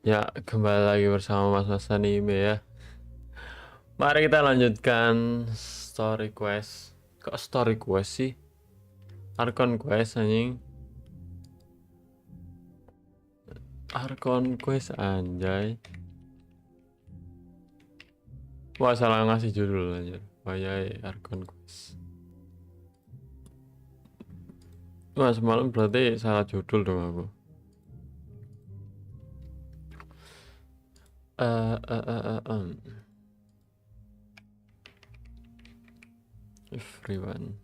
Ya, kembali lagi bersama Mas Anime ya. Mari kita lanjutkan story quest. Kok story quest sih? Archon quest anjing. Archon quest anjay. Wah, salah ngasih judul anjir. Wayae Archon quest. Wah, semalam berarti salah judul dong aku. Everyone.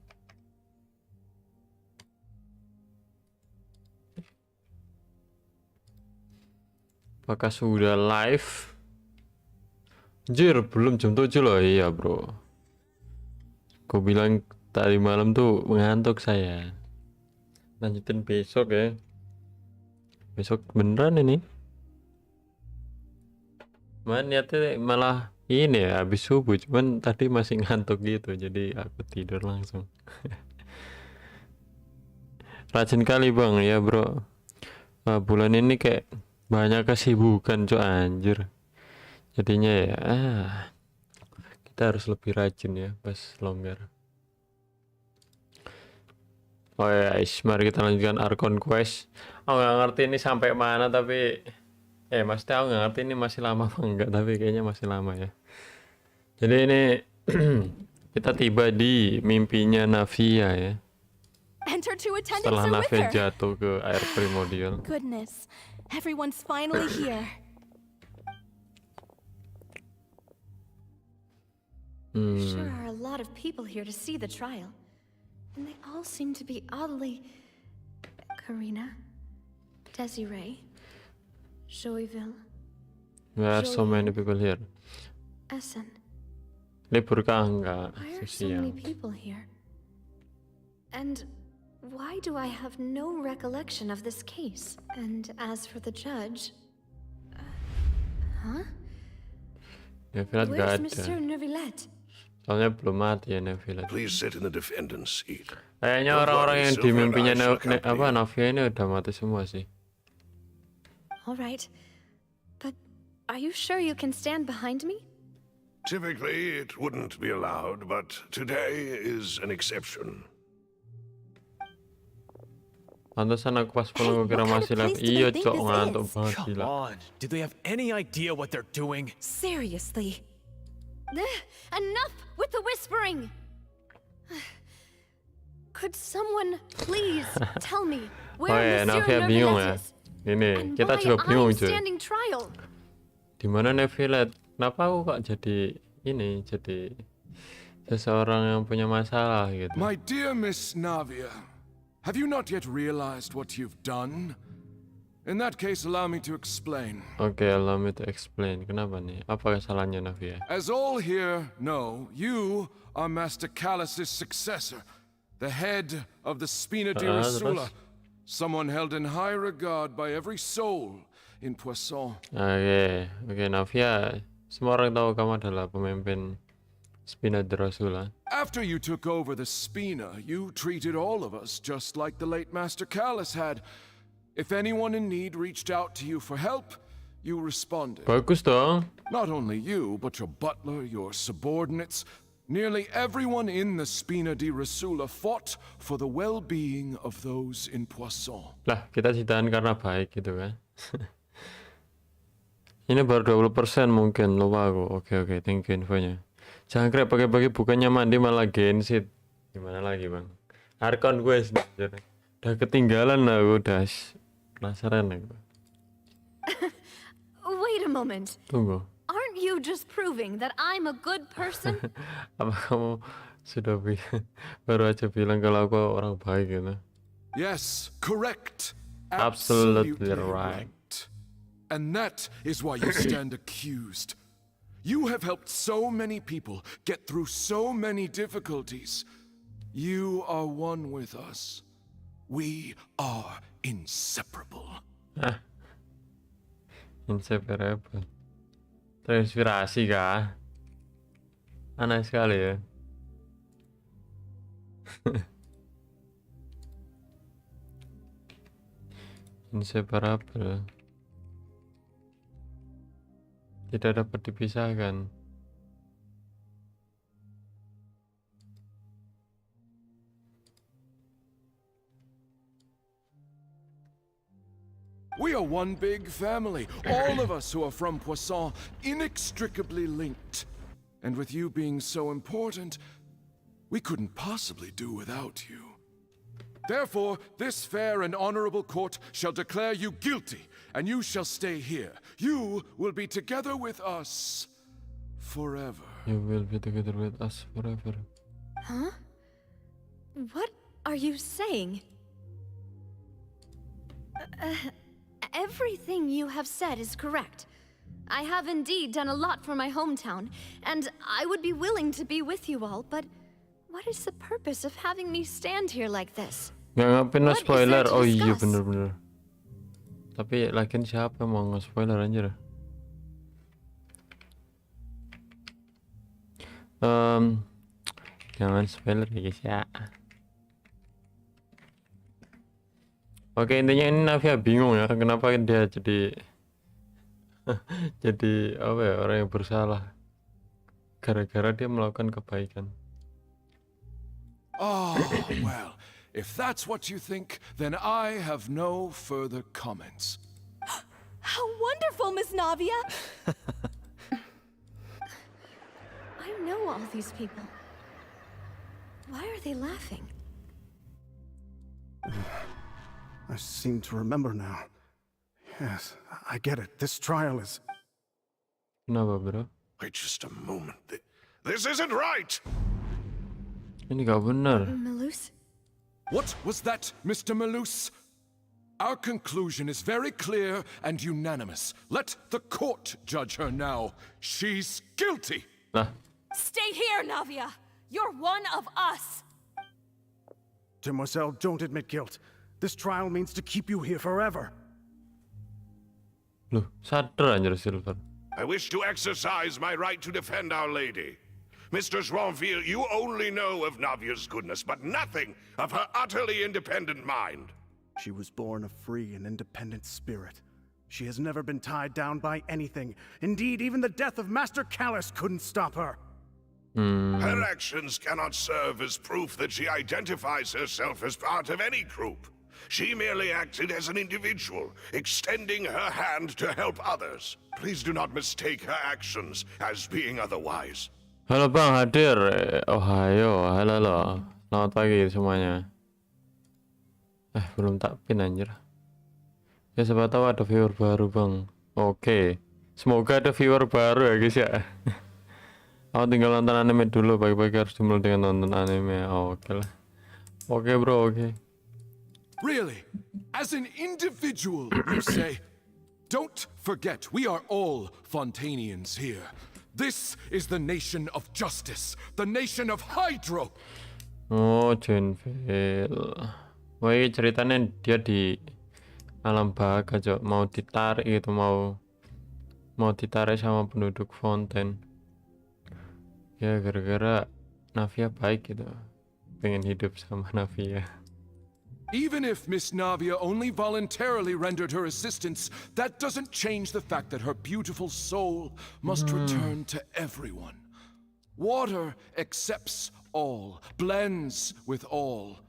Apakah sudah live? Anjir, belum jam 7 loh. Iya bro, aku bilang tadi malam tuh mengantuk saya. Lanjutin besok ya. Besok beneran ini. Niatnya malah ini ya habis subuh, cuman tadi masih ngantuk gitu, jadi aku tidur langsung. Rajin kali bang ya bro. Bulan ini kayak banyak kesibukan cuy anjir. Jadinya ya kita harus lebih rajin ya pas longgar. Oh ya guys, mari kita lanjutkan Archon quest. Aku nggak ngerti ini sampai mana tapi maksudnya aku nggak ngerti ini masih lama apa enggak, tapi kayaknya masih lama ya. Jadi ini kita tiba di mimpinya Navia ya. Setelah Navia jatuh ke air primordial. Goodness, everyone's finally here. Sure are a lot of people here to see the trial, and they all seem to be oddly. Karina, Desiree, Joyville. There are so many people here. Essen. Libur kah enggak? Why are so many people here? And why do I have no recollection of this case? And as for the judge, Nevilat enggak where's ada. Monsieur Neuvillette? Soalnya belum mati ya Nevilat. Please sit in the defendant's seat. Kayaknya orang-orang yang di mimpinya Navia ini udah mati semua sih. All right, but are you sure you can stand behind me? Typically, it wouldn't be allowed, but today is an exception. Pantesan aku pas pulang gue kira masih live. Iya cok, ngantuk banget Come gila. on, do they have any idea what they're doing? Seriously. Enough with the whispering! Could someone please tell me where Monsieur Navia bingung ya. Neuvillette is? Ini And kita why juga bingung I'm cuy. standing trial? Dimana Nevilat? Kenapa aku kok jadi ini, jadi seseorang yang punya masalah gitu. My dear Miss Navia, have you not yet realized what you've done? In that case, allow me to explain. Oke, allow me to explain. Kenapa nih? Apa kesalahannya Navia? As all here know, you are Master Callus's successor, the head of the Spina di Risula, someone held in high regard by every soul in Poisson. Oke, Navia. Semua orang tahu kamu adalah pemimpin Spina di Risula. After you took over the Spina, you treated all of us just like the late Master Callus had. If anyone in need reached out to you for help, you responded. Bagus dong. Not only you, but your butler, your subordinates, nearly everyone in the Spina di Risula fought for the well-being of those in Poisson. Lah, kita ditahan karena baik gitu kan. Ini baru 20% mungkin, lupa aku. Oke, thank you infonya. Jangkrik pagi-pagi bukannya mandi malah Genshin. Gimana lagi bang? Archon gue sendiri. Udah ketinggalan lah, udah penasaran aku. Wait a moment. Tunggu. Aren't you just proving that I'm a good person? Apa kamu sudah baru aja bilang kalau aku orang baik gitu? Yes, correct. Absolutely right. And that is why you stand accused. You have helped so many people get through so many difficulties. You are one with us. We are inseparable. Inseparable. Terinspirasi kah? Aneh sekali ya. Inseparable. tidak dapat dipisahkan. We are one big family, all of us who are from Poisson, inextricably linked. And with you being so important, we couldn't possibly do without you. Therefore, this fair and honorable court shall declare you guilty, and you shall stay here. You will be together with us forever. You will be together with us forever. Huh? What are you saying? Everything you have said is correct. I have indeed done a lot for my hometown, and I would be willing to be with you all, but what is the purpose of having me stand here like this? Nggak ngapain no What is spoiler. there to Oh iya discuss? bener-bener. Tapi lagian siapa mau nge-spoiler anjir? Jangan spoiler ya guys ya. Oke, intinya ini Navia bingung ya, kenapa dia jadi jadi apa ya, orang yang bersalah gara-gara dia melakukan kebaikan. Oh, well, if that's what you think, then I have no further comments. How wonderful, Miss Navia! I know all these people. Why are they laughing? I seem to remember now. Yes, I get it. This trial is... Kenapa bro? Wait just a moment. This isn't right! Ini gak benar. Malus? What was that, Mr. Malus? Our conclusion is very clear and unanimous. Let the court judge her now. She's guilty. Nah, Stay here, Navia! You're one of us! Demoiselle, don't admit guilt. This trial means to keep you here forever. loh, sadar anjir Silver. I wish to exercise my right to defend Our Lady. Mr. Joinville, you only know of Navia's goodness, but nothing of her utterly independent mind. She was born a free and independent spirit. She has never been tied down by anything. Indeed, even the death of Master Callus couldn't stop her. Her actions cannot serve as proof that she identifies herself as part of any group. She merely acted as an individual, extending her hand to help others. Please do not mistake her actions as being otherwise. Halo Bang hadir. Ohio, halo. Selamat pagi semuanya. Belum tak pin anjir. Ya siapa tahu ada viewer baru Bang. Oke. Semoga ada viewer baru ya guys ya. Aku tinggal nonton anime dulu, pagi-pagi harus dimulai dengan nonton anime. Oke lah. Oke bro, oke. Really? As an individual, you say? Don't forget, we are all Fontanians here. This is the nation of justice, the nation of Hydro. Oh, Gzfire. Wah, ini ceritanya dia di alam baka, Cok. Mau ditarik gitu, mau ditarik sama penduduk Fontaine. Ya, gara-gara Navia baik gitu. Pengen hidup sama Navia. Even if Miss Navia only voluntarily rendered her assistance, that doesn't change the fact that her beautiful soul must return to everyone. Water accepts all, blends with all.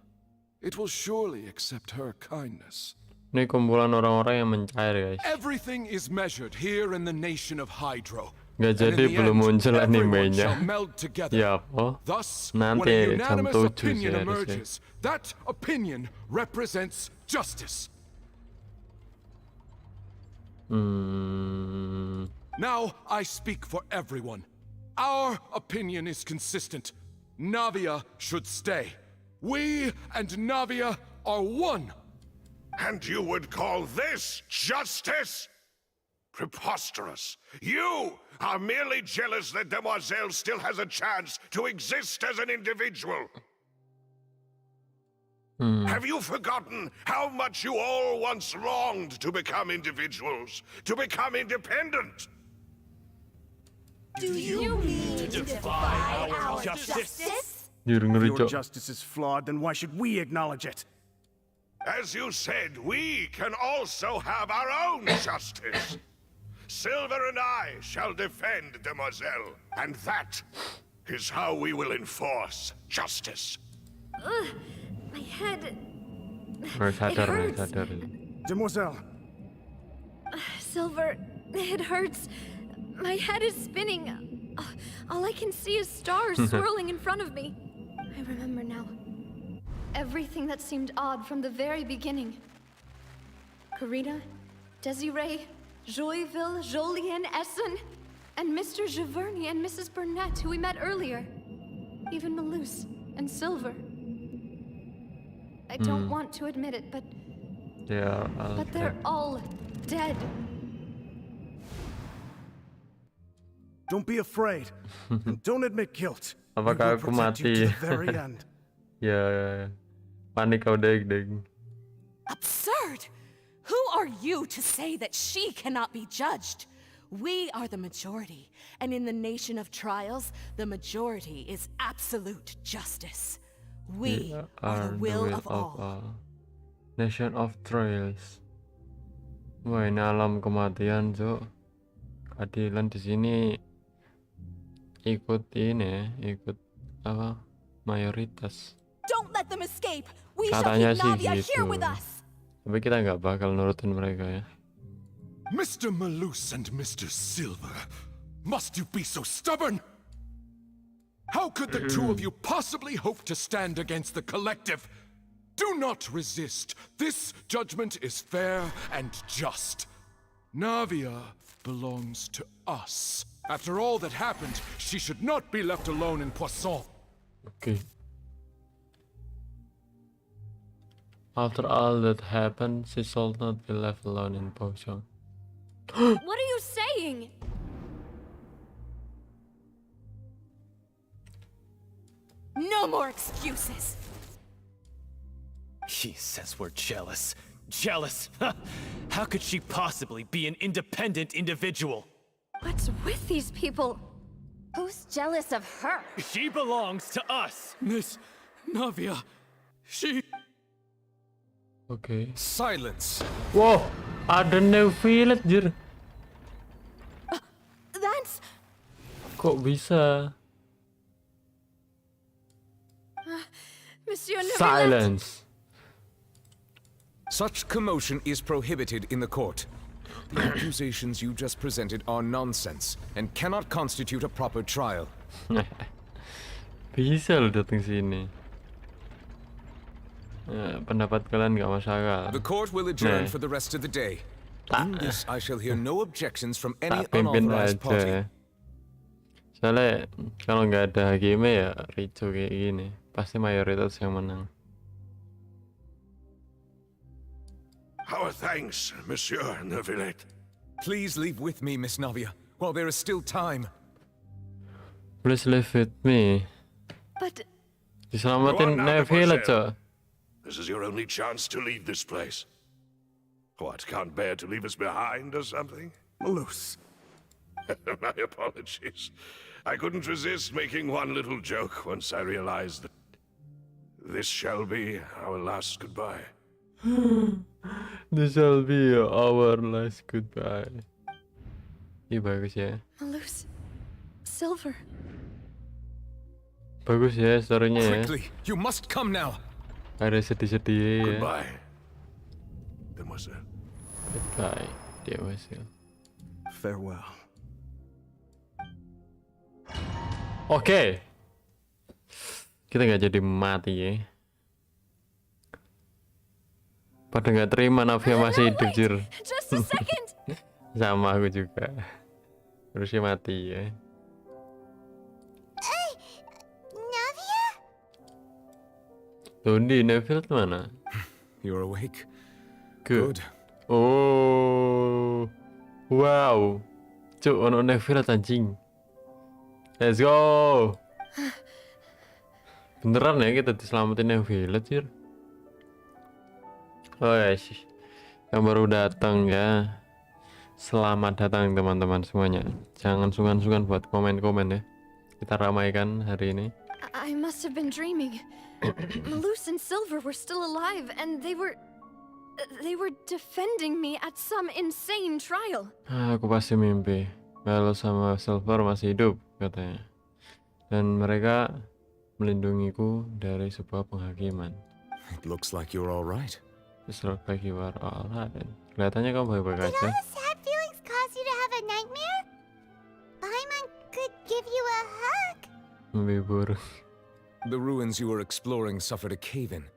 It will surely accept her kindness. Ini kumpulan orang-orang yang mencair, guys. Everything is measured here in the nation of Hydro. Nggak And jadi in the belum end, muncul everyone animenya. shall meld together. Ya apa? Thus, Nanti when a jam unanimous 7 opinion sih harusnya. emerges, that opinion represents justice. Now I speak for everyone. Our opinion is consistent. Navia should stay. We and Navia are one. And you would call this justice? Preposterous. You are merely jealous that Demoiselle still has a chance to exist as an individual. Have you forgotten how much you all once longed to become individuals, to become independent? Do you mean to defy our justice? Ngeri, If your Cok. justice is flawed, then why should we acknowledge it? As you said, we can also have our own justice. Silver and I shall defend Demoiselle, and that is how we will enforce justice. My head. Sadar. Demoiselle, Silver, it hurts. My head is spinning. All I can see is stars swirling in front of me. I remember now. Everything that seemed odd from the very beginning. Karina, Desiree, Joyville, Jolien, Essen, and Mr. Giverny and Mrs. Burnett, who we met earlier. Even Malus and Silver. I don't want to admit it, but they're all dead. don't be afraid. And don't admit guilt. We Apakah will aku protect you mati? to the very end. Ya, panik kau deg. Absurd! Who are you to say that she cannot be judged? We are the majority, and in the nation of trials, the majority is absolute justice. We are the will of all. Nation of Trials. Wah, ini alam kematian, Cok. Keadilan di sini ikut ini, ikut apa? Mayoritas. Don't let them escape. We shall Katanya keep sih Navia here gitu. with us. Tapi kita nggak bakal nurutin mereka ya. Mr. Malus and Mr. Silver, must you be so stubborn? How could the two of you possibly hope to stand against the collective? Do not resist. This judgment is fair and just. Navia belongs to us. After all that happened, she should not be left alone in Poisson. Okay. After all that happened, she should not be left alone in Poisson. What are you saying? No more excuses. He says we're jealous. Jealous? How could she possibly be an independent individual? What's with these people? Who's jealous of her? She belongs to us. Miss Navia, she... Okay. Silence. Wow, ada new villager. That's... Kok bisa? Monsieur Neuvillette. Silence. Such commotion is prohibited in the court. The accusations you just presented are nonsense and cannot constitute a proper trial. Bisa lo datang sini. Pendapat kalian nggak masalah. The court will adjourn Nah. for the rest of the day. In this, I shall hear no objections from any Tak pimpin unauthorized party. aja. Soalnya kalau nggak ada hakimnya ya ricu kayak gini. Pasti mayoritas yang menang. Our thanks, Monsieur Neuvillette. Please leave with me, Miss Navia, while there is still time. Please live with me. But Diselamatin Go on now, Neuvillette, Mademoiselle. Cok. This is your only chance to leave this place. What, can't bear to leave us behind or something? Malus, My apologies. I couldn't resist making one little joke once I realized that this shall be our last goodbye. This shall be our last goodbye. Ih, bagus ya. Malus, Silver. Bagus ya story-nya ya. Quickly, you must come now. Ada sedih-sedih ya. Goodbye, Demoiselle. Goodbye, Demoiselle. farewell. Oke. Kita nggak jadi mati ya. Pada nggak terima Navia masih hidup, jir. Just a second. Sama aku juga. Harusnya mati ya. Navia? Tundi, Neville mana? You're awake. Good. Good. Oh. Wow. Cuk, ono Neville anjing. Let's go. Beneran ya kita diselamatin Neville, jir. Oh ya, yang baru datang ya. Selamat datang teman-teman semuanya. Jangan sungkan-sungkan buat komen-komen ya. Kita ramaikan hari ini. I must have been dreaming. Malus and Silver were still alive, and they were... They were defending me at some insane trial. Aku pasti mimpi. Melo sama Silver masih hidup, katanya. Dan mereka melindungiku dari sebuah penghakiman. It looks like you're all right. Just look like you are alright. Kelihatannya kamu baik-baik aja. Sad feelings cause you to have a nightmare? Paimon could give you a hug. Mimpi buruk. The ruins you were exploring suffered a cave-in.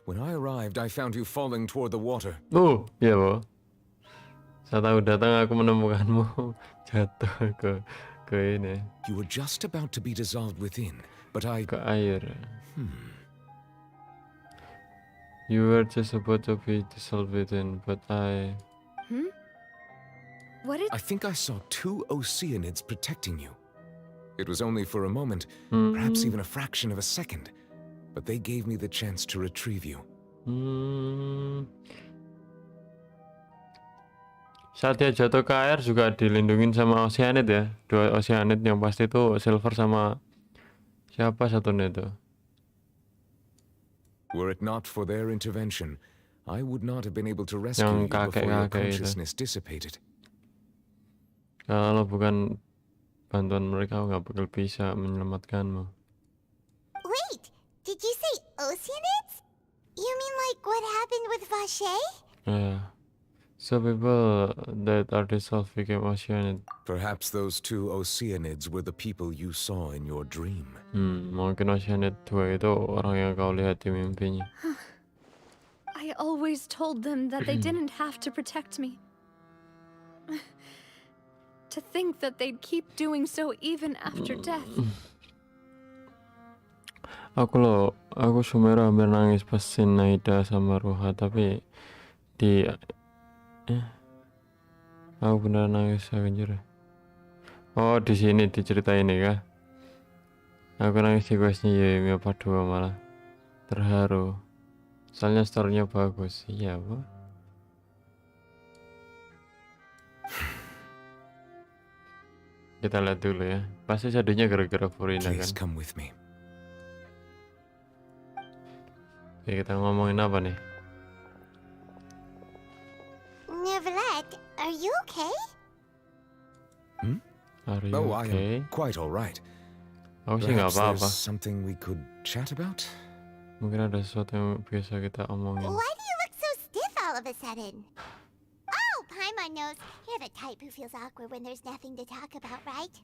When I arrived, I found you falling toward the water. Oh, iya, Bo. Saat aku datang, aku menemukanmu jatuh ke ini, You were just about to be dissolved within, but I... ke air. You were just about to be dissolved within, but I... What did I think I saw 2 Oceanids protecting you. It was only for a moment, perhaps even a fraction of a second, but they gave me the chance to retrieve you. Saat dia jatuh ke air juga dilindungin sama Oceanid ya. 2 Oceanid yang pasti itu Silver sama siapa satunya itu. Were it not for their intervention, I would not have been able to rescue Yang you before your kakek-kakek itu. consciousness dissipated. Kalau bukan bantuan mereka, aku nggak bakal bisa menyelamatkanmu. Wait, did you say Oceanids? You mean like what happened with Wayae? Yeah. So people that are dissolved became Oceanid. Perhaps those 2 Oceanids were the people you saw in your dream. Mungkin Oceanid 2 itu orang yang kau lihat di mimpinya. I always told them that they didn't have to protect me. To think that they'd keep doing so even after death. Aku Sumera hampir nangis pas scene Naida sama Ruha, tapi aku benar nangis anjir. Oh, di sini di cerita ini kah? Aku nangis di questnya Yemi apa 2 malah. Terharu. Soalnya story-nya bagus. Iya, Bu. Kita lihat dulu ya. Pasti sedihnya gara-gara Furina kan. Please come with me. Oke, kita ngomongin apa nih? Neverlet, are you okay? Are you Oh, I okay? am quite all right. Aku sih nggak Perhaps there's apa-apa. something we could chat about? Mungkin ada sesuatu yang bisa kita omongin. Why do you look so stiff all of a sudden? Oh, Paimon knows. You're the type who feels awkward when there's nothing to talk about, right?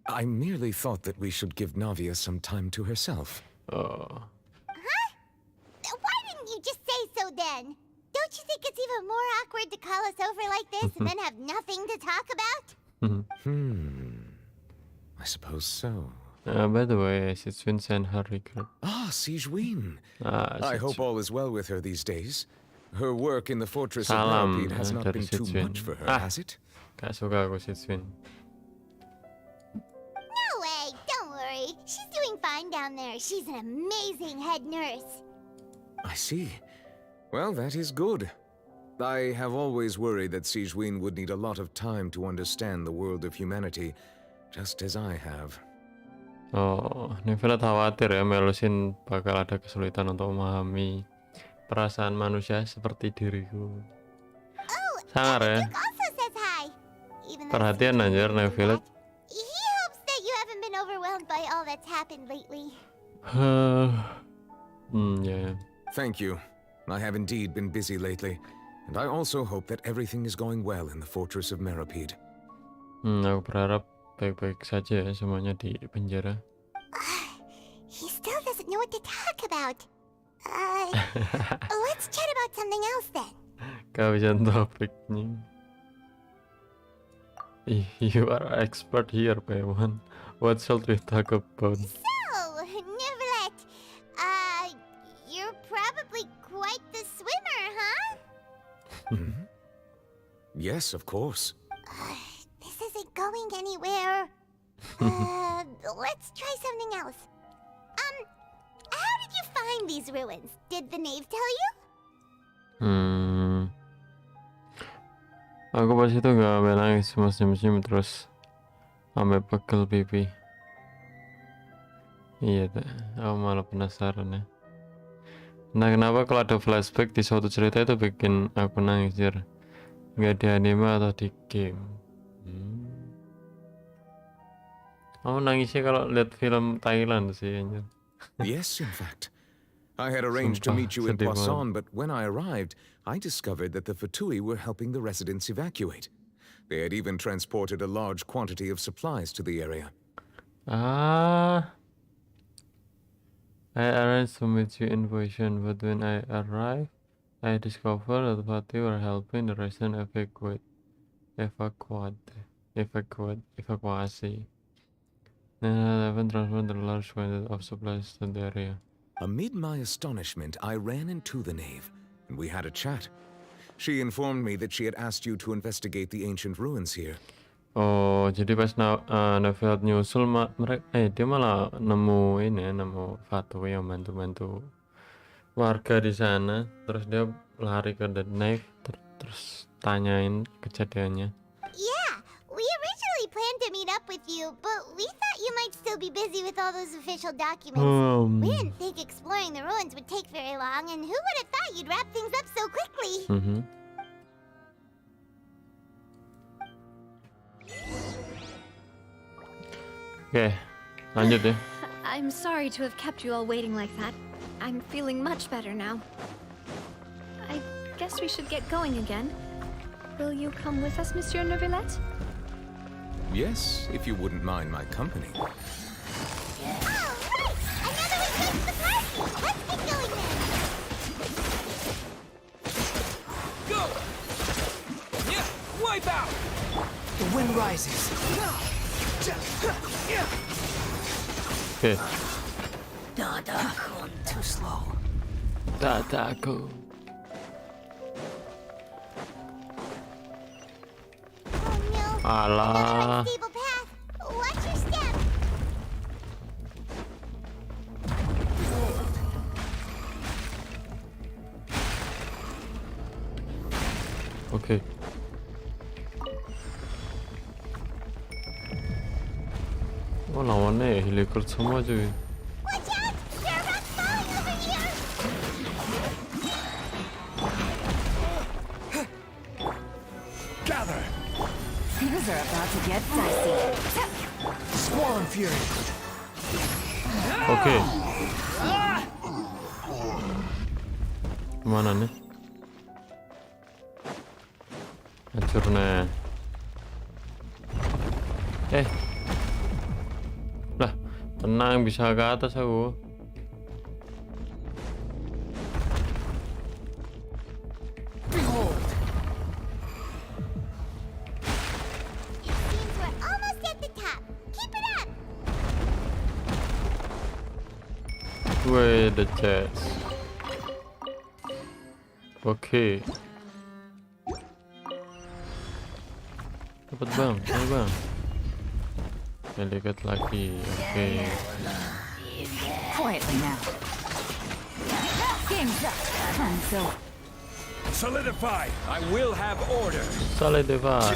I merely thought that we should give Navia some time to herself. Oh, Why didn't you just say so then? Don't you think it's even more awkward to call us over like this and then have nothing to talk about? I suppose so. by the way, Sitswin sent her record. Ah, Sijwin. I hope Sitswin. all is well with her these days. Her work in the fortress of Salam, Meropide has not dari been too Sitswin. much for her, Ah. has it? Gak suka aku Sitswin. No way, don't worry. She's doing fine down there. She's an amazing head nurse. I see. Well, that is good. I have always worried that Sijwin would need a lot of time to understand the world of humanity, just as I have. Oh, Nevelet khawatir ya Melusin bakal ada kesulitan untuk memahami perasaan manusia seperti diriku. Sangar ya. Duke also says hi. Even though Perhatian Sijin anjir didn't do Nevelet. that. He hopes that you haven't been overwhelmed by all that's happened lately. Ya. Thank you. I have indeed been busy lately, and I also hope that everything is going well in the fortress of Meropide. Aku berharap baik-baik saja ya semuanya di penjara. He still doesn't know what to talk about. Let's chat about something else then. Kehabisan topiknya. You are expert here, Paimon. What shall we talk about? So, Neverlet, you're probably quite the swimmer, huh? Yes, of course. This isn't going anywhere. Let's try something else. How did you find these ruins? Did the knave tell you? Aku pas itu gak sampai nangis, cuma senyum-senyum terus sampai pegel pipi. Iya, aku malah penasaran ya. Nah, kenapa kalau ada flashback di suatu cerita itu bikin aku nangis, Jir? Nggak di anime atau di game. Aku nangisnya kalau lihat film Thailand sih, anjir. Yes, in fact. I had arranged to meet you in Sedih banget. Poisson, but when I arrived, I discovered that the Fatui were helping the residents evacuate. They had even transported a large quantity of supplies to the area. I arranged to meet you in Poisson, but when I arrived, I discovered that the party were helping the residents evacuasi. Then I transported a large quantity of supplies to the area. Amid my astonishment, I ran into the knave, and we had a chat. She informed me that she had asked you to investigate the ancient ruins here. Oh, jadi pas Neville nyusul dia malah nemu ini, nemu Fatui yang bantu-bantu warga di sana. Terus dia lari ke The Knave, terus tanyain kejadiannya. Yeah, we originally planned to meet up with you, but we thought you might still be busy with all those official documents. We didn't think exploring the ruins would take very long, and who would have thought you'd wrap things up so quickly? Oke, lanjut ya. I'm sorry to have kept you all waiting like that. I'm feeling much better now. I guess we should get going again. Will you come with us, Monsieur Neuvillette? Yes, if you wouldn't mind my company. All right, another request to the party. Let's get going then. Go! Yeah, wipe out! The wind rises. Oke. Dadaku, too slow. Dadaku. Oh no. Alah. Stable path. Watch your step. Oke. Oh, lawannya helikopter semua cuy. Watch out! There are rocks falling over here. Gather! Things are about to get dicey. Squall and fury. Oke. Kemana nih? Hancur nih. Lah, tenang, bisa ke atas aku. Behold! It seems we're almost at the top. Keep it up. Wait, the chest. Oke. Cepet bang, ayo bang. Dekat lagi, oke. Quietly now. Game's up. So Solidify! I will have order! Solidify.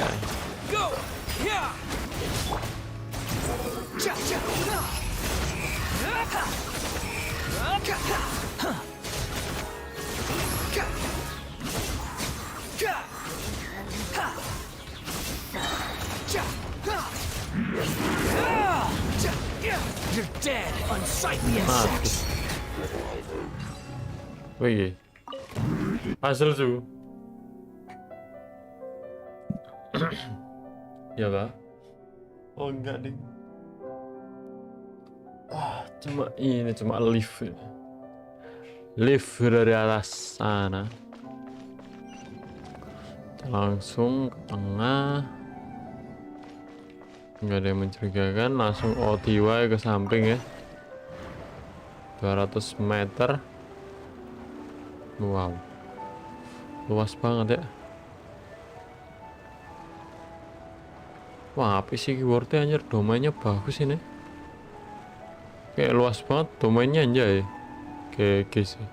Go! Yeah! Cha cha! You're dead, unsightly insects! Wih, hasil su. Ya pak? Oh enggak ding. Cuma ini, cuma lift. Lift dari atas sana. Langsung ke tengah. Nggak ada yang mencurigakan, langsung OTW ke samping ya. 200 meter. Wow, luas banget ya. Wah, apa sih keywordnya anjir, domainnya bagus ini. Kayak luas banget domainnya anjay. GG sih.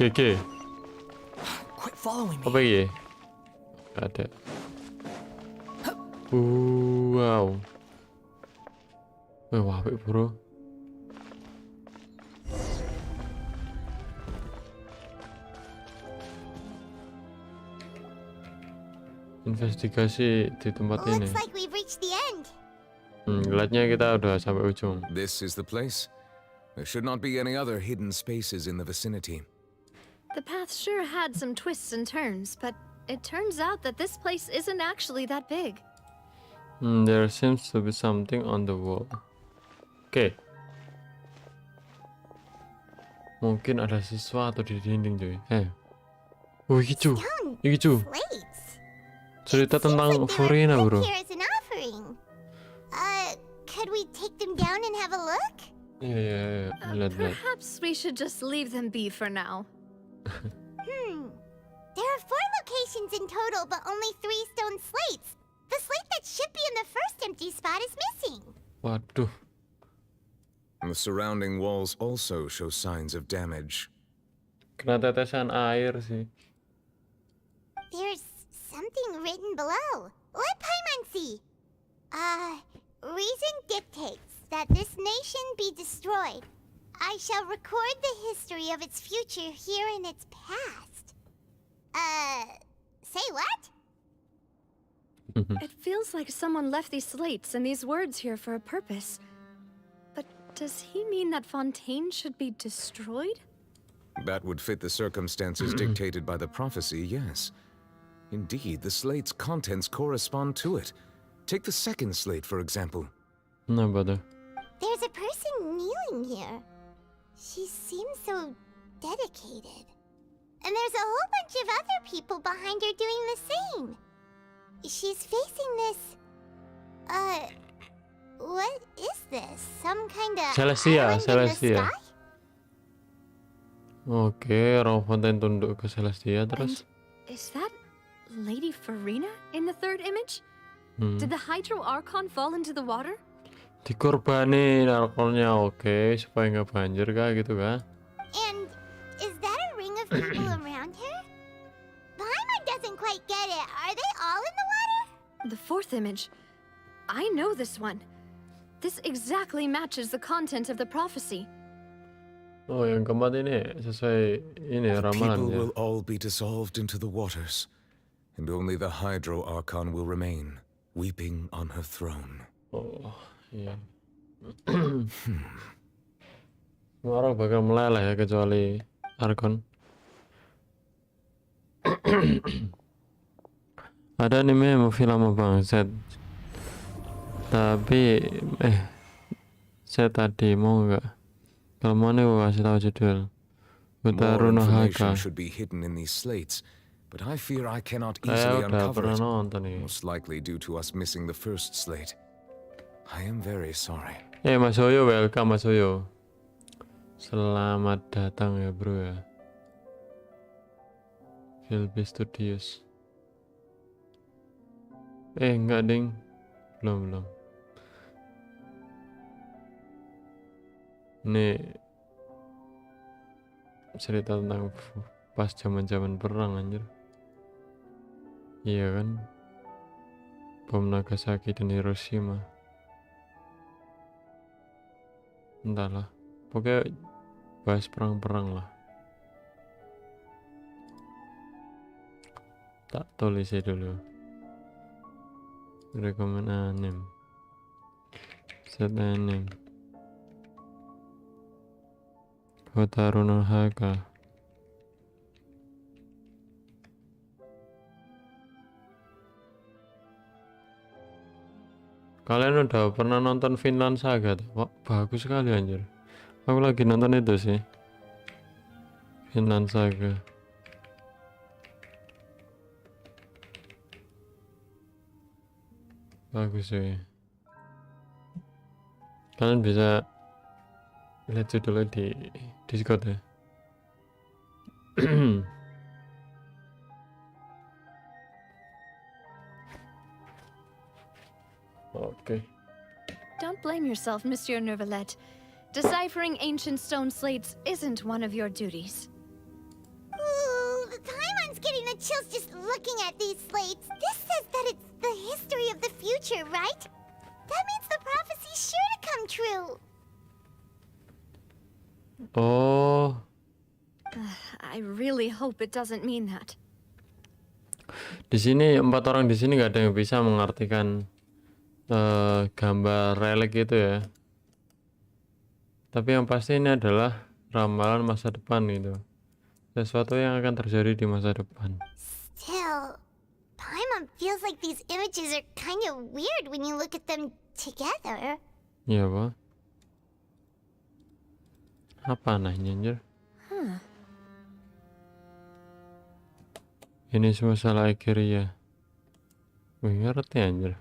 GG. Quit following me. Apa ya? Gak ada. Wow. Wah, apik bro. investigasi di tempat ini. Looks like we've reached the end. Lihatnya kita udah sampai ujung. This is the place. There should not be any other hidden spaces in the vicinity. The path sure had some twists and turns, but it turns out that this place isn't actually that big. There seems to be something on the wall. Oke. Mungkin ada sesuatu di dinding, cuy. Oh, iki cu. Iki cu. Slates. Cerita Seems tentang like they were Furina, put bro. here as an offering. Could we take them down and have a look? Iya. Lihat. Perhaps we should just leave them be for now. There are 4 locations in total, but only 3 stone slates. The slate that should be in the first empty spot is missing. Waduh. The surrounding walls also show signs of damage. Kena tetesan air sih. There's something written below. Let Paimon see. Reason dictates that this nation be destroyed. I shall record the history of its future here in its past. Say what? It feels like someone left these slates and these words here for a purpose. But does he mean that Fontaine should be destroyed? That would fit the circumstances dictated by the prophecy, yes. Indeed, the slate's contents correspond to it. Take the second slate, for example. Kenapa tuh? There's a person kneeling here. She seems so dedicated. And there's a whole bunch of other people behind her doing the same. She's facing this... what is this? Some kind of Celestia, island in the Celestia. sky? Oke, Roh Fontaine tunduk ke Celestia terus. Is that Lady Farina in the third image? Did the Hydro Archon fall into the water? Dikorbanin Archonnya, oke, supaya nggak banjir kah gitu kah? And is that a ring of people around her? Paimon doesn't quite get it. Are they all in the water? The fourth image. I know this one. This exactly matches the content of the prophecy. Oh, yang keempat ini sesuai ini The people ramalan ya. will all be dissolved into the waters, and only the Hydro Archon will remain, weeping on her throne. Oh, iya. Semua orang bakal meleleh ya kecuali Archon. Ada anime movie lama banget. Tapi saya tadi mau nggak? Kalau mau nih gue kasih tahu judul. More Utaru no information Haka. should be hidden in these slates, but I fear I cannot Saya easily udah uncover pernah it. nonton nih. Most likely due to us missing the first slate. I am very sorry. Mas Oyo, welcome Mas Oyo. Selamat datang ya bro ya. Philby Studios. Enggak ding. Belum. Ini cerita tentang pas zaman perang anjir. Iya kan? Bom Nagasaki dan Hiroshima. Entahlah. Pokoknya bahas perang-perang lah. Tak tulis dulu. Rekomen anime. Set anime. Hotaru no Haka. Kalian udah pernah nonton Vinland Saga? Wah, bagus sekali anjir. Aku lagi nonton itu sih. Vinland Saga. Bagus sih. Kalian bisa lihat judulnya di Discord ya. Oke. Don't blame yourself, Monsieur Neuvillette. Deciphering ancient stone slates isn't one of your duties. Ooh, Paimon's getting the chills just looking at these slates. This says that it's the history of the future, right? That means the prophecy's sure to come true. Oh, I really hope it doesn't mean that. Di sini 4 orang di sini nggak ada yang bisa mengartikan gambar relik itu ya. Tapi yang pasti ini adalah ramalan masa depan gitu. Sesuatu yang akan terjadi di masa depan. Still, Paimon feels like these images are kind of weird when you look at them together. Iya, Pak. Apa anehnya, anjir? Ini semua salah ya. Gue ngerti, anjir.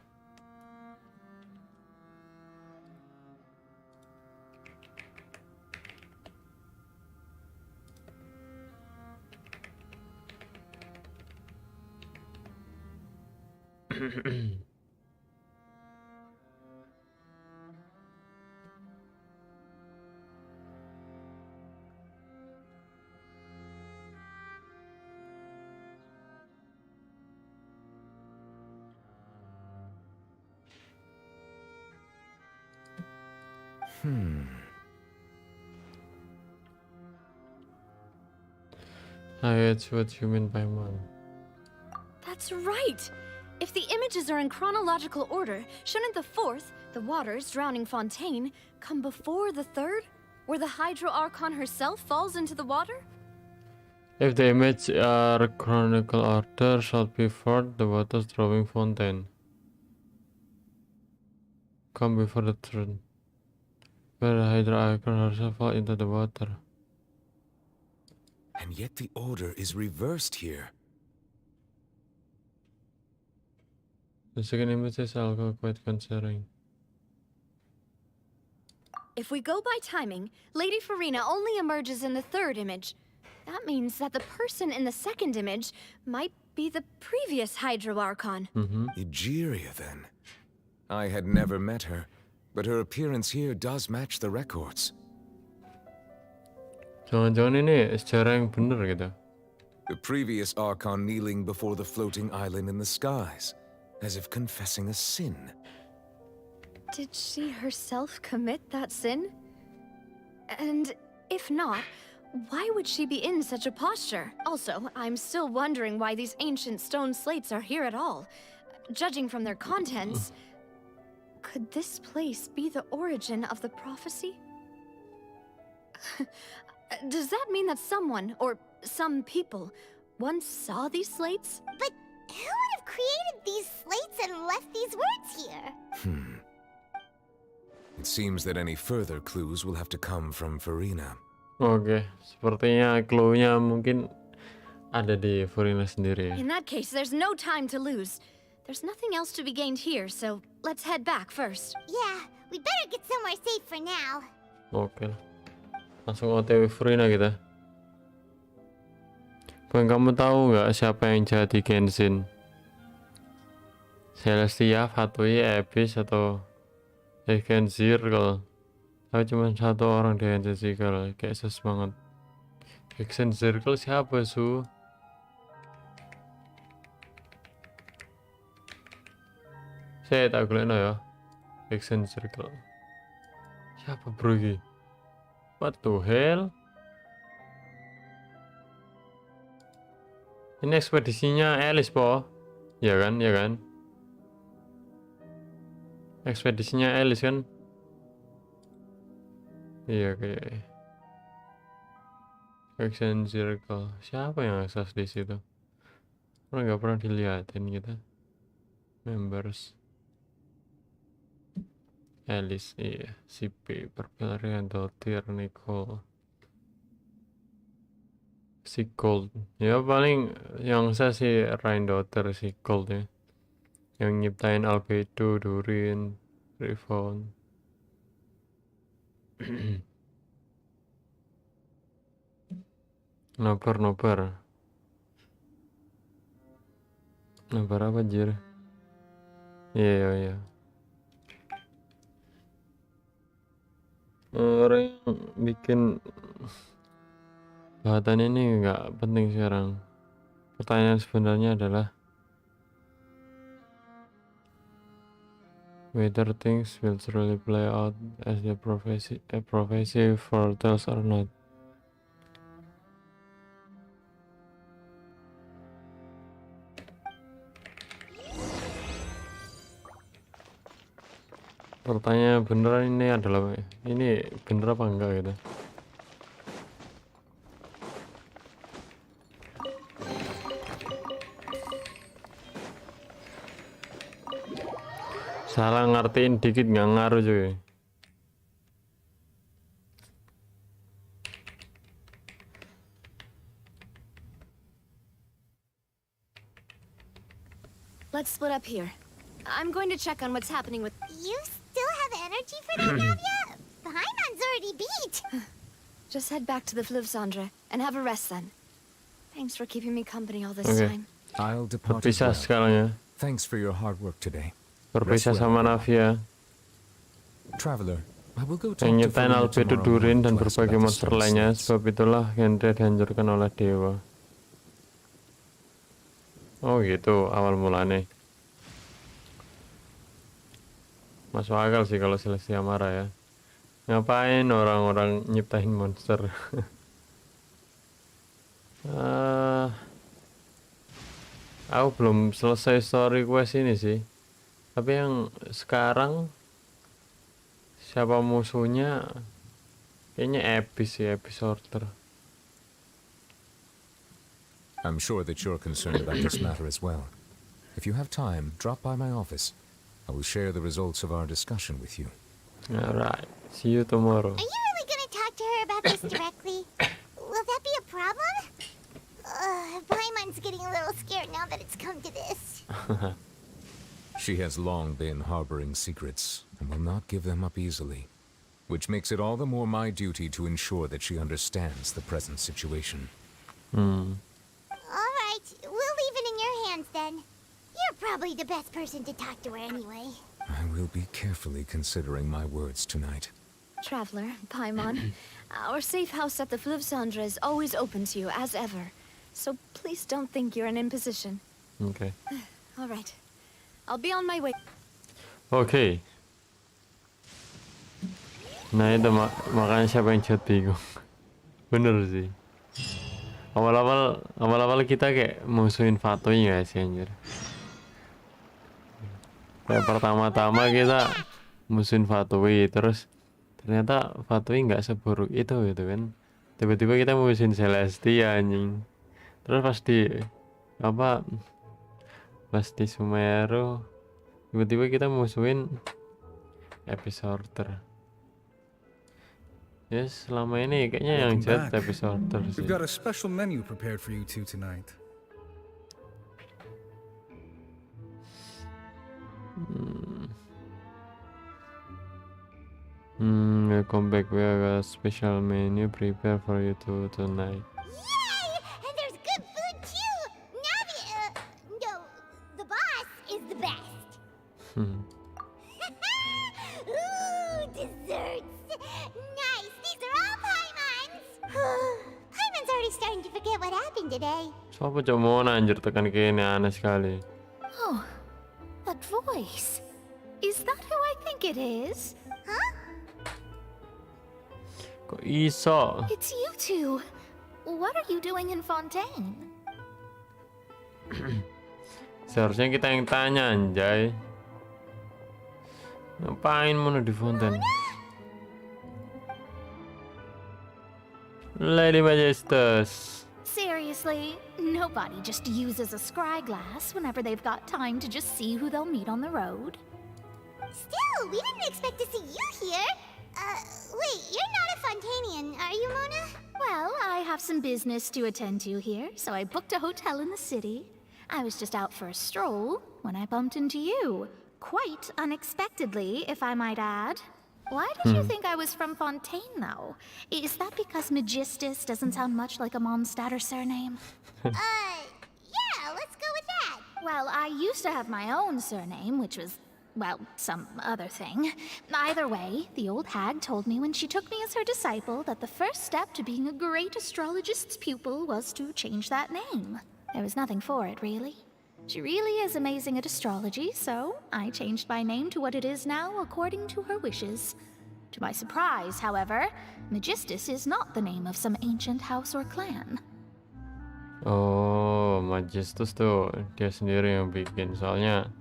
That's what you mean by man. That's right! If the images are in chronological order, shouldn't the fourth, the waters drowning Fontaine, come before the third, where the Hydro Archon herself falls into the water? If the image are chronicle order, shall be fourth, the waters drawing fountain. Come before the third, where the Hydro Archon herself fall into the water. And yet the order is reversed here. The second image is also quite concerning. If we go by timing, Lady Farina only emerges in the third image. That means that the person in the second image might be the previous Hydro Archon. Egeria, then. I had never met her, but her appearance here does match the records. Jangan-jangan ini sejarah yang benar gitu. The previous Archon kneeling before the floating island in the skies, as if confessing a sin. Did she herself commit that sin? And if not, why would she be in such a posture? Also, I'm still wondering why these ancient stone slates are here at all. Judging from their contents, could this place be the origin of the prophecy? Does that mean that someone, or some people, once saw these slates? But who would have created these slates and left these words here? It seems that any further clues will have to come from Farina. Oke, sepertinya clue-nya mungkin ada di Farina sendiri ya. In that case, there's no time to lose. There's nothing else to be gained here, so let's head back first. Yeah, we better get somewhere safe for now. Oke lah. Langsung OTW Farina kita. Bang, kamu tahu nggak siapa yang jadi Genshin? Celestia, Fatui, Abyss, atau Genzirkel? Tapi cuma satu orang di Genzirkel, kayak sus banget. Genzirkel siapa, Su? Saya tak boleh ya. Genzirkel. Siapa bro ini? What the hell? Ini ekspedisinya Alice, po? Ya kan, ya kan? Ekspedisinya Alice kan? Iya kayak Action Circle. Siapa yang akses di situ? Orang nggak pernah dilihatin kita. Members. Alice, iya, si P, perpelarian Dotir, Nicole, si Gold. Ya paling yang saya si Rain Dotir, si Gold ya. Yang nyiptain Albedo, Durin, Rifon. Nobar apa jir? Iya, iya. Orang yang bikin bahan ini nggak penting sekarang. Pertanyaan sebenarnya adalah whether things will truly play out as the prophecy foretells or not. Pertanyaan beneran ini adalah ini bener apa enggak gitu. Salah ngertiin dikit nggak ngaruh cuy. Let's split up here. I'm going to check on what's happening with... You still have energy for that, Navia? Paimon's already beat. Just head back to the Fluvsandra and have a rest then. Thanks for keeping me company all this Okay. time. I'll depart as Berpisah well. sekarang ya. Thanks for your hard work today. Berpisah sama Navia. Traveler, I will go talk Yang to nyiptain Farina albedo tomorrow durin morning dan to ask berbagai about the monster Star lainnya. Seeds. Sebab itulah genre dihancurkan oleh dewa. Oh gitu awal mulanya. Masuk akal sih kalau Celestia marah ya. Ngapain orang-orang nyiptain monster? Aku belum selesai story quest ini sih. Tapi yang sekarang siapa musuhnya kayaknya epis sih, episorder. I'm sure that you're concerned about this matter as well. If you have time, drop by my office. I will share the results of our discussion with you. Alright, see you tomorrow. Are you really gonna talk to her about this directly? Will that be a problem? Paimon's getting a little scared now that it's come to this. She has long been harboring secrets and will not give them up easily, which makes it all the more my duty to ensure that she understands the present situation. Alright, we'll leave it in your hands then. You're probably the best person to talk to her anyway. I will be carefully considering my words tonight. Traveler, Paimon, our safe house at the Fluvsandra is always open to you, as ever. So please don't think you're an imposition. Oke. All right. I'll be on my way. Oke. Nah itu makanya siapa yang chat bingung. Bener sih. Awal-awal kita kayak musuhin Fatui nggak sih anjir? Kayak pertama-tama kita musuhin Fatui, terus ternyata Fatui nggak seburuk itu gitu kan. Tiba-tiba kita musuhin Celestia anjing. Terus pas di Sumeru tiba-tiba kita musuhin episorder. Yes, selama ini kayaknya yang chat episorder sih. We've got a special menu prepared for you two tonight. Welcome back. We have a special menu prepared for you two tonight. Yay! And there's good food too! No, the boss is the best. Ooh, desserts! Nice, these are all Paimon's! Paimon's already starting to forget what happened today. Siapa coba mau anjir tekan kene aneh sekali. Oh, that voice. Is that who I think it is? Huh? Kok iso? It's you two. What are you doing in Fontaine? Seharusnya kita yang tanya anjay. Ngapain mau di fonten? Lady Majestus. Seriously, nobody just uses a scry glass whenever they've got time to just see who they'll meet on the road. Still, we didn't expect to see you here. Wait, you're not a Fontanian, are you, Mona? Well, I have some business to attend to here, so I booked a hotel in the city. I was just out for a stroll when I bumped into you. Quite unexpectedly, if I might add. Why did you think I was from Fontaine, though? Is that because Magistus doesn't sound much like a Mondstatter surname? Yeah, let's go with that. Well, I used to have my own surname, which was, well, some other thing. Either way, the old hag told me when she took me as her disciple that the first step to being a great astrologist's pupil was to change that name. There was nothing for it, really. She really is amazing at astrology, so I changed my name to what it is now according to her wishes. To my surprise, however, Magistus is not the name of some ancient house or clan. Oh, Majestus tuh dia sendiri yang bikin. Soalnya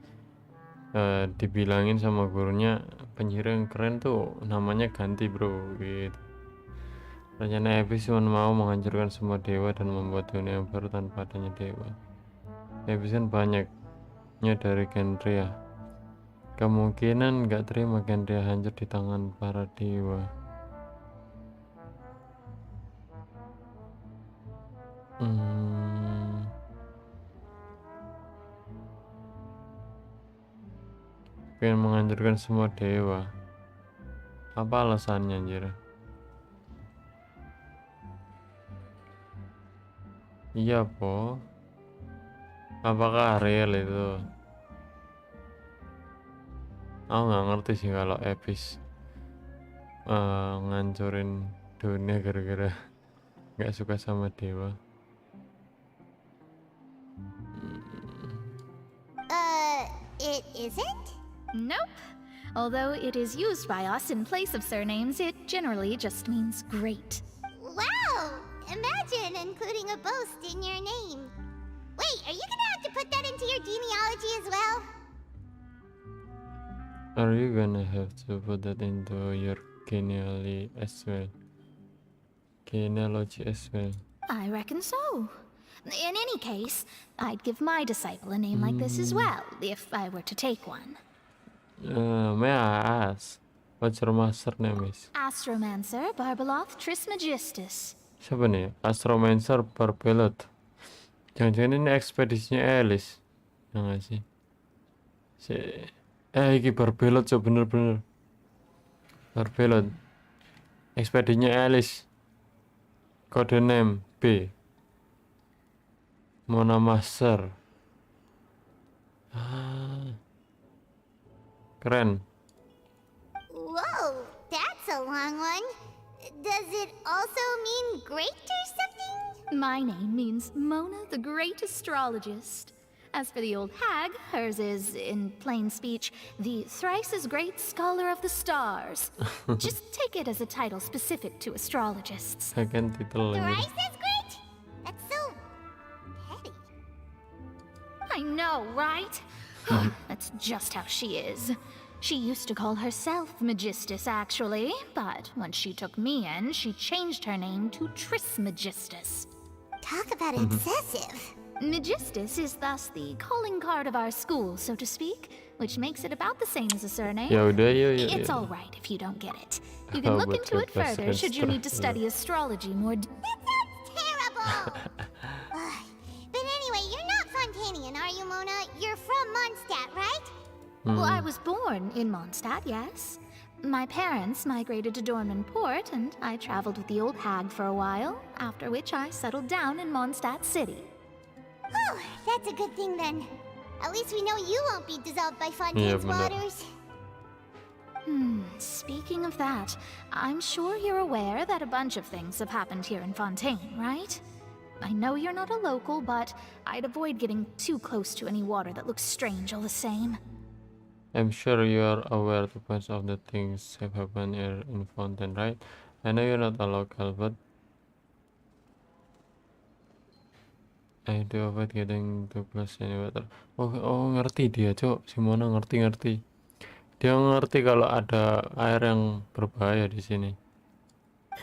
dibilangin sama gurunya penyihir yang keren tuh namanya ganti bro gitu. Rencana Ebis cuma mau menghancurkan semua dewa dan membuat dunia yang baru tanpa adanya dewa. Ebis kan banyaknya dari genre ya. Kemungkinan nggak terima genre hancur di tangan para dewa. Pengen menghancurkan semua dewa. Apa alasannya anjir? Iya po. Apakah real itu? Aku nggak ngerti sih kalau Epis ngancurin dunia gara-gara nggak suka sama dewa. It isn't? Nope. Although it is used by us in place of surnames, it generally just means great. Wow! Imagine including a boast in your name. Wait, are you gonna have to put that into your genealogy as well? Are you gonna have to put that into your genealogy as well? Genealogy as well. I reckon so. In any case, I'd give my disciple a name like this as well, if I were to take one. May I ask, what's your master name is? Astromancer Barbaloth Trismegistus. Siapa nih? Astromancer Barbelot. Jangan-jangan ini ekspedisinya Alice. Ya nggak sih? Iki Barbelot so bener-bener. Barbelot. Ekspedisinya Alice. Kode name B. Mona Master. Keren. Whoa, that's a long one. Does it also mean great or something? My name means Mona the Great Astrologist. As for the old hag, hers is, in plain speech, the thrice as great scholar of the stars. Just take it as a title specific to astrologists. Second title lagi. Thrice as great? That's so petty. I know, right? That's just how she is. She used to call herself Megistus, actually, but when she took me in, she changed her name to Trismegistus. Talk about excessive. Megistus is thus the calling card of our school, so to speak, which makes it about the same as a surname. Ya udah, yuk. It's all right if you don't get it. You can look into it further should you need to study astrology more. That sounds terrible! But anyway, you're not Fontanian, are you, Mona? You're from Mondstadt, right? Well, I was born in Mondstadt, yes. My parents migrated to Dorman Port, and I traveled with the old hag for a while, after which I settled down in Mondstadt City. Oh, that's a good thing then. At least we know you won't be dissolved by Fontaine's waters. Speaking of that, I'm sure you're aware that a bunch of things have happened here in Fontaine, right? I know you're not a local, but I'd avoid getting too close to any water that looks strange all the same. I'm sure you are aware of a bunch of the things have happened here in Fontaine, right? I know you're not a local, but I do avoid getting too close to any water. Oh, ngerti dia, Cok. Si Mona ngerti. Dia ngerti kalau ada air yang berbahaya di sini.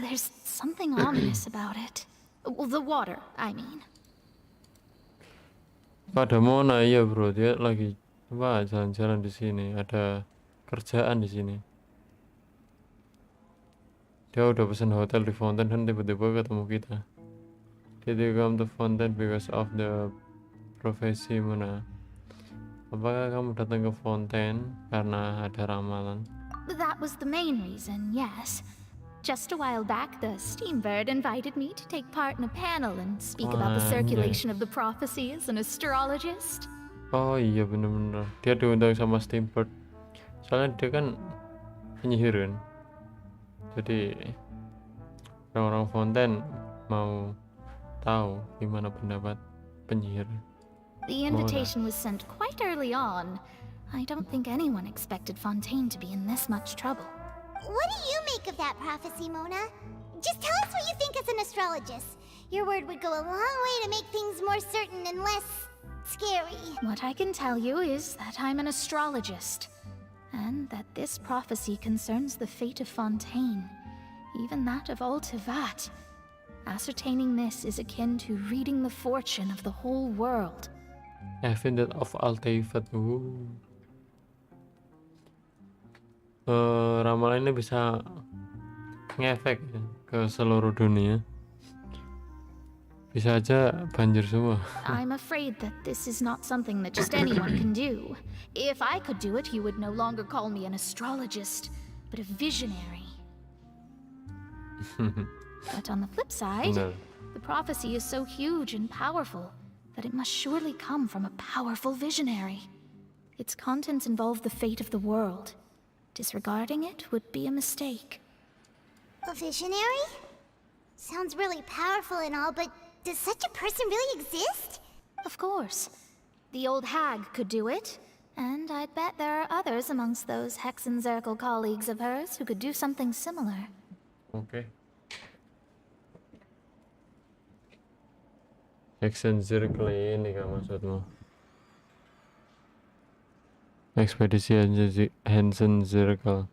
There's something ominous about it. Well, the water, I mean. Pada Mona, iya bro, dia lagi jalan-jalan di sini, ada kerjaan di sini. Dia udah pesan hotel di Fontaine dan tiba-tiba ketemu kita. Did you come to Fontaine because of the prophecy, Mona? Apakah kamu datang ke Fontaine karena ada ramalan? That was the main reason, yes. Just a while back, the Steambird invited me to take part in a panel and speak about the circulation of the prophecy as an astrologist. Oh iya bener-bener, dia diundang sama Steambird. Soalnya dia kan penyihir kan. Jadi orang-orang Fontaine mau tahu gimana pendapat penyihir. The invitation was sent quite early on. I don't think anyone expected Fontaine to be in this much trouble. What do you make of that prophecy, Mona? Just tell us what you think as an astrologist. Your word would go a long way to make things more certain and less scary. What I can tell you is that I'm an astrologist, and that this prophecy concerns the fate of Fontaine, even that of Altivat. Ascertaining this is akin to reading the fortune of the whole world. Evident of Altivat. Ramalan ini bisa ngefek ya, ke seluruh dunia. Bisa aja banjir semua. I'm afraid that this is not something that just anyone can do. If I could do it, you would no longer call me an astrologist, but a visionary. But on the flip side, No. the prophecy is so huge and powerful that it must surely come from a powerful visionary. Its contents involve the fate of the world. Disregarding it would be a mistake. A visionary? Sounds really powerful and all, but does such a person really exist? Of course. The old hag could do it, and I'd bet there are others amongst those Hexenzirkel colleagues of hers who could do something similar. Oke. Hexenzirkel ini kan maksudmu? Ekspedisi Hexenzirkel.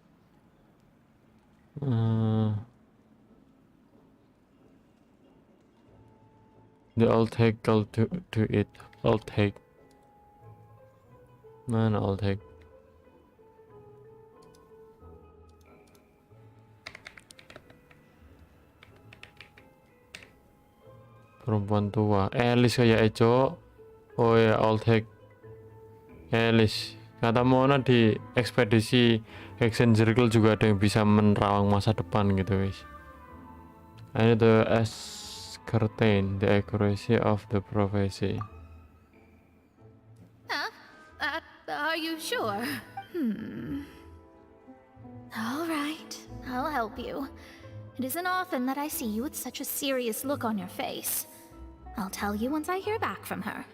The old hag called to it. Old hag. Mana old hag? Perempuan tua. Alice kayak Eco. Oh ya, old hag. Alice. Kata Mona di ekspedisi Hexenzirkel juga ada yang bisa menerawang masa depan gitu guys. I need to ascertain the accuracy of the prophecy. Are you sure? All right, I'll help you. It isn't often that I see you with such a serious look on your face. I'll tell you once I hear back from her.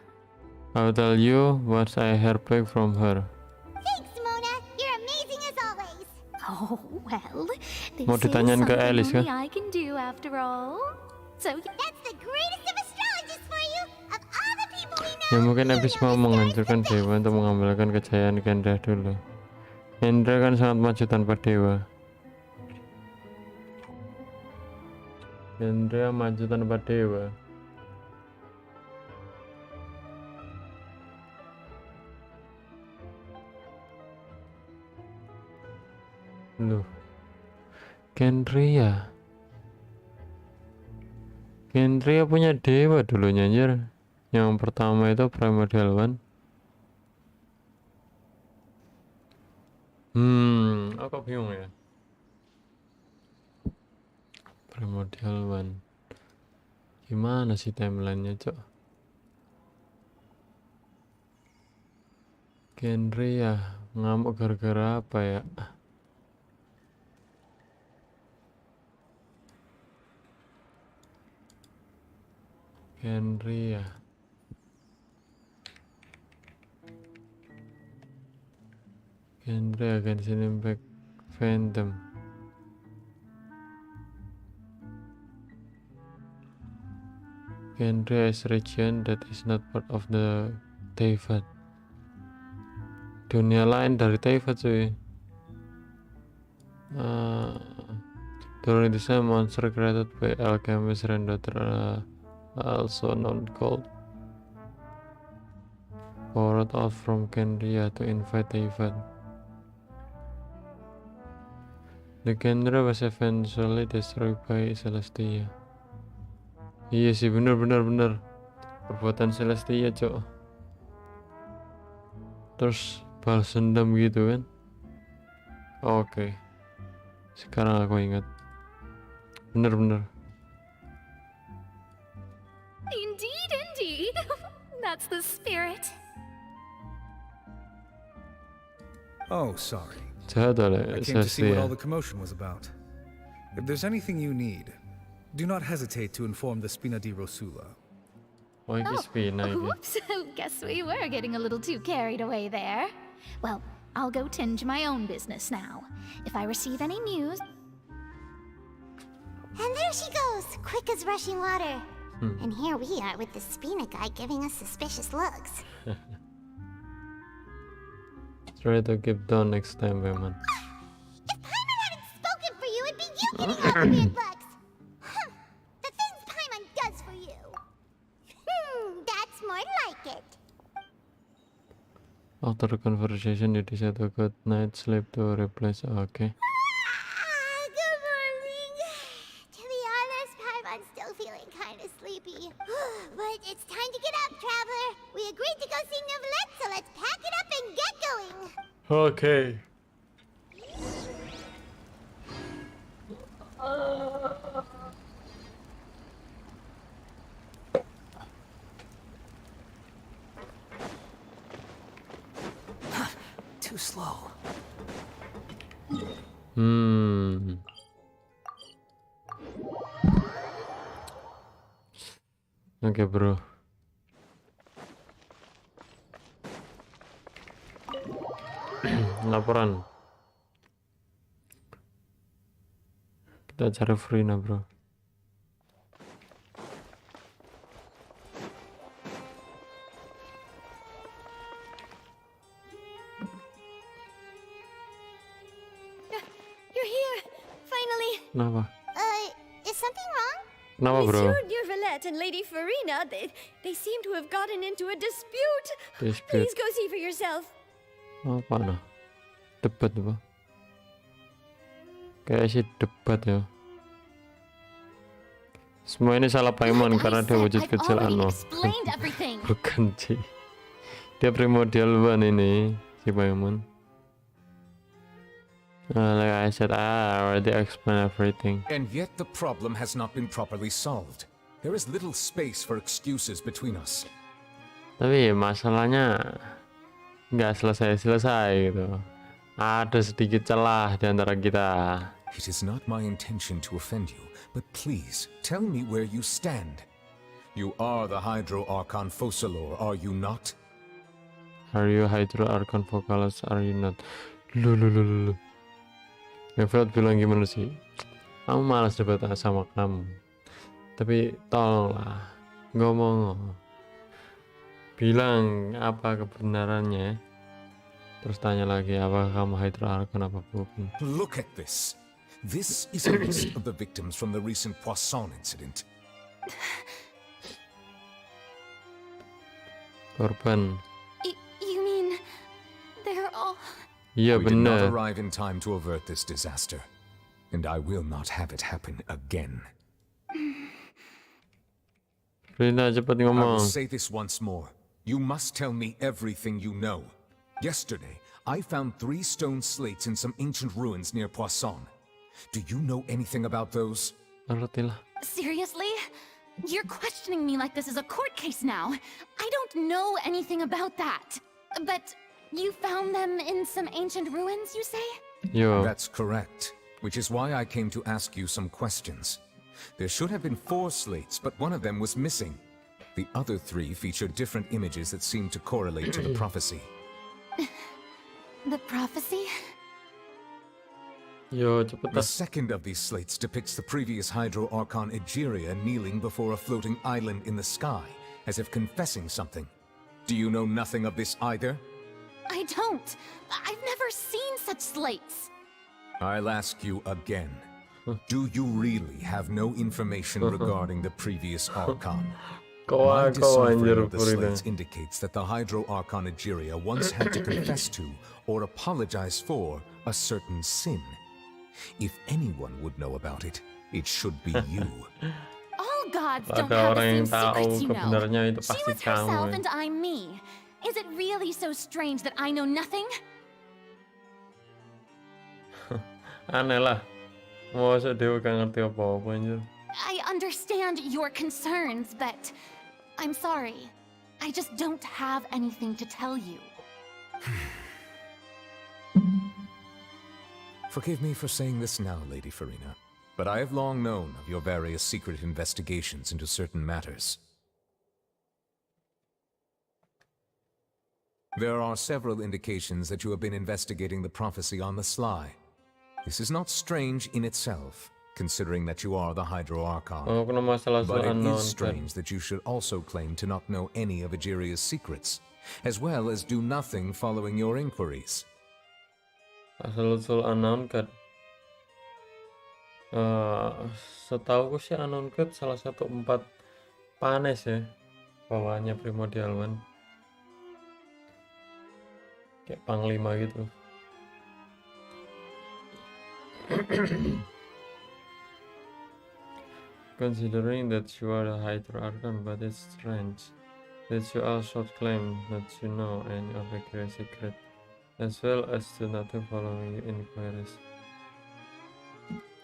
I'll tell you once I hear back from her. Thanks, Mona. You're amazing as always. Oh, well, this Mau is ditanyain ke something Alice only kan? I can do after all. So, That's the greatest of astrologists for you. Of all the people we know, Ya mungkin you Abyss know mau the stars menghancurkan the dewa best. untuk mengambilkan kejayaan Kendra dulu. Kendra kan sangat maju tanpa dewa. Kendra maju tanpa dewa. Loh, Kendria punya dewa dulu nyanyi. Yang pertama itu Primordial One. Aku bingung ya. Primordial One. Gimana sih timelinenya, Cok? Kendria ngamuk gara-gara apa ya? Kendria. Kendria Genshin Impact Phantom. Kendria is region that is not part of the Teyvat. Dunia lain dari Teyvat cuy. During this time, monster created by alchemist and daughter also known called borrowed out from Kendria to invite Teyvat. The Kendra was eventually destroyed by Celestia. Iya sih, bener. Perbuatan Celestia, Cok. Terus balas dendam gitu kan. Oke. Sekarang aku ingat. Bener. Indeed. That's the spirit. Oh, sorry. Jahat I oleh came to see what all Celestia. the commotion was about. If there's anything you need, do not hesitate to inform the Spina di Rosula. Oh, ini Spina ini. Whoops, guess we were getting a little too carried away there. Well, I'll go tend to my own business now. If I receive any news... And there she goes, quick as rushing water. And here we are with the Spina guy giving us suspicious looks. Try to keep down next time, Paimon. If Paimon hadn't spoken for you, it'd be you giving all the weird looks. The things Paimon does for you. That's more like it. After the conversation, you decide to good night sleep to replace. Okay. Good morning. To be honest, Paimon's still feeling kind of sleepy. But it's time to get up, traveler. We agreed to go see Neuvillette, so let's pack it up and get going. Okay. Too slow. Oke, bro. Laporan. Kita cari Frina, bro. You're here, finally. Kenapa? Is something wrong? Kenapa, bro? Monsieur Neuvillette and Lady Farina, they seem to have gotten into a dispute. Dispute. Please go see for yourself. Apa nah? Debat apa? Kayak sih debat ya. Semua ini salah Paimon karena dia wujud kecil anu. Bukan sih. Dia primordial ban ini si Paimon. Like I said, I already explained everything. And yet the problem has not been properly solved. There is little space for excuses between us. Tapi masalahnya nggak selesai gitu. Ada sedikit celah di antara kita. It is not my intention to offend you, but please tell me where you stand. You are the Hydro Archon Focalor, are you not? Are you Hydro Archon Vocalis? Are you not? Lulululul. Neville bilang gimana sih? Aku malas debat sama kamu. Tapi tolonglah ngomong. Bilang apa kebenarannya. Terus tanya lagi, apakah kamu Hydro Archon apa bukan? Look at this. This is a list of the victims from the recent Poisson incident. Korban. You mean they're all... Iya We did not benar. arrive in time to avert this disaster, and I will not have it happen again. Rina cepat I will ngomong. say this once more. You must tell me everything you know. Yesterday, I found 3 stone slates in some ancient ruins near Poisson. Do you know anything about those? Ngerti lah. Seriously? You're questioning me like this is a court case now. I don't know anything about that. But you found them in some ancient ruins, you say? Yo. That's correct, which is why I came to ask you some questions. There should have been 4 slates, but one of them was missing. The other 3 feature different images that seem to correlate to the prophecy. The prophecy? Yo, cepet The lah. second of these slates depicts the previous Hydro Archon Egeria kneeling before a floating island in the sky, as if confessing something. Do you know nothing of this either? I don't. I've never seen such slates. I'll ask you again. Do you really have no information regarding the previous Archon? My deciphering of the slates indicates that the Hydro Archon Egeria once had to confess to, or apologize for, a certain sin. If anyone would know about it, it should be you. All gods don't Ada have orang the yang same tahu secrets, you know. kebenarannya itu She pasti was herself kamu. and I'm me. Is it really so strange that I know nothing? Aneh lah. Masa Dewa gak ngerti apa-apa anjir. I understand your concerns, but I'm sorry. I just don't have anything to tell you. Forgive me for saying this now, Lady Farina, but I have long known of your various secret investigations into certain matters. There are several indications that you have been investigating the prophecy on the sly. This is not strange in itself, considering that you are the Hydro Archon. Oh, kena masalah But soal it unknown is strange that you should also claim to not know any of Egeria's secrets, as well as do nothing following your inquiries. Asal usul unknown cat. Setauku sih unknown cat salah satu 4 panes ya, bawahannya primordial one, kayak panglima gitu. Considering that you are the Hydro Archon, but it's strange that you also claim that you know any of the great secret, as well as do nothing following your inquiries.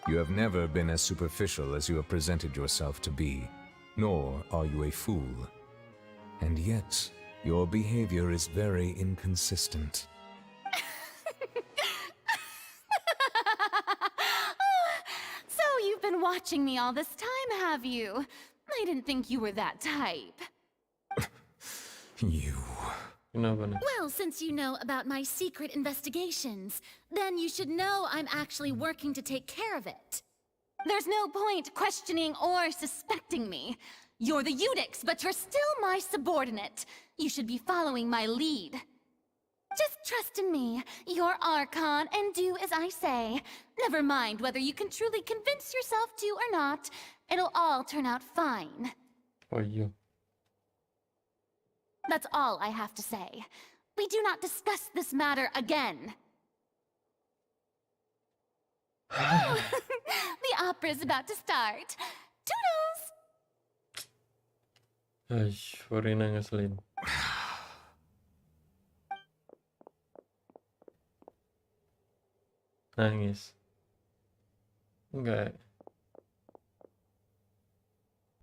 You have never been as superficial as you have presented yourself to be, nor are you a fool. And yet, your behavior is very inconsistent. So you've been watching me all this time, have you? I didn't think you were that type. You... Well, since you know about my secret investigations, then you should know I'm actually working to take care of it. There's no point questioning or suspecting me. You're the Eudix, but you're still my subordinate. You should be following my lead. Just trust in me. You're Archon, and do as I say. Never mind whether you can truly convince yourself to or not. It'll all turn out fine. Oh, you. That's all I have to say. We do not discuss this matter again. The opera's about to start. Toodles! Aish, Furina ngeselin. Nangis. Enggak.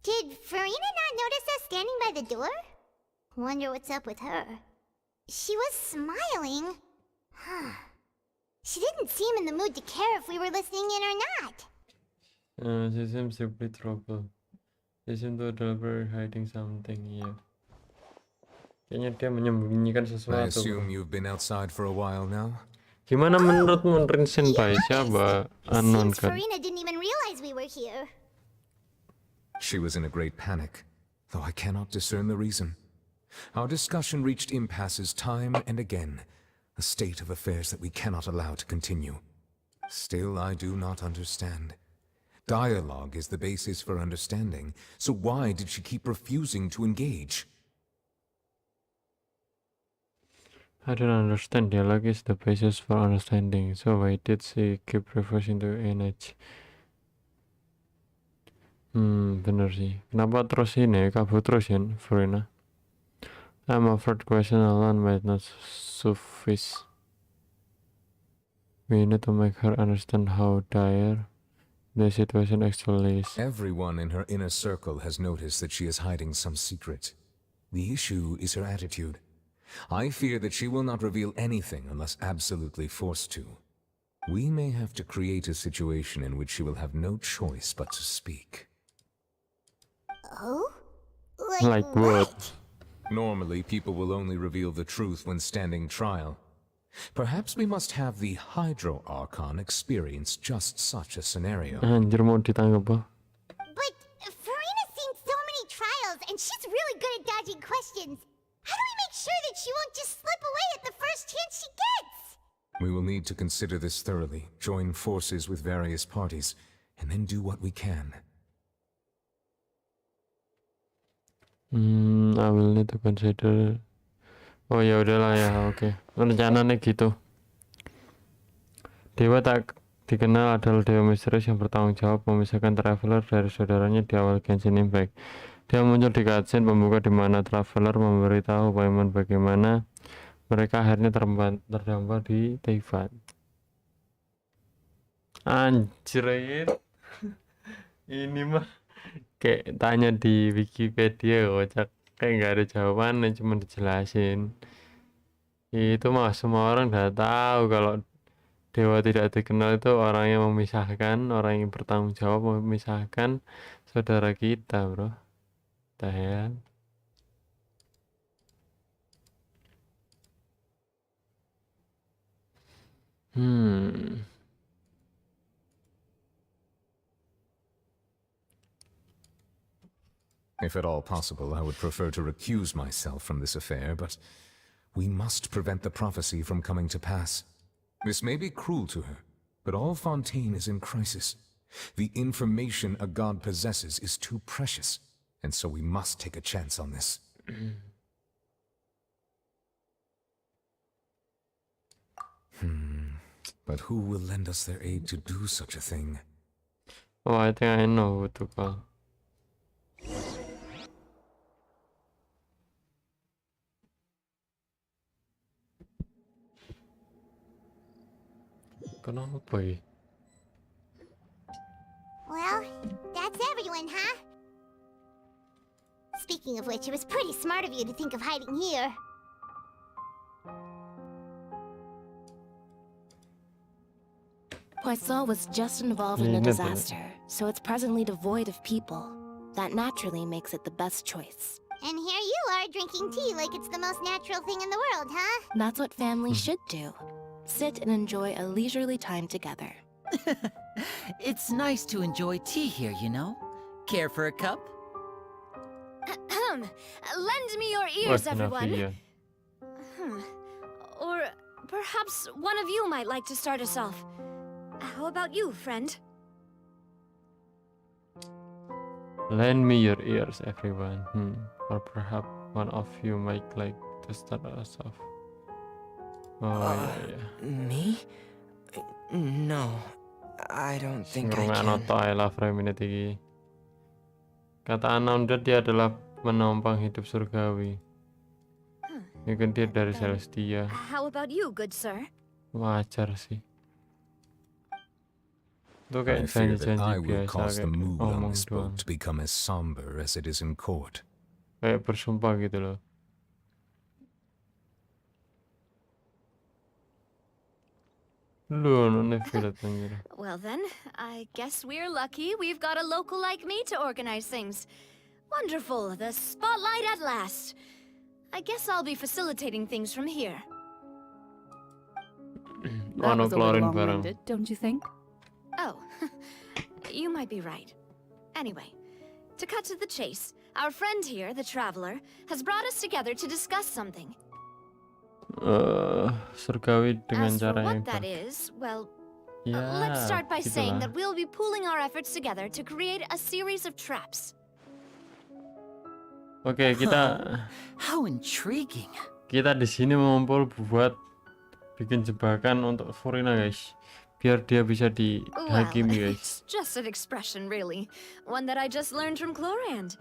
Did Farina not notice us standing by the door? Wonder what's up with her. She was smiling. She didn't seem in the mood to care if we were listening in or not. She seems to be trouble. She seems to be hiding something here. Kayaknya dia menyembunyikan I sesuatu. assume you've been outside for a while now? Gimana menurutmu Rin Senpai? Siapa? Unknown Seems kan? Farina didn't even realize we were here. She was in a great panic, though I cannot discern the reason. Our discussion reached impasses time and again, a state of affairs that we cannot allow to continue. Still, I do not understand. Dialogue is the basis for understanding, so why did she keep refusing to engage? I don't understand. Dialogue is the basis for understanding, so why did she keep refusing to engage? Bener sih. Kenapa terus ini kabur terus ya, Farina? I'm afraid question alone might not suffice. We need to make her understand how dire the situation actually is. Everyone in her inner circle has noticed that she is hiding some secret. The issue is her attitude. I fear that she will not reveal anything unless absolutely forced to. We may have to create a situation in which she will have no choice but to speak. Oh? Like what? Normally, people will only reveal the truth when standing trial. Perhaps we must have the Hydro Archon experience just such a scenario. Anjir mau ditangkap apa? But Farina's seen so many trials, and she's really good at dodging questions. How do we make sure that she won't just slip away at the first chance she gets? We will need to consider this thoroughly, join forces with various parties, and then do what we can. I will need to consider. Oh ya udahlah ya, oke. Rencananya gitu. Dewa tak dikenal adalah dewa misterius yang bertanggung jawab memisahkan Traveler dari saudaranya di awal Genshin Impact. Dia muncul di cutscene pembuka di mana Traveler memberitahu Paimon bagaimana mereka akhirnya terdampar di Teyvat. Anjir, ini mah kayak tanya di Wikipedia kocak, kayak nggak ada jawabannya, cuma dijelasin. Itu mah semua orang udah tahu kalau dewa tidak dikenal itu orang yang memisahkan, orang yang bertanggung jawab memisahkan saudara kita, bro. Tahan. If at all possible, I would prefer to recuse myself from this affair, but we must prevent the prophecy from coming to pass. This may be cruel to her, but all Fontaine is in crisis. The information a god possesses is too precious, and so we must take a chance on this. But who will lend us their aid to do such a thing? Oh, I think I know who to call. Kenapa ya? Well, that's everyone, huh? Speaking of which, it was pretty smart of you to think of hiding here. Poisson was just involved in a disaster, so it's presently devoid of people. That naturally makes it the best choice. And here you are drinking tea like it's the most natural thing in the world, huh? That's what families should do. Sit and enjoy a leisurely time together. It's nice to enjoy tea here, you know? Care for a cup? Lend me your ears, everyone. Or perhaps one of you might like to start us off. How about you, friend? Lend me your ears, everyone. Or perhaps one of you might like to start us off. Oh, yeah. Me? No, I don't think I can. I love minute iki. Kata Ananda dia adalah menumpang hidup surgawi. Mungkin dia dari Celestia. How about you, good sir? Wajar sih. Itu I kayak fear that I janji-janji will biasa, cause the kayak mood on omong this doang. boat to become as somber as it is in court. Kayak bersumpah gitu loh. Well then, I guess we're lucky we've got a local like me to organize things. Wonderful, the spotlight at last. I guess I'll be facilitating things from here. That was a little long-winded, don't you think? Oh, you might be right. Anyway, to cut to the chase, our friend here, the Traveler, has brought us together to discuss something. Surgawi dengan As for cara yang what that is, well, Ya, let's start by saying gitulah. that we'll be pooling our efforts together to create a series of traps. Oke, kita How intriguing. kita di sini mengumpul buat bikin jebakan untuk Furina, guys. Biar dia bisa dihakimi, Well, guys. it's just an expression, really. One that I just learned from Chlorand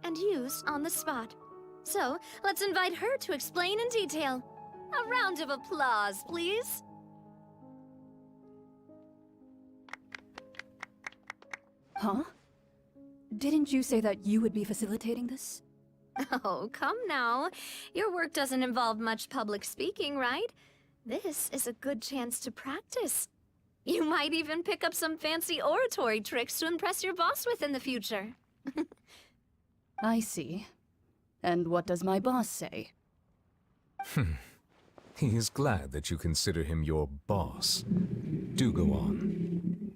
and used on the spot. So, let's invite her to explain in detail. A round of applause, please. Huh? Didn't you say that you would be facilitating this? Oh, come now. Your work doesn't involve much public speaking, right? This is a good chance to practice. You might even pick up some fancy oratory tricks to impress your boss with in the future. I see. And what does my boss say? He is glad that you consider him your boss. Do go on.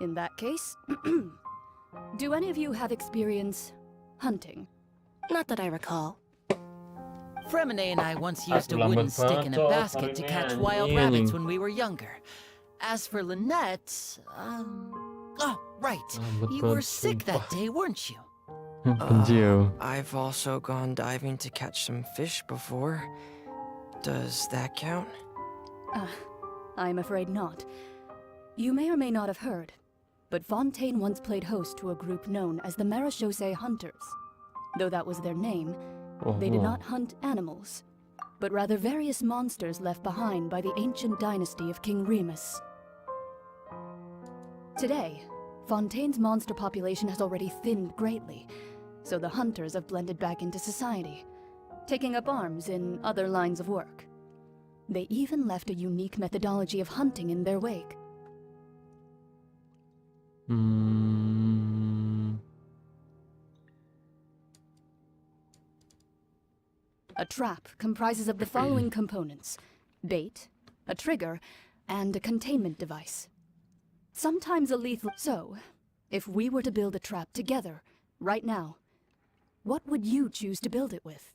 In that case, do any of you have experience hunting? Not that I recall. Fremine and I once used a wooden stick in a basket to catch wild rabbits when we were younger. As for Lynette, oh, right. You were sick that day, weren't you? I've also gone diving to catch some fish before. Does that count? I'm afraid not. You may or may not have heard, but Fontaine once played host to a group known as the Marechaussee Hunters. Though that was their name, they did not hunt animals, but rather various monsters left behind by the ancient dynasty of King Remus. Today, Fontaine's monster population has already thinned greatly, so the hunters have blended back into society, taking up arms in other lines of work. They even left a unique methodology of hunting in their wake. A trap comprises of the following components: bait, a trigger, and a containment device. Sometimes a lethal... So, if we were to build a trap together, right now, what would you choose to build it with?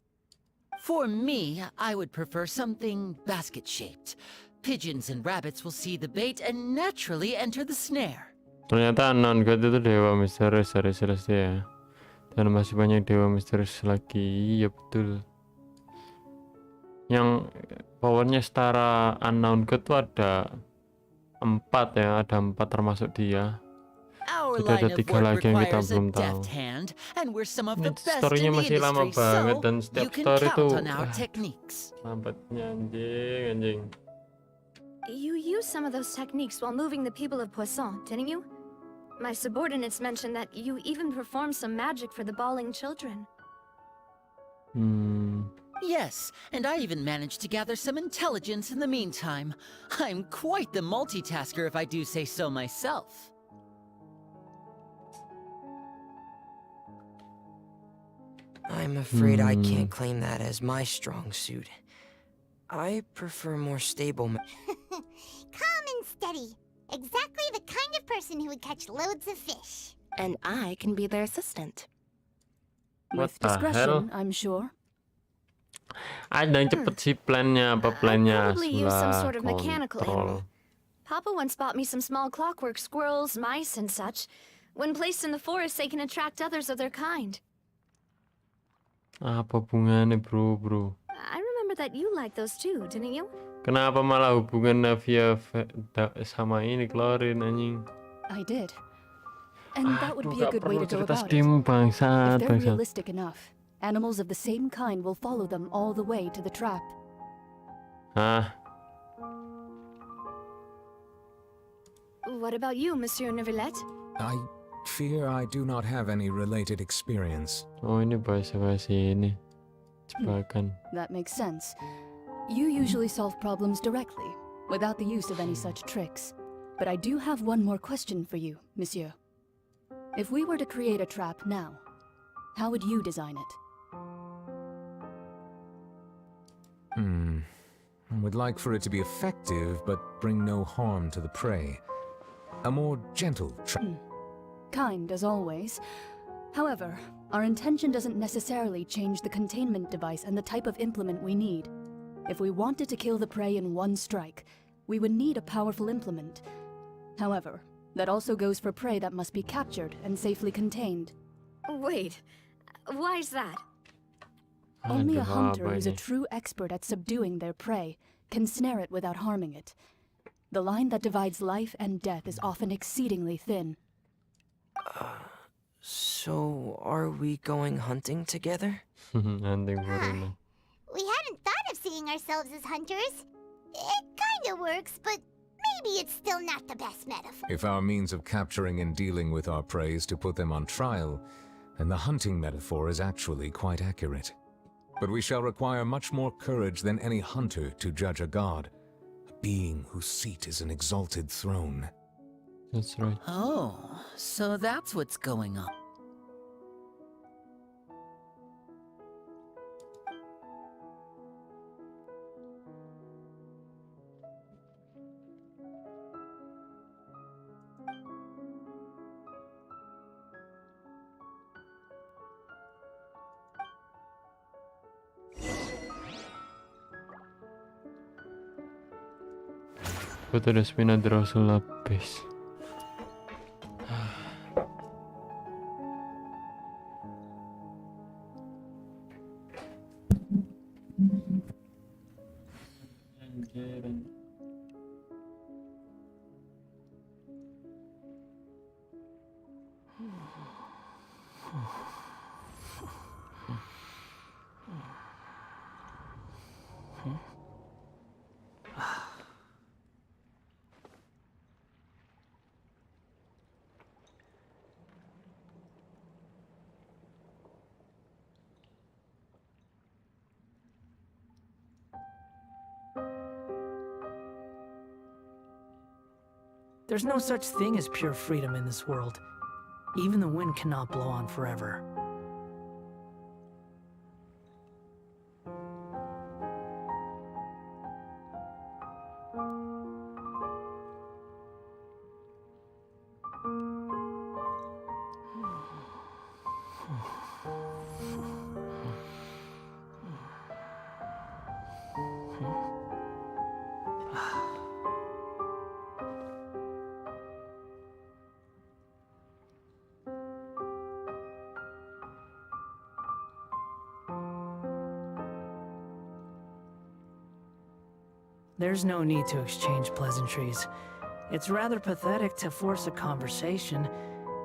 For me, I would prefer something basket-shaped. Pigeons and rabbits will see the bait and naturally enter the snare. Ternyata unknown god itu dewa misterius dari Celestia. Dan masih banyak dewa misterius lagi. Iya betul. Yang powernya setara unknown god itu ada 4 ya, ada 4 termasuk dia. Our Jadi ada line of 3 work lagi yang kita requires a belum tahu. deft hand, and we're some of the Ini best storynya in the masih lama industry, banget so dan you setiap can story count tuh on our techniques. lambatnya anjing. You used some of those techniques while moving the people of Poisson, didn't you? My subordinates mentioned that you even performed some magic for the bawling children. Yes, and I even managed to gather some intelligence in the meantime. I'm quite the multitasker if I do say so myself. I'm afraid I can't claim that as my strong suit. I prefer more stable... Calm and steady. Exactly the kind of person who would catch loads of fish. And I can be their assistant. With discretion, I'm sure. Ada yang cepet sih plannya, apa plannya? Probably use some sort of mechanical kontrol. animal. Papa once bought me some small clockwork squirrels, mice, and such. When placed in the forest, they can attract others of their kind. Apa hubungannya bro? I remember that you liked those too, didn't you? Kenapa malah hubungan Navia sama ini Klorin anjing? I did. And that would be a good way to go about it. Bangsat, If they're realistic enough, animals of the same kind will follow them all the way to the trap. What about you, Monsieur Neuvillette? I fear I do not have any related experience. Oh, ini bahasa ini. Jebakan. That makes sense. You usually solve problems directly, without the use of any such tricks. But I do have one more question for you, Monsieur. If we were to create a trap now, how would you design it? I would like for it to be effective, but bring no harm to the prey. A more gentle trap. Kind, as always. However, our intention doesn't necessarily change the containment device and the type of implement we need. If we wanted to kill the prey in one strike, we would need a powerful implement. However, that also goes for prey that must be captured and safely contained. Wait, why is that? Only a hunter who's a true expert at subduing their prey can snare it without harming it. The line that divides life and death is often exceedingly thin. So, are we going hunting together? Hunting gorilla. We hadn't thought of seeing ourselves as hunters. It kinda works, but maybe it's still not the best metaphor. If our means of capturing and dealing with our prey is to put them on trial, then the hunting metaphor is actually quite accurate. But we shall require much more courage than any hunter to judge a god, a being whose seat is an exalted throne. That's right. Oh, so that's what's going on. Foto resmi dari Rasul Lapis. There's no such thing as pure freedom in this world. Even the wind cannot blow on forever. There's no need to exchange pleasantries. It's rather pathetic to force a conversation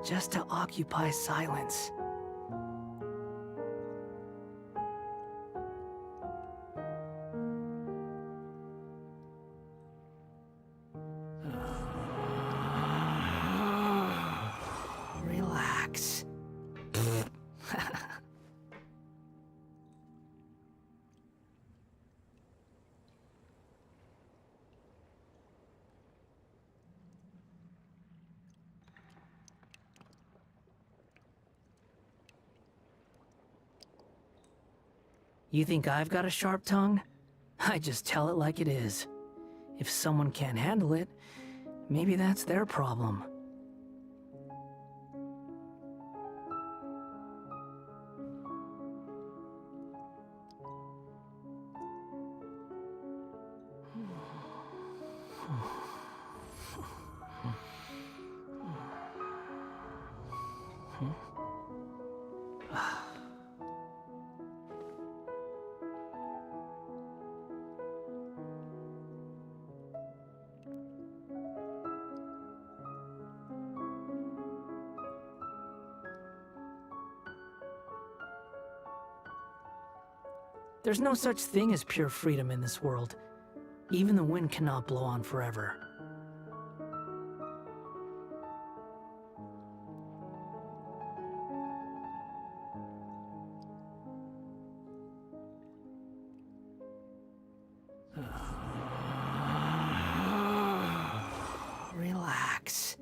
just to occupy silence. Relax. You think I've got a sharp tongue? I just tell it like it is. If someone can't handle it, maybe that's their problem. There's no such thing as pure freedom in this world. Even the wind cannot blow on forever. Relax.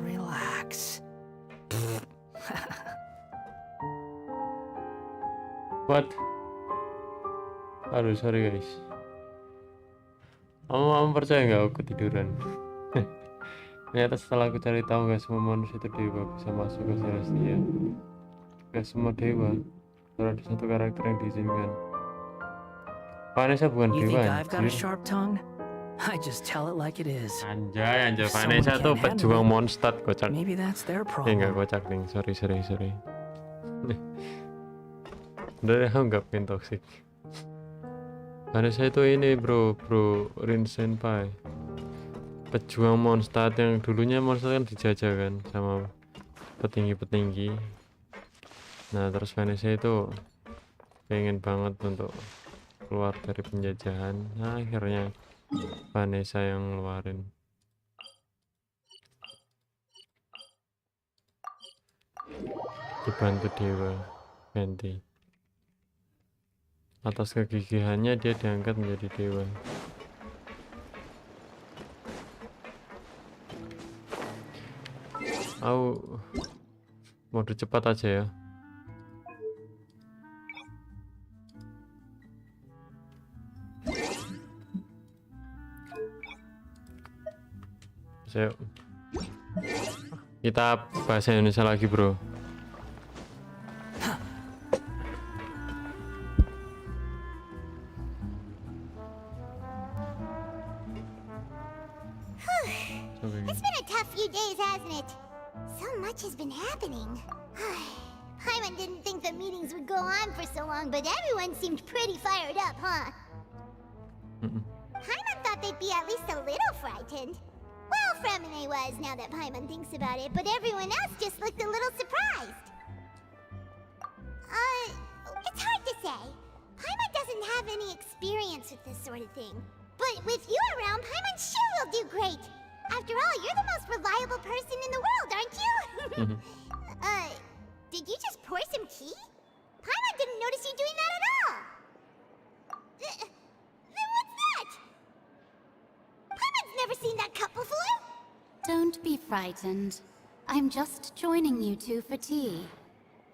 Relax. What? Aduh, sorry guys. Kamu percaya nggak aku ketiduran? Ternyata setelah aku cari tahu, nggak semua manusia itu dewa bisa masuk ke Celestia. Nggak semua dewa. Baru ada satu karakter yang diizinkan. Vanessa bukan dewa, anjir. I just tell it like it is. Anjay, Vanessa tuh pejuang Mondstadt, kocak. Nggak kocak nih, sorry. Udah aku nggak pengen toxic. Vanessa itu ini bro Rin Senpai, pejuang Mondstadt yang dulunya Mondstadt kan dijajah kan sama petinggi-petinggi. Nah terus Vanessa itu pengen banget untuk keluar dari penjajahan. Nah akhirnya Vanessa yang ngeluarin. Dibantu dewa Fenty. Atas kegigihannya dia diangkat menjadi dewa. Aku mode cepat aja ya. Kita bahasa Indonesia lagi bro. It's been a tough few days, hasn't it? So much has been happening. Paimon didn't think the meetings would go on for so long, but everyone seemed pretty fired up, huh? Paimon thought they'd be at least a little frightened. Well, Fremine was, now that Paimon thinks about it, but everyone else just looked a little surprised. It's hard to say. Paimon doesn't have any experience with this sort of thing. But with you around, Paimon sure will do great. After all, you're the most reliable person in the world, aren't you? Did you just pour some tea? Paimon didn't notice you doing that at all. Then what's that? Paimon's never seen that cup before. Don't be frightened. I'm just joining you two for tea.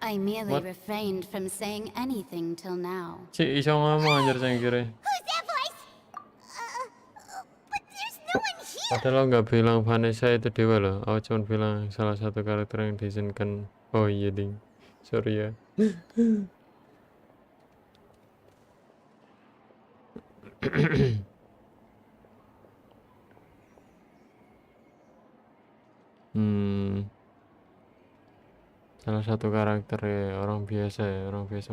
I merely refrained from saying anything till now. Cik iso ngomong anjir saya kira. Who's that voice? But there's no one here. Padahal nggak bilang Vanessa itu dewa loh. Aku cuma bilang salah satu karakter yang diizinkan. Oh iya ding. Sorry ya. Salah satu karakter ya, orang biasa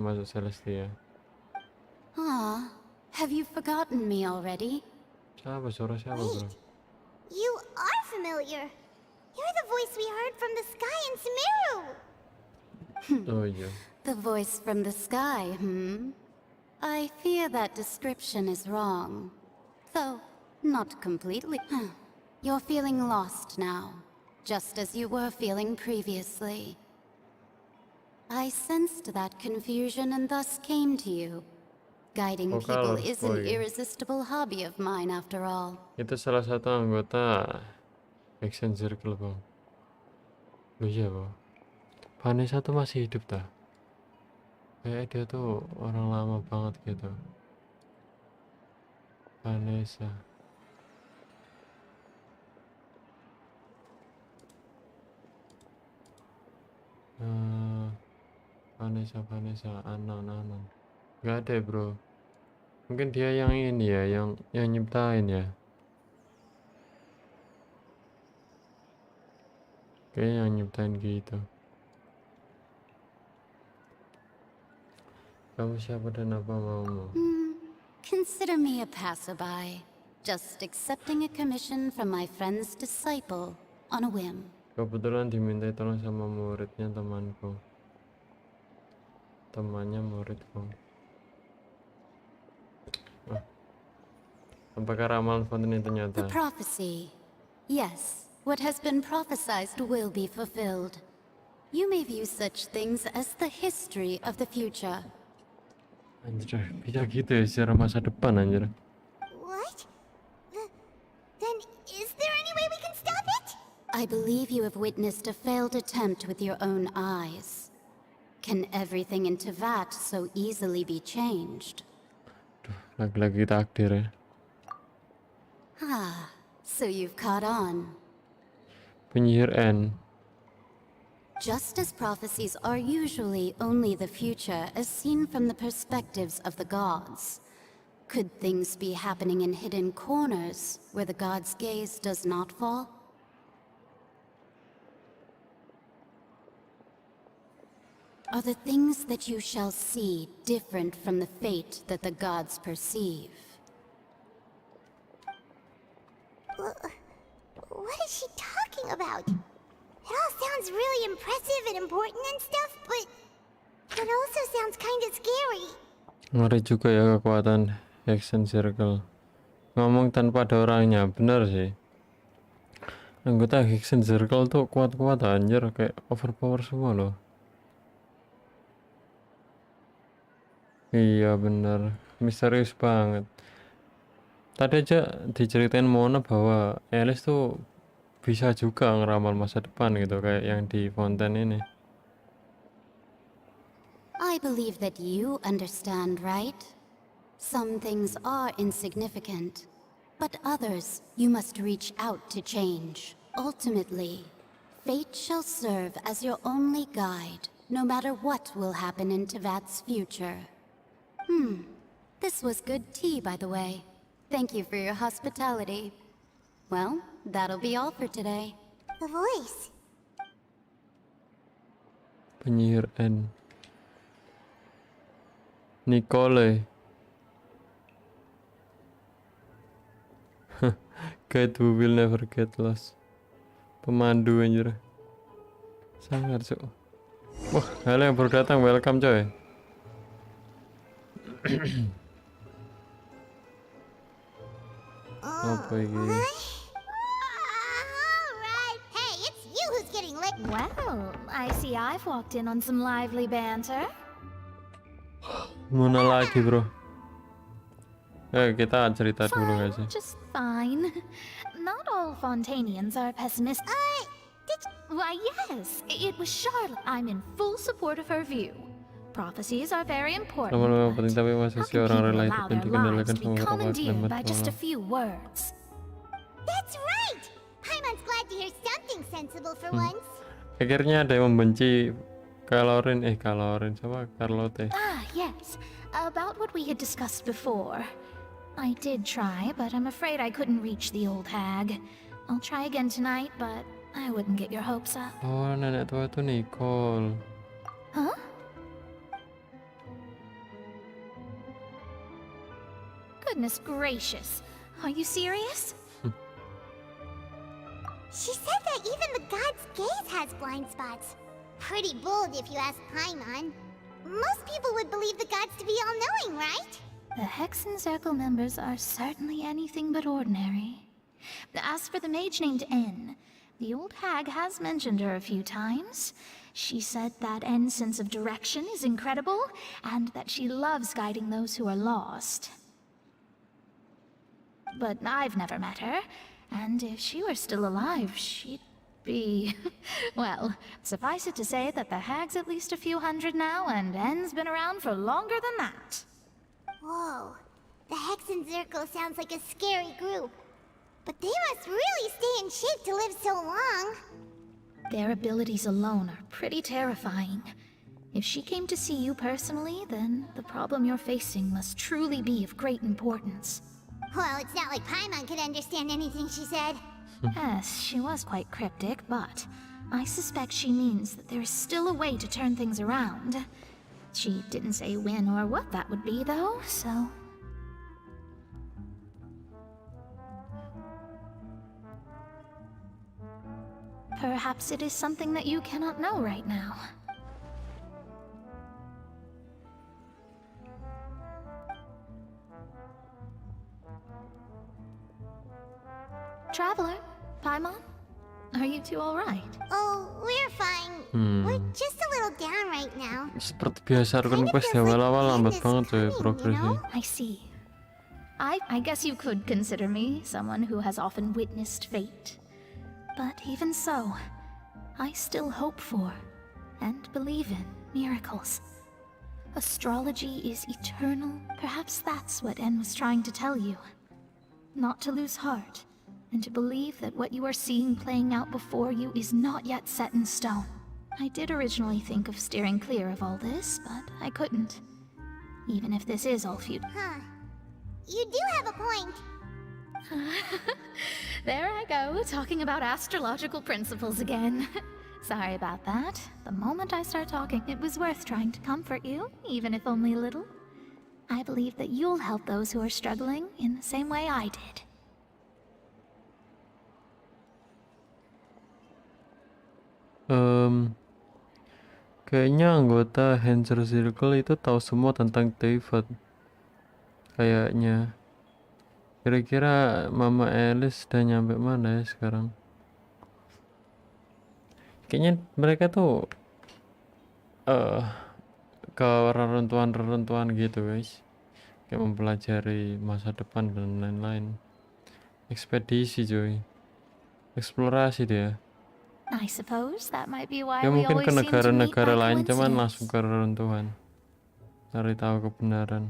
masuk Celestia. Ah, have you forgotten me already? Siapa suara siapa bro? You are familiar. You're the voice we heard from the sky in Sumeru. Oh iya. The voice from the sky, I fear that description is wrong. Though, not completely. You're feeling lost now, just as you were feeling previously. I sensed that confusion and thus came to you. Guiding people is an irresistible hobby of mine after all. Itu salah satu anggota Action Circle bang. Loh iya bang. Vanessa tuh masih hidup dah. Kayak dia tuh orang lama banget gitu. Vanessa. Vanessa, anon. Gak ada bro. Mungkin dia yang ini ya, yang nyiptain ya. Kayaknya yang nyiptain gitu. Kamu siapa dan apa maumu? Consider me a passerby, just accepting a commission from my friend's disciple on a whim. Kebetulan dimintai tolong sama muridnya temanku. Temannya muridku. Apakah ramalan Fontaine itu nyata? The prophecy. Yes, what has been prophesied will be fulfilled. You may view such things as the history of the future. Anjir, bisa gitu ya secara masa depan anjir. What? Then is there any way we can stop it? I believe you have witnessed a failed attempt with your own eyes. Can everything in Tevat so easily be changed? Duh, lagi-lagi takdir ya. Ah, so you've caught on. Penyihir N. Just as prophecies are usually only the future as seen from the perspectives of the gods, could things be happening in hidden corners where the gods' gaze does not fall? Are the things that you shall see different from the fate that the gods perceive? What is she talking about? It all sounds really impressive and important and stuff, but it also sounds kind of scary. Ngeri juga ya kekuatan Action Circle. Ngomong tanpa ada orangnya, bener sih. Anggota Action Circle tuh kuat-kuat anjir, kayak overpower semua loh. Iya bener, misterius banget. Tadi aja diceritain Mona bahwa Alice tuh bisa juga ngeramal masa depan gitu, kayak yang di Fontaine ini. I believe that you understand, right? Some things are insignificant, but others you must reach out to change. Ultimately, fate shall serve as your only guide, no matter what will happen in Tevat's future. This was good tea, by the way. Thank you for your hospitality. Well, that'll be all for today. The voice. Penyihir N. Nicole. guide who will never get lost. Pemandu anjir. Sangat cuk. Wah, halo yang baru datang, welcome coy. Apa ini? Alright. Hey, it's you who's getting licked. Well, I see I've walked in on some lively banter. Mana lagi bro? Kita cerita dulu gak sih? Just fine. Not all Fontanians are pessimistic. Why, yes, it was Charlotte. I'm in full support of her view. Prophecies are very important. Lama-lama penting tapi masa sih orang rela itu Allow yang their dikendalikan lives to sama be merupakan commandeered dan by just a malam. few words. That's right. Paimon's glad to hear something sensible for once. Akhirnya ada yang membenci Kalorin sama Carlotte. Ah, yes. About what we had discussed before. I did try, but I'm afraid I couldn't reach the old hag. I'll try again tonight, but I wouldn't get your hopes up. Oh, nenek tua itu Nicole. Huh? Goodness gracious. Are you serious? She said that even the god's gaze has blind spots. Pretty bold if you ask Paimon. Most people would believe the gods to be all-knowing, right? The Hexen Circle members are certainly anything but ordinary. As for the mage named N, the old hag has mentioned her a few times. She said that N's sense of direction is incredible, and that she loves guiding those who are lost. But I've never met her, and if she were still alive, she'd be... well, suffice it to say that the hag's at least a few hundred now, and N's been around for longer than that. Whoa. The Hexen Circle sounds like a scary group. But they must really stay in shape to live so long. Their abilities alone are pretty terrifying. If she came to see you personally, then the problem you're facing must truly be of great importance. Well, it's not like Paimon could understand anything she said. Yes, she was quite cryptic, but I suspect she means that there is still a way to turn things around. She didn't say when or what that would be, though, so... Perhaps it is something that you cannot know right now. Traveler, Paimon, are you two all right? Oh, we're fine. We're just a little down right now. Seperti biasa Archon Quest ya, awal-awal lambat banget coy progresnya. I see. I guess you could consider me someone who has often witnessed fate. But even so, I still hope for and believe in miracles. Astrology is eternal. Perhaps that's what N was trying to tell you. Not to lose heart, and to believe that what you are seeing playing out before you is not yet set in stone. I did originally think of steering clear of all this, but I couldn't. Even if this is all futile. Huh. You do have a point. There I go, talking about astrological principles again. Sorry about that. The moment I start talking, it was worth trying to comfort you, even if only a little. I believe that you'll help those who are struggling in the same way I did. Kayaknya anggota Hanser Circle itu tahu semua tentang David. Kayaknya. Kira-kira Mama Alice udah nyampe mana ya sekarang? Kayaknya mereka tuh ke reruntuhan-reruntuhan gitu guys. Kayak mempelajari masa depan dan lain-lain. Ekspedisi cuy. Eksplorasi dia. I suppose that might be why Ya we mungkin always ke seem to meet negara-negara by lain cuman coincidence. langsung ke reruntuhan. Cari tahu kebenaran.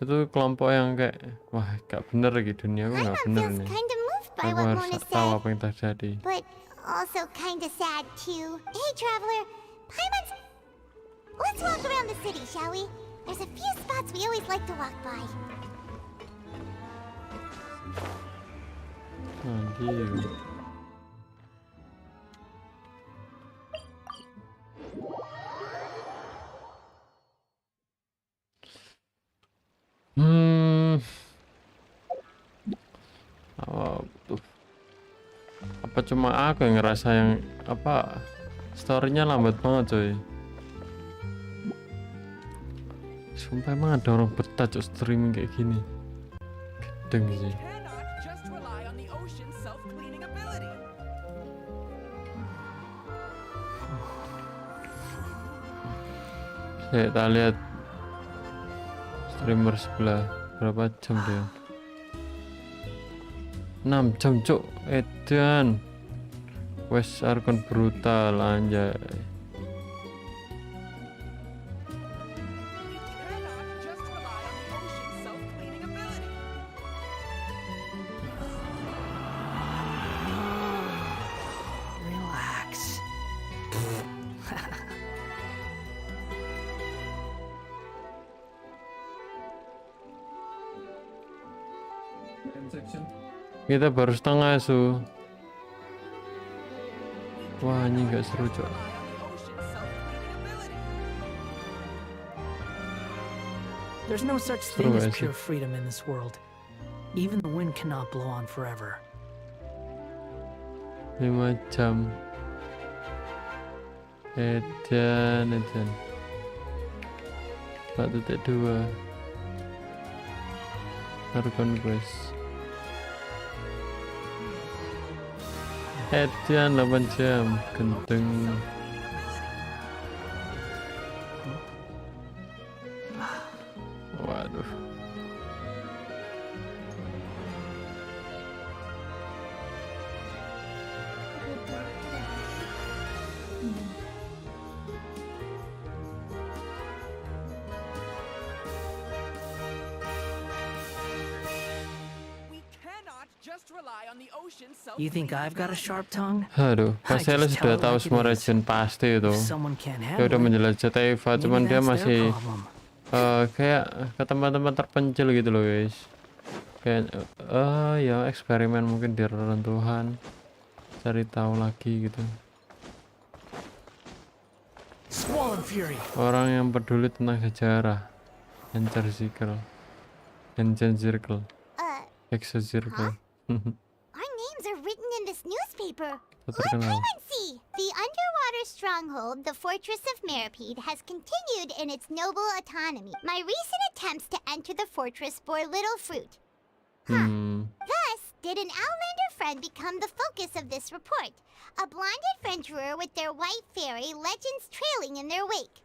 Itu kelompok yang kayak wah gak bener gitu, dunia aku gak bener nih. Kinda moved by Aku what harus Mona tahu said, apa yang terjadi. but also kinda sad too. Hey, traveler, Paimon's... Let's walk around the city, shall we? There's a few spots we always like to walk by. Anjir. Apa cuma aku yang ngerasa yang apa storynya lambat banget coy. Sumpah emang ada orang betah cok streaming kayak gini. Gedeng sih. Kita lihat streamer sebelah berapa jam dia. 6 jam cok. Edan wes Archon brutal anjay. Relax. Kita baru setengah su. Wah ini gak seru cok. There's no such thing as pure freedom in this world. Even the wind cannot blow on forever. 5 jam. Edan 4.2 Archon Quest. Edan 8 jam. Genteng. Waduh. You think I've got a sharp tongue? Aduh, pasti Ella sudah tahu semua region pasti itu. Dia udah menjelajah Taifa, cuman dia masih kayak ke tempat-tempat terpencil gitu loh guys. Kayak ya eksperimen mungkin di reruntuhan, cari tahu lagi gitu. Orang yang peduli tentang sejarah, Genshin Circle, Genshin Circle, Exo Circle. Our names are written in this newspaper. Look, Terkenal. come and see. The underwater stronghold, the Fortress of Meropide, has continued in its noble autonomy. My recent attempts to enter the fortress bore little fruit. Thus, did an Outlander friend become the focus of this report? A blonde adventurer with their white fairy, legends trailing in their wake.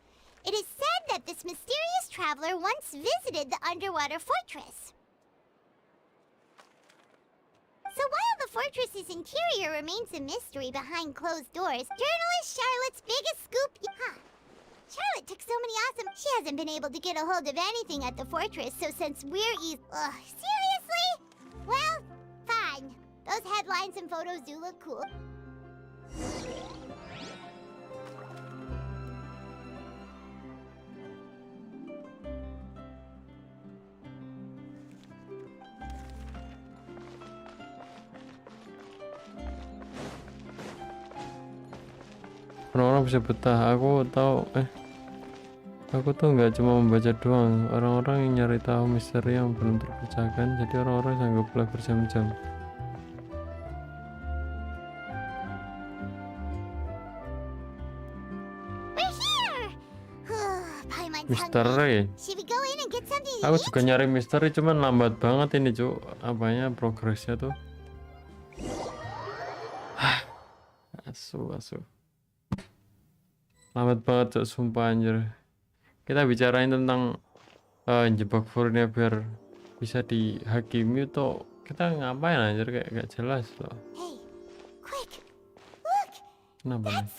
It is said that this mysterious traveler once visited the underwater fortress. So while the fortress's interior remains a mystery behind closed doors, journalist Charlotte's biggest scoop... Charlotte took so many awesome... She hasn't been able to get a hold of anything at the fortress, so since we're seriously? Well, fine. Those headlines and photos do look cool. Orang-orang bisa betah. Aku tuh nggak cuma membaca doang. Orang-orang yang nyari tahu misteri yang belum terpecahkan, jadi orang-orang sanggup pula berjam-jam. Misteri. Aku juga nyari misteri, cuman lambat banget ini cuk. Apanya progresnya tuh. Asu. Lambat banget cok, sumpah anjir. Kita bicarain tentang jebak furnya biar bisa dihakimi tuh. Kita ngapain anjir, kayak gak jelas loh. Hey, quick. Look. Kenapa nih?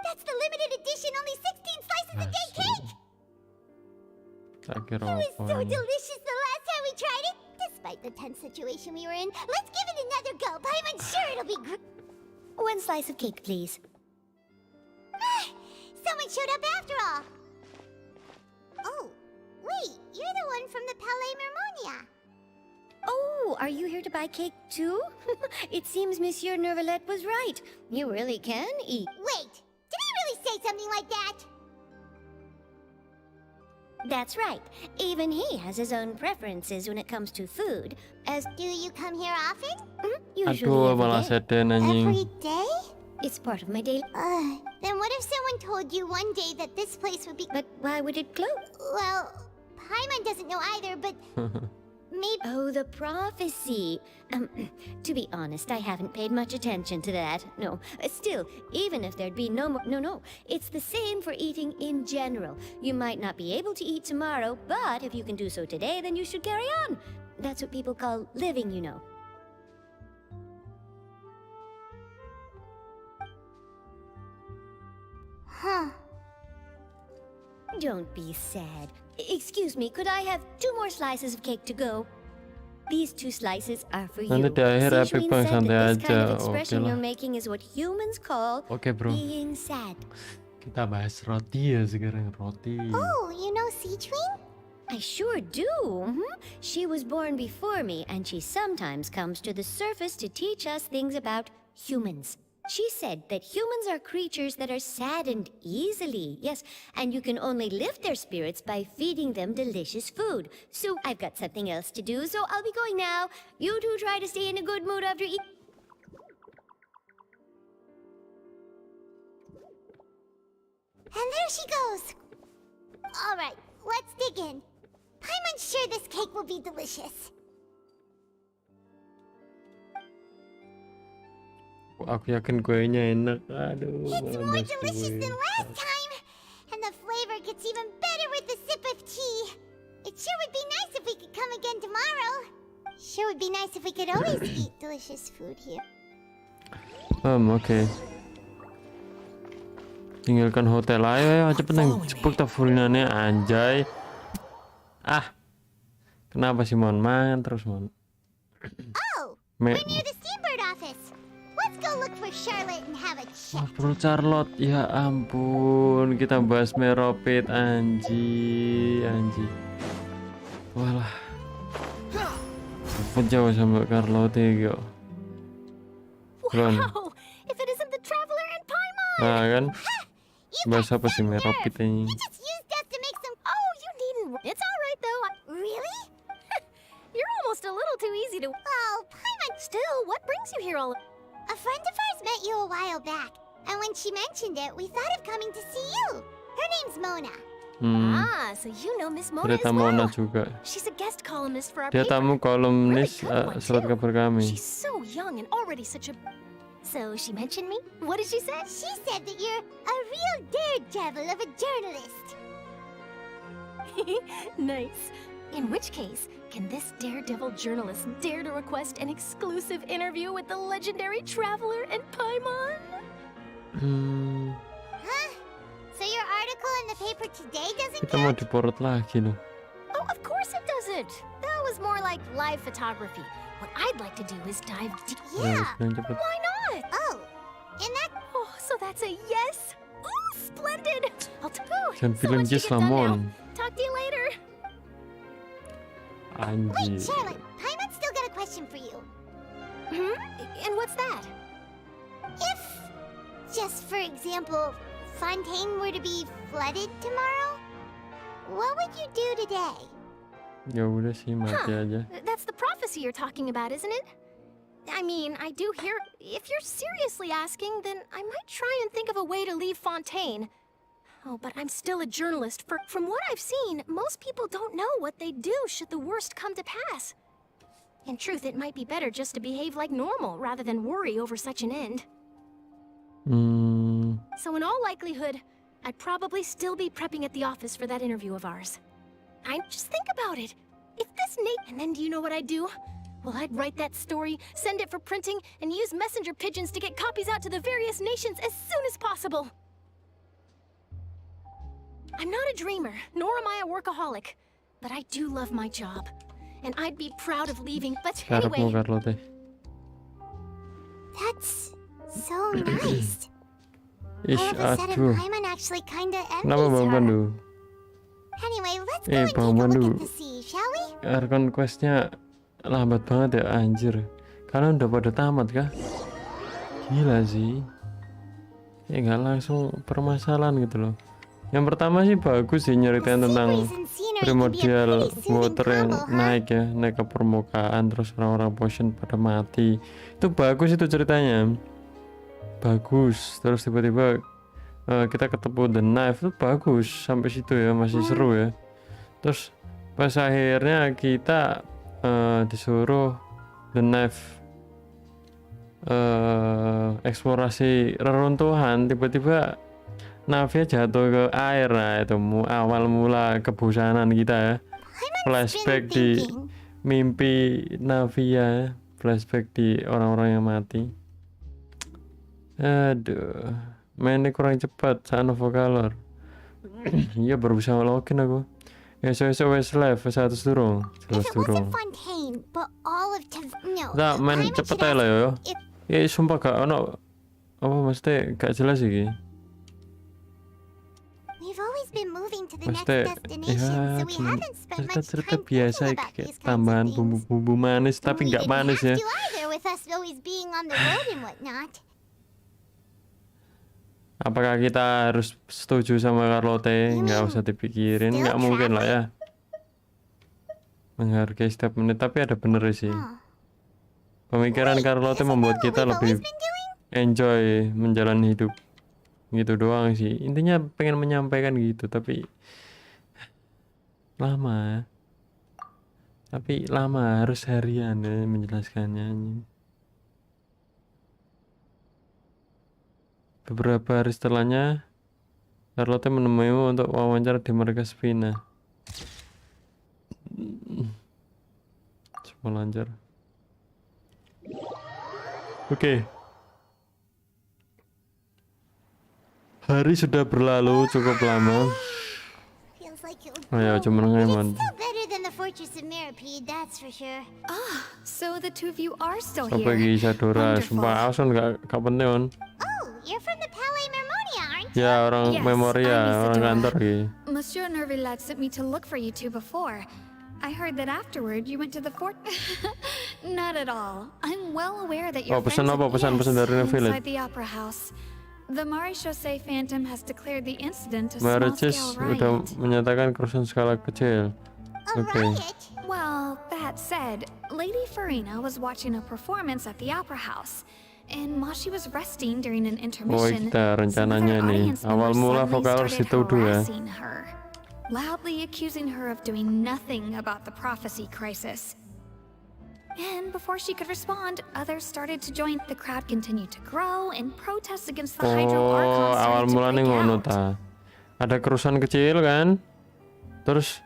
That's the limited edition only 16 slices a day cake. Tak kira It was apa so ini. delicious the last time we tried it. Despite the tense situation we were in, let's give it another go. I'm sure it'll be great. 1 slice of cake, please. Someone showed up after all. Oh, wait, you're the one from the Palais Mermonia. Oh, are you here to buy cake too? It seems Monsieur Nervalette was right. You really can eat. Wait, did he really say something like that? That's right. Even he has his own preferences when it comes to food. Do you come here often? Aduh, malah seden anjing. Every day? It's part of my daily. Then what if someone told you one day that this place would be? But why would it close? Well, Paimon doesn't know either, but maybe. Oh, the prophecy. To be honest, I haven't paid much attention to that. No, still, even if there'd be no more. No. It's the same for eating in general. You might not be able to eat tomorrow, but if you can do so today, then you should carry on. That's what people call living, you know. Huh. Don't be sad. Excuse me, could I have 2 more slices of cake to go? These 2 slices are for you. Nanti di akhir epic bang, santai This kind aja. of expression Oke you're lah. making is what humans call Bro. being sad. Kita bahas roti ya sekarang, roti. Oh, you know Seachwing? I sure do. She was born before me, and she sometimes comes to the surface to teach us things about humans. She said that humans are creatures that are saddened easily, yes, and you can only lift their spirits by feeding them delicious food. So I've got something else to do, so I'll be going now. You two try to stay in a good mood after eating. And there she goes. All right, let's dig in. I'm sure this cake will be delicious. Aku yakin kuenya enak. Aduh, It's malah more bahas delicious kue. than last time, and the flavor gets even better with a sip of tea. It sure would be nice if we could come again tomorrow. Sure would be nice if we could always eat delicious food here. Oke. Tinggalkan hotel ayo cepetan cepet tak fullinannya anjay. Kenapa sih Mon? Mangan terus Mon. Oh, we're near the Steambird office. Let's go look for Charlotte and have a chat. Bro Charlotte, ya ampun, kita bahas meropit anji. Walah. Apa jauh sama Charlotte ya? Wow, if it isn't the traveler and Paimon. Nah kan? Bahas apa sih meropit ini? Just used us to make some. Oh, you needn't. It's all right though. Really? You're almost a little too easy to. Oh, Paimon. Still, what brings you here all? A friend of ours met you a while back, and when she mentioned it, we thought of coming to see you. Her name's Mona. So you know Miss Mona Ada as tamu Mona well. juga. She's a guest columnist for our Dia paper. tamu kolumnis surat kabar kami. She's so young and already such a. So she mentioned me? What did she say? She said that you're a real daredevil of a journalist. Nice. In which case, can this daredevil journalist dare to request an exclusive interview with the legendary traveler and Paimon? Huh? So your article in the paper today doesn't Kita mau diporot lagi loh. Oh, of course it doesn't. That was more like live photography. What I'd like to do is dive deep. Ya, sekarang cepet. Why not? Oh, in that. Oh, so that's a yes. Ooh, splendid. Jangan bilang yes lah Mon. Talk to you later. Wait, Anjir. Charlotte, Paimon's still got a question for you. And what's that? If, just for example, Fontaine were to be flooded tomorrow, what would you do today? Ya udah sih mati aja. That's the prophecy you're talking about, isn't it? I mean, I do hear. If you're seriously asking, then I might try and think of a way to leave Fontaine. Oh, but I'm still a journalist. From what I've seen, most people don't know what they'd do should the worst come to pass. In truth, it might be better just to behave like normal rather than worry over such an end. So in all likelihood, I'd probably still be prepping at the office for that interview of ours. Just think about it. If this And then do you know what I'd do? Well, I'd write that story, send it for printing, and use messenger pigeons to get copies out to the various nations as soon as possible. I'm not a dreamer, nor am I a workaholic, but I do love my job. And I'd be proud of leaving, but anyway... That's so nice. Ish, All of a sudden, aduh. Paimon actually kinda Kenapa envies Bang her. Pandu? Anyway, let's go and take a Bang look Pandu. at the sea, shall we? Archon questnya lambat banget ya, anjir. Kalian udah pada tamat kah? Gila sih. Ya nggak langsung permasalahan gitu loh. Yang pertama sih bagus sih nyeritain tentang primordial water yang naik ke permukaan, terus orang-orang potion pada mati. Itu bagus itu ceritanya. Bagus. Terus tiba-tiba kita ketemu the knife, itu bagus sampai situ ya, masih seru ya. Terus pas akhirnya kita disuruh the knife eksplorasi reruntuhan, tiba-tiba Navia jatuh ke air. Nah itu awal mula kebosanan kita ya. Flashback di mimpi Navia, flashback di orang-orang yang mati. Aduh, mainnya kurang cepat saat vokalor. Iya baru bisa login aku. Esok wes live satu durung, jelas durung. Nah, main cepet aja lah yo. Ya sumpah gak ono apa maksudnya gak jelas iki. Maksudnya ya cerita biasa kayak tambahan bumbu-bumbu manis tapi nggak manis ya. Apakah kita harus setuju sama Carlotte? Nggak usah dipikirin, nggak mungkin lah ya. Menghargai setiap menit, tapi ada bener sih. Pemikiran Carlotte membuat kita lebih enjoy menjalani hidup. Gitu doang sih. Intinya pengen menyampaikan gitu, tapi lama. Tapi lama, harus harian ya menjelaskannya. Beberapa hari setelahnya, Carlotte menemuimu untuk wawancara di markas Vina. Semua lancar. Oke. Hari sudah berlalu cukup lama. Oh ya, cuma ngeman. So the two of you are still Sampai here. Isadora, sumpah Asun gak penting on. You're from the Palais Mermonia, aren't you? Ya orang Yes, Memoria, I'm orang Isadora. kantor gitu. Monsieur Nervillac sent me to look for you two before. I heard that afterward you went to the fort. Not at all. I'm well aware that you're pesan apa? Pesan dari Nervillac. inside the opera house. The Maréchaussée Phantom has declared the incident a Maréchaussée small-scale udah riot. menyatakan kerusuhan skala kecil. Oke. Well, that said, Lady Farina was watching a performance at the opera house, and while she was resting during an Oh intermission, kita rencananya some other nih. audience Awal members mula suddenly vokalis started dituduh ya. harassing her, loudly accusing her of doing nothing about the prophecy crisis. And before she could respond, others started to join. The crowd continued to grow, and protests against the Hydro Archon Awal started to mulanya break ngono out. ta. Ada kerusuhan kecil kan. Terus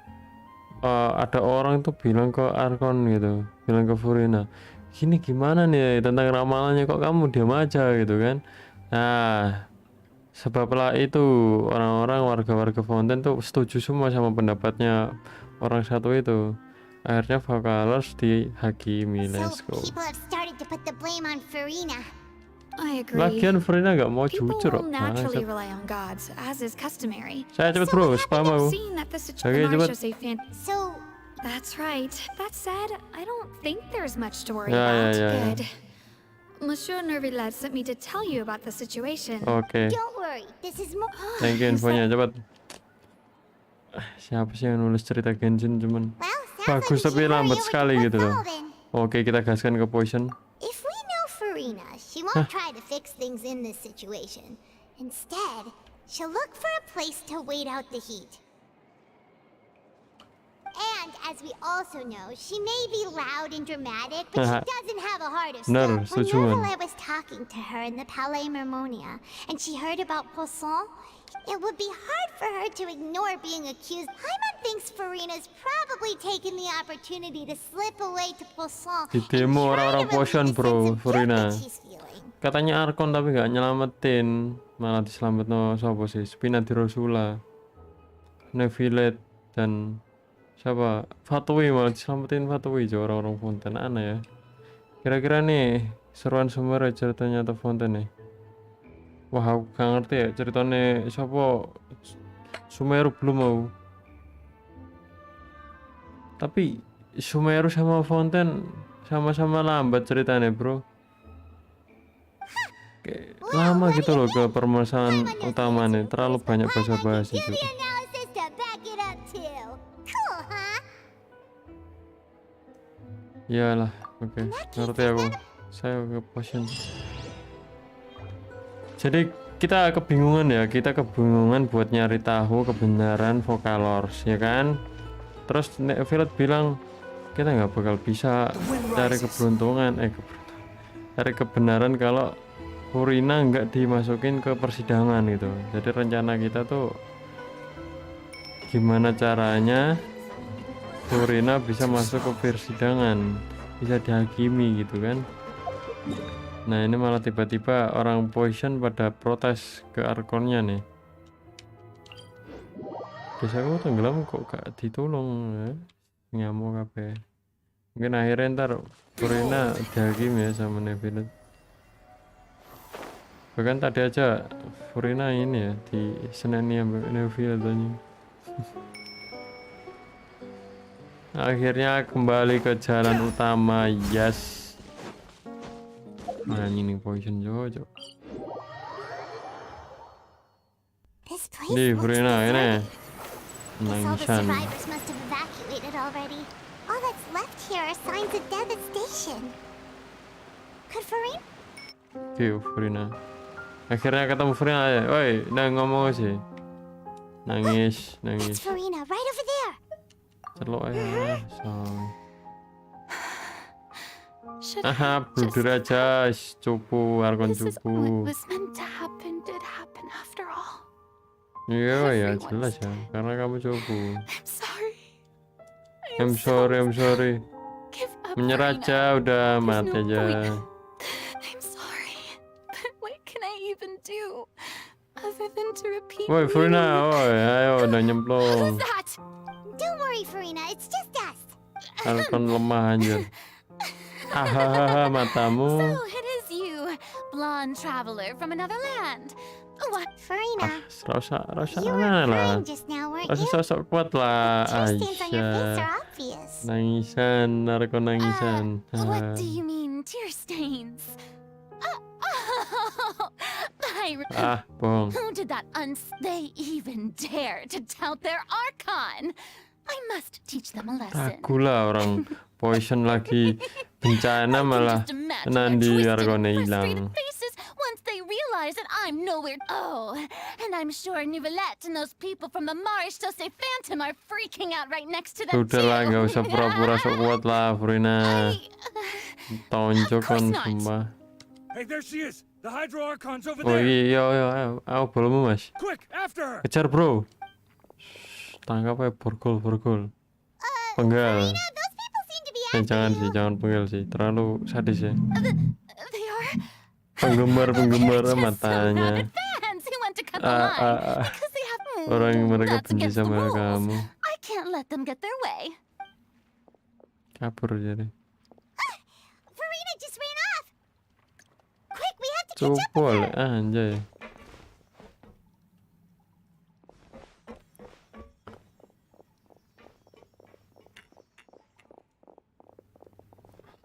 ada orang tuh bilang ke Archon gitu, bilang ke Farina, gini gimana nih tentang ramalannya, kok kamu diam aja gitu kan. Nah, sebablah itu orang-orang warga-warga Fountain tuh setuju semua sama pendapatnya orang satu itu. Akhirnya vokalis dihakimi. Let's go. People have started to put the blame on Farina. I agree. Lagian Farina nggak mau People jujur will kok. naturally rely on gods, as is customary. Saya cepet bro, spam aku. Seeing that the Oke, cepet. So, that's right. That said, I don't think there's much to worry Ya, about. ya, ya. Good. Monsieur Nervillac sent me to tell you about the situation. Oke. Don't worry, this is more. Thank you infonya, cepet. Siapa sih yang nulis cerita Genshin cuman bagus tapi lambat sekali gitu loh. Oke, kita gaskan ke poison. If we know Farina, she won't try to fix things in this situation. Instead, she'll look for a place to wait out the heat. And as we also know, she may be loud and dramatic, but she doesn't have a heart of Benar, stone. setuju. Whenever I was talking to her in the Palais Mermonia, and she heard about Poisson, it would be hard for her to ignore being accused. Paimon thinks Farina's probably taken the opportunity to slip away to Poisson. Di demo orang-orang potion bro, Farina. Katanya Archon tapi nggak nyelamatin, malah diselamatin siapa sih? Spina di Rosula, Nevilet dan siapa? Fatui, malah diselamatin Fatui aja orang-orang Fountain. Aneh ya. Kira-kira nih seruan sumber ceritanya atau Fountain nih? Wah aku gak ngerti ya ceritanya siapa. Sumeru belum mau. Tapi Sumeru sama Fountain sama-sama lambat ceritanya bro. lama gitu loh ke permasalahan utamanya, terlalu banyak basa-basi juga. Analysis to back it up too. Cool, huh? Iyalah, oke, ngerti aku. Saya ke potion. Jadi kita kebingungan buat nyari tahu kebenaran Vocalors, ya kan? Terus Violet bilang kita nggak bakal bisa cari cari kebenaran kalau Furina nggak dimasukin ke persidangan gitu. Jadi rencana kita tuh gimana caranya Furina bisa masuk ke persidangan, bisa dihakimi gitu kan. Nah ini malah tiba-tiba orang Poison pada protes ke Archonnya nih. Biasa aku tenggelam kok gak ditolong ya. Ngamuk kabeh. Mungkin akhirnya ntar Furina dihakimi ya sama Neville. Bahkan tadi aja Furina ini ya di seneni sama Neville tanya. Akhirnya kembali ke jalan utama, yes. Nah ini Poison Jojo. Di Furina ini nangisan. All that's left here are signs of devastation. Could Furina? Furina. Akhirnya ketemu Furina ya. Woi, ngomong sih. Nangis. That's Furina right over there. Celok ya, aha, blunder aja, cupu, Archon cupu. Iya ya, jelas ya, karena kamu cupu. I'm sorry. Menyerah aja, udah mati aja. Woi, Furina, ayo, udah nyemplung. Don't worry, Furina, it's just us. Archon lemah anjir. Hahaha, matamu. So it is you, blonde traveler from another land. What? Furina, Rasa you were crying just now, weren't you? sosok kuat lah, Tear stains on your face are Aisyah. obvious. Nangisan, Archon nangisan. What do you mean, tear stains? Bohong. Who did that they even dare to tout their Archon? I must teach them a lesson. Takutlah orang Poison lagi bencana malah nanti Archonnya hilang. Once they realize that I'm nowhere. Oh, and I'm sure Nouvellette and those people from the Maréchaussée Phantom are freaking out right next to them. Udahlah, nggak usah pura-pura sok kuat lah, Furina. Tonjok kan sumpah. Hey, there she is. The Hydro Archon's over Oh there. iya, aku belum mas. Quick, after her. Kejar bro. Tangkap aja borgol. Penggal. Jangan penggal sih, terlalu sadis ya. Penggemar matanya. Orang yang mereka benci sama kamu. Kabur jadi. Furina just ran off. Quick, we have to catch up Cupu with her. anjay.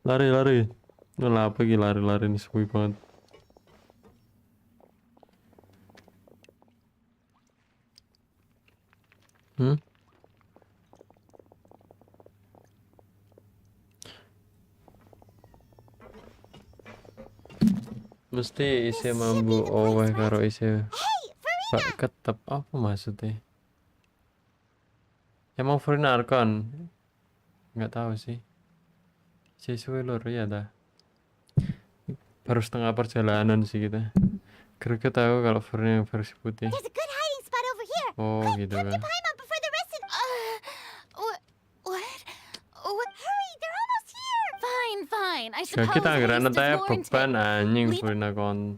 Lari. Lah apa lagi lari nih sepi banget. Mesti isi mambu oweh karo isi bak ketep apa maksudnya? Emang Furina Archon? Nggak tahu sih. Sesuai lor ya dah. Baru setengah perjalanan sih kita. Kira-kira tahu kalau Furina yang versi putih. Oh gitu kan. Ya kita anggaran nanti beban anjing Furina kon.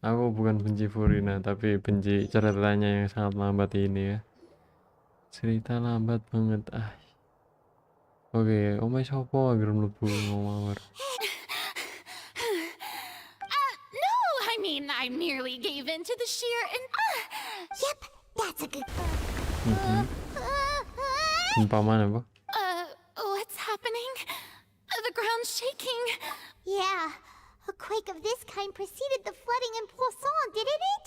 Aku bukan benci Furina, tapi benci ceritanya yang sangat lambat ini ya. Cerita lambat banget. Oke, omai sopo agar mlebu ngomawar. No, I mean I merely gave in to the sheer and Yep, that's a good. Umpamanya apa? Yeah, a quake of this kind preceded the flooding in Poisson, didn't it?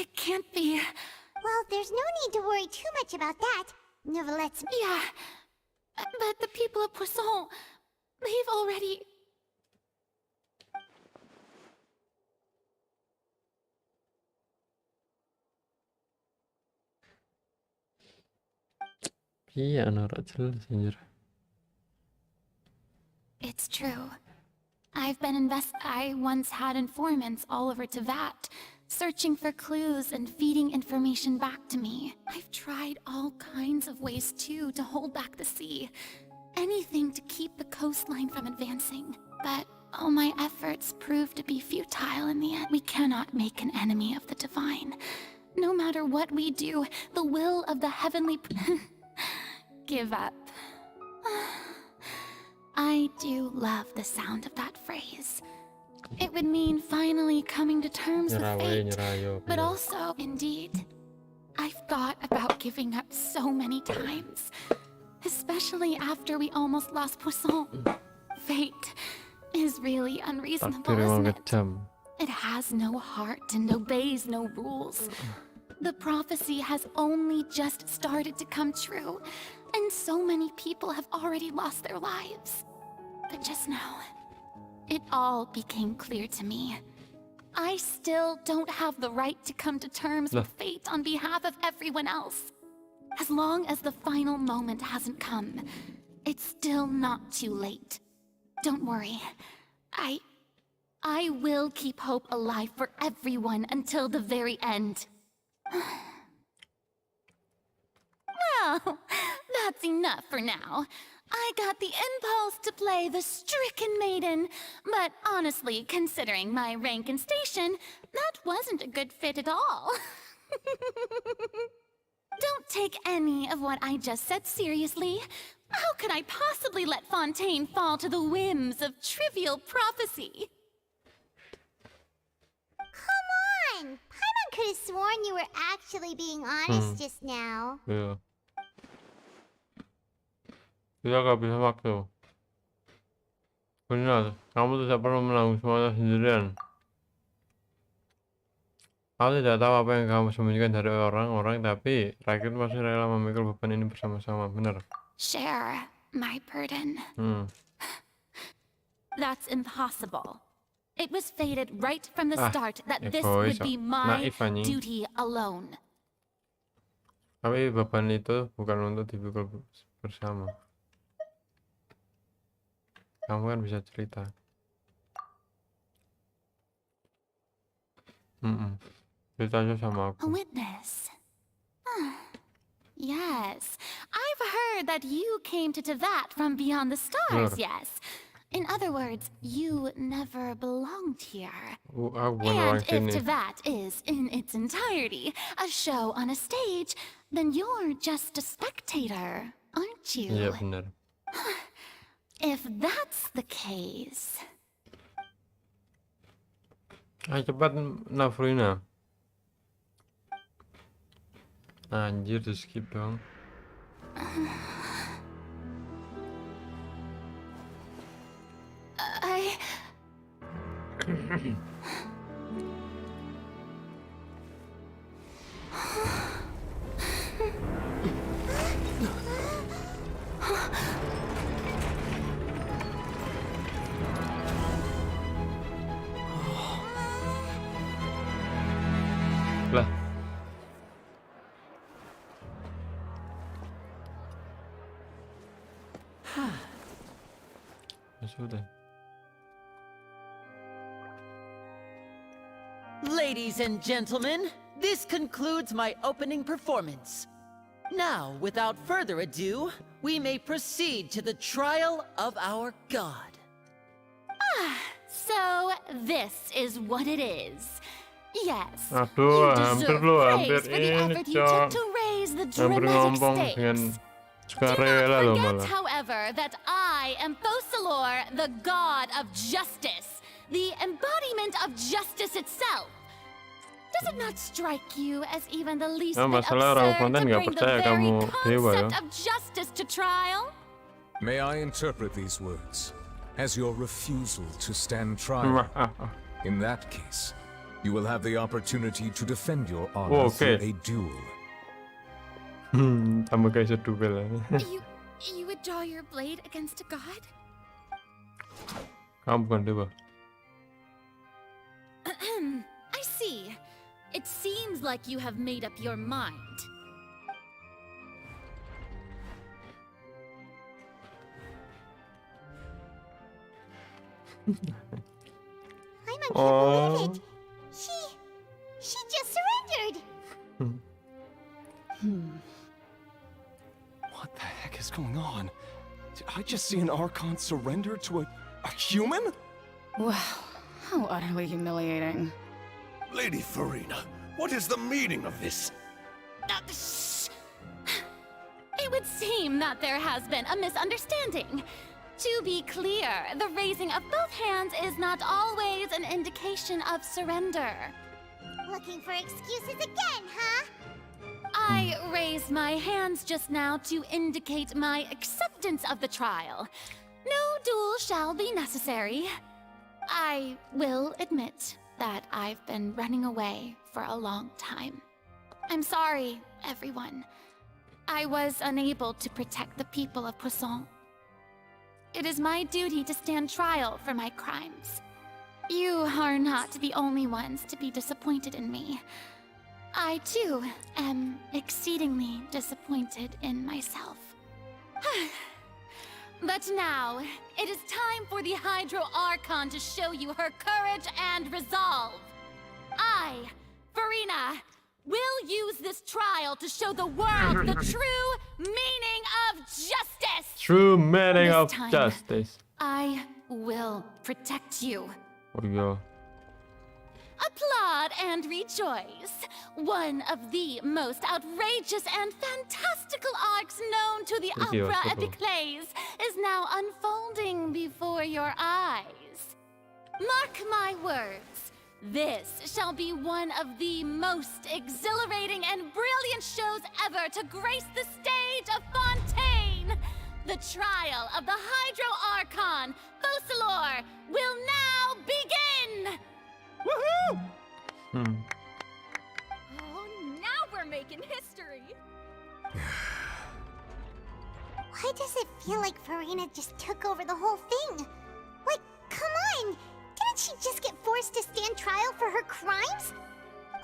It can't be. Well, there's no need to worry too much about that. Nevertheless, Yeah, but the people of Poisson, they've already... Iya, ora jelas anjir. It's true. I once had informants all over Tevat, searching for clues and feeding information back to me. I've tried all kinds of ways too to hold back the sea. Anything to keep the coastline from advancing. But all my efforts proved to be futile in the end. We cannot make an enemy of the divine. No matter what we do, the will of the heavenly... Give up. I do love the sound of that phrase. It would mean finally coming to terms with fate, but also, indeed, I've thought about giving up so many times, especially after we almost lost Poisson. Fate is really unreasonable, isn't it? It has no heart and obeys no rules. The prophecy has only just started to come true, and so many people have already lost their lives. But just now, it all became clear to me. I still don't have the right to come to terms with fate on behalf of everyone else. As long as the final moment hasn't come, it's still not too late. Don't worry. I will keep hope alive for everyone until the very end. Well, that's enough for now. I got the impulse to play the stricken maiden, but honestly, considering my rank and station, that wasn't a good fit at all. Don't take any of what I just said seriously. How could I possibly let Fontaine fall to the whims of trivial prophecy? come on! Paimon could have sworn you were actually being honest just now. Iya. Kita gak bisa waktu. Benar, kamu tidak perlu menanggung semuanya sendirian. Aku tidak tahu apa yang kamu sembunyikan dari orang-orang, tapi rakyat masih rela memikul beban ini bersama-sama, benar? Share my burden. That's impossible. It was fated right from the start that this would be my duty alone. Tapi beban itu bukan untuk dipikul bersama. Kamu kan bisa cerita. Cerita aja sama aku. A witness. Yes, I've heard that you came to Tevat from beyond the stars, yes. In other words, you never belonged here. And if Tevat is, in its entirety, a show on a stage, then you're just a spectator, aren't you? Iya, benar. If that's the case... Ayo cepat, Nafrina. Anjir, di skip dong. Lah. Ya sudah. Ladies and gentlemen, this concludes my opening performance. Now, without further ado, we may proceed to the trial of our god. So this is what it is. Yes, Aduh, you hampir deserve praise for the effort you took to raise the dramatic stakes. Do not forget, however, that I am Fosalor, the god of justice, the embodiment of justice itself. Does it not strike you as even the least Nah, bit masalah orang absurd konten to nggak bring the percaya very kamu dewa ya. concept of justice to trial? May I interpret these words as your refusal to stand trial? In that case, you will have the opportunity to defend your honor through a duel. Sama kayak seduel. You would draw your blade against a god? Kamu bukan dewa. I see. It seems like you have made up your mind. I'm unable to believe it. She just surrendered. What the heck is going on? Did I just see an Archon surrender to a human? Wow, how utterly humiliating. Lady Farina, what is the meaning of this? It would seem that there has been a misunderstanding. To be clear, the raising of both hands is not always an indication of surrender. Looking for excuses again, huh? I raised my hands just now to indicate my acceptance of the trial. No duel shall be necessary. I will admit that I've been running away for a long time. I'm sorry, everyone. I was unable to protect the people of Poisson. It is my duty to stand trial for my crimes. You are not the only ones to be disappointed in me. I, too, am exceedingly disappointed in myself. But now, it is time for the Hydro Archon to show you her courage and resolve. I, Farina, will use this trial to show the world the true meaning of justice! True meaning This of time, justice. I will protect you. Oh yeah. Applaud and rejoice! One of the most outrageous and fantastical arcs known to the Thank you, opera Archon. epiclese is now unfolding before your eyes. Mark my words, this shall be one of the most exhilarating and brilliant shows ever to grace the stage of Fontaine! The trial of the Hydro Archon, Focalor, will now begin! Woohoo! Oh, now we're making history! Why does it feel like Farina just took over the whole thing? Like, come on! Didn't she just get forced to stand trial for her crimes?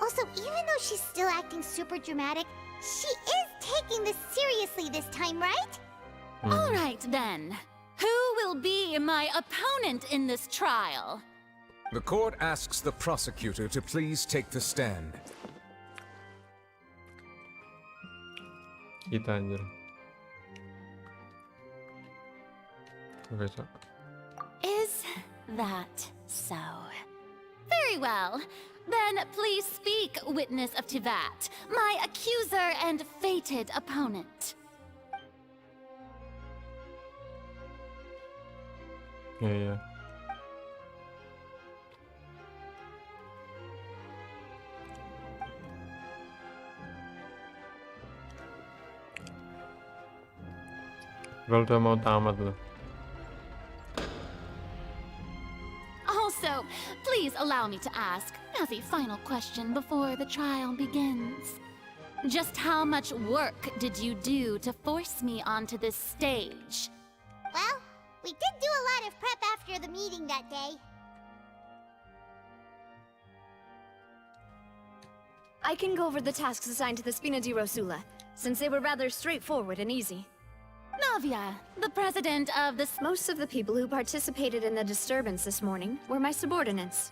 Also, even though she's still acting super dramatic, she is taking this seriously this time, right? All right, then. Who will be my opponent in this trial? The court asks the prosecutor to please take the stand. Kita anjir. Oke, so. Is that so? Very well. Then please speak, witness of Tivat, my accuser and fated opponent. Yeah. Kalau udah mau tamat loh. Also, please allow me to ask, as a final question before the trial begins. Just how much work did you do to force me onto this stage? Well, we did do a lot of prep after the meeting that day. I can go over the tasks assigned to the Spina di Rosula, since they were rather straightforward and easy. Navia, the president of the... Most of the people who participated in the disturbance this morning were my subordinates.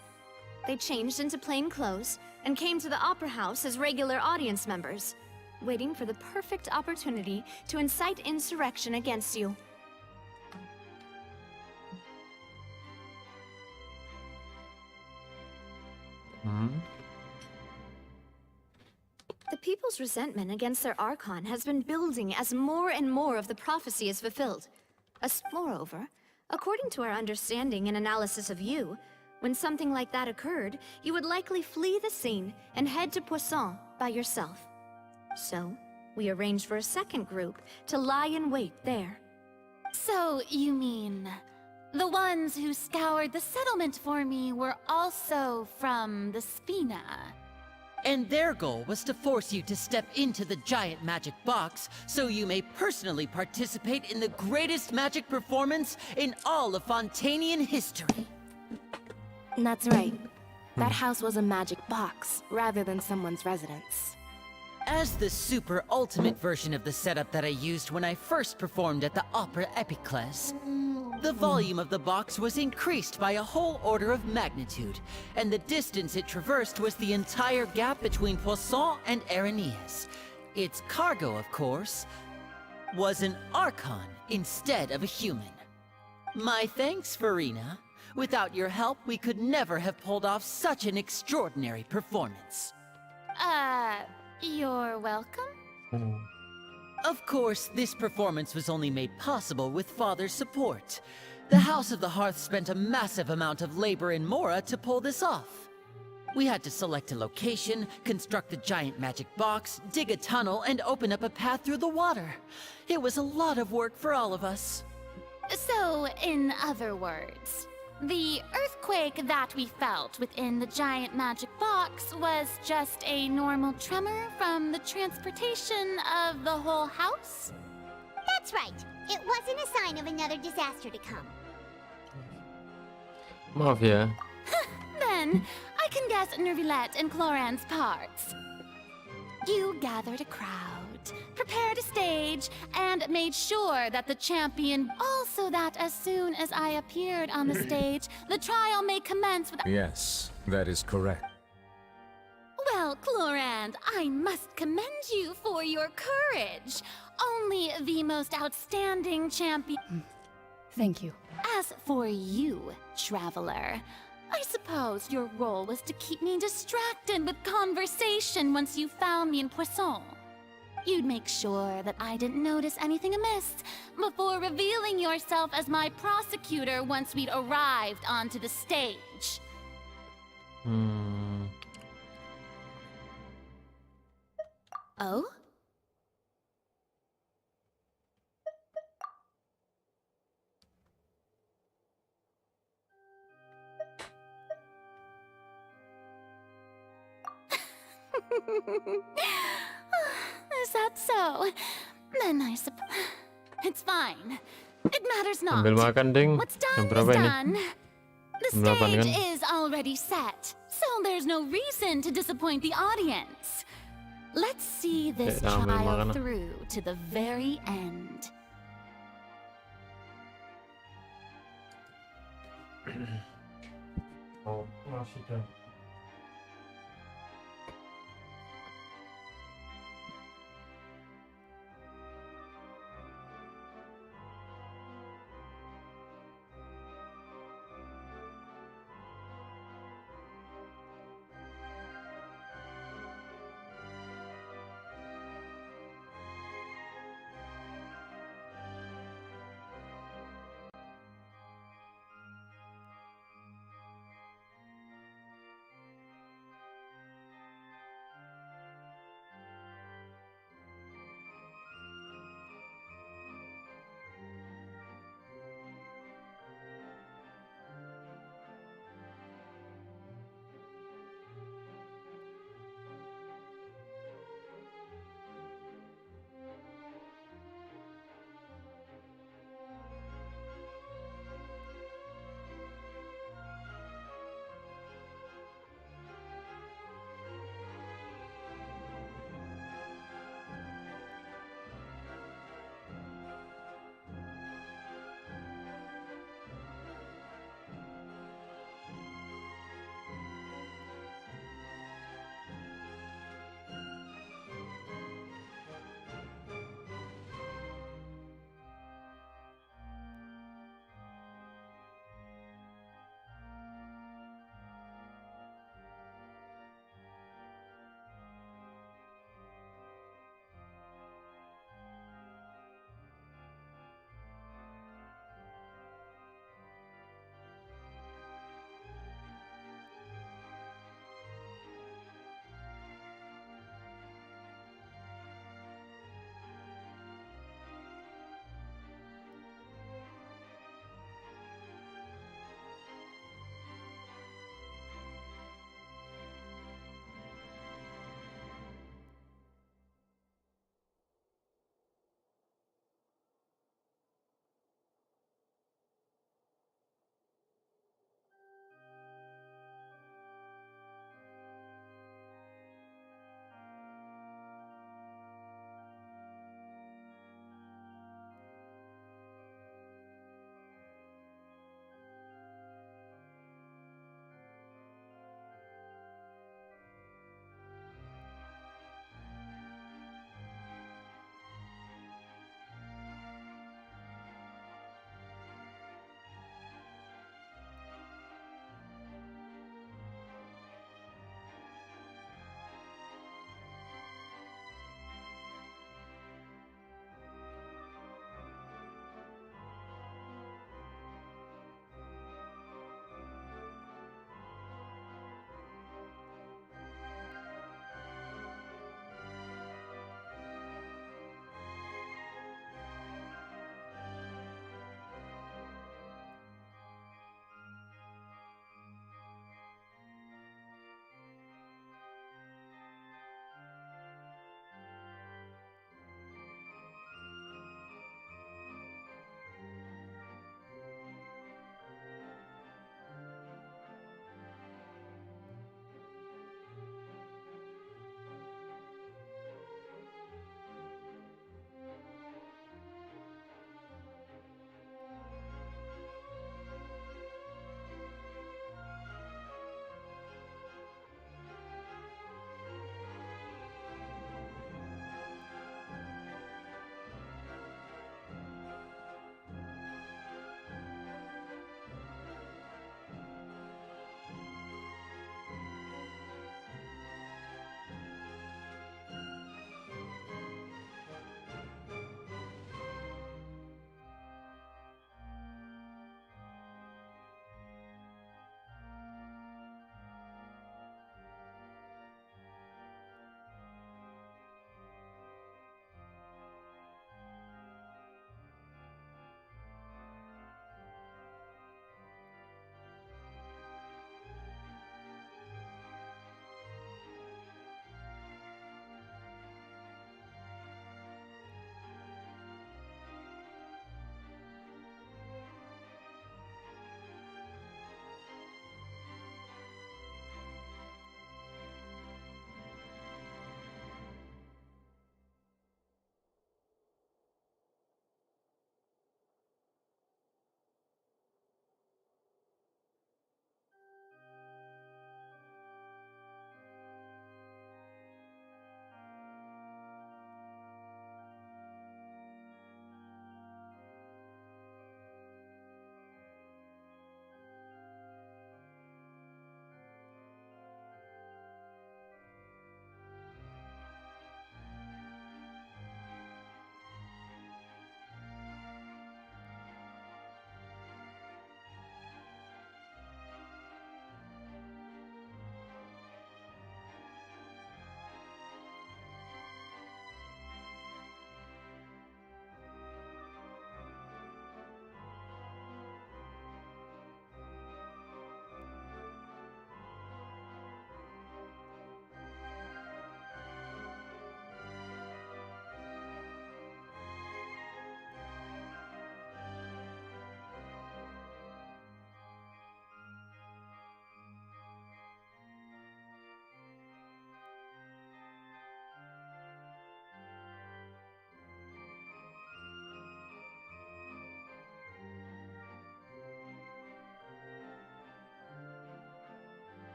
They changed into plain clothes and came to the Opera House as regular audience members, waiting for the perfect opportunity to incite insurrection against you. The people's resentment against their Archon has been building as more and more of the prophecy is fulfilled. Moreover, according to our understanding and analysis of you, When something like that occurred, you would likely flee the scene and head to Poisson by yourself. So, we arranged for a second group to lie in wait there. So, you mean the ones who scoured the settlement for me were also from the Spina? And their goal was to force you to step into the giant magic box so you may personally participate in the greatest magic performance in all of Fontanian history. That's right. That house was a magic box, rather than someone's residence. As the super ultimate version of the setup that I used when I first performed at the Opera Epiclese, the volume of the box was increased by a whole order of magnitude, and the distance it traversed was the entire gap between Poisson and Arrhenius. Its cargo, of course, was an Archon instead of a human. My thanks, Farina. Without your help, we could never have pulled off such an extraordinary performance. You're welcome? Of course, this performance was only made possible with Father's support. The House of the Hearth spent a massive amount of labor in Mora to pull this off. We had to select a location, construct a giant magic box, dig a tunnel, and open up a path through the water. It was a lot of work for all of us. So, in other words, the earthquake that we felt within the giant magic box was just a normal tremor from the transportation of the whole house? That's right. It wasn't a sign of another disaster to come. Maaf ya. Then, I can guess Nervilette and Cloran's parts. You gathered a crowd, prepared a stage, and made sure that the champion... Also that as soon as I appeared on the stage, the trial may commence with... Yes, that is correct. Well, Clorand, I must commend you for your courage. Only the most outstanding champion... Thank you. As for you, Traveler, I suppose your role was to keep me distracted with conversation once you found me in Poisson. You'd make sure that I didn't notice anything amiss before revealing yourself as my prosecutor once we'd arrived onto the stage. Oh? Is that so? Then I suppose... It's fine. It matters not. Ambil makan, Ding. What's done Jam is berapa ini? done. The Jam 8 stage kan? is already set, so there's no reason to disappoint the audience. Let's see this ambil trial makanan. through to the very end. Oh, masih dah.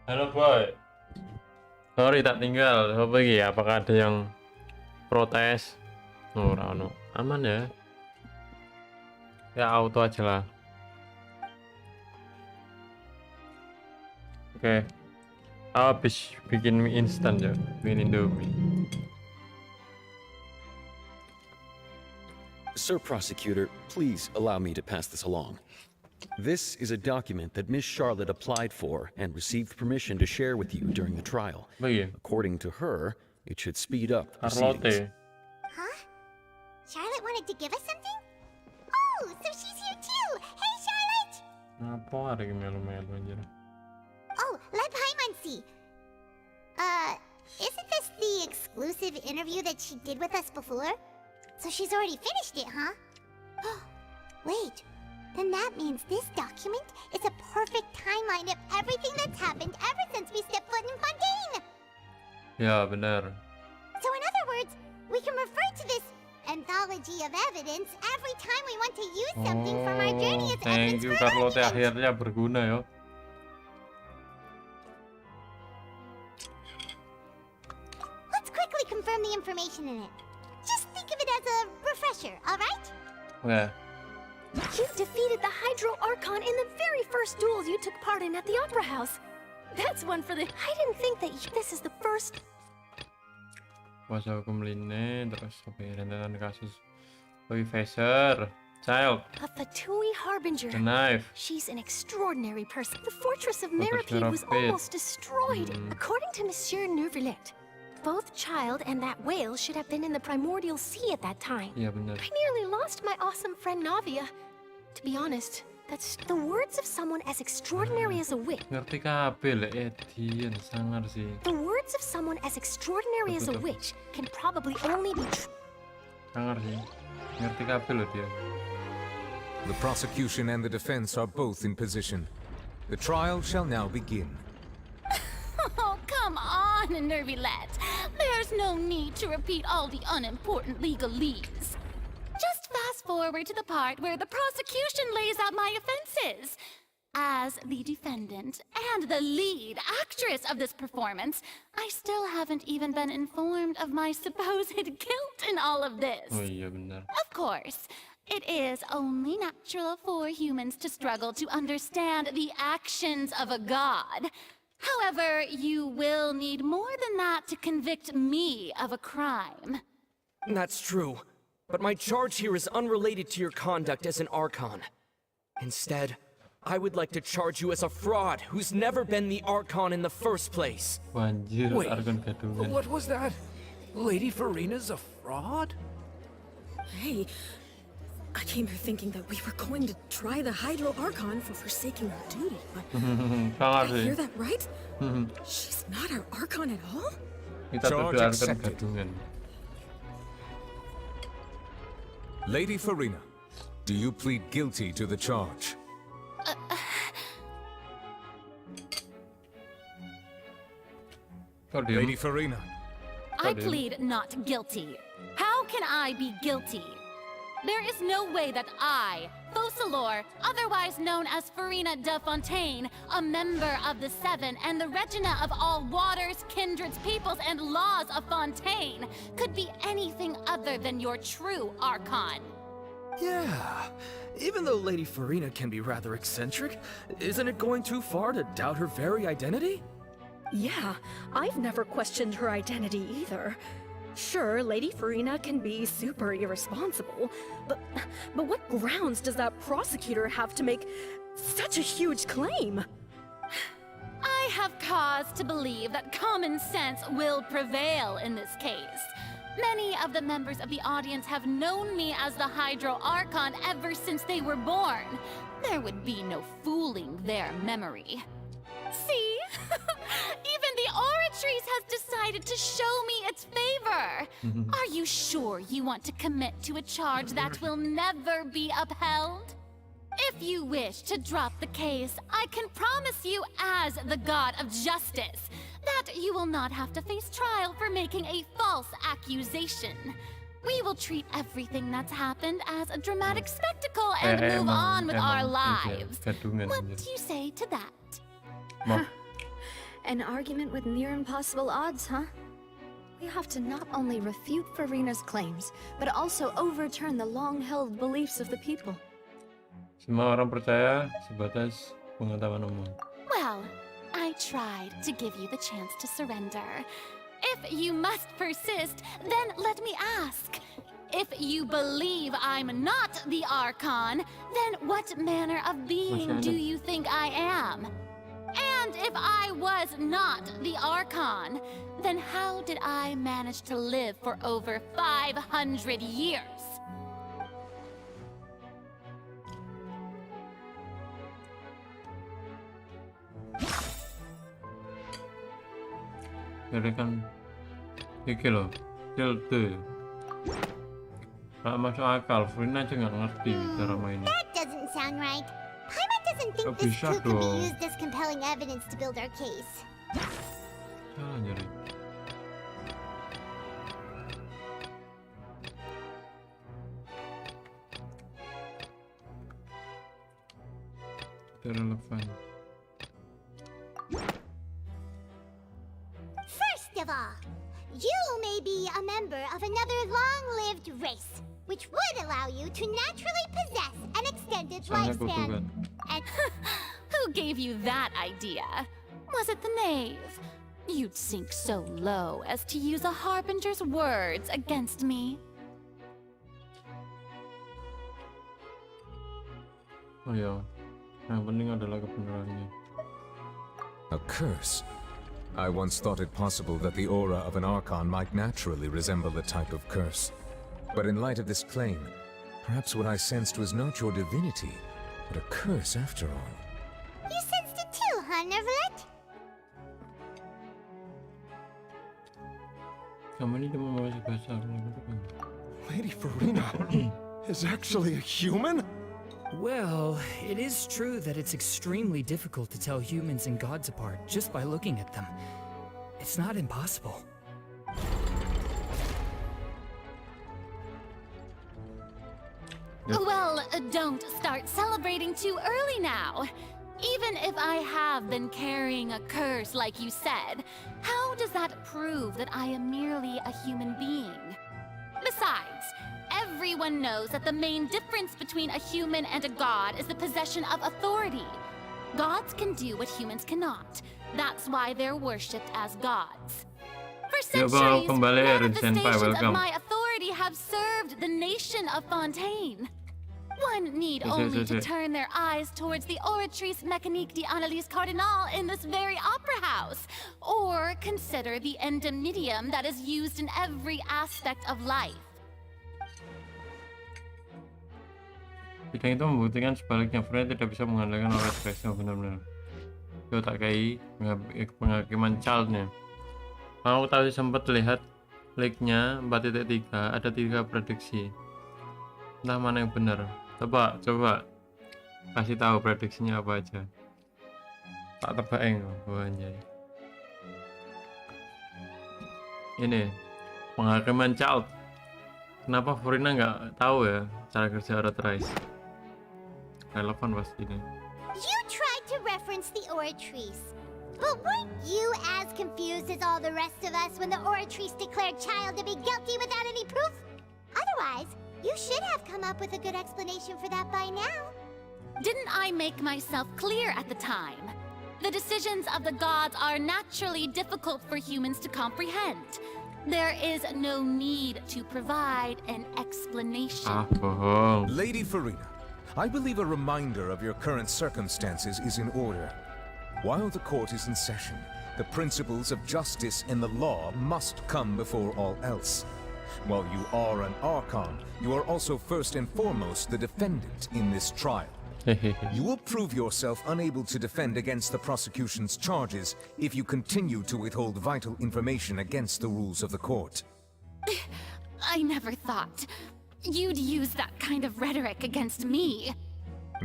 Halo boy. Sorry tak tinggal. Apa lagi? Apakah ada yang protes? Oh, Rano. Aman ya? Ya auto aja lah. Oke. Habis bikin mie instan ya. Bikin Indomie. Sir Prosecutor, please allow me to pass this along. This is a document that Miss Charlotte applied for and received permission to share with you during the trial. According to her, it should speed up proceedings. Huh? Charlotte wanted to give us something? Oh, so she's here too! Hey, Charlotte! Apa ada yang melu-melu anjir? Oh, Mansi. Isn't this the exclusive interview that she did with us before? So she's already finished it, huh? Wait, then that means this document is a perfect timeline of everything that's happened ever since we stepped foot in Fontaine! Ya, benar. So in other words, we can refer to this anthology of evidence every time we want to use something from our journey as Thank evidence you, for our Carlotte, akhirnya berguna ya. Let's quickly confirm the information in it. Just think of it as a refresher, alright? Okay. You defeated the Hydro Archon in the very first duels you took part in at the Opera House. That's one for the... I didn't think that this is the first... Kuasa hukum Line, terus rentetan kasus Professor Child. A Fatui Harbinger. The knife. She's an extraordinary person. The fortress of Meropide was almost destroyed. According to Monsieur Neuvillette, both Child and that whale should have been in the primordial sea at that time. Iya benar. I nearly lost my awesome friend Navia. To be honest, that's the words of someone as extraordinary as a witch. Ngerti kabeh lek Edian sangar sih. The words of someone as extraordinary as a witch can probably only be true. Sangar sih. Ngerti kabeh loh dia. The prosecution and the defense are both in position. The trial shall now begin. Oh, come on, Neuvillette. There's no need to repeat all the unimportant legalese. Just fast forward to the part where the prosecution lays out my offenses. As the defendant and the lead actress of this performance, I still haven't even been informed of my supposed guilt in all of this. Oh iya benar. Of course, it is only natural for humans to struggle to understand the actions of a god. However, you will need more than that to convict me of a crime. That's true, but my charge here is unrelated to your conduct as an Archon. Instead, I would like to charge you as a fraud who's never been the Archon in the first place. Anjir, Wait, Archon gadungan. what was that? Lady Farina's a fraud? Hey, I came here thinking that we were going to try the Hydro Archon for forsaking our duty, but did I hear that right? She's not our Archon at all? Kita Charge tuduh Archon accepted. gadungan. Lady Farina, do you plead guilty to the charge? Lady Farina. I plead not guilty. How can I be guilty? There is no way that I, Focalor, otherwise known as Farina de Fontaine, a member of the Seven and the Regina of all waters, kindreds, peoples, and laws of Fontaine, could be anything other than your true Archon. Yeah, even though Lady Farina can be rather eccentric, isn't it going too far to doubt her very identity? Yeah, I've never questioned her identity either. Sure, Lady Farina can be super irresponsible, but what grounds does that prosecutor have to make such a huge claim? I have cause to believe that common sense will prevail in this case. Many of the members of the audience have known me as the Hydro Archon ever since they were born. There would be no fooling their memory. See? Even the Oratrice has decided to show me its favor. Are you sure you want to commit to a charge that will never be upheld? If you wish to drop the case, I can promise you as the God of Justice that you will not have to face trial for making a false accusation. We will treat everything that's happened as a dramatic spectacle and move on with our lives. What do you say to that? An argument with near impossible odds, huh? We have to not only refute Furina's claims, but also overturn the long-held beliefs of the people. Semua orang percaya sebatas pengetahuan umum. Well, I tried to give you the chance to surrender. If you must persist, then let me ask. If you believe I'm not the Archon, then what manner of being do you think I am? And if I was not the Archon, then how did I manage to live for over 500 years? Jadi kan iki loh, filter. Gak masuk akal, Furina aja nggak ngerti cara mainnya. That doesn't sound right. Paimon doesn't think this Bisa coup can be dong. used as compelling evidence to build our case. Salah nyari. Relevan. First of all, you may be a member of another long-lived race, which would allow you to naturally possess an extended lifespan. And who gave you that idea? Was it the knave? You'd sink so low as to use a harbinger's words against me. Oh ya, yang penting adalah kebenarannya. A curse? I once thought it possible that the aura of an Archon might naturally resemble the type of curse. But in light of this claim, perhaps what I sensed was not your divinity, but a curse after all. You sensed it too, huh, Nervalet? Kamu ini cuma mau bahasa. Lady Furina is actually a human? Well, it is true that it's extremely difficult to tell humans and gods apart just by looking at them. It's not impossible. Well, don't start celebrating too early now. Even if I have been carrying a curse like you said, how does that prove that I am merely a human being? Besides, everyone knows that the main difference between a human and a god is the possession of authority. Gods can do what humans cannot. That's why they're worshipped as gods. For centuries, manifestations of my authority have served the nation of Fontaine. One need only to turn their eyes towards the Oratrice Mécanique d'Analyse Cardinal in this very opera house, or consider the endemnitium that is used in every aspect of life. Bidang itu membuktikan sebaliknya, Furina tidak bisa mengandalkan Oratrice yang benar-benar. Yo tak kayak penghakiman childnya. Mau tadi sempat lihat leaknya 4.3, ada 3 prediksi. Entah mana yang benar. Coba kasih tahu prediksinya apa aja. Tak tebaeng anjay. Ini penghakiman child. Kenapa Furina nggak tahu ya cara kerja Oratrice? Relevan pasti ini. You tried to reference the Oratrice, but weren't you as confused as all the rest of us when the Oratrice declared Child to be guilty without any proof? Otherwise, you should have come up with a good explanation for that by now. Didn't I make myself clear at the time? The decisions of the gods are naturally difficult for humans to comprehend. There is no need to provide an explanation. Lady Furina, I believe a reminder of your current circumstances is in order. While the court is in session, the principles of justice and the law must come before all else. While you are an Archon, you are also first and foremost the defendant in this trial. You will prove yourself unable to defend against the prosecution's charges if you continue to withhold vital information against the rules of the court. I never thought you'd use that kind of rhetoric against me.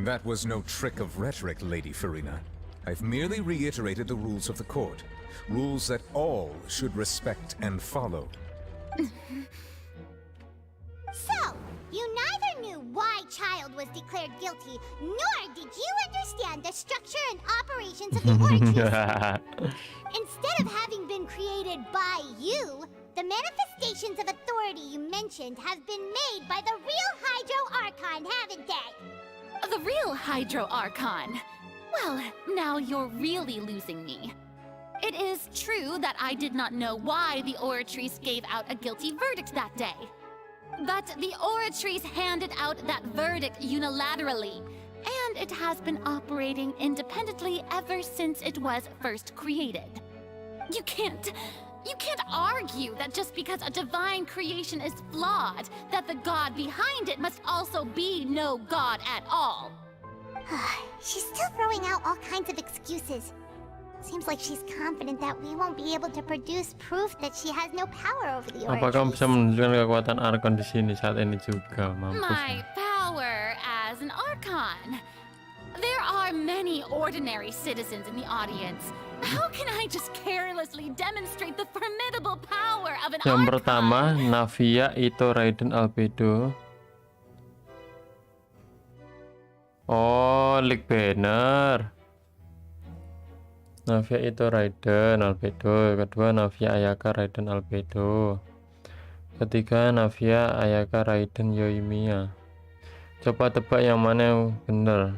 That was no trick of rhetoric, Lady Furina. I've merely reiterated the rules of the court. Rules that all should respect and follow. So, you neither knew why Child was declared guilty, nor did you understand the structure and operations of the Orchard. Instead of having been created by you, the manifestations of authority you mentioned have been made by the real Hydro Archon, haven't they? The real Hydro Archon? Well, now you're really losing me. It is true that I did not know why the Oratrice gave out a guilty verdict that day. But the Oratrice handed out that verdict unilaterally, and it has been operating independently ever since it was first created. You can't argue that just because a divine creation is flawed, that the god behind it must also be no god at all. She's still throwing out all kinds of excuses. Seems like she's confident that we won't be able to produce proof that she has no power over the Apa kamu bisa menunjukkan kekuatan Archon di sini saat ini juga? Mampus. My power as an Archon. There are many ordinary citizens in the audience. How can I just carelessly demonstrate the formidable power of an Yang Archon? pertama, Navia Ito Raiden Albedo. Oh, Like Banner. Navia Ito Raiden Albedo. Kedua, Navia Ayaka Raiden Albedo. Ketiga, Navia Ayaka Raiden Yoimiya. Coba tebak yang mana yang benar.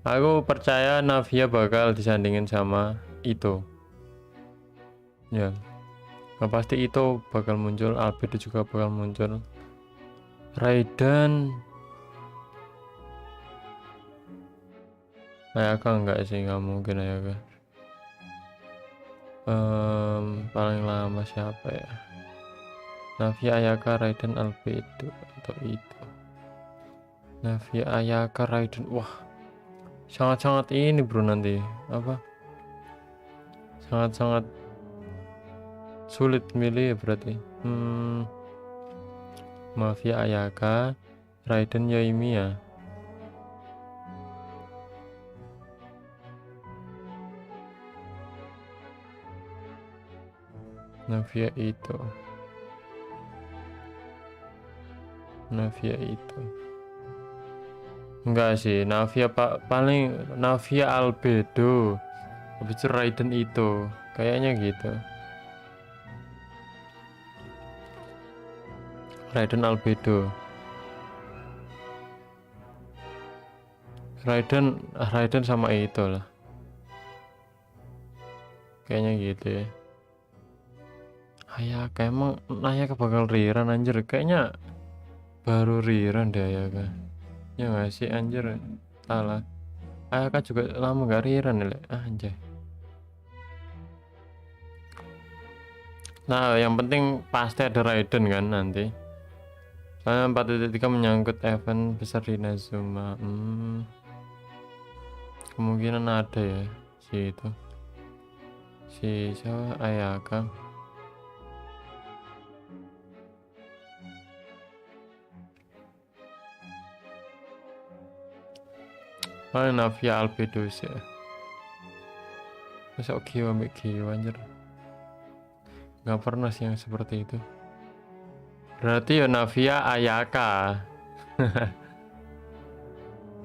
Aku percaya Navia bakal disandingin sama Ito. Ya, nah, pasti Ito bakal muncul, Albedo juga bakal muncul. Raiden Ayaka enggak sih, nggak mungkin Ayaka. Paling lama siapa ya? Navia Ayaka Raiden Albedo atau Ito. Navia Ayaka Raiden, wah, sangat-sangat ini bro nanti apa? Sangat-sangat sulit milih ya berarti. Navia Ayaka Raiden Yoimiya. Navia Ito. Navia Ito. Enggak sih, Navia paling Navia Albedo. Habis itu Raiden Ito. Kayaknya gitu. Raiden Albedo. Raiden sama Ito lah. Kayaknya gitu ya. Ayaka, emang Ayaka bakal rerun anjir, kayaknya baru rerun deh Ayaka. Ya nggak sih anjir, salah. Ayaka juga lama gak rerun ya, anjay. Nah, yang penting pasti ada Raiden kan nanti. Soalnya 4.3 menyangkut event besar di Nazuma. Kemungkinan ada ya si itu. Si siapa? Ayaka. Mana Navia Albedo sih? Masa Gio ambil Gio anjir? Gak pernah sih yang seperti itu. Berarti ya Navia Ayaka.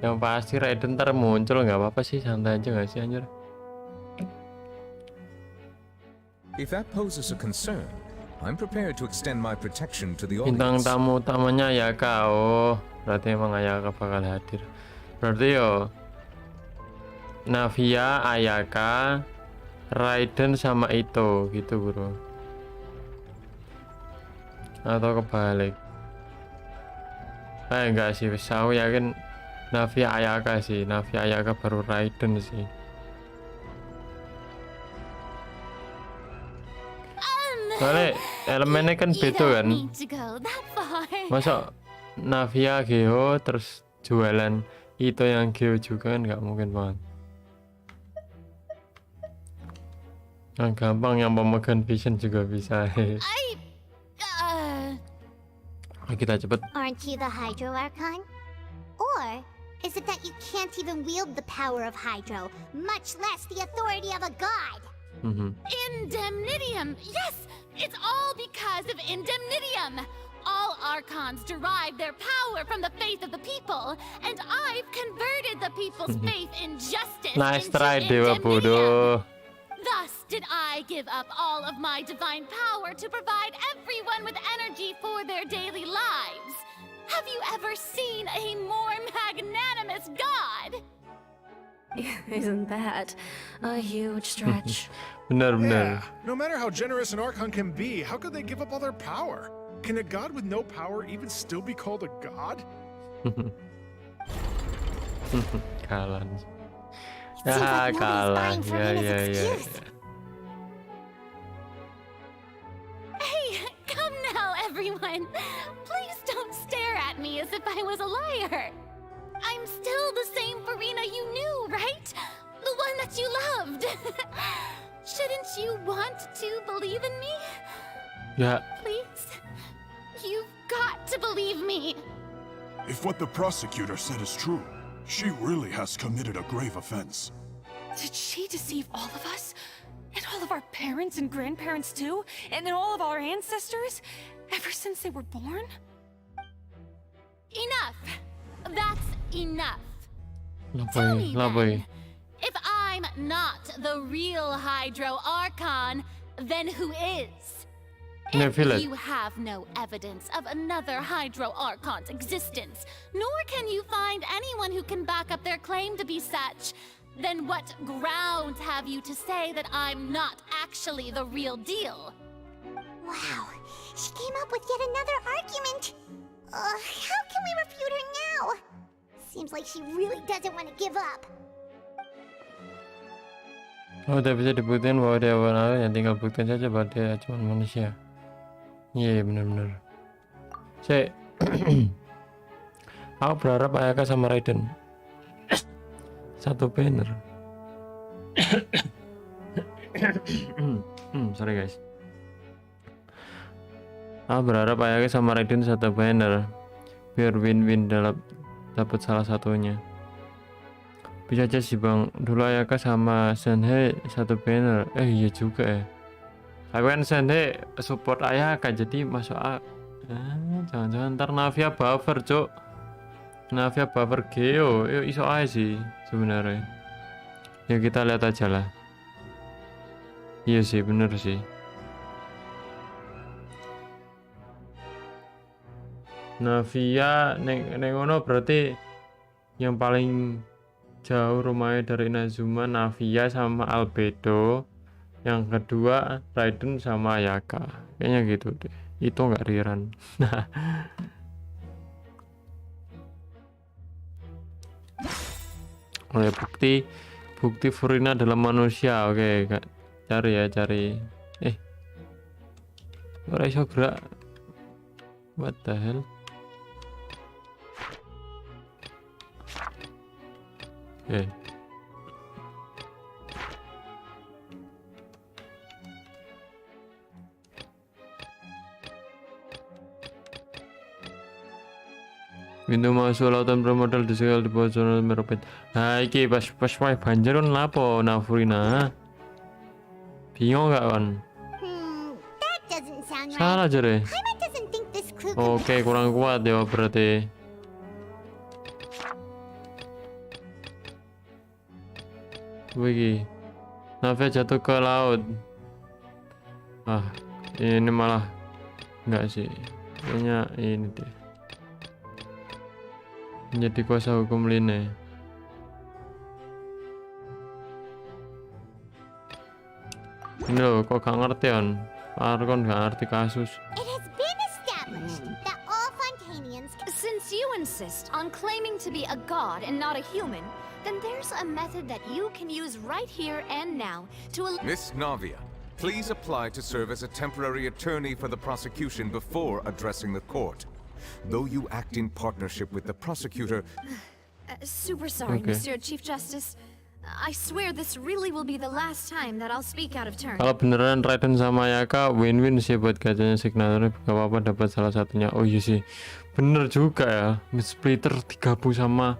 Yang pasti Raiden ntar muncul, nggak apa-apa sih, santai aja nggak sih anjir? If that poses a concern, I'm prepared to extend my protection to the Bintang audience. tamu utamanya Ayaka. Oh, berarti emang Ayaka bakal hadir. Berarti yo Navia, Ayaka, Raiden sama Ito gitu bro. Atau kebalik. Enggak sih, aku yakin Navia Ayaka sih. Navia Ayaka baru Raiden sih. Soalnya elemennya kan beda kan. Masa Navia Geo terus jualan Ito yang Geo juga kan nggak mungkin banget. Yang gampang yang pemegang vision juga bisa. Kita cepet. Aren't you the Hydro Archon? Or is it that you can't even wield the power of Hydro, much less the authority of a god? Indemnitium! Yes! It's all because of Indemnitium! All Archons derive their power from the faith of the people, and I've converted the people's faith in justice Nice into try, Dewa Bodoh. Thus did I give up all of my divine power to provide everyone with energy for their daily lives. Have you ever seen a more magnanimous god? Isn't that a huge stretch? Benar. Yeah, no matter how generous an Archon can be, how could they give up all their power? Can a god with no power even still be called a god? Kalah. Seems like nobody's buying Ya. Farina's excuse. Hey, come now, everyone. Please don't stare at me as if I was a liar. I'm still the same Farina you knew, right? The one that you loved. Shouldn't you want to believe in me? Ya. Please? You've got to believe me. If what the prosecutor said is true, she really has committed a grave offense. Did she deceive all of us? And all of our parents and grandparents too? And all of our ancestors? Ever since they were born? Enough. That's enough. Tell me then, if I'm not the real Hydro Archon, then who is? If you have no evidence of another Hydro Archon's existence, nor can you find anyone who can back up their claim to be such, then what grounds have you to say that I'm not actually the real deal? Wow, she came up with yet another argument. How can we refute her now? Seems like she really doesn't want to give up. Oh, tidak bisa dibuktikan bahwa dia awal yang tinggal buktikan saja bahwa dia cuma manusia. Iya, benar-benar. Aku berharap Ayaka sama Raiden satu banner. Sorry guys. Aku berharap Ayaka sama Raiden satu banner biar win-win dapat salah satunya. Bisa aja sih bang, dulu Ayaka sama Senhei satu banner. Iya juga ya. Tapi kan Senhei support Ayaka jadi masuk jangan-jangan ntar Navia buffer cok. Navia buffer Geo, iso aja sih sebenarnya. Ya kita lihat aja lah. Iya sih, bener sih. Navia nengono berarti yang paling jauh rumahnya dari Inazuma Navia sama Albedo. Yang kedua Raiden sama Ayaka. Kayaknya gitu deh. Itu nggak Riran. Oleh bukti Furina adalah manusia. Oke, cari. Ora iso gerak. What the hell? Pintu masuk lautan bermodal di segala di bawah zona merupakan. Nah, iki pas wae banjir kan lapo Nafurina. Bingung gak kan? That doesn't sound right. Salah jere. Paimon doesn't think this clue could Oke, kurang kuat ya berarti. Wih, Navia jatuh ke laut. Ini malah enggak sih. Kayaknya ini deh. Menjadi kuasa hukum Line. Ini loh, kok gak ngerti on? Archon gak ngerti kasus. It has been established that all Fontanians. Since you insist on claiming to be a god and not a human, then there's a method that you can use right here and now to Miss Navia, please apply to serve as a temporary attorney for the prosecution before addressing the court. Though you act in partnership with the prosecutor... super sorry, Monsieur Chief Justice. I swear this really will be the last time that I'll speak out of turn. Kalau beneran Raiden sama Ayaka win-win sih buat gajahnya signaturnya. Gak apa-apa dapat salah satunya. Oh iya sih, bener juga ya. Miss Splitter digabung sama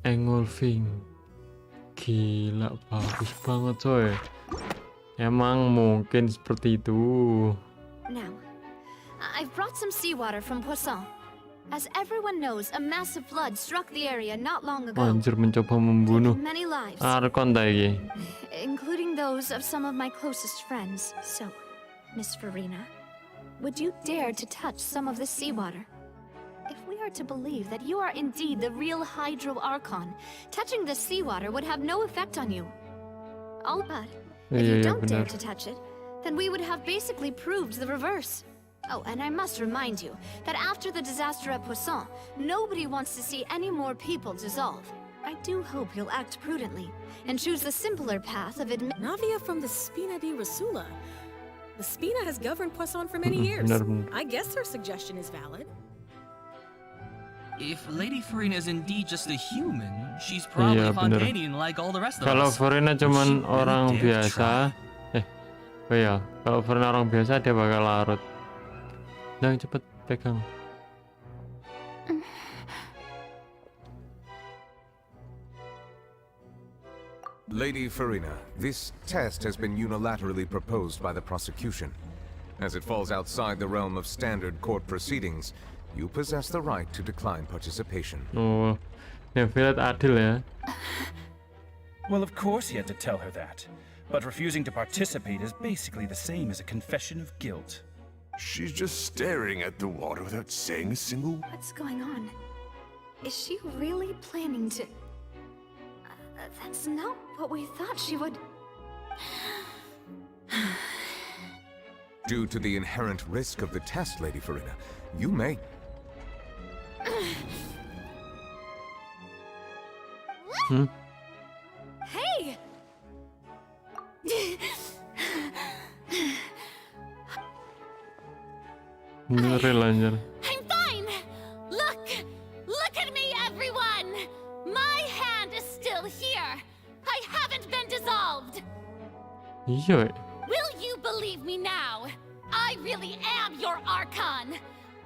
Engulfing. Gila, bagus banget coy. Emang mungkin seperti itu. Now, I've brought some seawater from Poisson. As everyone knows, a massive flood struck the area not long ago. Anjir, mencoba membunuh Many lives, Archon ta iki. including those of some of my closest friends. So, Miss Farina, would you dare to touch some of the seawater? If we are to believe that you are indeed the real Hydro Archon, touching the seawater would have no effect on you. All but, if you don't dare to touch it, then we would have basically proved the reverse. Oh, and I must remind you that after the disaster at Poisson, nobody wants to see any more people dissolve. I do hope you'll act prudently and choose the simpler path of Navia from the Spina di Rasula. The Spina has governed Poisson for many years. I guess her suggestion is valid. If Lady Farina is indeed just a human, she's probably Fontanian like all the rest of Kalau us. Farina cuman orang biasa, oh ya, kalau Farina orang biasa dia bakal larut. Jangan cepet pegang. Lady Farina, this test has been unilaterally proposed by the prosecution. As it falls outside the realm of standard court proceedings, you possess the right to decline participation. Oh, Nevilat adil ya. Well, of course he had to tell her that. But refusing to participate is basically the same as a confession of guilt. She's just staring at the water without saying a single word. What's going on? Is she really planning to... that's not what we thought she would... Due to the inherent risk of the test, Lady Farina, you may... Hey! I'm fine! Look at me, everyone! My hand is still here! I haven't been dissolved! Iya. Will you believe me now? I really am your Archon!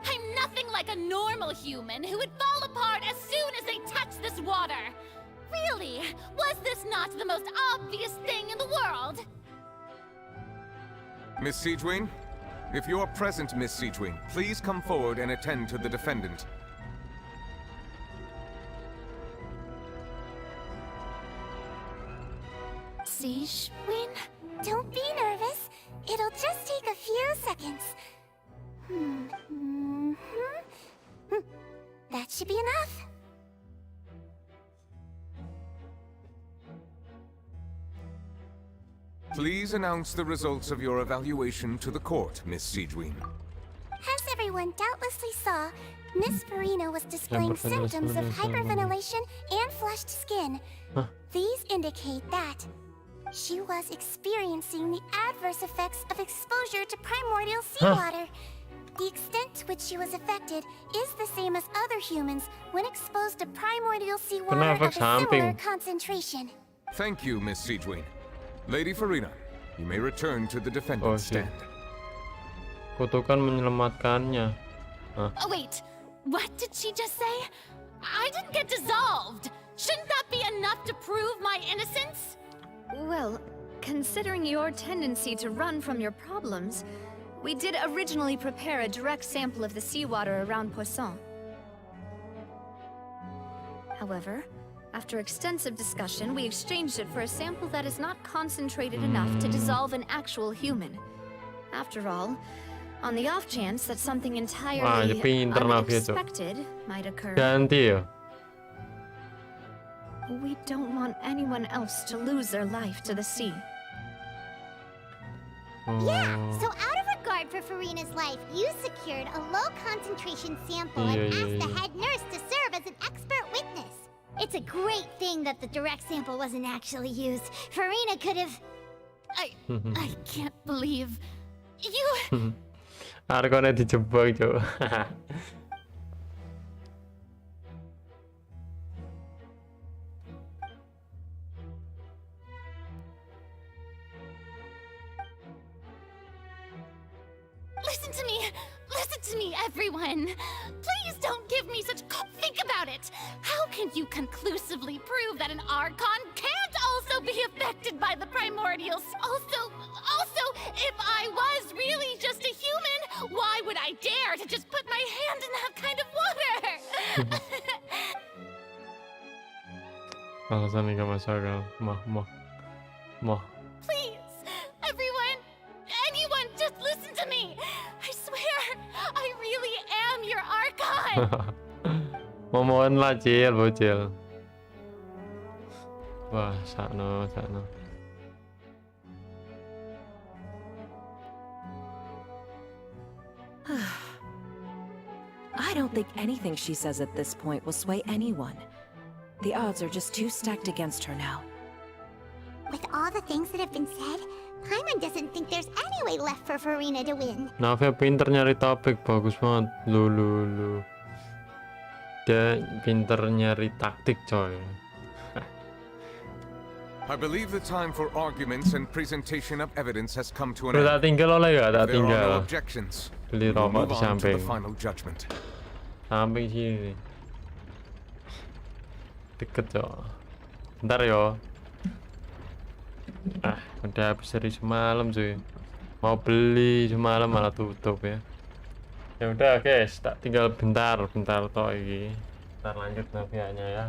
I'm nothing like a normal human who would fall apart as soon as they touch this water! Really? Was this not the most obvious thing in the world? Miss Siegewin? If you're present, Miss Siegewin, please come forward and attend to the defendant. Siegewin? Don't be nervous. It'll just take a few seconds. That should be enough. Please announce the results of your evaluation to the court, Miss Siegewin. As everyone doubtlessly saw, Miss Farina was displaying symptoms of hyperventilation and flushed skin. These indicate that she was experiencing the adverse effects of exposure to primordial seawater. The extent to which she was affected is the same as other humans when exposed to primordial seawater of a similar concentration. Thank you, Miss Siegewin. Lady Farina, you may return to the defendant's stand. Kutukan menyelamatkannya. Oh, wait. What did she just say? I didn't get dissolved. Shouldn't that be enough to prove my innocence? Well, considering your tendency to run from your problems, we did originally prepare a direct sample of the seawater around Poisson. However, after extensive discussion, we exchanged it for a sample that is not concentrated enough to dissolve an actual human. After all, on the off chance that something entirely unexpected might occur, we don't want anyone else to lose their life to the sea. Yeah, so out of regard for Farina's life, you secured a low concentration sample and asked the head nurse to serve as an expert witness. It's a great thing that the direct sample wasn't actually used. Farina could have... I can't believe... You... Archonnya dijebak, Cok. Listen to me, everyone. Please don't give me such... Think about it. How can you conclusively prove that an Archon can't also be affected by the primordials? Also, if I was really just a human, why would I Alasan nggak masuk akal. Mah. Please, everyone, anyone, just listen to me. I swear, I really am your Archon. Mohon lah, Cil, bocil. Wah, sakno. I don't think anything she says at this point will sway anyone. The odds are just too stacked against her now. With all the things that have been said, Paimon doesn't think there's any way left for Farina to win. Nafia pinter nyari topik, bagus banget. Lu. Dia pinter nyari taktik, coy. I believe the time for arguments and presentation of evidence has come to an Bro, end. tak tinggal oleh ya, tak If there are tinggal. no objections, Beli we'll rokok move di on to samping. the final judgment. Samping sini. Deket, coy. Bentar yo. Udah habis dari semalam cuy. Mau beli semalam malah tutup ya. Ya udah guys, tak tinggal bentar toh iki. Ntar lanjut navianya ya.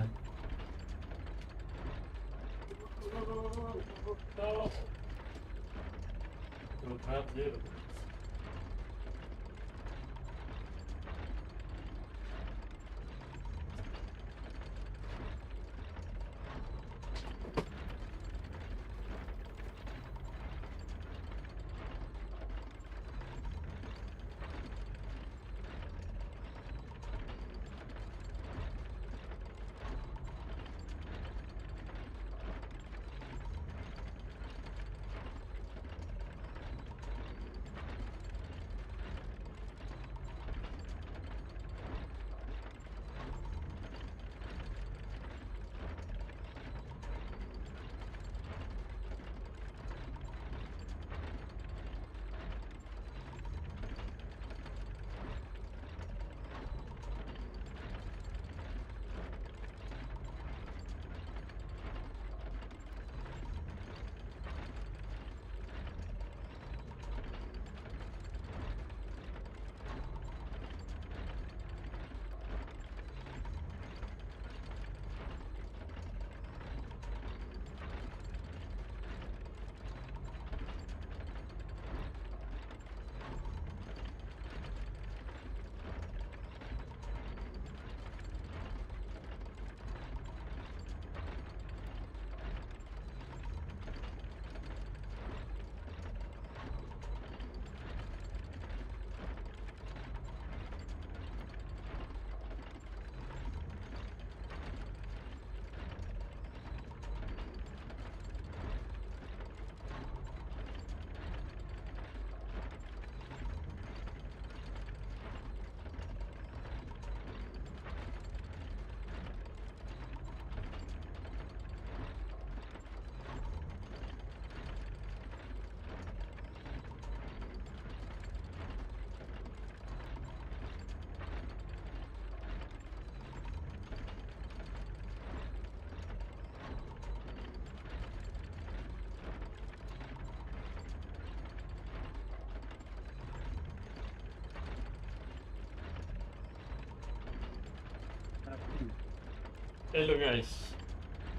Halo guys,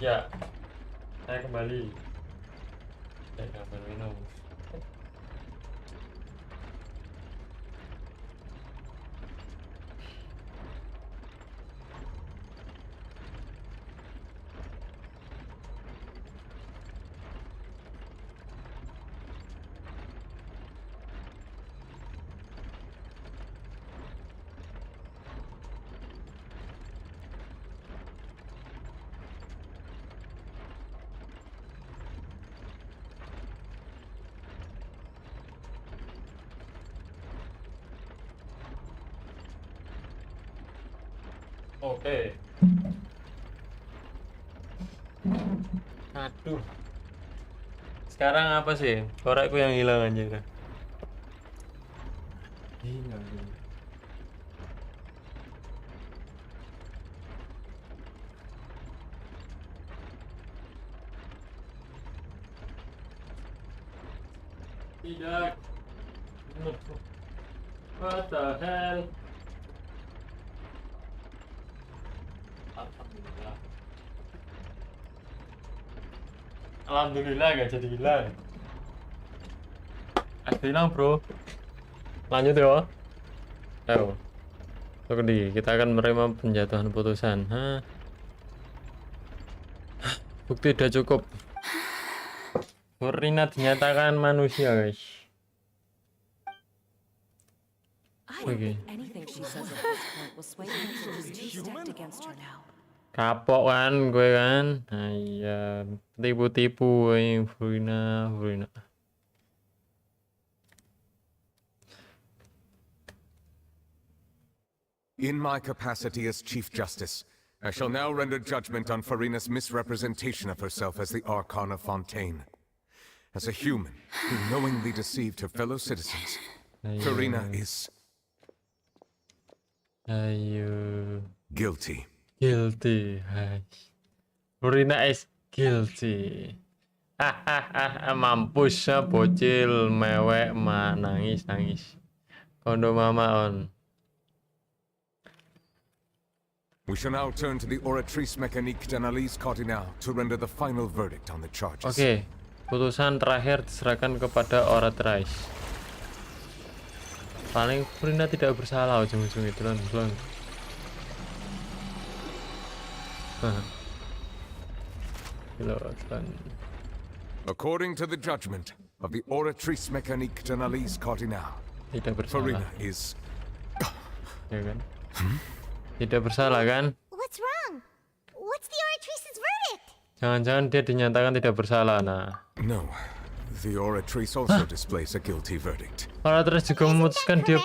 ya saya kembali. Saya akan minum. Oke. Aduh. Sekarang apa sih? Korekku yang hilang anjir. Hilang. Tidak. What the hell? Alhamdulillah. Alhamdulillah gak jadi hilang. Hilang bro. Lanjut ya. Ayo. Oke, kita akan menerima penjatuhan putusan. Bukti udah cukup. Furina dinyatakan manusia, guys. Oke. Kapok kan gue kan? Nah, iya, tipu-tipu Furina. In my capacity as Chief Justice, I shall now render judgment on Furina's misrepresentation of herself as the Archon of Fontaine. As a human who knowingly deceived her fellow citizens, Furina is... guilty. Guilty. Furina is guilty. Mampus ya bocil mewek nangis. Kondo mama on. We shall now turn to the oratrice mécanique d'analyse cardinale to render the final verdict on the charges. Oke, putusan terakhir diserahkan kepada oratrice. Paling Furina tidak bersalah ujung-ujung itu belum. According to the judgment of the oratrice mécanique d'analyse cardinale, Furina is... Ya kan? Tidak bersalah kan? What's wrong? What's the oratrice's verdict? Jangan-jangan dia dinyatakan tidak bersalah. Nah. No, the oratrice also displays a guilty verdict. Oratrice juga memutuskan dia.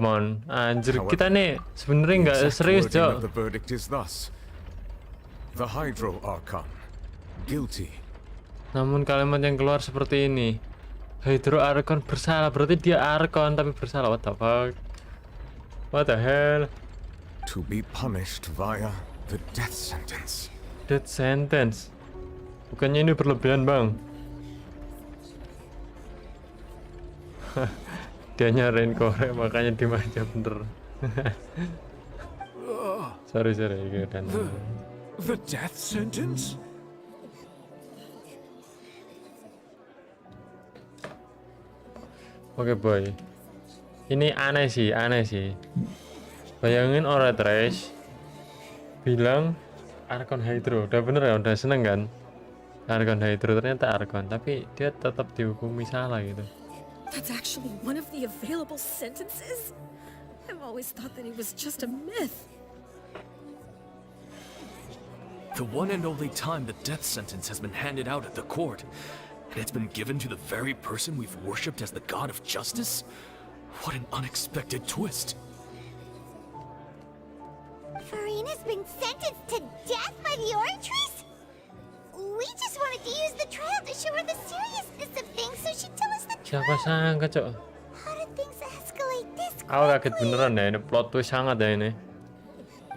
Mon, anjir kita nih sebenarnya nggak serius, Jo. The verdict is thus: the Hydro Archon guilty. Namun kalimat yang keluar seperti ini, Hydro Archon bersalah, berarti dia Archon tapi bersalah. What the fuck? What the hell? To be punished via the death sentence. Death sentence? Bukannya ini berlebihan, Bang? Dia nyariin korek makanya dimanja bener. sorry kan. The death sentence? Oke, boy. Ini aneh sih. Bayangin oratrice bilang Archon Hydro. Udah bener ya, udah seneng kan? Archon Hydro ternyata Archon, tapi dia tetap dihukumi salah gitu. That's actually one of the available sentences? I've always thought that it was just a myth. The one and only time the death sentence has been handed out at the court, and it's been given to the very person we've worshipped as the god of justice? What an unexpected twist. Furina's been sentenced to death by the oratrice? We just wanted to use the trial to show her the seriousness of things, so she'd tell us the truth. Siapa sangka, Cok? How did things escalate this quickly? Aku kaget beneran ya, ini plot twist sangat ya ini.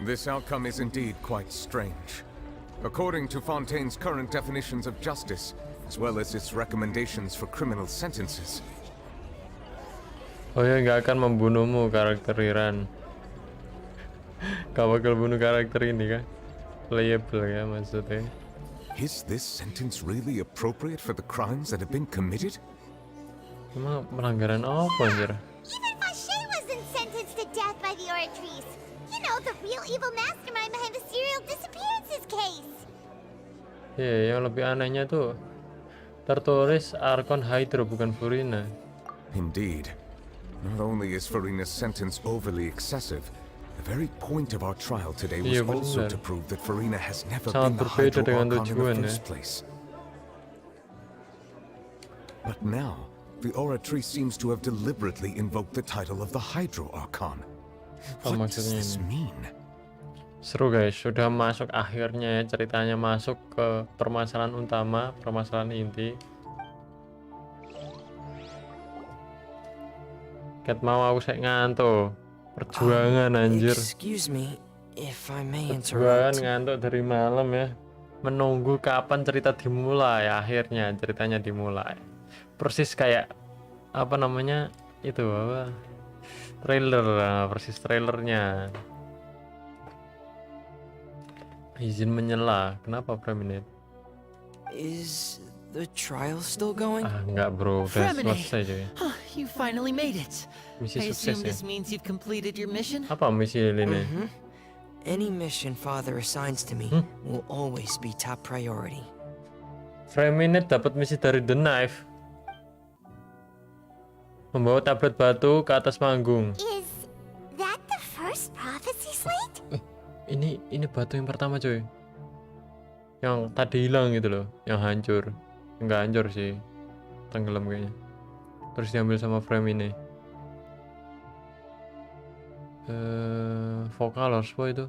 This outcome is indeed quite strange. According to Fontaine's current definitions of justice, as well as its recommendations for criminal sentences. Oh ya, nggak akan membunuhmu karakter Iran. Gak bakal bunuh karakter ini kan? Playable ya maksudnya. Is this sentence really appropriate for the crimes that have been committed? Emang pelanggaran apa anjir? Even Wayae wasn't sentenced to death by the oratrice. You know, the real evil mastermind behind the serial disappearances case. Iya, yang lebih anehnya tuh tertulis Archon Hydro bukan Furina. Indeed. Not only is Furina's sentence overly excessive, the very point of our trial today was also to prove that Furina has never been the Hydro Archon in the first place. But now, the oratrice seems to have deliberately invoked the title of the Hydro Archon. What does this mean? Seru guys, sudah masuk akhirnya ya, ceritanya masuk ke permasalahan utama, permasalahan inti. Ket mau aku sek ngantuk. Perjuangan anjir. Excuse me if I may Perjuangan interrupt. ngantuk dari malam ya. Menunggu kapan cerita dimulai, akhirnya ceritanya dimulai. Persis kayak apa namanya? Itu apa? Trailer, persis trailernya. Izin menyela. Kenapa Freminate? Is the trial still going? Enggak bro, udah selesai coy. You finally made it. Misi I sukses assume ya. this means you've completed your mission? Apa misi ini? Any mission Father assigns to me will always be top priority. Freminate dapat misi dari The Knife. Membawa tablet batu ke atas panggung. Is that the first prophecy slate? Ini batu yang pertama coy. Yang tadi hilang gitu loh, yang hancur. Enggak hancur sih. Tenggelam kayaknya. Terus diambil sama Freminate. Vocalors apa itu?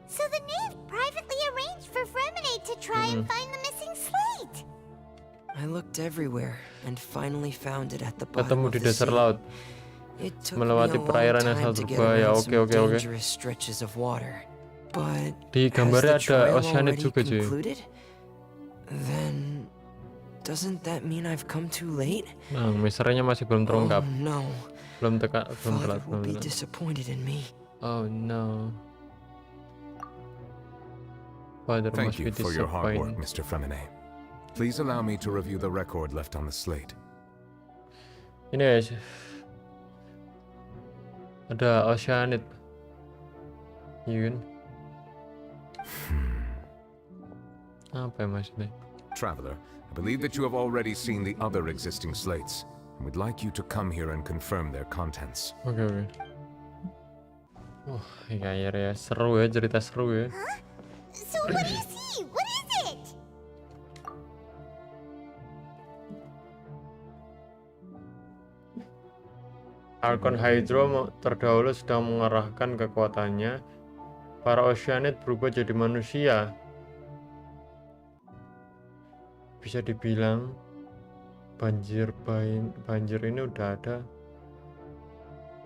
So the knave privately arranged for Freminate to try and find the missing slate. I looked everywhere and finally found it at the Ketemu bottom di of the dasar sea. laut. It took Melewati me a long perairan yang time sangat to get berbahaya. around Oke. some dangerous stretches of water. But Di has gambarnya the ada trial oceanid already juga cuy. concluded? Then doesn't that mean I've come too late? Nah, misternya masih belum terungkap. Oh no. Belum telat, Father will be disappointed in me. Oh no. Father must Thank be you for your hard work, disappointed. Mr. Freminate. Please allow me to review the record left on the slate. Ini guys. Ada oceanid. Iya kan? Apa ya maksudnya? Traveler, I believe that you have already seen the other existing slates, and would like you to come here and confirm their contents. Oke. Iya ya, seru ya, cerita seru ya. So what do you see? What is it? Archon Hydro terdahulu sedang mengerahkan kekuatannya. Para oceanid berubah jadi manusia. Bisa dibilang banjir ini udah ada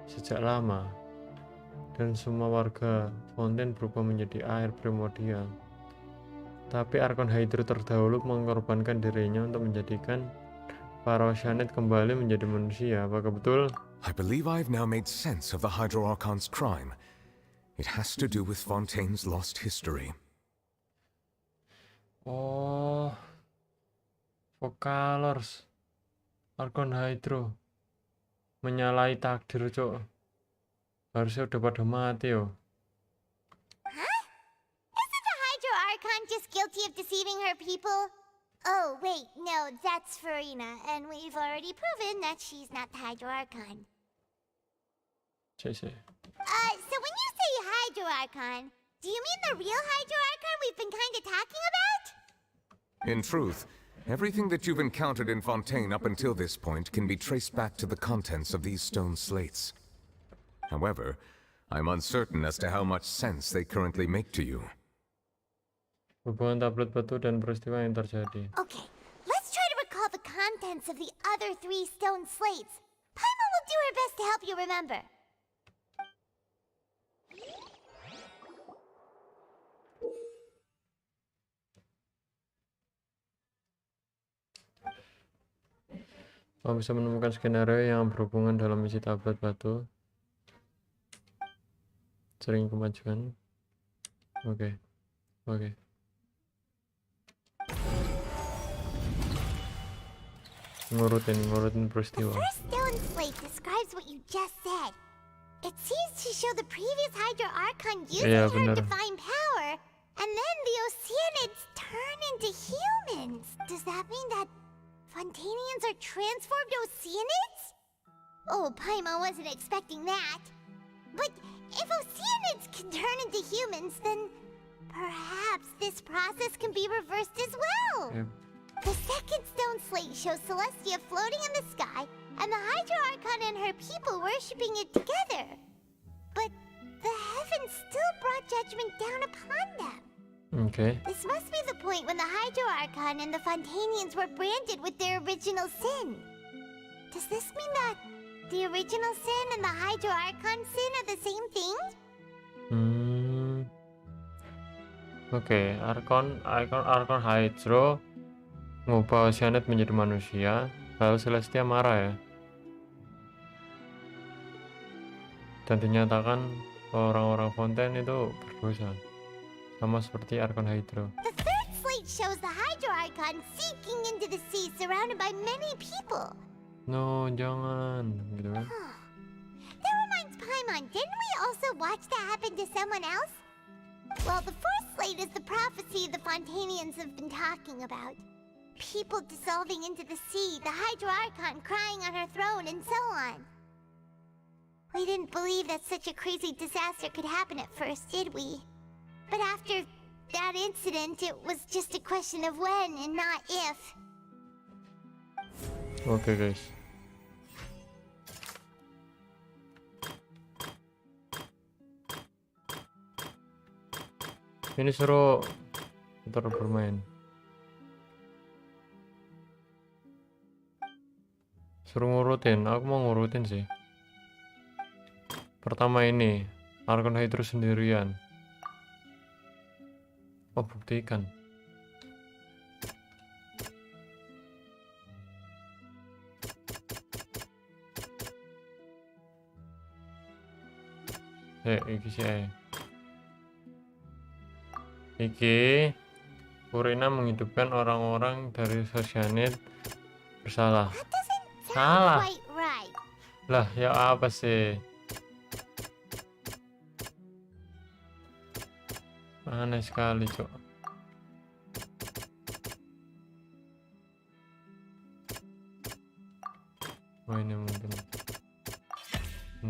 sejak lama. Dan semua warga Fontaine berubah menjadi air primordial. Tapi Archon Hydro terdahulu mengorbankan dirinya untuk menjadikan para oceanid kembali menjadi manusia. Apakah betul? I believe I've now made sense of the Hydro Archon's crime. It has to do with Fontaine's lost history. Oh, Vocalors, Archon Hydro menyalahi takdir, cok. Harusnya udah pada mati yo. Isn't the Hydro Archon just guilty of deceiving her people? Oh, wait, no, that's Farina, and we've already proven that she's not the Hydro Archon. See. So when you say Hydro Archon, do you mean the real Hydro Archon we've been kind of talking about? In truth, everything that you've encountered in Fontaine up until this point can be traced back to the contents of these stone slates. However, I'm uncertain as to how much sense they currently make to you. Hubungan tablet batu dan peristiwa yang terjadi. Okay, let's try to recall the contents of the other 3 stone slates. Paimon will do her best to help you remember. Kamu bisa menemukan skenario yang berhubungan dalam misi tablet batu. Sering kemajuan. Oke. Ngurutin peristiwa. The first stone slate describes what you just said. It seems to show the previous Hydro Archon using her divine power, and then the Oceanids turn into humans. Does that mean that Fontainians are transformed Oceanids? Oh, Paimon wasn't expecting that. But if Oceanids can turn into humans, then perhaps this process can be reversed as well. Yep. The second stone slate shows Celestia floating in the sky, and the Hydro Archon and her people worshipping it together. But the heavens still brought judgment down upon them. Okay. This must be the point when the Hydro Archon and the Fontainians were branded with their original sin. Does this mean that the original sin and the Hydro Archon sin are the same thing? Oke, Archon Hydro ngubah Oceanid menjadi manusia, lalu Celestia marah ya. Dan dinyatakan orang-orang Fontaine itu berdosa, sama seperti Archon Hydro. The third slate shows the Hydro Archon sinking into the sea surrounded by many people. No, jangan, gitu kan? That reminds Paimon, didn't we also watch that happen to someone else? Well, the fourth slate is the prophecy the Fontanians have been talking about. People dissolving into the sea, the Hydro Archon crying on her throne, and so on. We didn't believe that such a crazy disaster could happen at first, did we? But after that incident, it was just a question of when and not if. Oke, guys. Ini seru, kita bermain. Suruh ngurutin, aku mau ngurutin sih. Pertama ini, Archon Hydro sendirian. Oh, buktikan. Iki sih. Iki Furina menghidupkan orang-orang dari sosianit bersalah. Salah. Lah, ya apa sih? Aneh sekali, Cok. Oh, ini mungkin.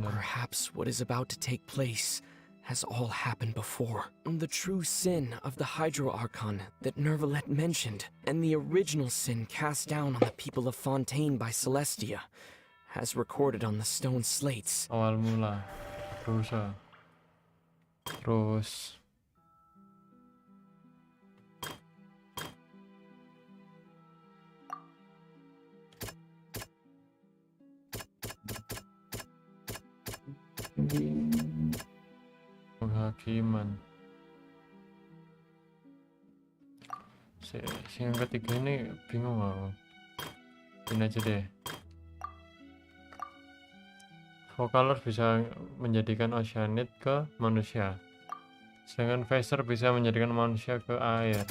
Perhaps what is about to take place has all happened before. The true sin of the Hydro Archon that Nervalet mentioned, and the original sin cast down on the people of Fontaine by Celestia, has recorded on the stone slates. Awal mula, terus penghakiman. Yang ketiga ini bingung aku. Ini aja deh. Vocalor bisa menjadikan oceanid ke manusia, sedangkan Phaser bisa menjadikan manusia ke air.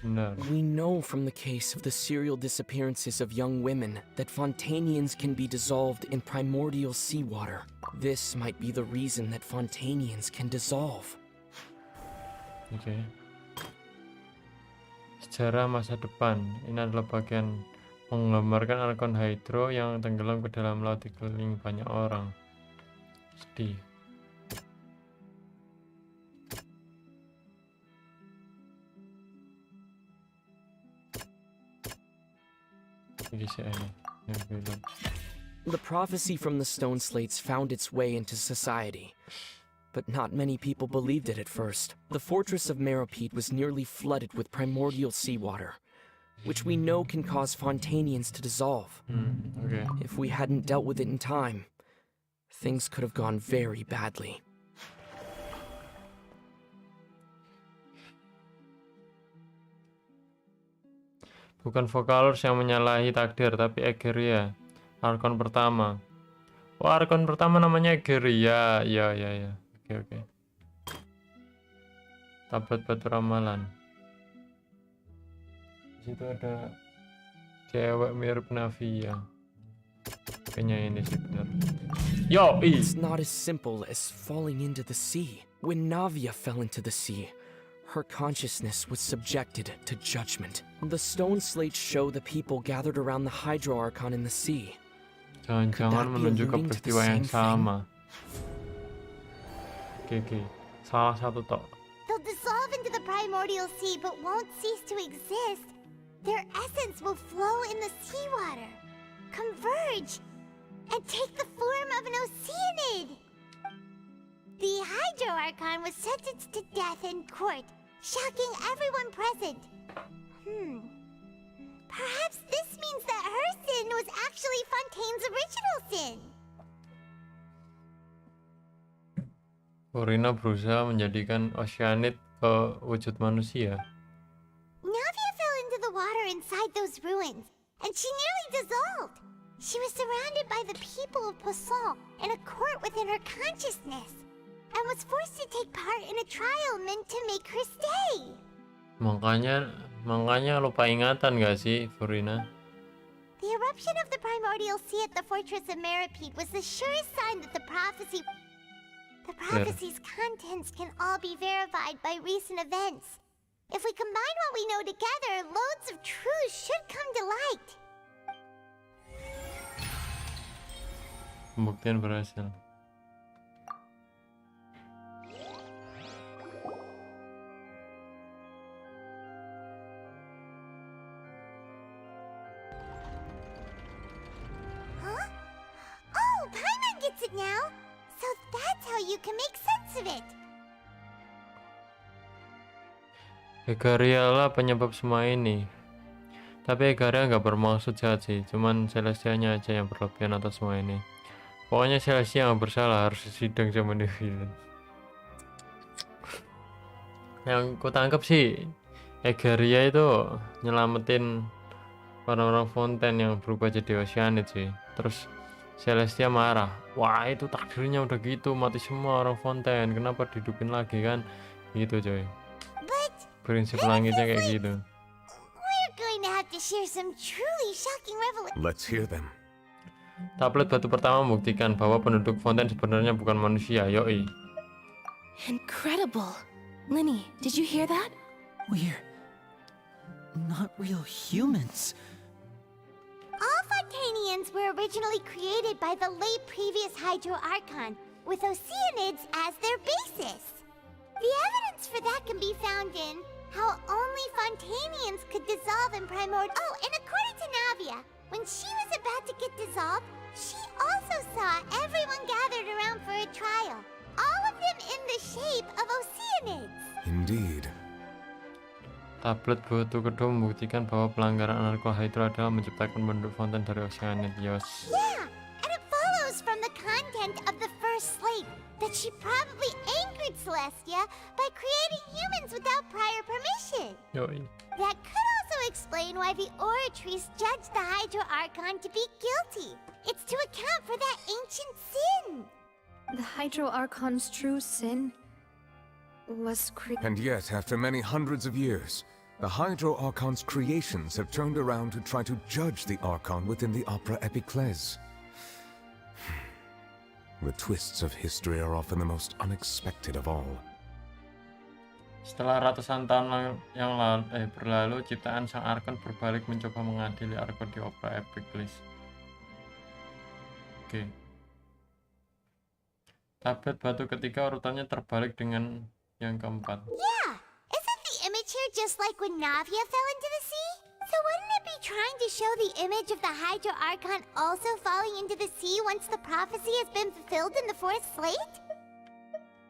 Benar. We know from the case of the serial disappearances of young women that Fontanians can be dissolved in primordial seawater. This might be the reason that Fontanians can dissolve. Oke. Sejarah masa depan. Ini adalah bagian menggambarkan Archon Hydro yang tenggelam ke dalam laut dikelilingi banyak orang. Sedih. The prophecy from the stone slates found its way into society, but not many people believed it at first. The fortress of Meropide was nearly flooded with primordial seawater, which we know can cause Fontanians to dissolve. Okay. If we hadn't dealt with it in time, things could have gone very badly. Bukan Vocalors yang menyalahi takdir, tapi Egeria, Archon pertama. Oh, Archon pertama namanya Egeria. Ya. Oke. Tablet batu ramalan. Di situ ada cewek mirip Navia. Kayaknya ini sih benar. It's not as simple as falling into the sea. When Navia fell into the sea, her consciousness was subjected to judgment. The stone slates show the people gathered around the Hydro Archon in the sea. Jangan-jangan menunjukkan peristiwa yang sama. Oke. Salah satu tok. They'll dissolve into the primordial sea but won't cease to exist. Their essence will flow in the seawater, converge, and take the form of an oceanid. The Hydro Archon was sentenced to death in court, shocking everyone present. Perhaps this means that her sin was actually Fontaine's original sin. Furina berusaha menjadikan oceanid ke wujud manusia. Navia fell into the water inside those ruins, and she nearly dissolved. She was surrounded by the people of Poisson in a court within her consciousness. and was forced to take part in a trial meant to make her stay. Makanya lupa ingatan gak sih, Furina? The eruption of the primordial sea at the fortress of Meropide was the surest sign that the prophecy's contents can all be verified by recent events. If we combine what we know together, loads of truths should come to light. Pembuktian berhasil. Huh? Oh, Paimon gets it now. So that's how you can make sense of it. Egaria lah penyebab semua ini. Tapi Egaria nggak bermaksud jahat sih, cuman Celestia-nya aja yang berlebihan atas semua ini. Pokoknya Celestia yang bersalah harus disidang sama Devil. Yang ku tangkap sih, Egaria itu nyelamatin orang-orang Fontaine yang berubah jadi Oceanid sih. Terus Celestia marah, wah itu takdirnya udah gitu, mati semua orang Fontaine, kenapa dihidupin lagi kan? Gitu coy. Prinsip langitnya kayak gitu. We're going to have to share some truly shocking revelations. Let's hear them. Tablet batu pertama membuktikan bahwa penduduk Fontaine sebenarnya bukan manusia, yoi. Incredible. Linny, did you hear that? We're not real humans. All Fontainians were originally created by the late previous Hydro Archon, with Oceanids as their basis. The evidence for that can be found in how only Fontainians could dissolve in primordial. Oh, and according to Navia, when she was about to get dissolved, she also saw everyone gathered around for a trial. All of them in the shape of Oceanids. Indeed. Tablet batu kedua membuktikan bahwa pelanggaran anarko-hydro adalah menciptakan penduduk Fontaine dari Oceanid. Yos. Yeah, and it follows from the content of the first slate that she probably angered Celestia by creating humans without prior permission. Yoi. That could also explain why the Oratrice judged the Hydro Archon to be guilty. It's to account for that ancient sin. The Hydro Archon's true sin was And yet, after many hundreds of years, the Hydro Archon's creations have turned around to try to judge the Archon within the opera Epiclese. The twists of history are often the most unexpected of all. Setelah ratusan tahun yang berlalu, ciptaan sang Archon berbalik mencoba mengadili Archon di opera Epiclese. Oke. Tablet batu ketiga urutannya terbalik dengan yang keempat. Yeah, isn't the image here just like when Navia fell into the sea? So wouldn't it be trying to show the image of the Hydro Archon also falling into the sea once the prophecy has been fulfilled in the fourth slate?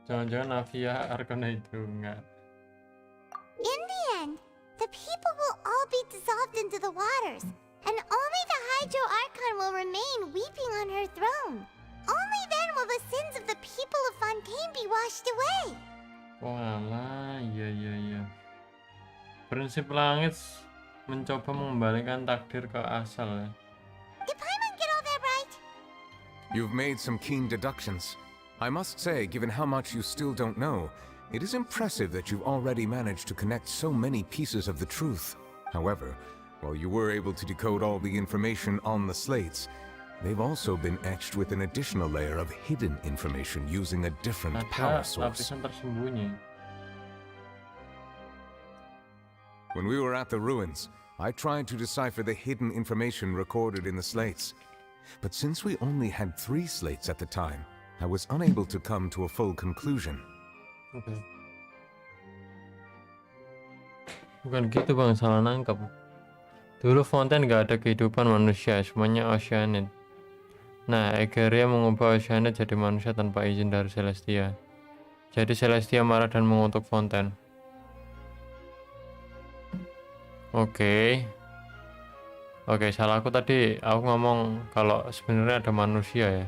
Jangan-jangan Navia Archon itu enggak. In the end, the people will all be dissolved into the waters, and only the Hydro Archon will remain weeping on her throne. Only then will the sins of the people of Fontaine be washed away. Walah, iya. Prinsip langit mencoba mengembalikan takdir ke asal ya. Did Paimon get all that right? You've made some keen deductions. I must say, given how much you still don't know, it is impressive that you've already managed to connect so many pieces of the truth. However, while you were able to decode all the information on the slates, they've also been etched with an additional layer of hidden information using a different power source. Lapisan tersembunyi. When we were at the ruins, I tried to decipher the hidden information recorded in the slates. But since we only had 3 slates at the time, I was unable to come to a full conclusion. Okay. Bukan gitu bang, salah nangkep. Dulu Fontaine gak ada kehidupan manusia, semuanya Oceanid. Nah, Egaria mengubah Oceanid jadi manusia tanpa izin dari Celestia. Jadi Celestia marah dan mengutuk Fontaine. Oke, salah aku tadi. Aku ngomong kalau sebenarnya ada manusia ya.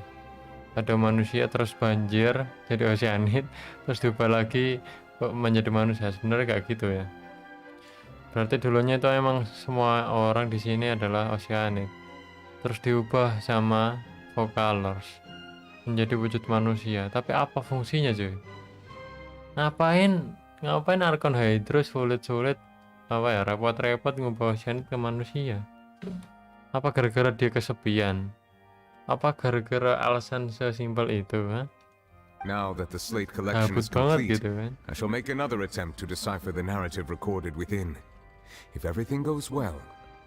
Ada manusia terus banjir jadi Oceanid, terus diubah lagi menjadi manusia. Sebenarnya kayak gitu ya. Berarti dulunya itu emang semua orang di sini adalah Oceanid. Terus diubah sama Vocalors. menjadi wujud manusia. Tapi apa fungsinya cuy? Ngapain Archon Hydro sulit apa ya, repot-repot ngubah Oceanid ke manusia? Apa gara-gara dia kesepian? Apa gara-gara alasan sesimpel itu, ha? Now that the slate collection is Banget complete, gitu kan? I shall make another attempt to decipher the narrative recorded within. If everything goes well,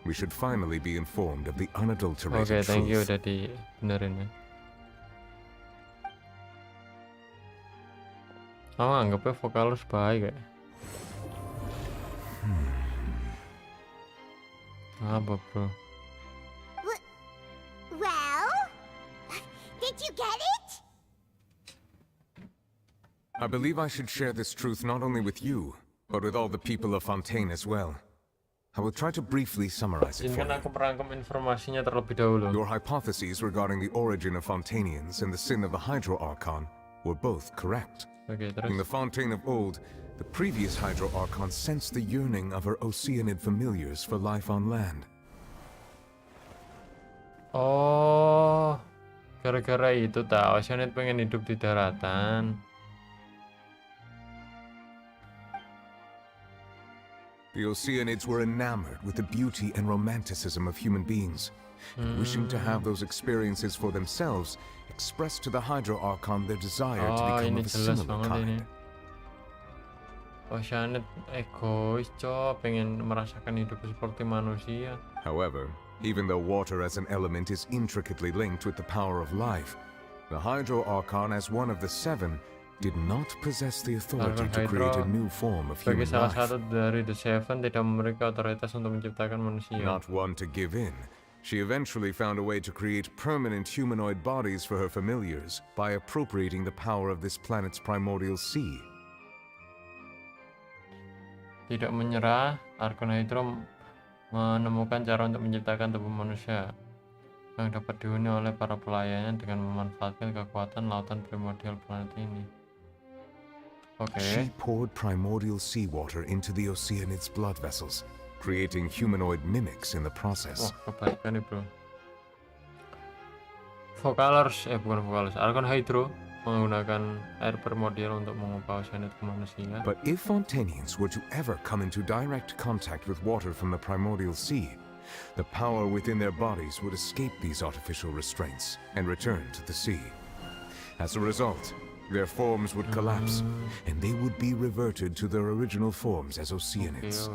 we should finally be informed of the unadulterated Thank you truth. udah dibenerin ya. Aku anggapnya vokalus baik kayak. Apa bro? Well, did you get it? I believe I should share this truth not only with you, but with all the people of Fontaine as well. I will try to briefly summarize it for Izinkan you. aku merangkum informasinya terlebih dahulu. Your hypotheses regarding the origin of Fontainians and the sin of the Hydro Archon were both correct. In the Fontaine of old, the previous Hydro Archon sensed the yearning of her Oceanid familiars for life on land. Oh, gara-gara itu tak Oceanid pengen hidup di daratan. The Oceanids were enamored with the beauty and romanticism of human beings, and wishing to have those experiences for themselves, expressed to the Hydro Archon their desire to become Ini of a jelas similar banget ini. kind. Oceanid egois, pengen merasakan hidup seperti manusia. However, even though water as an element is intricately linked with the power of life, the Hydro Archon as one of the seven did not possess the authority to create a new form of human Sebagai salah life. satu dari The Seven tidak memiliki otoritas untuk menciptakan manusia. Not one to give in, she eventually found a way to create permanent humanoid bodies for her familiars by appropriating the power of this planet's primordial sea. Tidak menyerah, Archon Hydro menemukan cara untuk menciptakan tubuh manusia yang dapat dihuni oleh para pelayannya dengan memanfaatkan kekuatan lautan primordial planet ini. She poured primordial seawater into the Oceanid's blood vessels, creating humanoid mimics in the process. Wah, kebalikan nih bro. Bukan vokalers, Archon Hydro menggunakan air primordial untuk mengubah Oceanid ke manusia. But if Fontainians were to ever come into direct contact with water from the primordial sea, the power within their bodies would escape these artificial restraints and return to the sea. As a result, their forms would collapse, and they would be reverted to their original forms as Oceanids.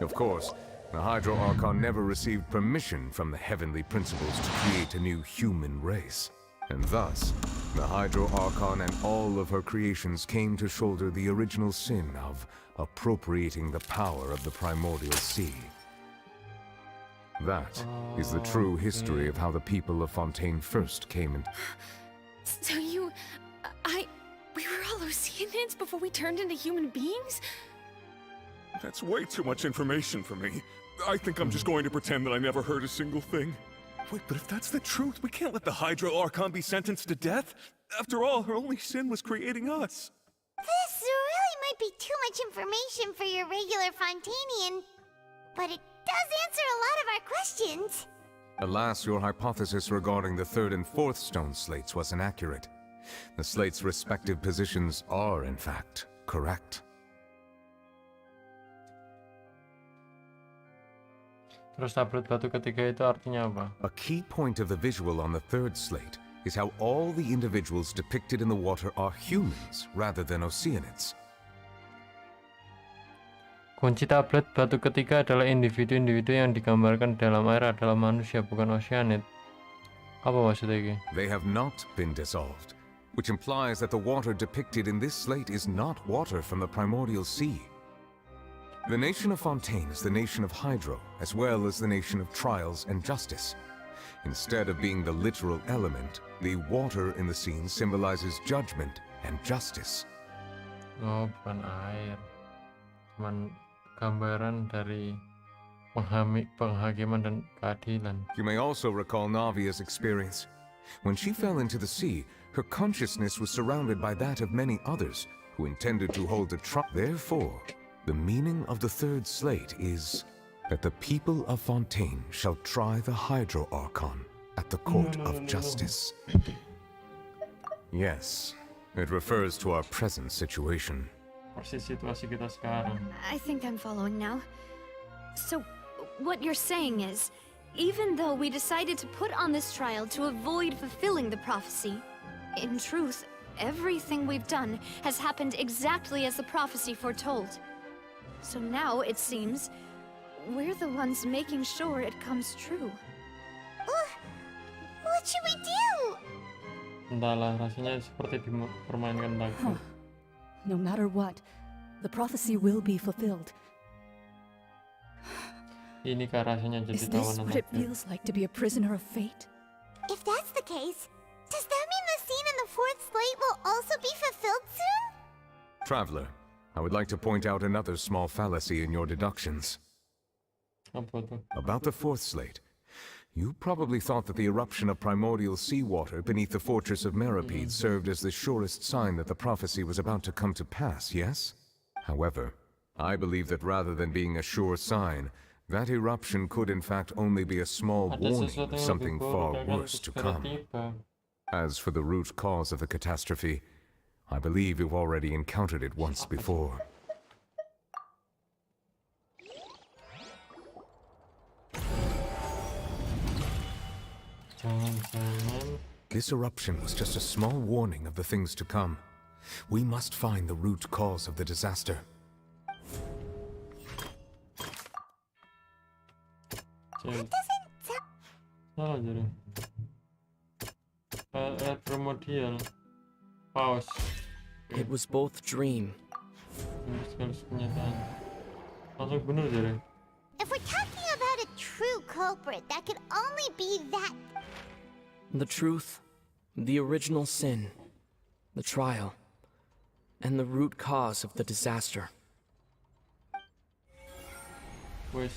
Of course, the Hydro Archon never received permission from the heavenly principles to create a new human race. And thus, the Hydro Archon and all of her creations came to shoulder the original sin of appropriating the power of the primordial sea. That is the true history of how the people of Fontaine first came in. So we were all Oceanids before we turned into human beings? That's way too much information for me. I think I'm just going to pretend that I never heard a single thing. Wait, but if that's the truth, we can't let the Hydro Archon be sentenced to death. After all, her only sin was creating us. This really might be too much information for your regular Fontainian, but it does answer a lot of our questions. Alas, your hypothesis regarding the third and fourth stone slates was inaccurate. The slates' respective positions are, in fact, correct. Terus tablet batu ketiga itu artinya apa? A key point of the visual on the third slate is how all the individuals depicted in the water are humans rather than Oceanids. Kunci tablet batu ketiga adalah individu-individu yang digambarkan dalam air adalah manusia, bukan Oceanid. Apa maksudnya ini? They have not been dissolved, which implies that the water depicted in this slate is not water from the primordial sea. The nation of Fontaine is the nation of Hydro, as well as the nation of trials and justice. Instead of being the literal element, the water in the scene symbolizes judgment and justice. Oh, bukan air. Cuman gambaran dari penghakiman dan keadilan. You may also recall Navia's experience. When she fell into the sea, her consciousness was surrounded by that of many others who intended to hold a trump. Therefore, the meaning of the third slate is that the people of Fontaine shall try the Hydro Archon at the court of justice. Yes, it refers to our present situation. Persis situasi kita sekarang. I think I'm following now. So, what you're saying is, even though we decided to put on this trial to avoid fulfilling the prophecy, in truth, everything we've done has happened exactly as the prophecy foretold. So now, it seems, we're the ones making sure it comes true. What should we do? Entahlah, rasanya seperti dipermainkan lagi. No matter what, the prophecy will be fulfilled. Inikah rasanya jadi Is this tawanan what it takdir? feels like to be a prisoner of fate? If that's the case, does that mean the scene in the fourth slate will also be fulfilled soon? Traveler, I would like to point out another small fallacy in your deductions. Apa tuh? About the fourth slate, you probably thought that the eruption of primordial seawater beneath the fortress of Meripede served as the surest sign that the prophecy was about to come to pass, yes? However, I believe that rather than being a sure sign, that eruption could in fact only be a small warning of something far worse to come. As for the root cause of the catastrophe, I believe you've already encountered it once before. This eruption was just a small warning of the things to come. We must find the root cause of the disaster. Salah jadi. Primordial. Pause. It was both dream. Sekaligus kenyataan. Langsung bener jadi. If we're talking about a true culprit, that could only be that. The truth, the original sin, the trial, and the root cause of the disaster. Wes.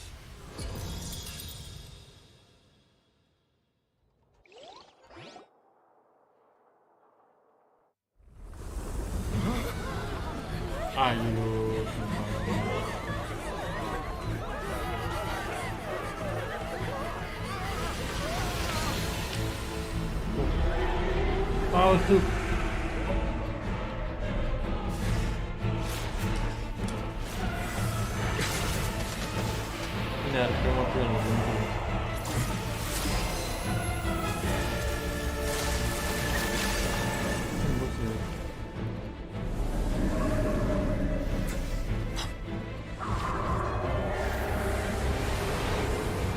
Ayo. Palsu. Ini harga mobil.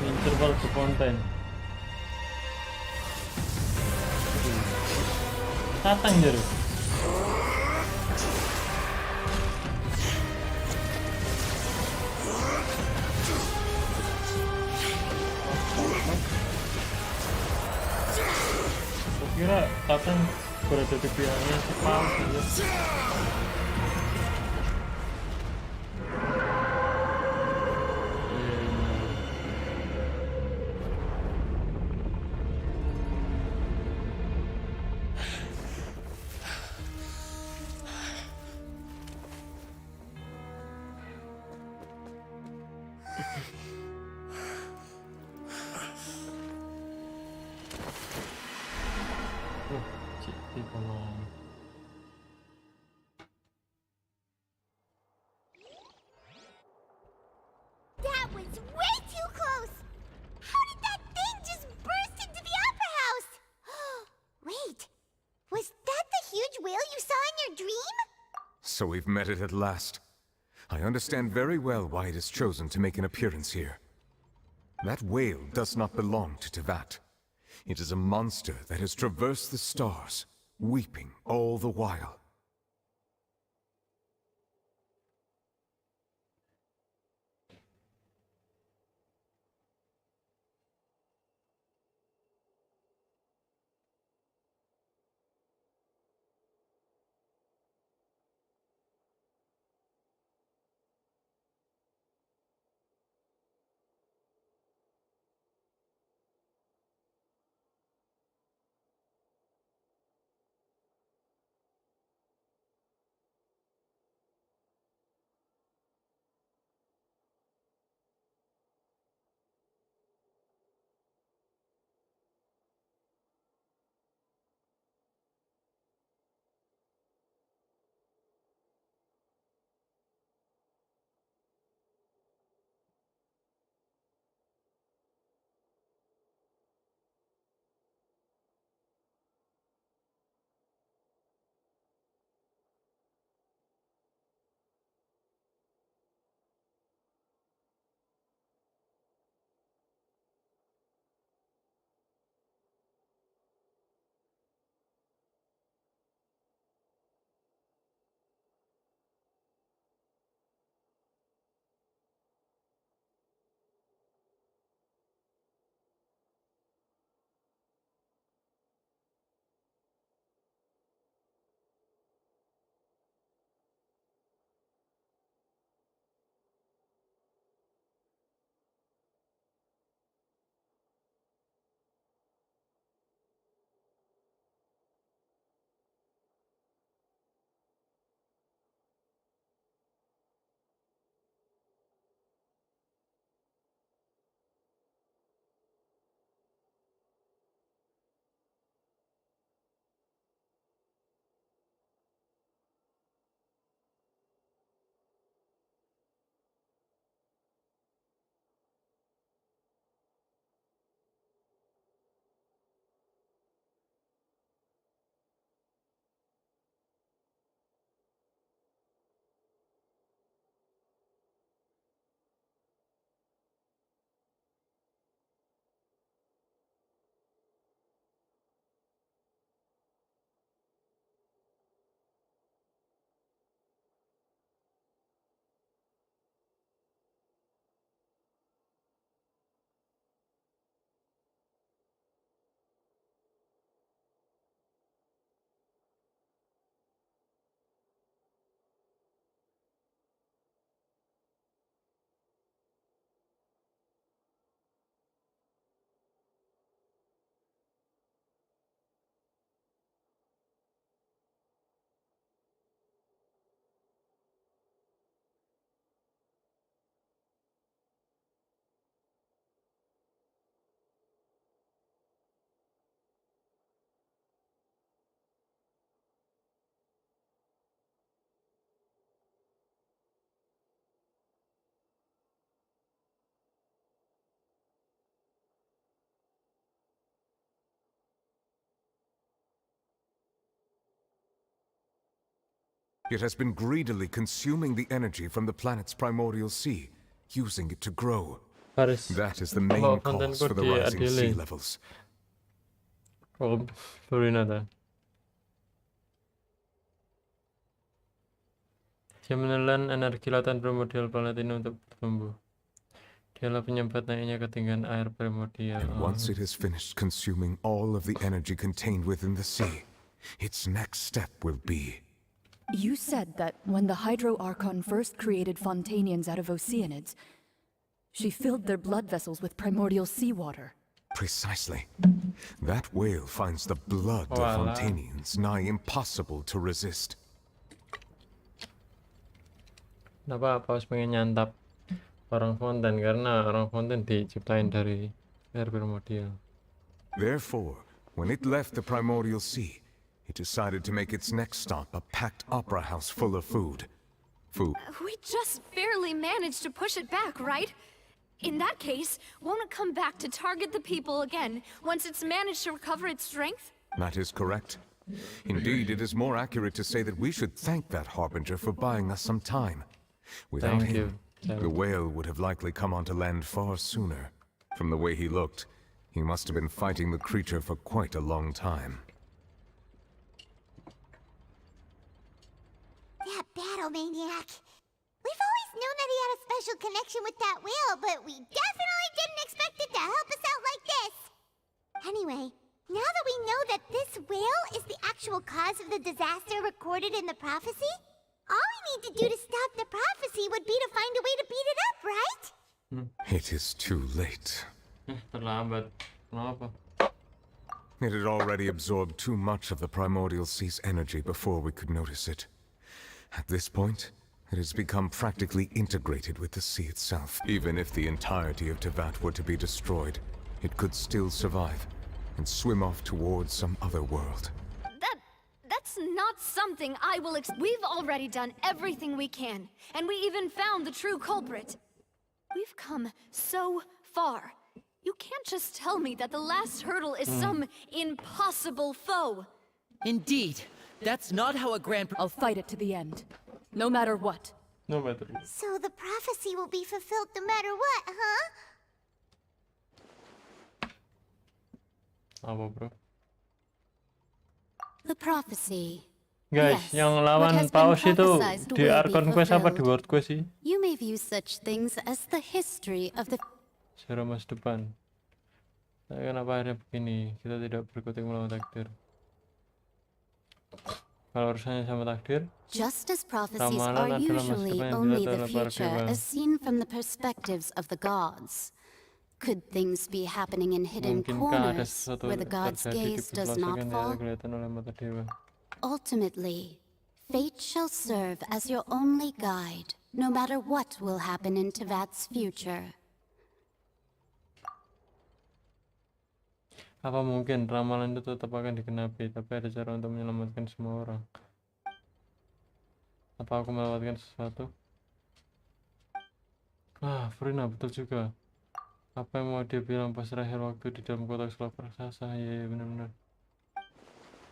Interval ke konten. Datang jeruk. Kira Tatang berada di pihaknya si Palsu ya. That was way too close! How did that thing just burst into the opera house? Wait, was that the huge whale you saw in your dream? So we've met it at last. I understand very well why it has chosen to make an appearance here. That whale does not belong to Tevat. It is a monster that has traversed the stars, weeping all the while. It has been greedily consuming the energy from the planet's primordial sea, using it to grow. That is the main cause for the rising sea levels. Oh, Furina dah. Dia menelan energi lautan primordial planet ini untuk bertumbuh. Dialah penyebab naiknya ketinggian air primordial. And once it has finished consuming all of the energy contained within the sea, its next step will be... You said that when the Hydro Archon first created Fontanians out of Oceanids, she filled their blood vessels with primordial seawater. Precisely. That whale finds the blood of Fontanians nigh impossible to resist. Kenapa Paus pengen nyantap orang fonten? Karena orang fonten diciptain dari air primordial. Therefore, when it left the primordial sea, it decided to make its next stop a packed opera house full of food. We just barely managed to push it back, right? In that case, won't it come back to target the people again once it's managed to recover its strength? That is correct. Indeed, it is more accurate to say that we should thank that harbinger for buying us some time. Without him, the whale would have likely come onto land far sooner. From the way he looked, he must have been fighting the creature for quite a long time. That battle maniac. We've always known that he had a special connection with that whale, but we definitely didn't expect it to help us out like this. Anyway, now that we know that this whale is the actual cause of the disaster recorded in the prophecy, all we need to do to stop the prophecy would be to find a way to beat it up, right? It is too late. Terlambat. Kenapa? It had already absorbed too much of the primordial sea's energy before we could notice it. At this point, it has become practically integrated with the sea itself. Even if the entirety of Teyvat were to be destroyed, it could still survive and swim off towards some other world. That's not something I will We've already done everything we can, and we even found the true culprit. We've come so far. You can't just tell me that the last hurdle is some impossible foe. Indeed. That's not how a grand... I'll fight it to the end. No matter what. No matter what. So the prophecy will be fulfilled no matter what, huh? Apa, bro? The prophecy. Guys, yang lawan Paus itu di Archon Quest apa di World Quest sih? You may view such things as the history of the... Sejarah masa depan. Tapi kenapa akhirnya begini? Kita tidak berkutik melawan takdir. Kalau urusannya sama takdir, just as prophecies are usually only the future as seen from the perspectives of the gods. Could things be happening in hidden corners where the god's gaze does not fall? Ultimately, fate shall serve as your only guide, no matter what will happen in Teyvat's future. Apa mungkin ramalan itu tetap akan digenapi, tapi ada cara untuk menyelamatkan semua orang? Apa aku melewatkan sesuatu? Furina, betul juga. Apa yang mau dia bilang pas terakhir waktu di dalam kotak sulap raksasa? Ya, benar-benar.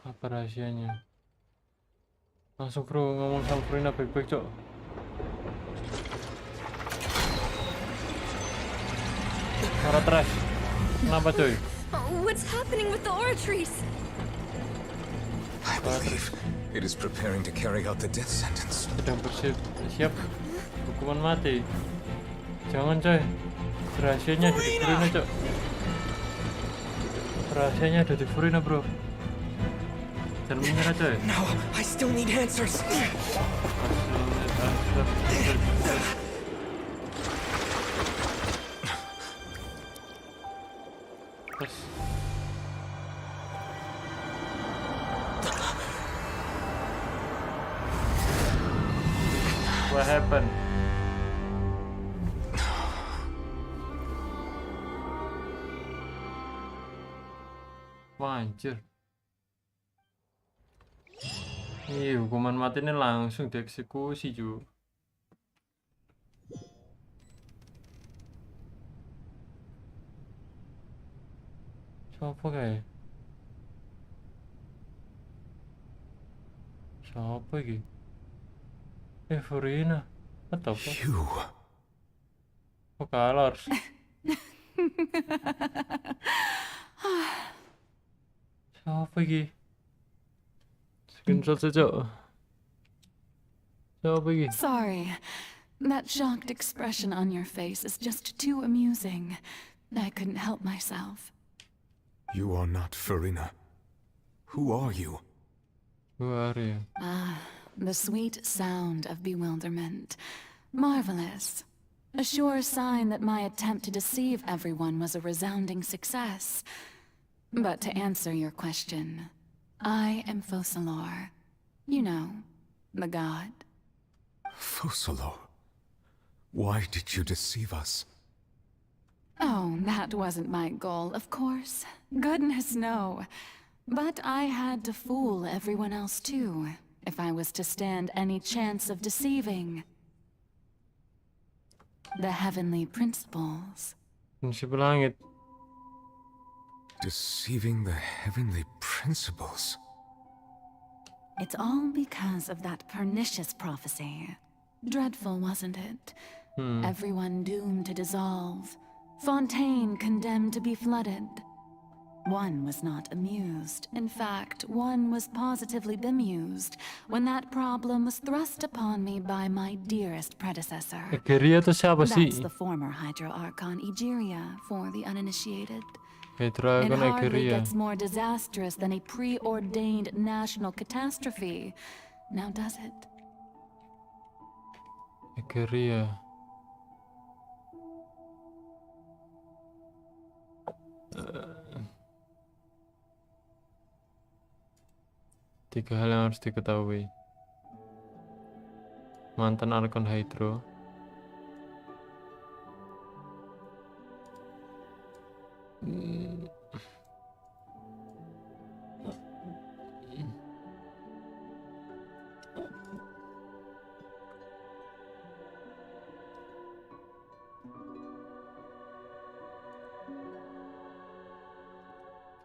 Apa rahasianya? Langsung bro, ngomong sama Furina baik-baik, cok. Para trash. Kenapa, coy? What's happening with the oratories? I believe it is preparing to carry out the death sentence. Sedang bersiap hukuman mati. Jangan, coy. Rahasianya ada di Furina, cok. Rahasianya ada di Furina, bro. Jangan menyerah, coy. No, I still need answers. What happened? Wah, anjir. Iya, hukuman mati ini langsung dieksekusi, Ju. Siapa kayak? Siapa iki? Furina. What the fuck? You. Colors. Siapa iki? Screenshot saja. Siapa iki? Sorry. That shocked expression on your face is just too amusing. I couldn't help myself. You are not Farina. Who are you? Who are you? Ah, the sweet sound of bewilderment. Marvelous. A sure sign that my attempt to deceive everyone was a resounding success. But to answer your question, I am Focalor. You know, the god. Focalor? Why did you deceive us? Oh, that wasn't my goal, of course. Goodness, no. But I had to fool everyone else too, if I was to stand any chance of deceiving the heavenly principles. Prinsip langit. Deceiving the heavenly principles? It's all because of that pernicious prophecy. Dreadful, wasn't it? Everyone doomed to dissolve. Fontaine condemned to be flooded. One was not amused. In fact, one was positively bemused when that problem was thrust upon me by my dearest predecessor. Egeria itu siapa sih? That's the former Hydro Archon Egeria for the uninitiated. Hydro It Archon hardly Egeria. gets more disastrous than a preordained national catastrophe. Now does it? Egeria. Tiga hal yang harus diketahui. Mantan Archon Hydro.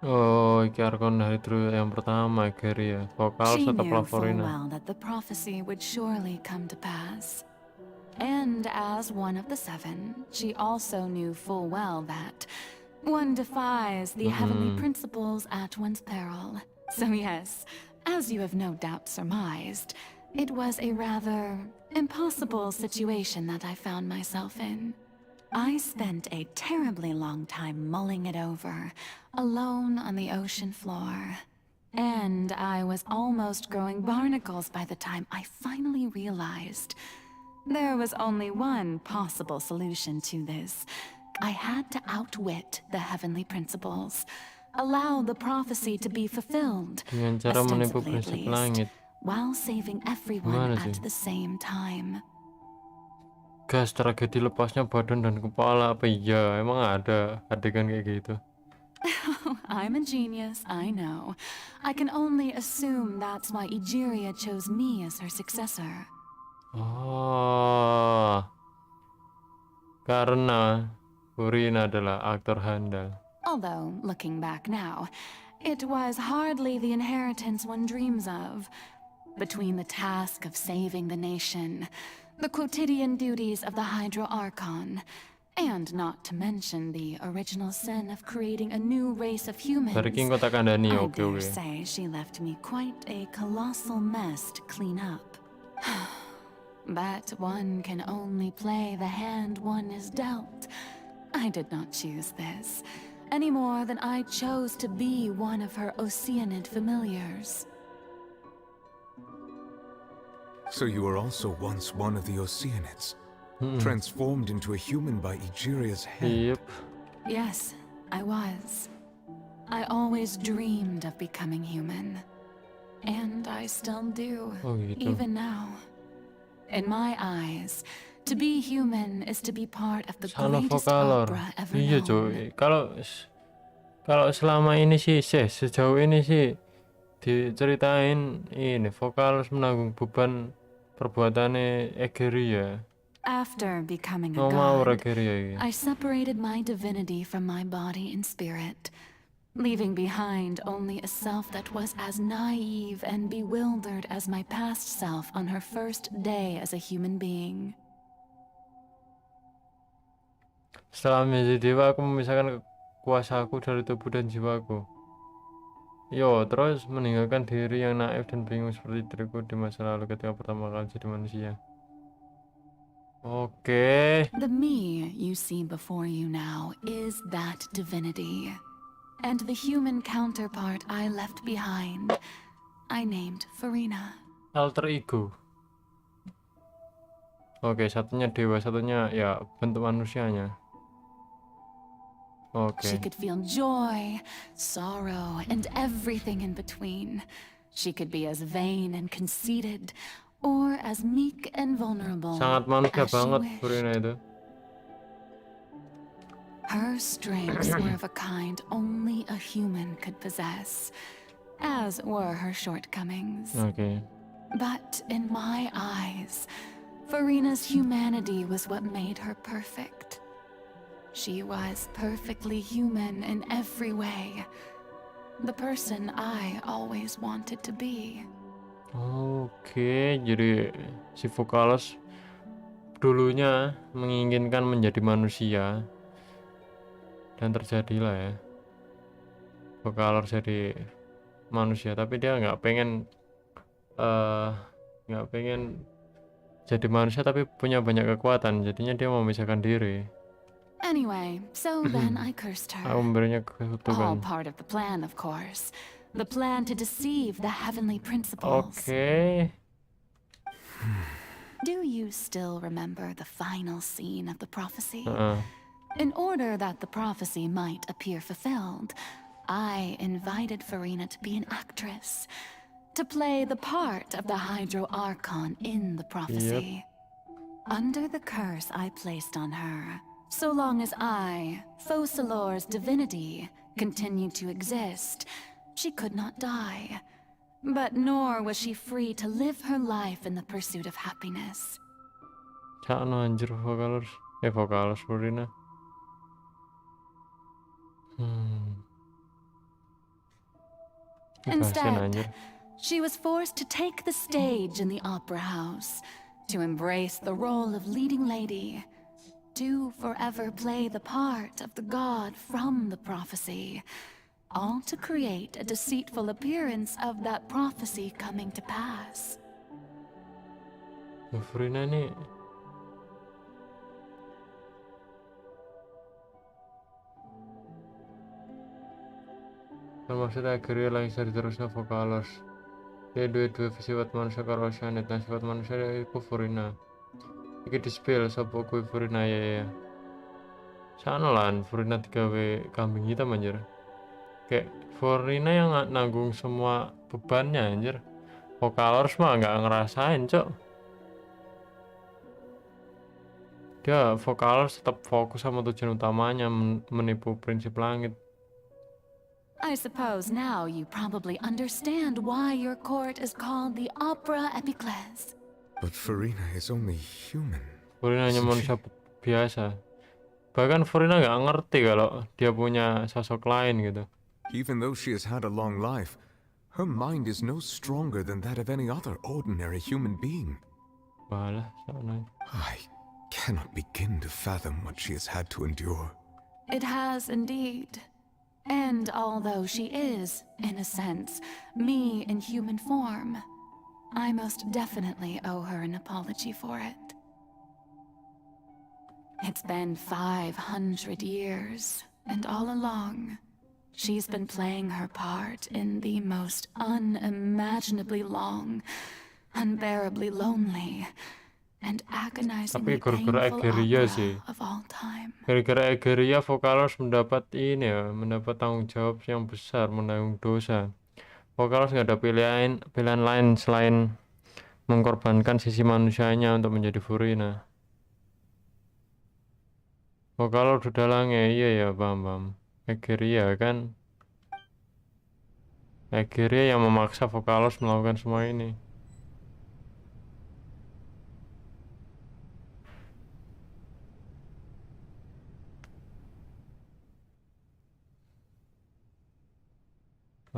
Oh, iki Archon Hydro yang pertama, Egeria. Vokal She atau knew full Plavorina? well that the prophecy would surely come to pass. And as one of the seven, she also knew full well that one defies the heavenly principles at one's peril. So yes, as you have no doubt surmised, it was a rather impossible situation that I found myself in. I spent a terribly long time mulling it over, alone on the ocean floor. And I was almost growing barnacles by the time I finally realized there was only one possible solution to this. I had to outwit the heavenly principles, allow the prophecy to be fulfilled, Dengan cara menipu ostensibly at prinsip least, langit. while saving everyone Gimana at sih? the same time. Gas tragedi lepasnya badan dan kepala apa iya? Emang ada adegan kayak gitu? I'm a genius, I know. I can only assume that's why Egeria chose me as her successor. Oh, karena Furina adalah aktor handal. Although, looking back now, it was hardly the inheritance one dreams of. Between the task of saving the nation, the quotidian duties of the Hydro Archon, and not to mention the original sin of creating a new race of humans, Barikin kota kandani, I oke dare oke. say she left me quite a colossal mess to clean up. But one can only play the hand one is dealt. I did not choose this, any more than I chose to be one of her Oceanid familiars. So you were also once one of the Oceanids, transformed into a human by Egeria's hand. Yep. Yes, I was. I always dreamed of becoming human. And I still do, Oh, gitu. even now. In my eyes, to be human is to be part of the Salah greatest vokalor. opera ever Iya known. cuy. Kalau selama ini sih sejauh ini sih diceritain ini Vokalos menanggung beban perbuatannya Egeria. After becoming a Mau god, Egeria iki. I separated my divinity from my body and spirit. leaving behind only a self that was as naive and bewildered as my past self on her first day as a human being. Setelah menjadi dewa, aku memisahkan kuasaku dari tubuh dan jiwaku. Yo, terus meninggalkan diri yang naif dan bingung seperti diriku di masa lalu ketika pertama kali jadi manusia. Oke. The me you see before you now is that divinity. And the human counterpart I left behind, I named Farina. Alter ego. Oke, satunya dewa, satunya ya bentuk manusianya. She could feel joy, sorrow, and everything in between. She could be as vain and conceited, or as meek and vulnerable. Sangat manusia banget Farina itu. Her strengths were of a kind only a human could possess, as were her shortcomings. But in my eyes, Farina's humanity was what made her perfect. She was perfectly human in every way. The person I always wanted to be. Oke, jadi si Vokalos dulunya menginginkan menjadi manusia dan terjadilah ya. Vokalos jadi manusia, tapi dia nggak pengen jadi manusia tapi punya banyak kekuatan, jadinya dia memisahkan diri. Anyway, so then I cursed her. All part of the plan, of course. The plan to deceive the heavenly principles. Okay. Do you still remember the final scene of the prophecy? In order that the prophecy might appear fulfilled, I invited Farina to be an actress, to play the part of the Hydro Archon in the prophecy. Under the curse I placed on her, so long as I, Focalor's divinity, continued to exist, she could not die. But nor was she free to live her life in the pursuit of happiness. Cakno anjir Vokalos Farina. Instead, she was forced to take the stage in the opera house, to embrace the role of leading lady, to forever play the part of the god from the prophecy, all to create a deceitful appearance of that prophecy coming to pass. Farina nih maksudnya akhirnya langsung diterusnya Vokalos. Dia dua sifat manusia karo sanet dan sifat manusia iku Farina. Iki di-spill sapa kuwi Farina ya. Sana lan Farina digawe kambing hitam anjir. Kayak Farina yang nanggung semua bebannya anjir. Vokalos mah nggak ngerasain, Cok. Dia Vokalos tetap fokus sama tujuan utamanya, menipu prinsip langit. I suppose now you probably understand why your court is called the Opera Epiclese. But Farina is only human. Farina hanya manusia biasa. Bahkan Farina nggak ngerti kalau dia punya sosok lain gitu. Even though she has had a long life, her mind is no stronger than that of any other ordinary human being. Walah, sana. I cannot begin to fathom what she has had to endure. It has indeed. And although she is, in a sense, me in human form, I most definitely owe her an apology for it. It's been 500 years, and all along, she's been playing her part in the most unimaginably long, unbearably lonely, and agonizingly painful opera of all time. Gara-gara Egeria, Vokalos mendapat tanggung jawab yang besar, menanggung dosa. Vokalos nggak ada pilihan lain selain mengorbankan sisi manusianya untuk menjadi Farina. Vokalos udah lange, iya ya paham. Egeria kan, Egeria yang memaksa Vokalos melakukan semua ini.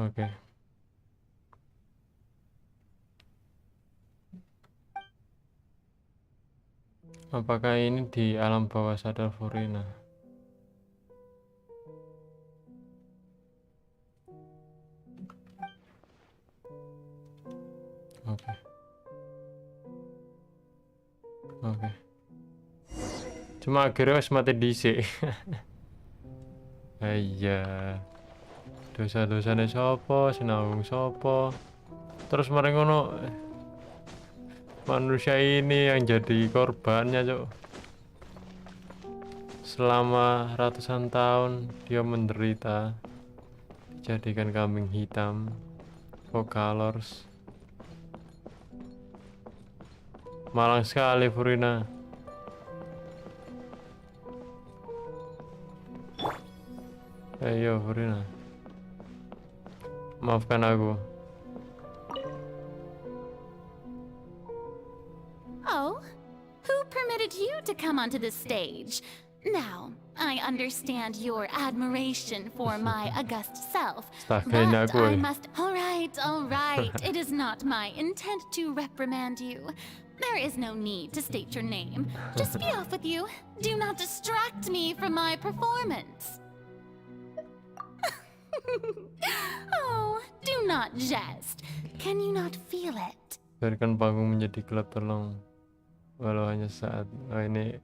Oke. Apakah ini di alam bawah sadar Furina? Oke. Oke. Cuma akhirnya wis mati dhisik. Iya. Dosa-dosane sapa, sinawung sapa. Terus mari ngono manusia ini yang jadi korbannya, Cuk. Selama ratusan tahun dia menderita, dijadikan kambing hitam, vocalors. Malang sekali Furina. Ayo Furina, maafkan aku. Oh, who permitted you to come onto the stage? Now, I understand your admiration for my august self, but I must... All right, it is not my intent to reprimand you. There is no need to state your name. Just be off with you. Do not distract me from my performance. Oh, do not jest. Can you not feel it? Biarkan panggung menjadi gelap terlong, walau hanya saat. Oh, ini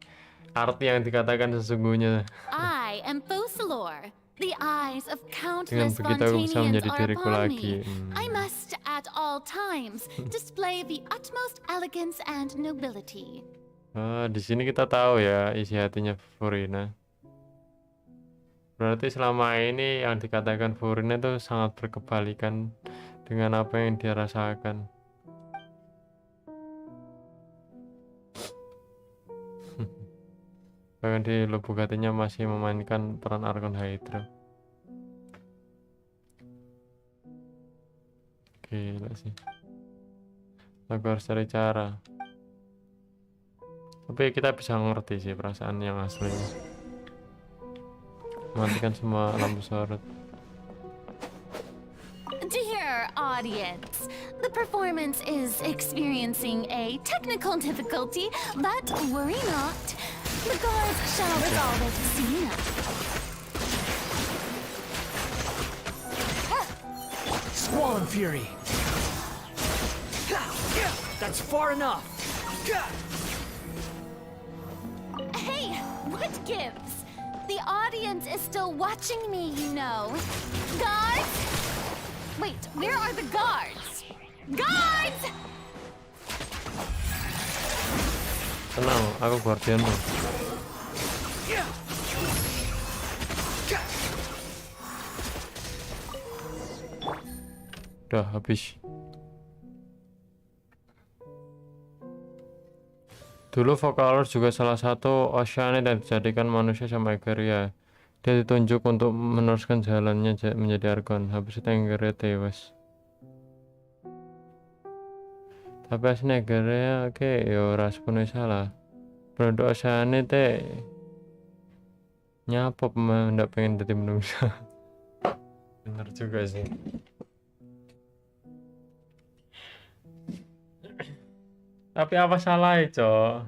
arti yang dikatakan sesungguhnya. I am Focalor. The eyes of Dengan countless begitu aku bisa Fontanians menjadi are diriku upon lagi. me. I must at all times display the utmost elegance and nobility. Di sini kita tahu ya isi hatinya Furina. Berarti selama ini yang dikatakan Furina itu sangat berkebalikan dengan apa yang dia rasakan. Bahkan di lubuk hatinya masih memainkan peran Archon Hydra. Gila sih. Aku harus cari cara. Tapi kita bisa ngerti sih perasaan yang aslinya. Matikan semua lampu sorot. Dear audience, the performance is experiencing a technical difficulty, but worry not. The guards shall resolve it soon enough. Squall and Fury! That's far enough! Hey, what gives? The audience is still watching me, you know. Guards? Wait, where are the guards? Guards! Tenang, aku guardianmu. Udah habis. Dulu Vocalors juga salah satu Oceanid yang dijadikan manusia sama Egeria. Dia ditunjuk untuk meneruskan jalannya menjadi Archon. Habis itu Egeria tewas. Tapi aslinya Egeria ya ora sepenuhnya salah. Penduduk Oceanid nyapa ndak pengen jadi manusia. Bener juga sih. Tapi apa salah Cok?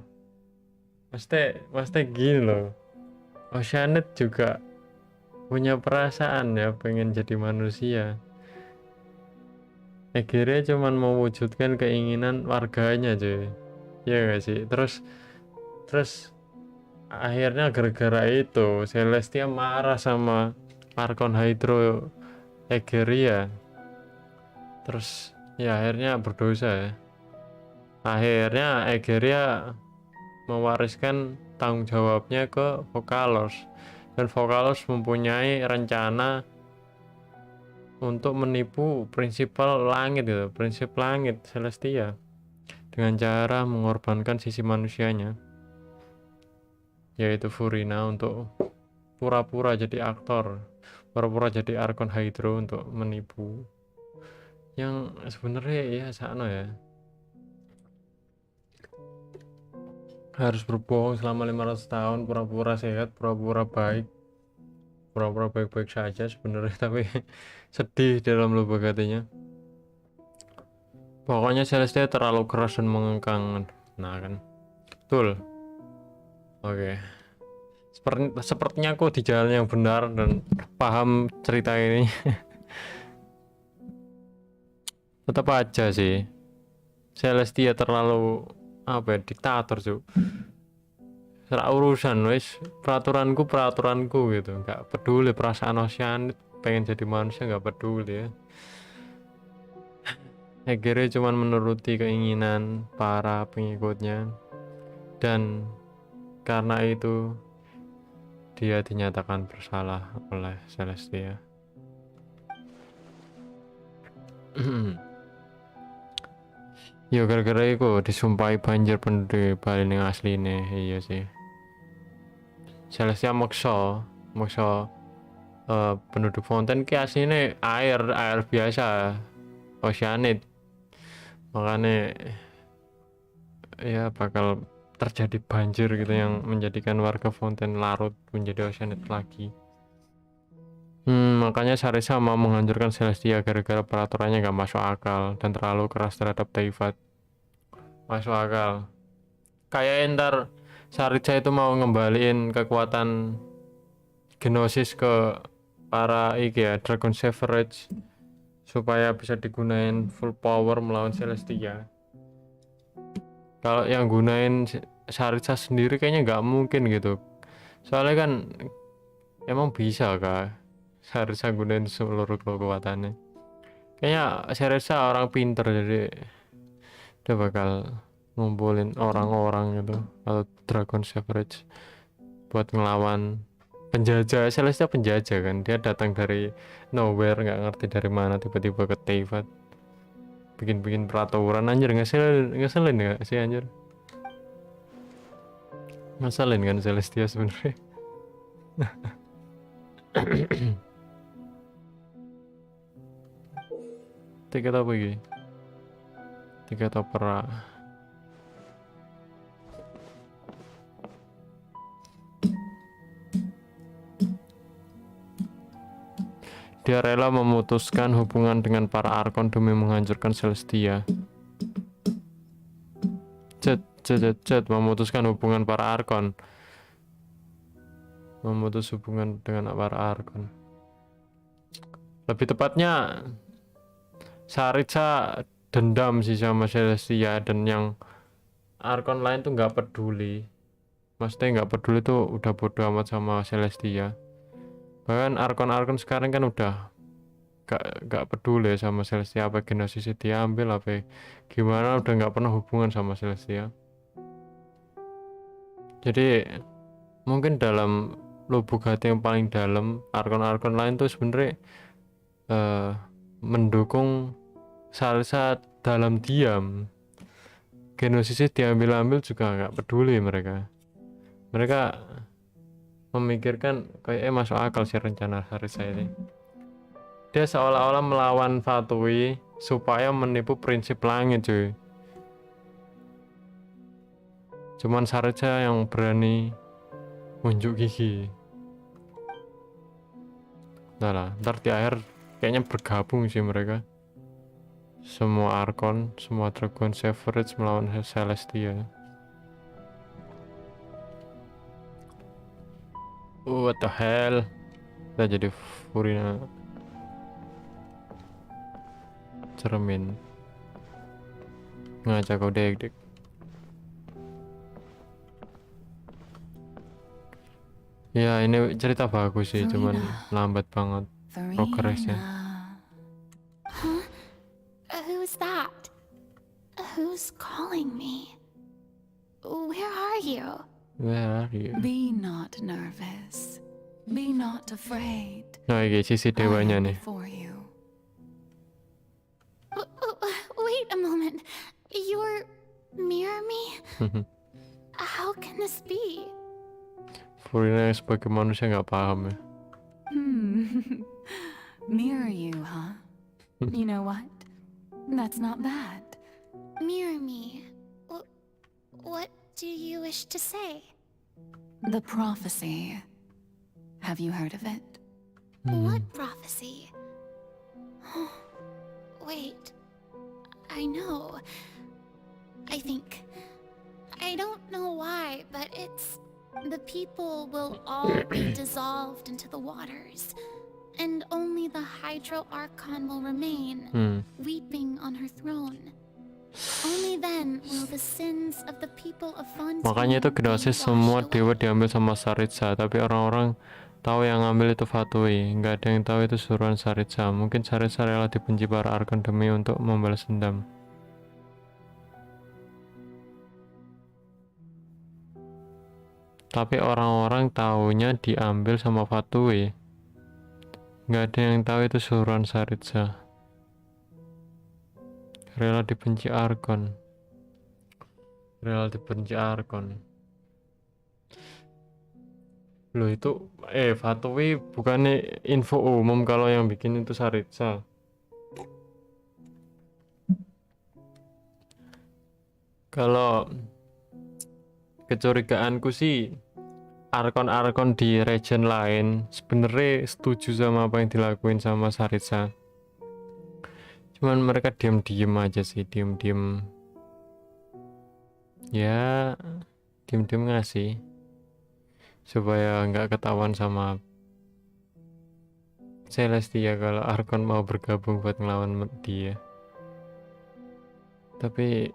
Mesti gini loh. Oceanid juga punya perasaan ya, pengen jadi manusia. Akhirnya cuman mewujudkan keinginan warganya cuy. Ya gak sih? Terus akhirnya gara-gara itu Celestia marah sama Archon Hydro Egeria. Terus ya akhirnya berdosa ya. Akhirnya Egeria mewariskan tanggung jawabnya ke Vocalors, dan Vocalors mempunyai rencana untuk menipu prinsipal langit gitu, prinsip langit Celestia, dengan cara mengorbankan sisi manusianya, yaitu Furina, untuk pura-pura jadi aktor, pura-pura jadi Archon Hydro untuk menipu. Yang sebenarnya ya sakno ya. Harus berbohong selama 500 tahun, pura-pura sehat, pura-pura baik, pura-pura baik-baik saja sebenarnya, tapi sedih dalam lubuk hatinya. Pokoknya Celestia terlalu keras dan mengekang. Nah kan, betul. Oke. Sepertinya aku di jalan yang benar dan paham cerita ini. Tetap aja sih, Celestia terlalu apa ya, diktator cuy. Serak urusan wes, peraturanku gitu, nggak peduli perasaan Oceanid pengen jadi manusia, nggak peduli ya. Akhirnya cuman menuruti keinginan para pengikutnya, dan karena itu dia dinyatakan bersalah oleh Celestia. Ya gara-gara itu disumpahi banjir penduduk Bali yang asline. Iya sih, Celestia maksa penduduk Fonten ki asline air biasa Oceanid, makanya ya bakal terjadi banjir gitu yang menjadikan warga Fonten larut menjadi Oceanid lagi. Makanya Sarisa mau menghancurkan Celestia gara-gara peraturannya gak masuk akal dan terlalu keras terhadap Teyvat. Masuk akal. Kayak ntar Sarisa itu mau ngembaliin kekuatan Genosis ke para Dragon Gzfire supaya bisa digunain full power melawan Celestia. Kalau yang gunain Sarisa sendiri kayaknya nggak mungkin gitu. Soalnya kan emang bisa kah Sarisa gunain seluruh kekuatannya? Kayaknya Sarisa orang pinter, jadi dia bakal ngumpulin orang-orang gitu atau Dragon Gzfire buat ngelawan penjajah. Celestia penjajah kan, dia datang dari nowhere, nggak ngerti dari mana tiba-tiba ke Teyvat, bikin peraturan. Anjir, ngeselin nggak sih anjir? Ngeselin kan Celestia sebenarnya. Tiket apa ini? Tiket opera. Dia rela memutuskan hubungan dengan para Archon demi menghancurkan Celestia. Memutuskan hubungan para Archon. Memutus hubungan dengan para Archon. Lebih tepatnya Sarisa dendam sih sama Celestia, dan yang Archon lain tuh nggak peduli. Maksudnya nggak peduli tuh udah bodo amat sama Celestia. Bahkan Archon sekarang kan udah gak peduli sama Celestia, apa Genosis dia ambil apa gimana, udah nggak pernah hubungan sama Celestia. Jadi mungkin dalam lubuk hati yang paling dalam Archon lain tuh sebenarnya mendukung Sarisa dalam diam. Genosis diambil juga nggak peduli mereka memikirkan kayak masuk akal sih rencana Sarisa ini. Dia seolah-olah melawan Fatui supaya menipu prinsip langit cuy. Cuman Sarisa yang berani unjuk gigi. Nah lah, ntar di akhir kayaknya bergabung sih mereka. Semua Archon, semua Dragon Gzfire melawan Celestia. What the hell? Kita jadi Furina. Cermin. Ngajak kau dek. Ya ini cerita bagus sih, cuman lambat banget progresnya. Huh? Who's that? Who's calling me? Where are you? Where are you? Be not nervous. Be not afraid. Nah, ini sisi dewanya nih. Wait a moment. You're mirror me? How can this be? Furina sebagai manusia nggak paham ya. Mirror you, huh? You know what? That's not bad. Mirror me. What do you wish to say? The prophecy. Have you heard of it? What prophecy? Wait, I know. I think. I don't know why, but it's... The people will all be dissolved into the waters, and only the Hydro Archon will remain, weeping on her throne. Only then will the sins of the people of Fontaine. Makanya itu generasi semua dewa diambil sama Saritsa, tapi orang-orang tahu yang ngambil itu Fatui, nggak ada yang tahu itu suruhan Saritsa. Mungkin Saritsa rela dibenci para Archon demi untuk membalas dendam. Tapi orang-orang taunya diambil sama Fatui. Nggak ada yang tahu itu suruhan Saritsa. Rela dibenci Archon. Rela dibenci Archon. Loh itu, Fatui bukannya info umum kalau yang bikin itu Saritsa. Kalau kecurigaanku sih, Archon-Archon di region lain sebenarnya setuju sama apa yang dilakuin sama Saritsa. Cuman mereka diam-diam aja sih, diam-diam. Ya, diam-diam ngasih. Supaya nggak ketahuan sama Celestia kalau Archon mau bergabung buat ngelawan dia. Tapi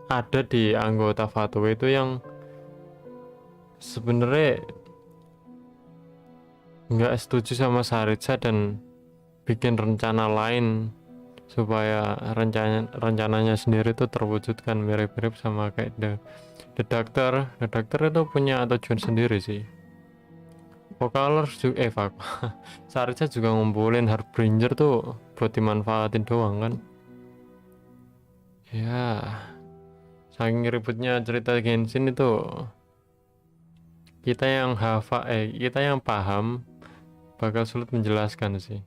ada di anggota Fatui itu yang sebenarnya nggak setuju sama Saritsa dan bikin rencana lain supaya rencananya sendiri itu terwujudkan, mirip-mirip sama kayak the Doctor. The Doctor itu punya tujuan sendiri sih. Vocalers juga Saritsa juga ngumpulin Harbinger tuh buat dimanfaatin doang kan. Ya, saking ributnya cerita Genshin itu, kita yang kita yang paham bakal sulit menjelaskan sih.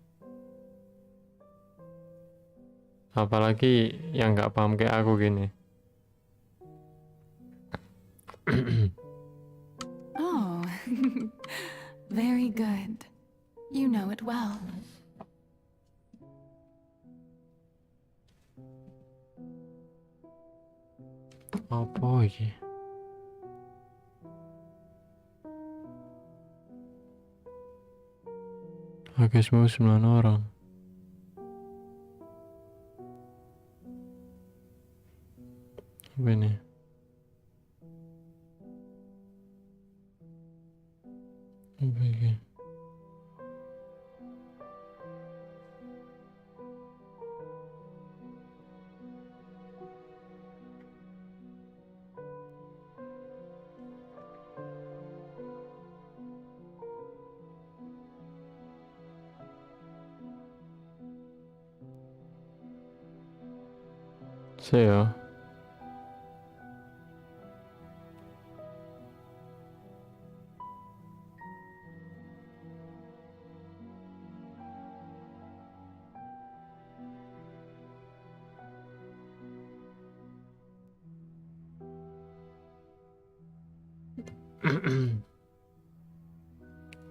Apalagi yang nggak paham kayak aku gini. Oh, very good. You know it well. Apa iki? Oke, semua 9 orang. Apa ini? Apa ini? Saya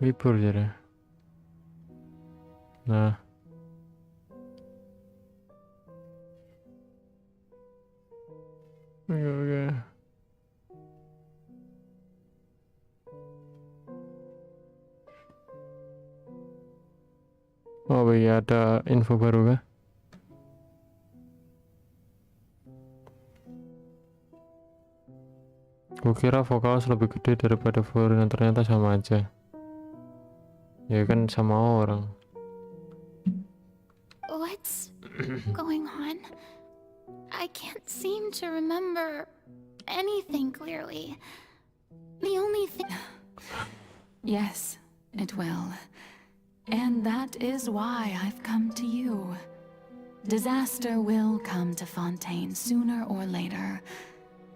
libur jadi. Nah, oke. Oh iya, ada info baru kah? Kukira vokalis lebih gede daripada Furina, ternyata sama aja. Ya kan sama orang. What's going on? I can't seem to remember anything clearly. The only thing... Yes, it will. And that is why I've come to you. Disaster will come to Fontaine sooner or later.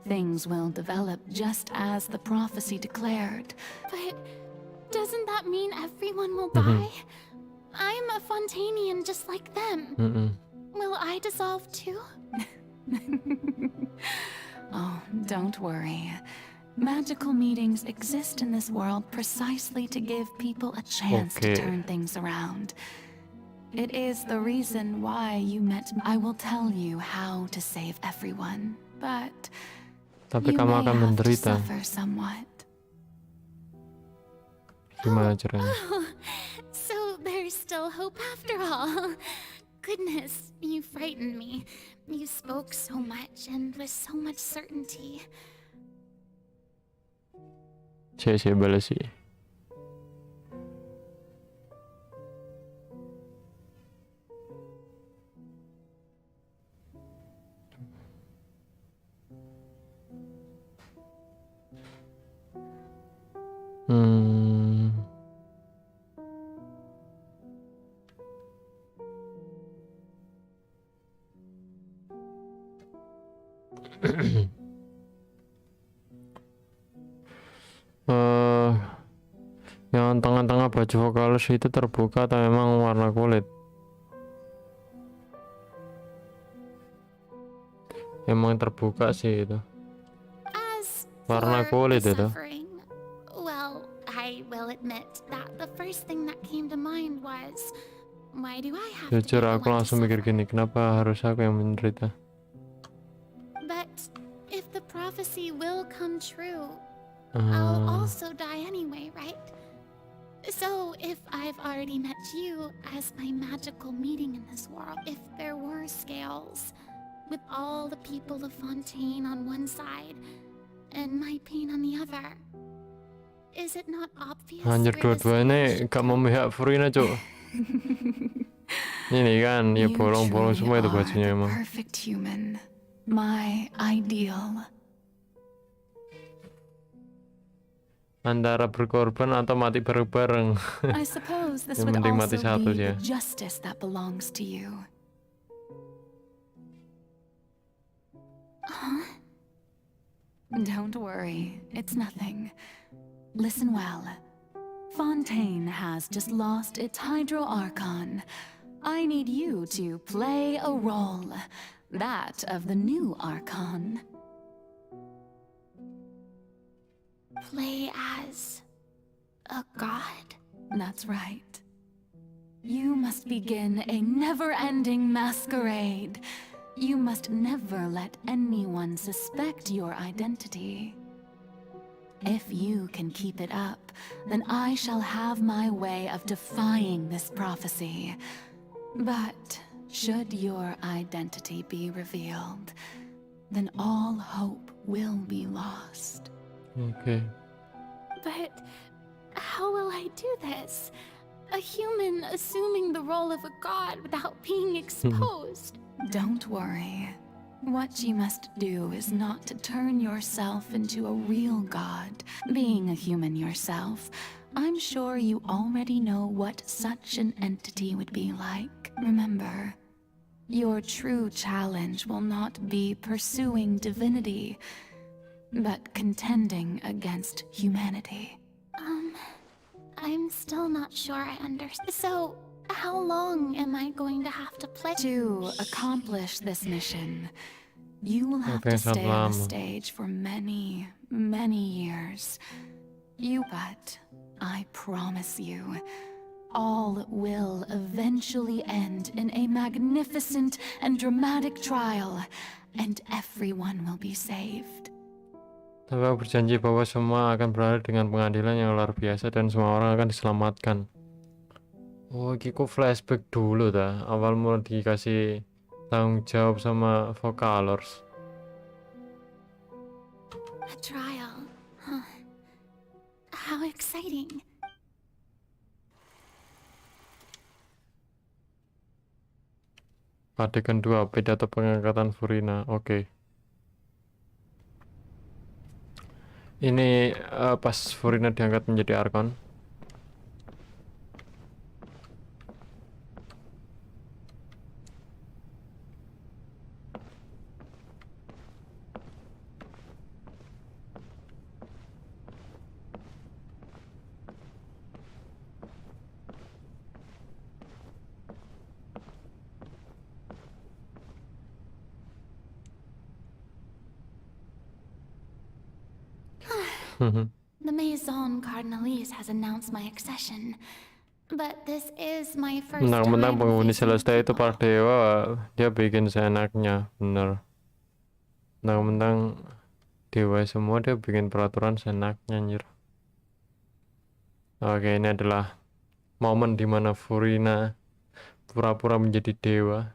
Things will develop just as the prophecy declared. But doesn't that mean everyone will die? I'm a Fontainian just like them. Will I dissolve too? Oh, don't worry. Magical meetings exist in this world precisely to give people a chance to turn things around. It is the reason why you met me. I will tell you how to save everyone, but Tapi you kamu may akan have to menderita. suffer somewhat. Gimana caranya? Oh, so there's still hope after all. Goodness, you frightened me. You spoke so much and with so much certainty. Saya balas sih. Yang tengah-tengah baju vokalis itu terbuka atau memang warna kulit? Emang terbuka sih itu. Warna kulit itu. Well, I will admit that the first thing that came to mind was, why do I have to be Jujur the aku one to langsung mikir suffer? gini, kenapa harus aku yang menderita? But if the prophecy will come true, I'll also die anyway, right? So if I've already met you as my magical meeting in this world, if there were scales, with all the people of Fontaine on one side and my pain on the other, is it not obvious? Anjir, dua-dua ini gak memihak Furina, cuk. Ini kan, ya bolong-bolong semua itu bajunya emang. Perfect human, my ideal. Antara berkorban atau mati bareng-bareng. I suppose this Yang would penting mati also satu be ya. the justice that belongs to you. Huh? Don't worry, it's nothing. Listen well. Fontaine has just lost its Hydro Archon. I need you to play a role, that of the new Archon. Play as a god? That's right. You must begin a never-ending masquerade. You must never let anyone suspect your identity. If you can keep it up, then I shall have my way of defying this prophecy. But should your identity be revealed, then all hope will be lost. Okay. But how will I do this? A human assuming the role of a god without being exposed. Don't worry. What you must do is not to turn yourself into a real god. Being a human yourself, I'm sure you already know what such an entity would be like. Remember, your true challenge will not be pursuing divinity, but contending against humanity. I'm still not sure I understand. So, how long am I going to have to play? To accomplish this mission, you will have to stay on the stage for many, many years. But I promise you, all will eventually end in a magnificent and dramatic trial, and everyone will be saved. Tapi aku berjanji bahwa semua akan berakhir dengan pengadilan yang luar biasa dan semua orang akan diselamatkan. Oh, ini kok flashback dulu dah. Awal mulai dikasih tanggung jawab sama Vocalors. A trial, huh? How exciting. Adegan 2, pidato pengangkatan Furina. Oke. Ini pas Furina diangkat menjadi Archon. The Maison Cardinalise has announced my accession, but this is my first Mentang-mentang time penghuni facing Celeste itu people. para dewa, dia bikin seenaknya, bener. Mentang-mentang dewa semua dia bikin peraturan seenaknya, anjir. Oke, ini adalah momen dimana Furina pura-pura menjadi dewa.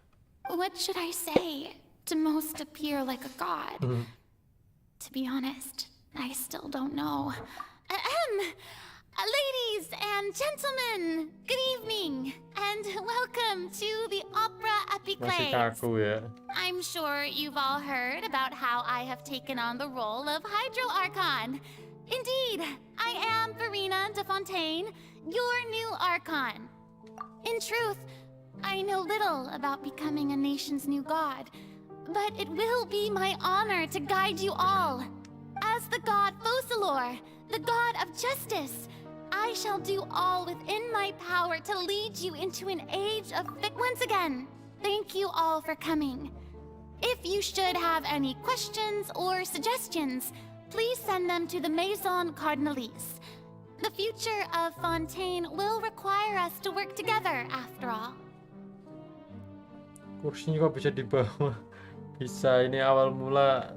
What should I say to most appear like a god? To be honest, I still don't know. Ladies and gentlemen, good evening, and welcome to the Opera Masih Epiclese. kaku ya. I'm sure you've all heard about how I have taken on the role of Hydro Archon. Indeed, I am Verena de Fontaine, your new Archon. In truth, I know little about becoming a nation's new god, but it will be my honor to guide you all. As the god Focalor, the god of justice, I shall do all within my power to lead you into an age of Once again, thank you all for coming. If you should have any questions or suggestions, please send them to the Maison Cardinalise. The future of Fontaine will require us to work together, after all. Kursinya kok bisa di bawah? Bisa, ini awal mula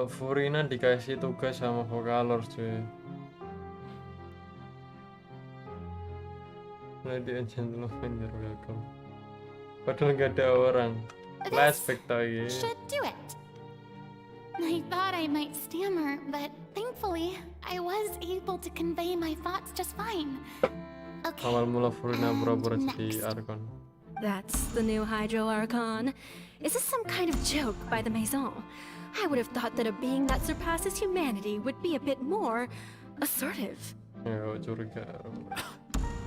Furina dikasih tugas sama Vocalor cuy. Lady and gentlemen, you're welcome. Padahal nggak ada orang. Flashback toy. Should do it. I thought I might stammer, but thankfully, I was able to convey my thoughts just fine. Okay. Awal mula Furina pura-pura jadi Archon. That's the new Hydro Archon. Is this some kind of joke by the Maison? I would have thought that a being that surpasses humanity would be a bit more assertive.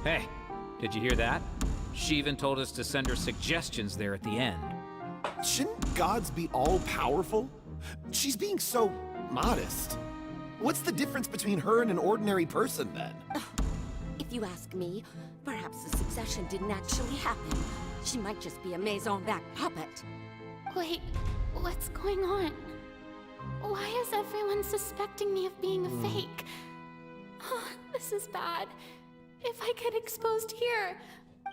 Hey, did you hear that? She even told us to send her suggestions there at the end. Shouldn't gods be all-powerful? She's being so modest. What's the difference between her and an ordinary person, then? If you ask me, perhaps the succession didn't actually happen. She might just be a Maison-backed puppet. Wait, what's going on? Why is everyone suspecting me of being a fake? Oh, this is bad. If I get exposed here...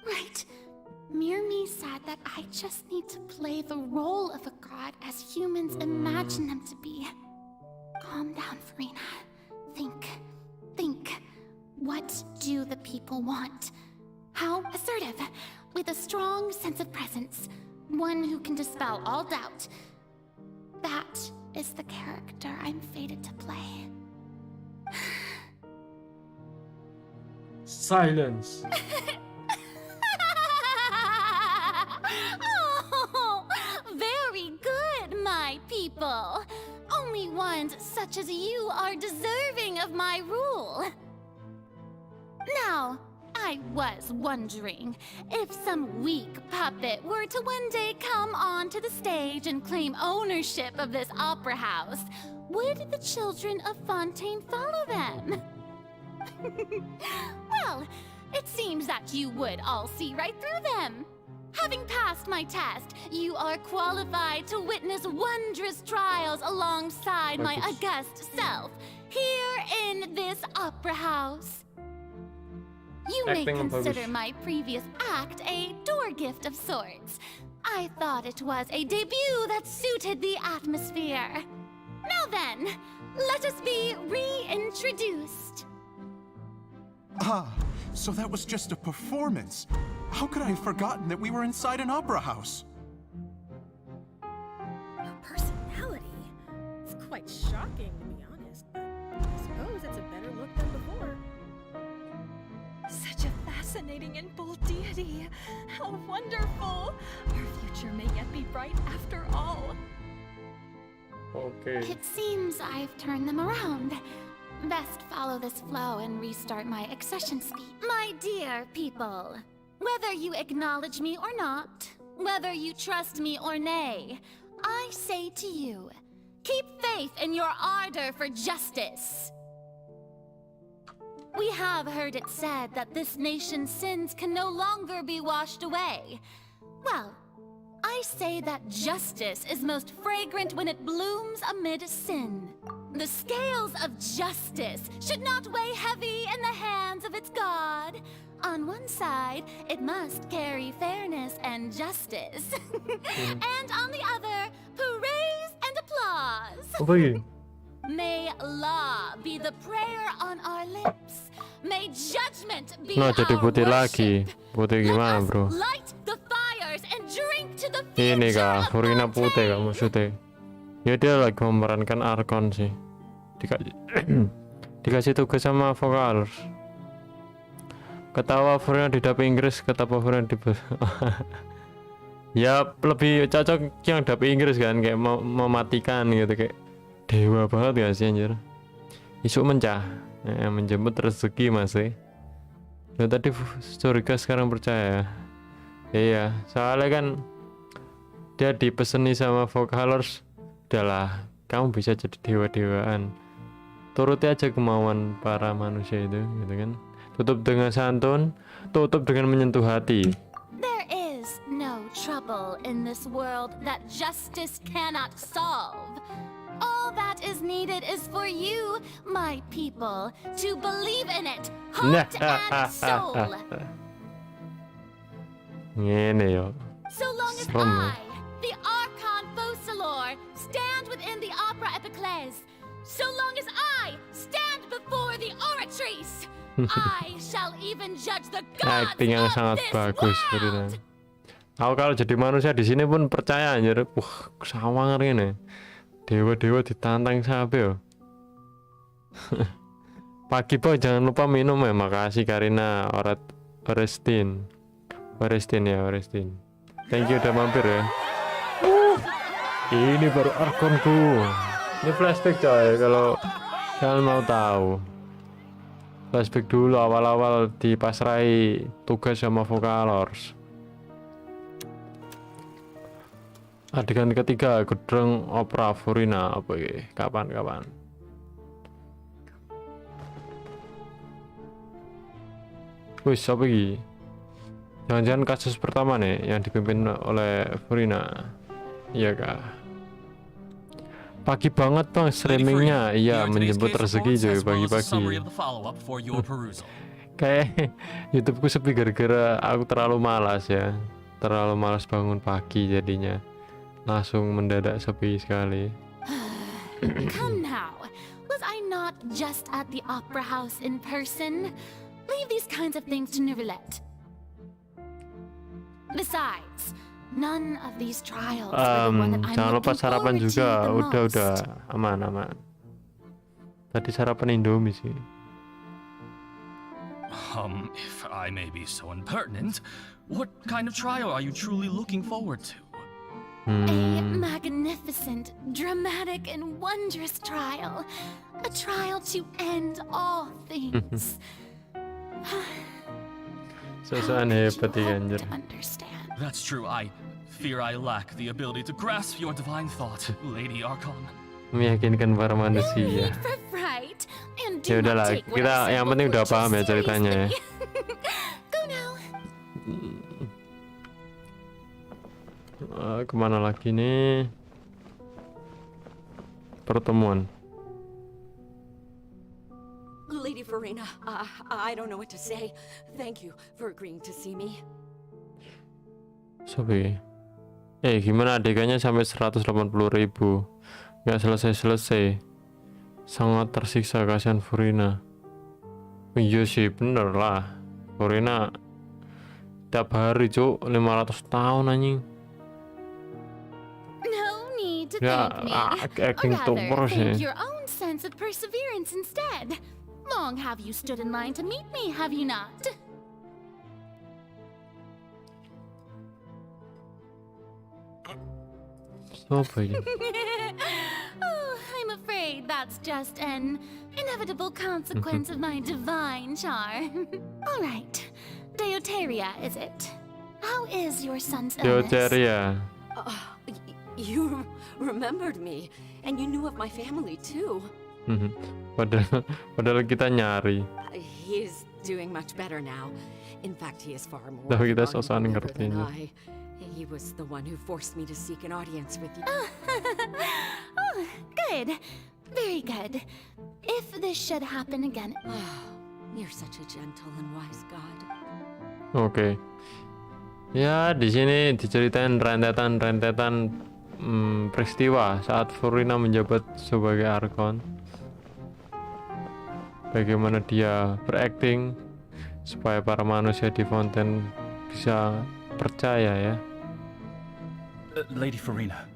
Right. Mirmi said that I just need to play the role of a god as humans imagine them to be. Calm down, Farina. Think. What do the people want? How assertive, with a strong sense of presence. One who can dispel all doubt. That is the character I'm fated to play. Silence. Oh, very good, my people. Only ones such as you are deserving of my rule. Now, I was wondering, if some weak puppet were to one day come onto the stage and claim ownership of this opera house, would the children of Fontaine follow them? Well, it seems that you would all see right through them. Having passed my test, you are qualified to witness wondrous trials alongside my august self, here in this opera house. You may consider my previous act a door gift of sorts. I thought it was a debut that suited the atmosphere. Now then, let us be reintroduced. Ah, so that was just a performance. How could I have forgotten that we were inside an opera house? Her personality? It's quite shocking, to be honest, but I suppose it's a better look than before. Such a fascinating and bold deity. How wonderful! Our future may yet be bright after all. Okay. It seems I've turned them around. Best follow this flow and restart my accession speech. My dear people, whether you acknowledge me or not, whether you trust me or nay, I say to you, keep faith in your ardor for justice. We have heard it said that this nation's sins can no longer be washed away. Well, I say that justice is most fragrant when it blooms amid sin. The scales of justice should not weigh heavy in the hands of its god. On one side, it must carry fairness and justice. And on the other, praise and applause. May law be the prayer on our lips. May judgment be our jadi putih lagi. worship. Putih gimana, bro? Light the fires and drink to the Ini future kak, of Furina putih kak Wayae. maksudnya. Ya dia lagi memerankan Archon sih. Dikasih tugas sama vokalers. Ketawa Furina di dub Inggris, ketawa Furina di ya lebih cocok yang dub Inggris kan, kayak mematikan gitu, kayak dewa banget ya sih anjir. Isu mencah, menjemput rezeki masih. Ya tadi curiga sekarang percaya. Iya, soalnya kan dia dipeseni sama vokalers, udahlah kamu bisa jadi dewa-dewaan, turuti aja kemauan para manusia itu gitu kan. Tutup dengan santun, tutup dengan menyentuh hati. There is no trouble in this world that justice cannot solve. All that is needed is for you, my people, to believe in it, heart and soul. Ngene yo. So long as I, the Archon Fosalor, stand within the opera epiclese, so long as I stand before the oratrice, I shall even judge the gods Acting yang of sangat this bagus world. Aku kalau jadi manusia di sini pun percaya anjir. Sawangar ini. Dewa-dewa ditantang sampai yo. Pagi boy, jangan lupa minum ya. Makasih Karina Orestin. Thank you udah mampir ya. Ini baru Archonku. Ini flashback coy, kalau kalian mau tahu. Flashback dulu awal-awal dipasrai tugas sama vokalers. Adegan ketiga, gedreng opera Furina. Apa ya? Kapan? Wih, apa ini? Jangan-jangan kasus pertama nih yang dipimpin oleh Furina. Iya kah? Pagi banget bang streamingnya. Iya, menjemput rezeki cuy pagi-pagi. Kayak YouTubeku sepi gara-gara aku terlalu malas ya. Terlalu malas bangun pagi jadinya. Langsung mendadak sepi sekali. Come now, was I not just at the opera house in person? Leave these kinds of things to Neuvillette. Besides, none of these trials are the one that I'm jangan lupa looking sarapan forward juga. to the Udah most. aman. Tadi sarapan Indomie sih. If I may be so impertinent, what kind of trial are you truly looking forward to? A magnificent, dramatic, and wondrous trial. A trial to end all things. Sosokan hebat ya anjir. That's true. I fear I lack the ability to grasp your divine thought, Lady Archon. Meyakinkan para manusia. Right, and Ya do not udahlah, take what I kita say yang penting udah before paham ya ceritanya ya. Go now. Kemana lagi nih? Pertemuan. Lady Furina, I don't know what to say. Thank you for agreeing to see me. Sobi. Gimana adegannya sampai 180.000? Nggak selesai. Sangat tersiksa, kasihan Furina. Iya sih, bener lah. Furina tiap hari cuk 500 tahun anjing. No need to Ya, thank me. acting Or tuh rather, terus ya. thank your own sense of perseverance instead. Long have you stood in line to meet me, have you not? Apa ya? Oh, I'm afraid that's just an inevitable consequence of my divine charm. All right, Deoteria, is it? How is your son's illness? Deoteria. You remembered me, and you knew of my family too. Padahal kita nyari. He is doing much better now. In fact, he is far more Tapi kita of an sosokan believer ngertiin. than I. He was the one who forced me to seek an audience with you. Oh, good. Very good. If this should happen again... You're such a gentle and wise god. Oke. Ya, di sini diceritain rentetan peristiwa saat Furina menjabat sebagai Archon. Bagaimana dia berakting supaya para manusia di Fontaine bisa percaya ya. Lady Furina,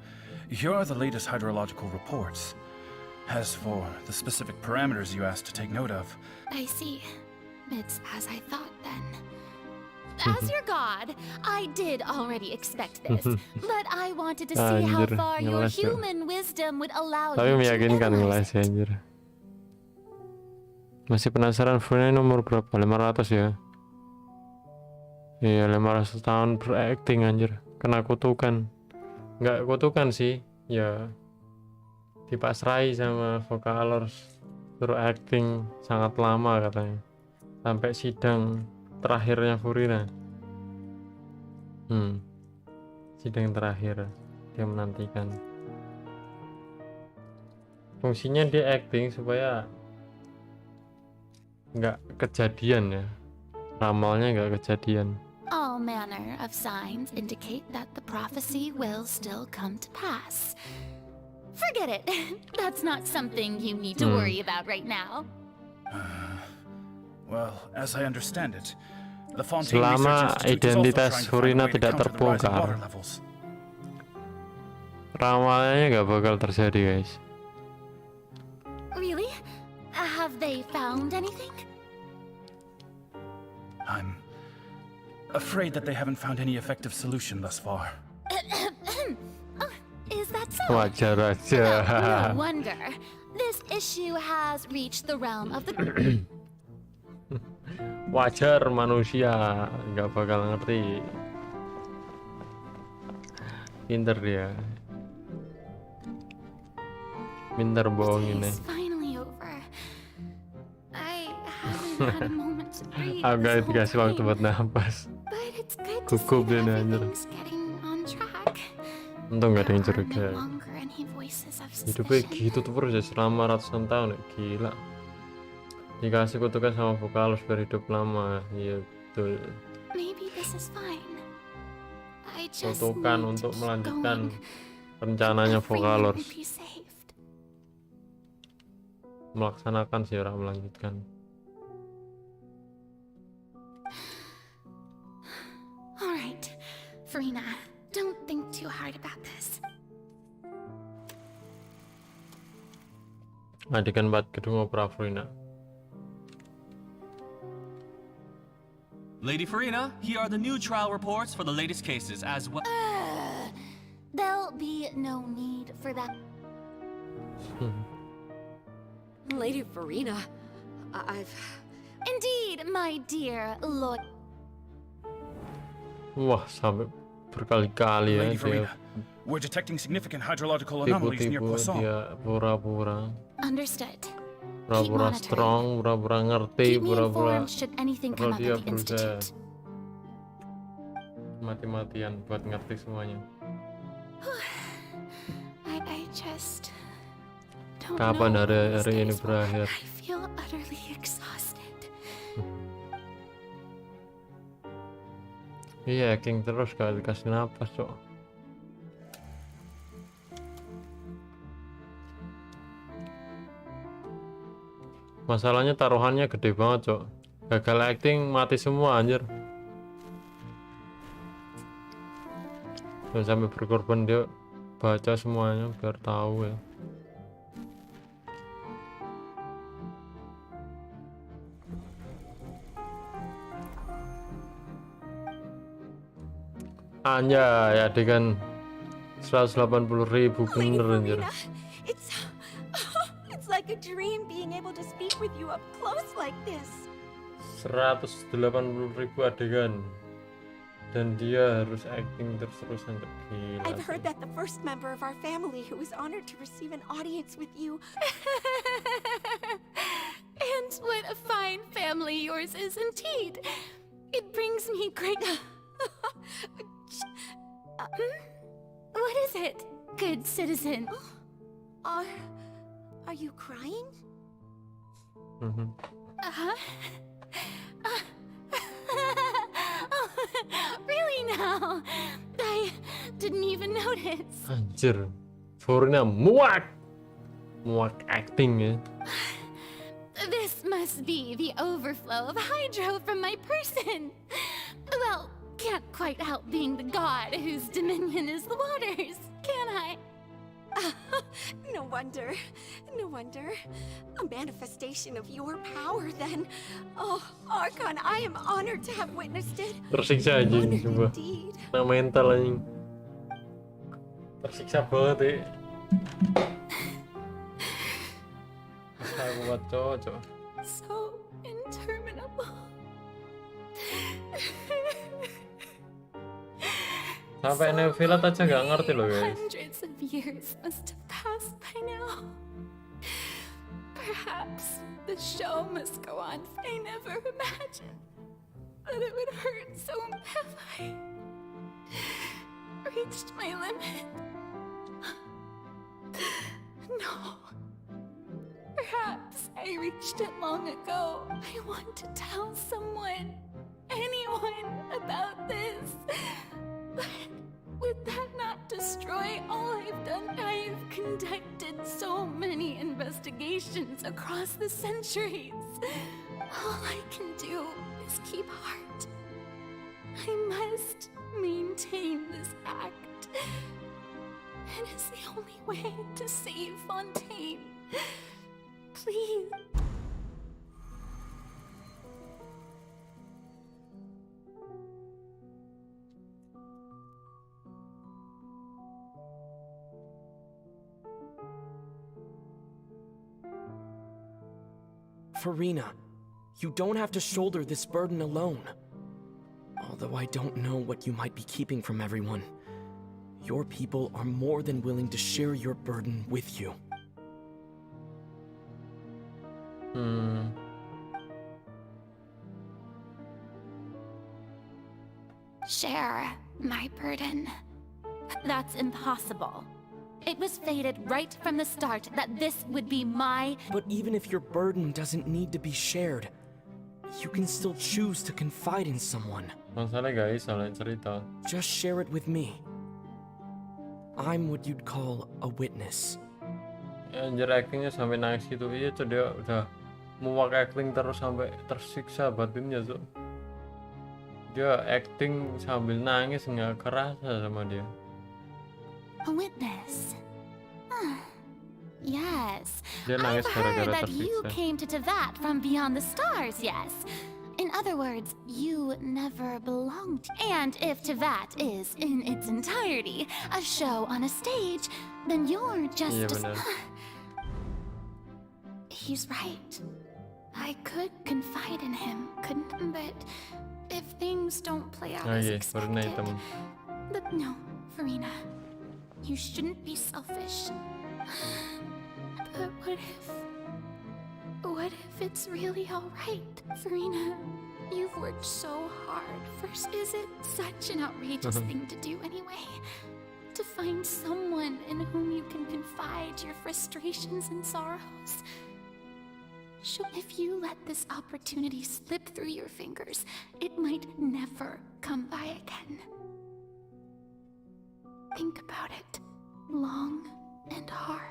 here are the latest hydrological reports. As for the specific parameters you asked to take note of... I see. It's as I thought then. As your god, I did already expect this, but I wanted to see how far your human wisdom would allow Tapi you to meyakinkan analyze ngeles ya, anjir. Masih penasaran Furina nomor berapa? 500 ya? Iya, 500 tahun berakting anjir. Kena kutukan. Nggak kutukan sih, ya dipasrai sama Vocalors, suruh acting sangat lama katanya, sampai sidang terakhirnya Furina. Sidang terakhir dia menantikan. Fungsinya dia acting supaya nggak kejadian ya, ramalnya nggak kejadian. All manner of signs indicate that the prophecy will still come to pass. Forget it. That's not something you need to worry about right now. Well, as I understand it, the Fontaine Selama Research Institute is also identitas trying to find a Furina way to tidak counter the rising terbongkar, water levels. ramalannya nggak bakal terjadi, guys. Really? Have they found anything? I'm afraid that they haven't found any effective solution thus far. Is that so? Wajar aja. No wonder. This issue has reached the realm of the... Wajar, manusia nggak bakal ngerti. Pinter dia. Pinter bohongin ya. Finally over. I haven't had a moment to breathe. Agak dikasih waktu buat nafas. But it's good to see Gugup that dia anjir. everything's getting on track. Untung nggak ada yang There are curiga. no longer any voices of Hidupnya suspicion. gitu tuh terus ya selama ratusan tahun ya, gila. Dikasih kutukan sama Vocalors biar hidup lama. Iya betul. Maybe this is fine. I just Kutukan need untuk to keep melanjutkan going. rencananya Everyone Vocalors. will be saved. Melaksanakan sih orang melanjutkan. All right, Furina, don't think too hard about this. Adegan 4 gedung opera Furina. Lady Furina, here are the new trial reports for the latest cases as well. There'll be no need for that. Lady Furina, I've... Indeed, my dear Lord. Wah, sampai berkali-kali ya Lady dia Furina, we're detecting significant hydrological anomalies near tipu-tipu, Poisson. dia pura-pura. Understood. Pura-pura monitoring. strong, pura-pura ngerti, Keep me pura-pura informed should anything kalau come up dia at the berusaha institute. mati-matian buat ngerti semuanya. I just don't Kapan know what this hari day ini is for. berakhir? I feel utterly exhausted. Iya, King terus gak dikasih napas, cok. Masalahnya taruhannya gede banget, cok. Gagal acting mati semua anjir. Dan sampai berkorban dia baca semuanya biar tahu ya. Anjay, adegan 180.000 bener anjir. It's like a dream being able to speak with you up close like this. 180.000 adegan. Dan dia harus acting terus-terusan, gila. I've heard that the first member of our family who was honored to receive an audience with you. And what a fine family yours is indeed. It brings me great... What is it, good citizen? Are you crying? Uh-huh. Really now? I didn't even notice. Anjir, Furina muak acting ya. This must be the overflow of hydro from my person. Well, can't quite help being the god whose dominion is the waters, can I? No wonder. No wonder. A manifestation of your power, then. Oh, Archon, I am honored to have witnessed it. Tersiksa aja ini coba. Nah mental anjing. Tersiksa banget ya. Masa aku buat cowok. So interminable. Sampai Nevilat aja nggak ngerti loh guys. Hundreds of years must have passed by now. Perhaps the show must go on. I never imagined that it would hurt so badly. Reached my limit. No. Perhaps I reached it long ago. I want to tell someone, anyone, about this. But would that not destroy all I've done? I've conducted so many investigations across the centuries. All I can do is keep heart. I must maintain this act. It is the only way to save Fontaine. Please. Furina, you don't have to shoulder this burden alone. Although I don't know what you might be keeping from everyone, your people are more than willing to share your burden with you. Share my burden. That's impossible. It was fated right from the start that this would be my... But even if your burden doesn't need to be shared, you can still choose to confide in someone. Masalah guys, salah cerita. Just share it with me. I'm what you'd call a witness. Anjir actingnya sampai nangis gitu. Iya tuh dia udah muak acting terus sampai tersiksa batinnya tuh. Dia acting sambil nangis nggak kerasa sama dia. A witness. Yes. I've heard that you came to Tevat from beyond the stars, yes. In other words, you never belonged. And if Tevat is, in its entirety, a show on a stage, then you're just... He's right. I could confide in him, couldn't I? But if things don't play out as expected... But no, Furina. You shouldn't be selfish. But what if it's really alright, Furina? You've worked so hard. First, is it such an outrageous thing to do anyway? To find someone in whom you can confide your frustrations and sorrows? So if you let this opportunity slip through your fingers, it might never come by again. Think about it long and hard.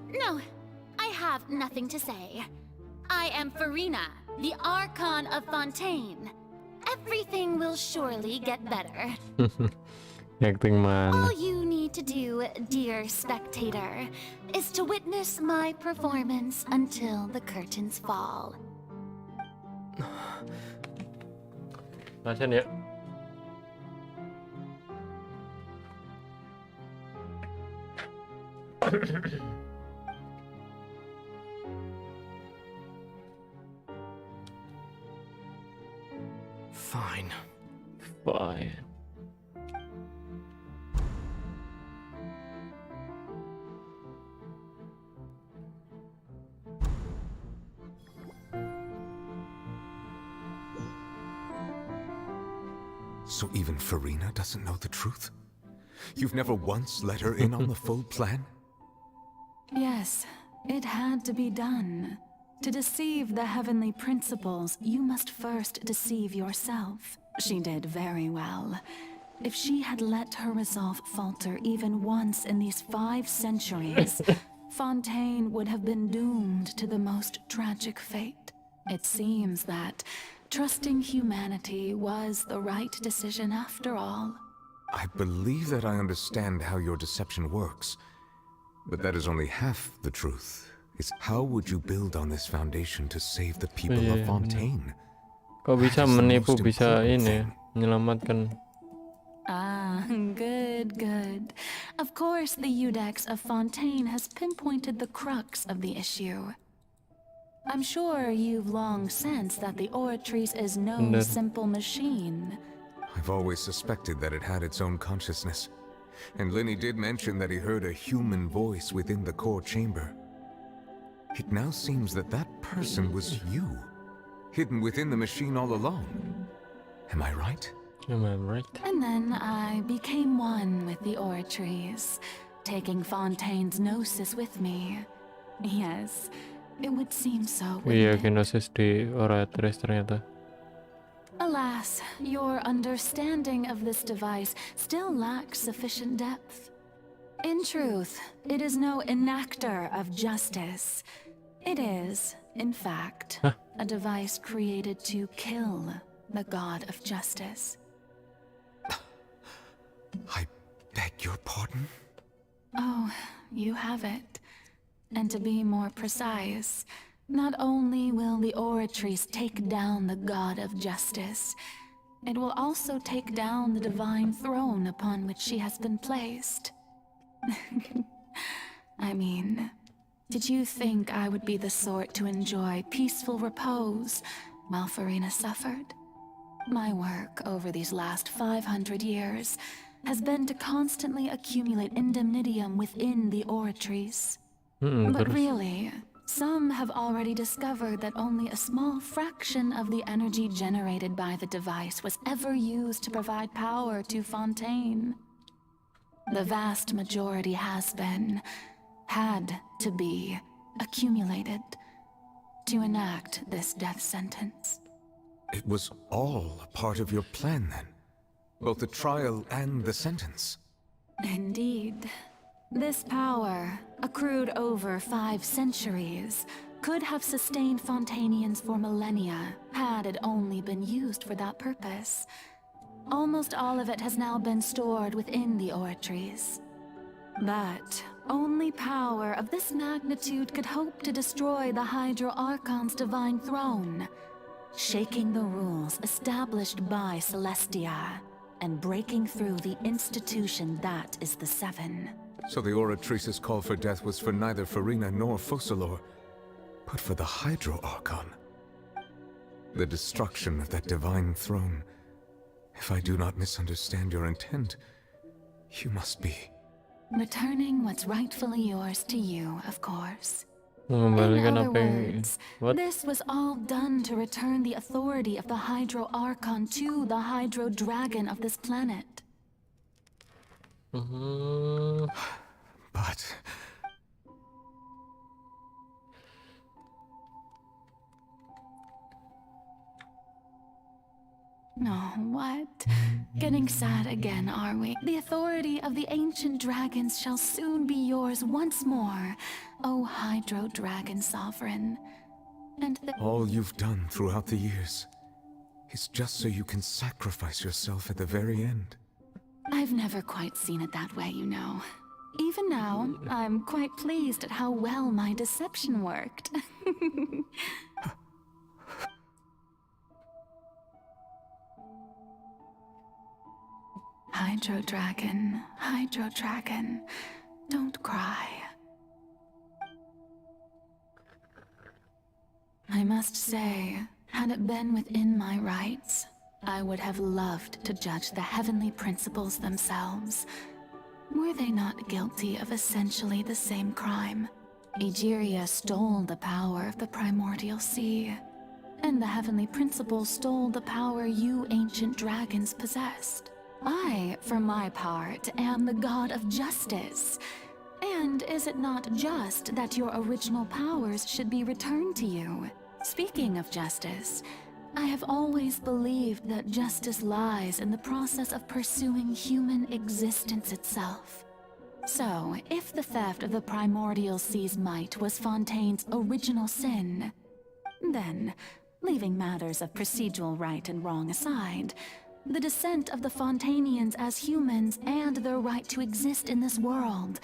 No, I have nothing to say. I am Furina, the Archon of Fontaine. Everything will surely get better. Acting man. All you need to do, dear spectator, is to witness my performance until the curtains fall. Kasian ya. Fine. Why? So even Farina doesn't know the truth? You've never once let her in on the full plan? Yes, it had to be done. To deceive the heavenly principles, you must first deceive yourself. She did very well. If she had let her resolve falter even once in these 5 centuries, Fontaine would have been doomed to the most tragic fate. It seems that trusting humanity was the right decision after all. I believe that I understand how your deception works, but that is only half the truth. How would you build on this foundation to save the people of Fontaine? Kau bisa menipu, bisa ini menyelamatkan. Ah, good. Of course, the Iudex of Fontaine has pinpointed the crux of the issue. I'm sure you've long sensed that the Oratrice is no simple machine. I've always suspected that it had its own consciousness. And Lenny did mention that he heard a human voice within the core chamber. It now seems that that person was you, hidden within the machine all along. Am I right? Am I right? And then I became one with the Oratrice, taking Fontaine's gnosis with me. Yes, it would seem so. Iya, gnosis di Oratrice ternyata. Alas, your understanding of this device still lacks sufficient depth. In truth, it is no enactor of justice. It is, in fact, a device created to kill the god of justice. I beg your pardon? Oh, you have it. And to be more precise, not only will the Oratrice take down the god of justice, it will also take down the divine throne upon which she has been placed. I mean, did you think I would be the sort to enjoy peaceful repose while Farina suffered? My work over these last 500 years has been to constantly accumulate indemnitium within the Oratrice. But really, some have already discovered that only a small fraction of the energy generated by the device was ever used to provide power to Fontaine. The vast majority had to be, accumulated to enact this death sentence. It was all a part of your plan then? Both the trial and the sentence? Indeed. This power, accrued over 5 centuries, could have sustained Fontainians for millennia had it only been used for that purpose. Almost all of it has now been stored within the Oratrice. But only power of this magnitude could hope to destroy the Hydro Archon's divine throne, shaking the rules established by Celestia and breaking through the institution that is the Seven. So the Oratrice's call for death was for neither Farina nor Focalor, but for the Hydro Archon. The destruction of that divine throne. If I do not misunderstand your intent, you must be... returning what's rightfully yours to you, of course. In Mengembalikan other apa yang... words, this was all done to return the authority of the Hydro Archon to the Hydro Dragon of this planet. But... Oh, what? Getting sad again, are we? The authority of the ancient dragons shall soon be yours once more, O Hydro Dragon Sovereign. And all you've done throughout the years is just so you can sacrifice yourself at the very end. I've never quite seen it that way, you know. Even now, I'm quite pleased at how well my deception worked. Hydro Dragon, don't cry. I must say, had it been within my rights, I would have loved to judge the heavenly principles themselves. Were they not guilty of essentially the same crime? Egeria stole the power of the primordial sea, and the heavenly principles stole the power you ancient dragons possessed. I, for my part, am the god of justice. And is it not just that your original powers should be returned to you? Speaking of justice, I have always believed that justice lies in the process of pursuing human existence itself. So, if the theft of the primordial sea's might was Fontaine's original sin, then, leaving matters of procedural right and wrong aside, the descent of the Fontanians as humans and their right to exist in this world.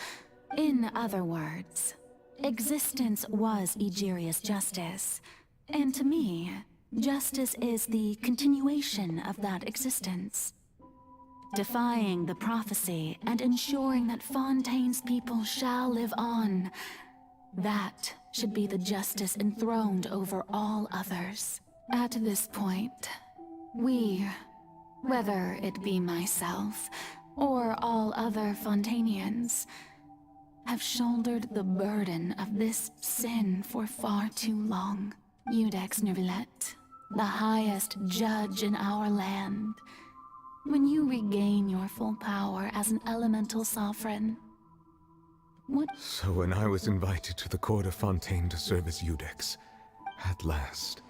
In other words, existence was Egeria's justice, and to me, justice is the continuation of that existence. Defying the prophecy and ensuring that Fontaine's people shall live on. That should be the justice enthroned over all others. At this point, we, whether it be myself or all other Fontanians, have shouldered the burden of this sin for far too long. Iudex Neuvillette, the highest judge in our land. When you regain your full power as an elemental sovereign, what— So when I was invited to the court of Fontaine to serve as Iudex, at last,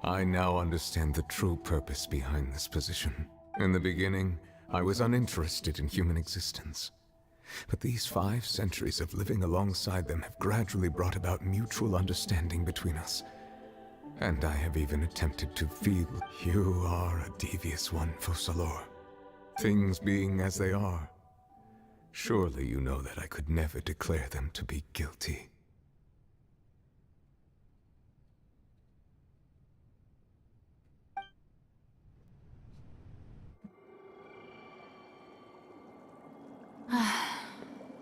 I now understand the true purpose behind this position. In the beginning, I was uninterested in human existence. But these 5 centuries of living alongside them have gradually brought about mutual understanding between us. And I have even attempted to feel you are a devious one, Focalors. Things being as they are, surely you know that I could never declare them to be guilty.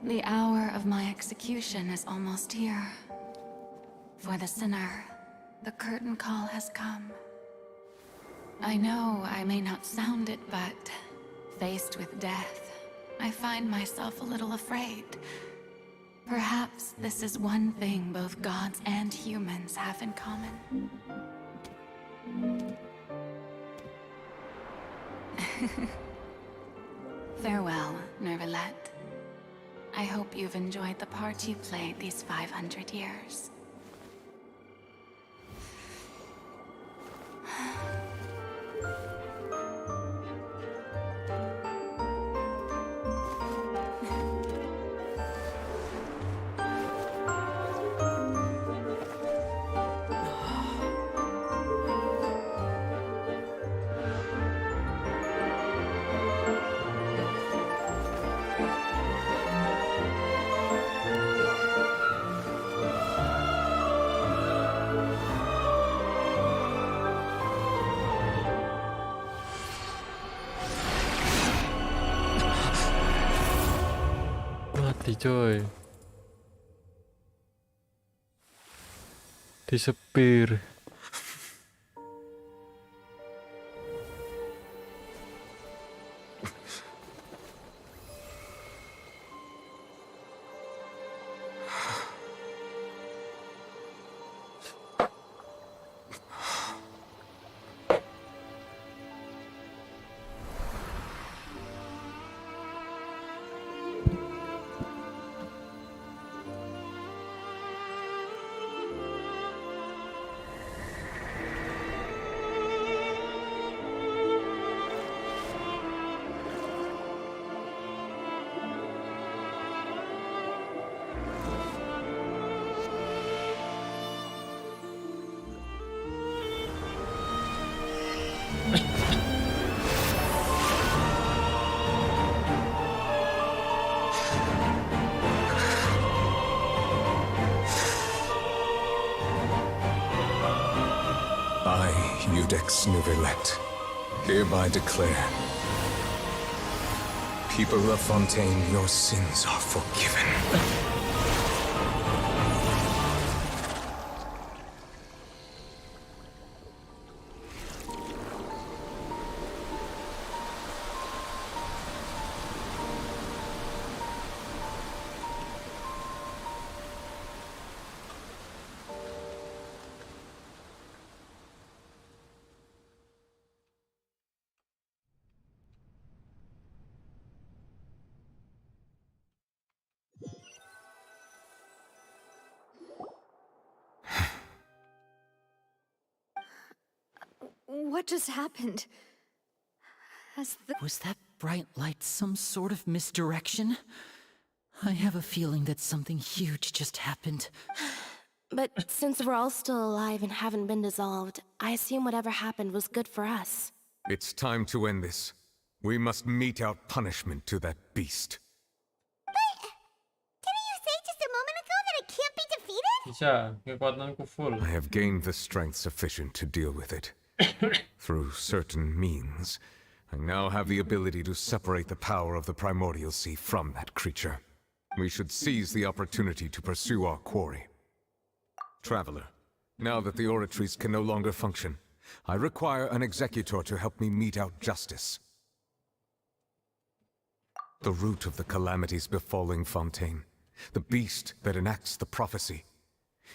The hour of my execution is almost here. For the sinner, the curtain call has come. I know I may not sound it, but faced with death, I find myself a little afraid. Perhaps this is one thing both gods and humans have in common. Farewell, Neuvillette. I hope you've enjoyed the part you played these 500 years. Mati coy. Disepir. I, Iudex Neuvillette, hereby declare, people of Fontaine, your sins are forgiven. What just happened? Was that bright light some sort of misdirection? I have a feeling that something huge just happened. But since we're all still alive and haven't been dissolved, I assume whatever happened was good for us. It's time to end this. We must mete out punishment to that beast. Didn't you say just a moment ago that it can't be defeated? Bisa, kekuatanku full. I have gained the strength sufficient to deal with it. Through certain means, I now have the ability to separate the power of the primordial sea from that creature. We should seize the opportunity to pursue our quarry. Traveler, now that the oratories can no longer function, I require an executor to help me mete out justice. The root of the calamities befalling Fontaine, the beast that enacts the prophecy.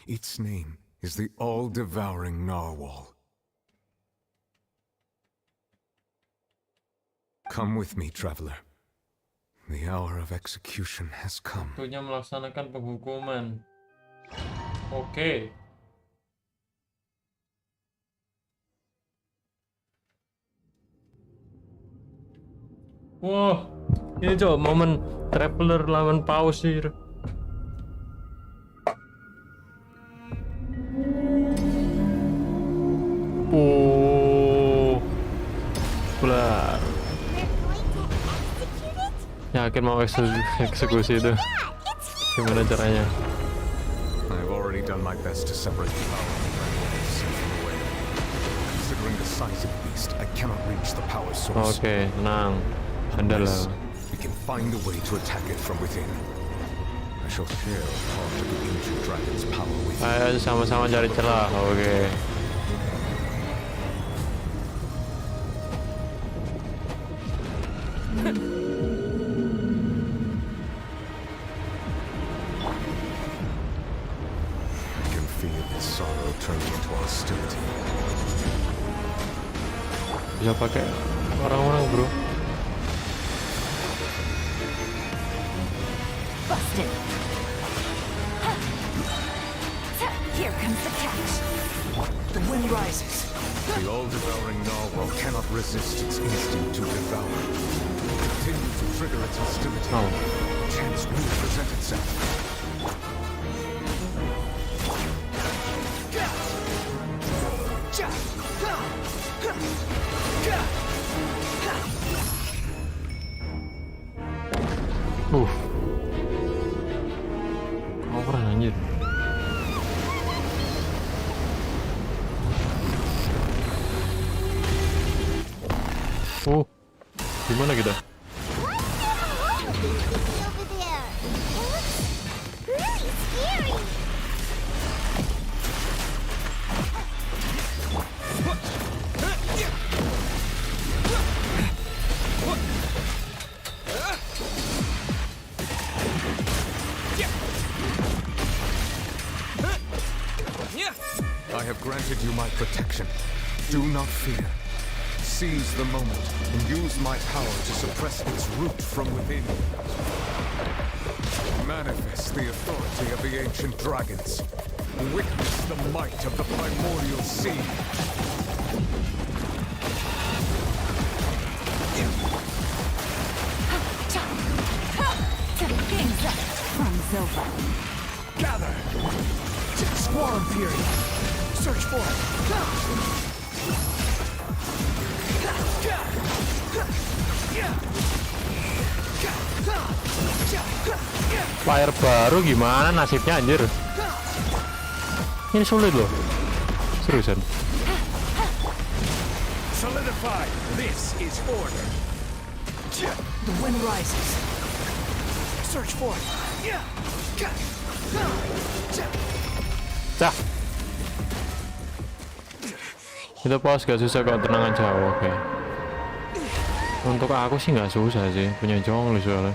Its name is the all-devouring narwhal. Come with me, traveler. The hour of execution has come. Waktunya melaksanakan penghukuman. Oke. Wah, ini coba momen traveler lawan paus sih. Oh, belar. Yakin mau eksekusi itu? Gimana caranya? I've already done my best to separate the power of the primordial sea from the Wayae. Considering the size of the beast, I cannot reach the power source. Oke, tenang. Adalah. We can find a way to attack it from within. I shall share part of the ancient dragon's power with you. Ayo sama-sama cari celah. Oke. Bisa pakai orang-orang, bro. Busted. Here comes the catch. The wind rises. The all-devouring narwhal cannot resist its instinct to devour. Continue to trigger its hostility. Oh. Chance will present itself. Keren anjir. Gimana kita? I have granted you my protection. Do not fear. Seize the moment and use my power to suppress its root from within. Manifest the authority of the ancient dragons. Witness the might of the primordial sea. Runs over. Gather! Swarm period! Search for it! Player baru gimana nasibnya anjir? Ini sulit loh. Seriusan. Solidify. This is order. The wind rises. Search for it. Cah. Kita pause gak susah kok, tenang aja. Oke. Untuk aku sih nggak susah sih, punya jonglus soalnya.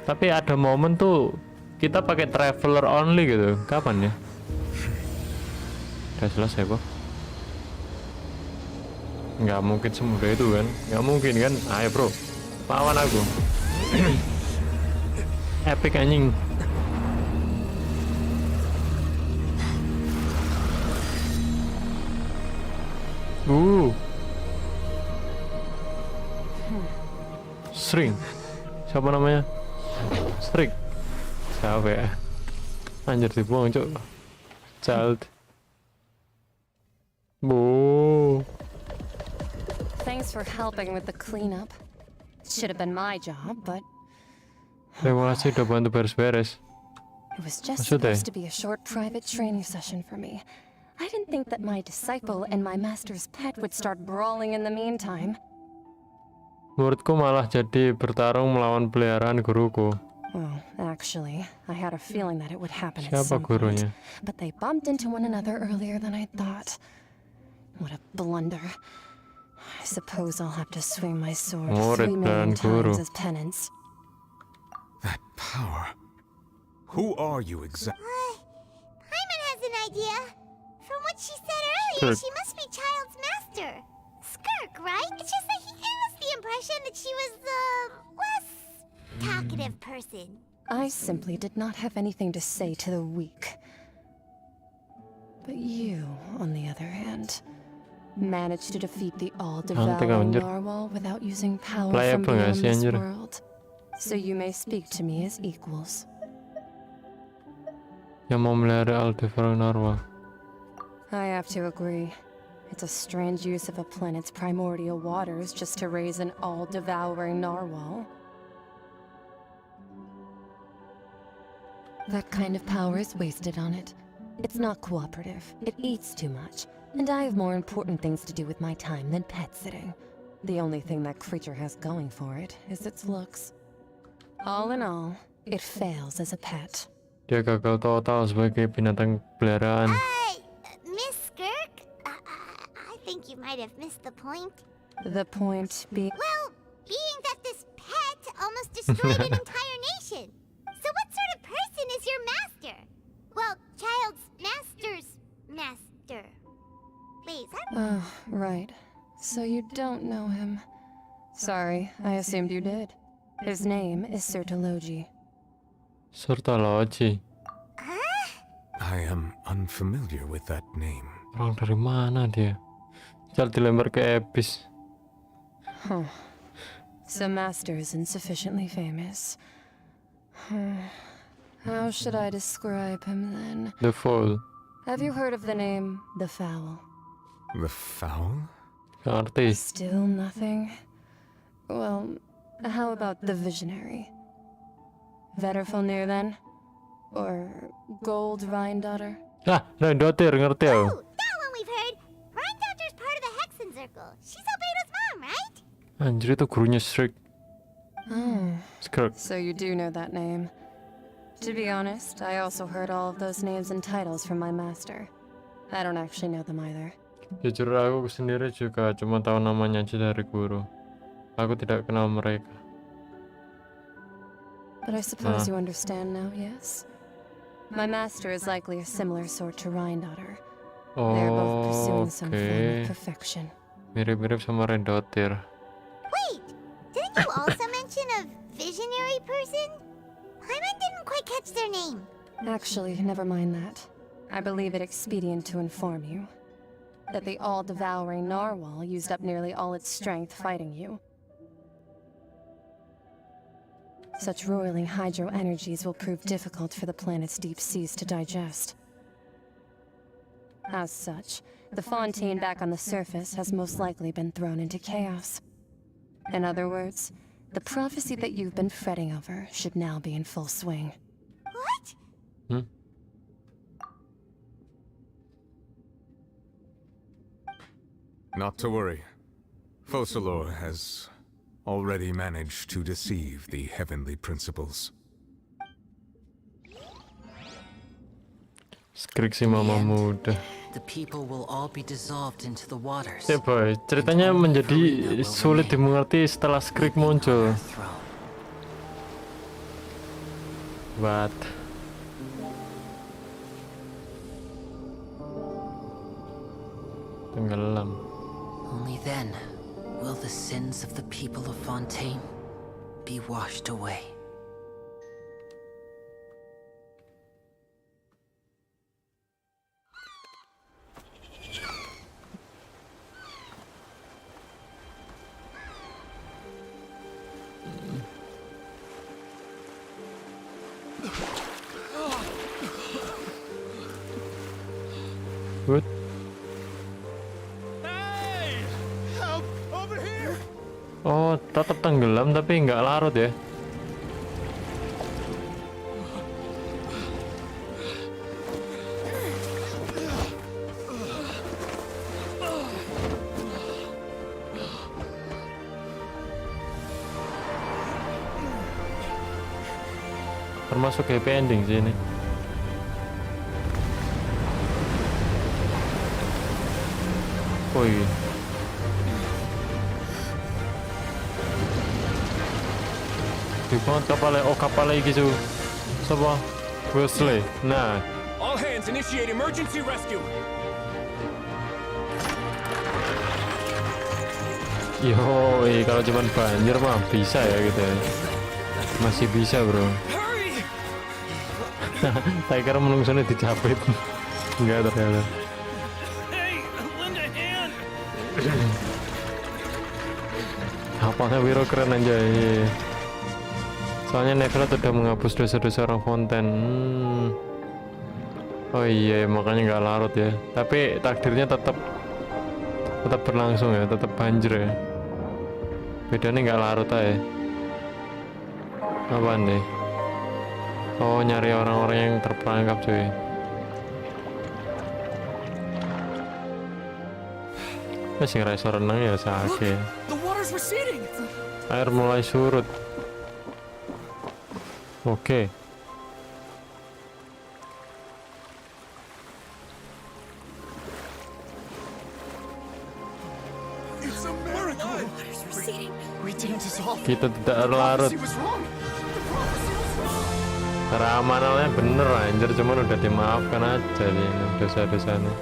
Tapi ada momen tuh kita pakai traveler only gitu. Kapan ya? Udah selesai kok. Nggak mungkin semudah itu kan? Nggak mungkin kan? Ayo bro, lawan aku. Epic anjing. String. Siapa namanya? String. Siapa ya? Anjir dibuang cok. Child. Bu. Thanks for helping with the cleanup. Should have been my job, but Terima kasih udah bantu beres-beres. it was just Maksudnya? supposed to be a short private training session for me. I didn't think that my disciple and my master's pet would start brawling in the meantime. Muridku malah jadi bertarung melawan peliharaan guruku. Well, actually, I had a feeling that it would happen at Siapa some point, gurunya? but they bumped into one another earlier than I thought. What a blunder. I suppose I'll have to swing my sword Murid 3 million dan guru. times as penance. That power. Who are you exactly? Paimon has an idea. From what she said earlier, Skirk. she must be Child's master. Skirk, right? It's just that he gave us the impression that she was the less talkative person. I simply did not have anything to say to the weak. But you, on the other hand, managed to defeat the all-devouring anjir. narwhal without using power Playable from nggak beyond sih, this anjir? world. So you may speak to me as equals. Yang mau melihara Aldebaran Narwhal. I have to agree. It's a strange use of a planet's primordial waters just to raise an all-devouring narwhal. That kind of power is wasted on it. It's not cooperative. It eats too much. And I have more important things to do with my time than pet sitting. The only thing that creature has going for it is its looks. All in all, it fails as a pet. Dia gagal total sebagai binatang peliharaan. Miss Skirk? I think you might have missed the point. The point being... Well, being that this pet almost destroyed an entire nation. So what sort of person is your master? Well, Child's master's master. Wait, is that... Oh, right. So you don't know him. Sorry, I assumed you did. His name is Sertologi. Sertologi. I am unfamiliar with that name. Orang dari mana dia? Jal dilempar ke Abyss. Huh. So Master is insufficiently famous. How should I describe him then? The Foul. Have you heard of the name The Foul? The Foul? Gak ngerti. Still nothing? Well, how about the Visionary? Vetterfulnir then? Or Gold Rhine-daughter? Ah, Reindotir ngerti aku. That one we've heard. Rhine-daughter's part of the Hexen Circle. She's Albedo's mom, right? Anjir itu gurunya Strik. Oh. Skirk. So you do know that name. To be honest, I also heard all of those names and titles from my master. I don't actually know them either. Jujur aku sendiri juga cuma tahu namanya aja dari guru. Aku tidak kenal mereka. But I suppose you understand now, yes? My master is likely a similar sort to Rhine-daughter. They're both pursuing some form of perfection. Mirip-mirip sama Reindotir. Wait, didn't you also mention a visionary person? Paimon didn't quite catch their name. Actually, never mind that. I believe it expedient to inform you that the all-devouring narwhal used up nearly all its strength fighting you. Such roiling hydro energies will prove difficult for the planet's deep seas to digest. As such, the Fontaine back on the surface has most likely been thrown into chaos. In other words, the prophecy that you've been fretting over should now be in full swing. What? Not to worry. Focalor has already managed to deceive the heavenly principles. Skripsi mama muda. The people will all be dissolved into the waters. Ya boy, ceritanya menjadi sulit dimengerti setelah skrip muncul. What? Tenggelam. Only then will the sins of the people of Fontaine be washed away. Good. Oh, tetap tenggelam tapi nggak larut ya. Termasuk happy ending sih ini. Oh iya. Di banget kapalnya, oh kapalnya gitu. Coba, Wesley. Nah. All hands initiate emergency rescue. Yo, kalau cuman banjir mah bisa ya gitu ya. Masih bisa bro. Saya kira menungsanya dicapit. Enggak ternyata. Apakah Wiro keren aja ya. Soalnya Neville udah menghapus dosa-dosa orang fonten. Oh iya makanya nggak larut ya. Tapi takdirnya tetap berlangsung ya, tetap banjir ya. Bedanya nggak larut aja. Apaan deh? Oh nyari orang-orang yang terperangkap cuy. Masih ngerasa renang ya sakit. Air mulai surut. Oke. Kita tidak larut. Ramalannya bener anjir, cuman udah dimaafkan aja nih dosa-dosanya.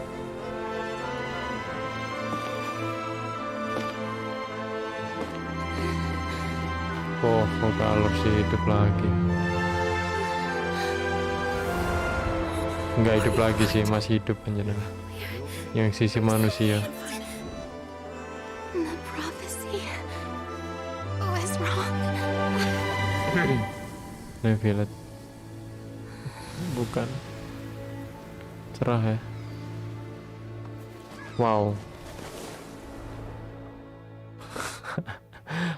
Oh, kalau sih hidup lagi. Enggak hidup lagi sih, masih hidup anjir. Yang sisi manusia. Neville. Bukan. Cerah ya. Wow.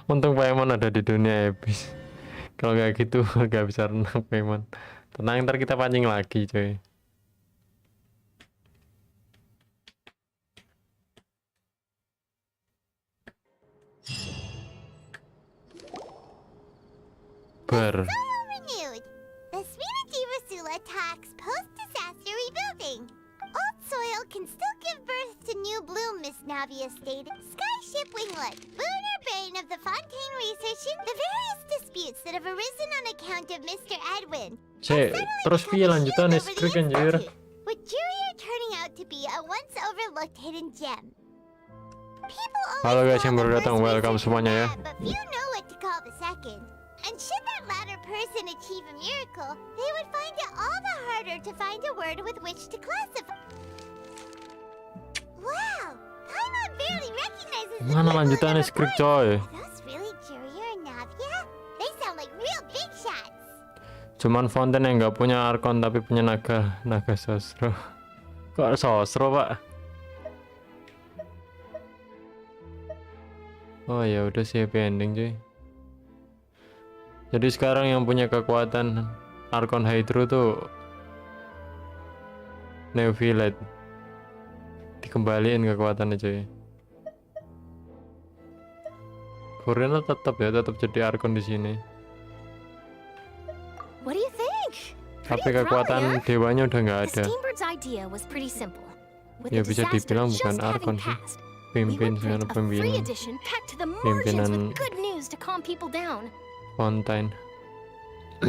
Untung Paimon ada di dunia ebis. Kalau nggak gitu nggak bisa renang Paimon. Tenang, ntar kita pancing lagi coy. Ber. Attacks post-disaster rebuilding. Old soil can still give birth to new bloom, Miss Navia stated. Skyship Winglet, lunar brain of the Fontaine Research, the various disputes that have arisen on account of Mr. Edwin. Terus piye lanjutannya skrip anjir. With Jurier turning out to be a once overlooked hidden gem. Halo guys yang baru datang, welcome semuanya ya. But few know what to call the second. And should that latter person achieve a miracle, they would find it all the harder to find a word with which to classify. Wow, Paimon barely recognizes the Mana lanjutannya skrip coy? Are those really Jurier and Navia? They sound like real big shots. Cuman Fonten yang nggak punya Archon tapi punya naga sosro. Kok sosro pak? Oh ya udah sih happy ending cuy. Jadi sekarang yang punya kekuatan Archon Hydro tuh Neville. Dikembaliin kekuatannya cuy. Furina tetap jadi Archon di sini. What do you think? Tapi kekuatan dewanya udah nggak ada. Steambird's idea was pretty simple. With Ya the bisa disaster dibilang just bukan having Archon sih. passed, Pimpin dengan a free pimpinan edition packed to the margins pimpinan with good news to calm people down. Fontaine.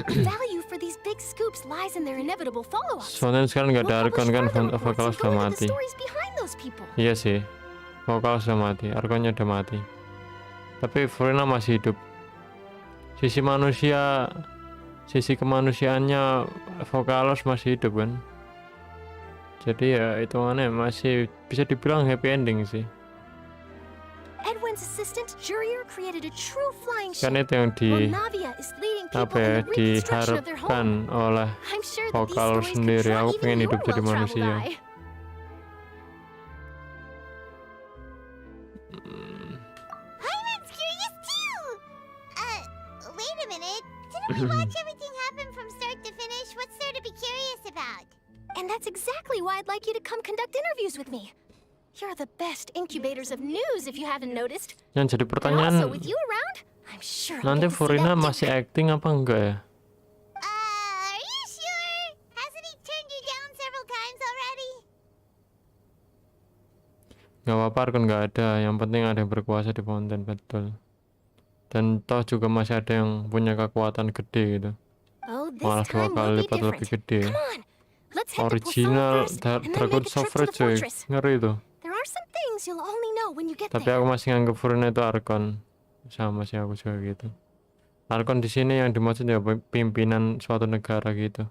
Value for these big scoops lies in their inevitable follow-ups. Fontaine sekarang nggak ada Archon kan, Vokal sudah mati. Iya sih, Vokal sudah mati, Archonnya udah mati. Tapi Furina masih hidup. Sisi manusia, sisi kemanusiaannya Vokalos masih hidup kan. Jadi ya hitungannya masih bisa dibilang happy ending sih. Edwin's assistant Jurier created a true flying ship. Kan itu yang diharapkan oleh Vokal sendiri. Aku pengen hidup jadi manusia. you watch everything happen from start to finish, what's there to be curious about? And that's exactly why I'd like you to come conduct interviews with me. You're the best incubators of news if you haven't noticed. Yang jadi And pertanyaan, also with you around, I'm sure I'll nanti get to see Furina that masih acting apa enggak ya? Are you sure? Hasn't he turned you down several times already? Gak apa-apa, Archon nggak ada. Yang penting ada yang berkuasa di Fountain, betul. Dan toh juga masih ada yang punya kekuatan gede gitu. Oh, this Malah 2 time kali will be lipat lebih different. gede. Come on, let's head to Original Porcel first, and then Dragon make a trip to Software the cuy, fortress. ngeri tuh. There are some things you'll only know when you get Tapi there. aku masih nganggep Furina itu Archon. Sama sih aku juga gitu. Archon di sini yang dimaksud ya pimpinan suatu negara gitu.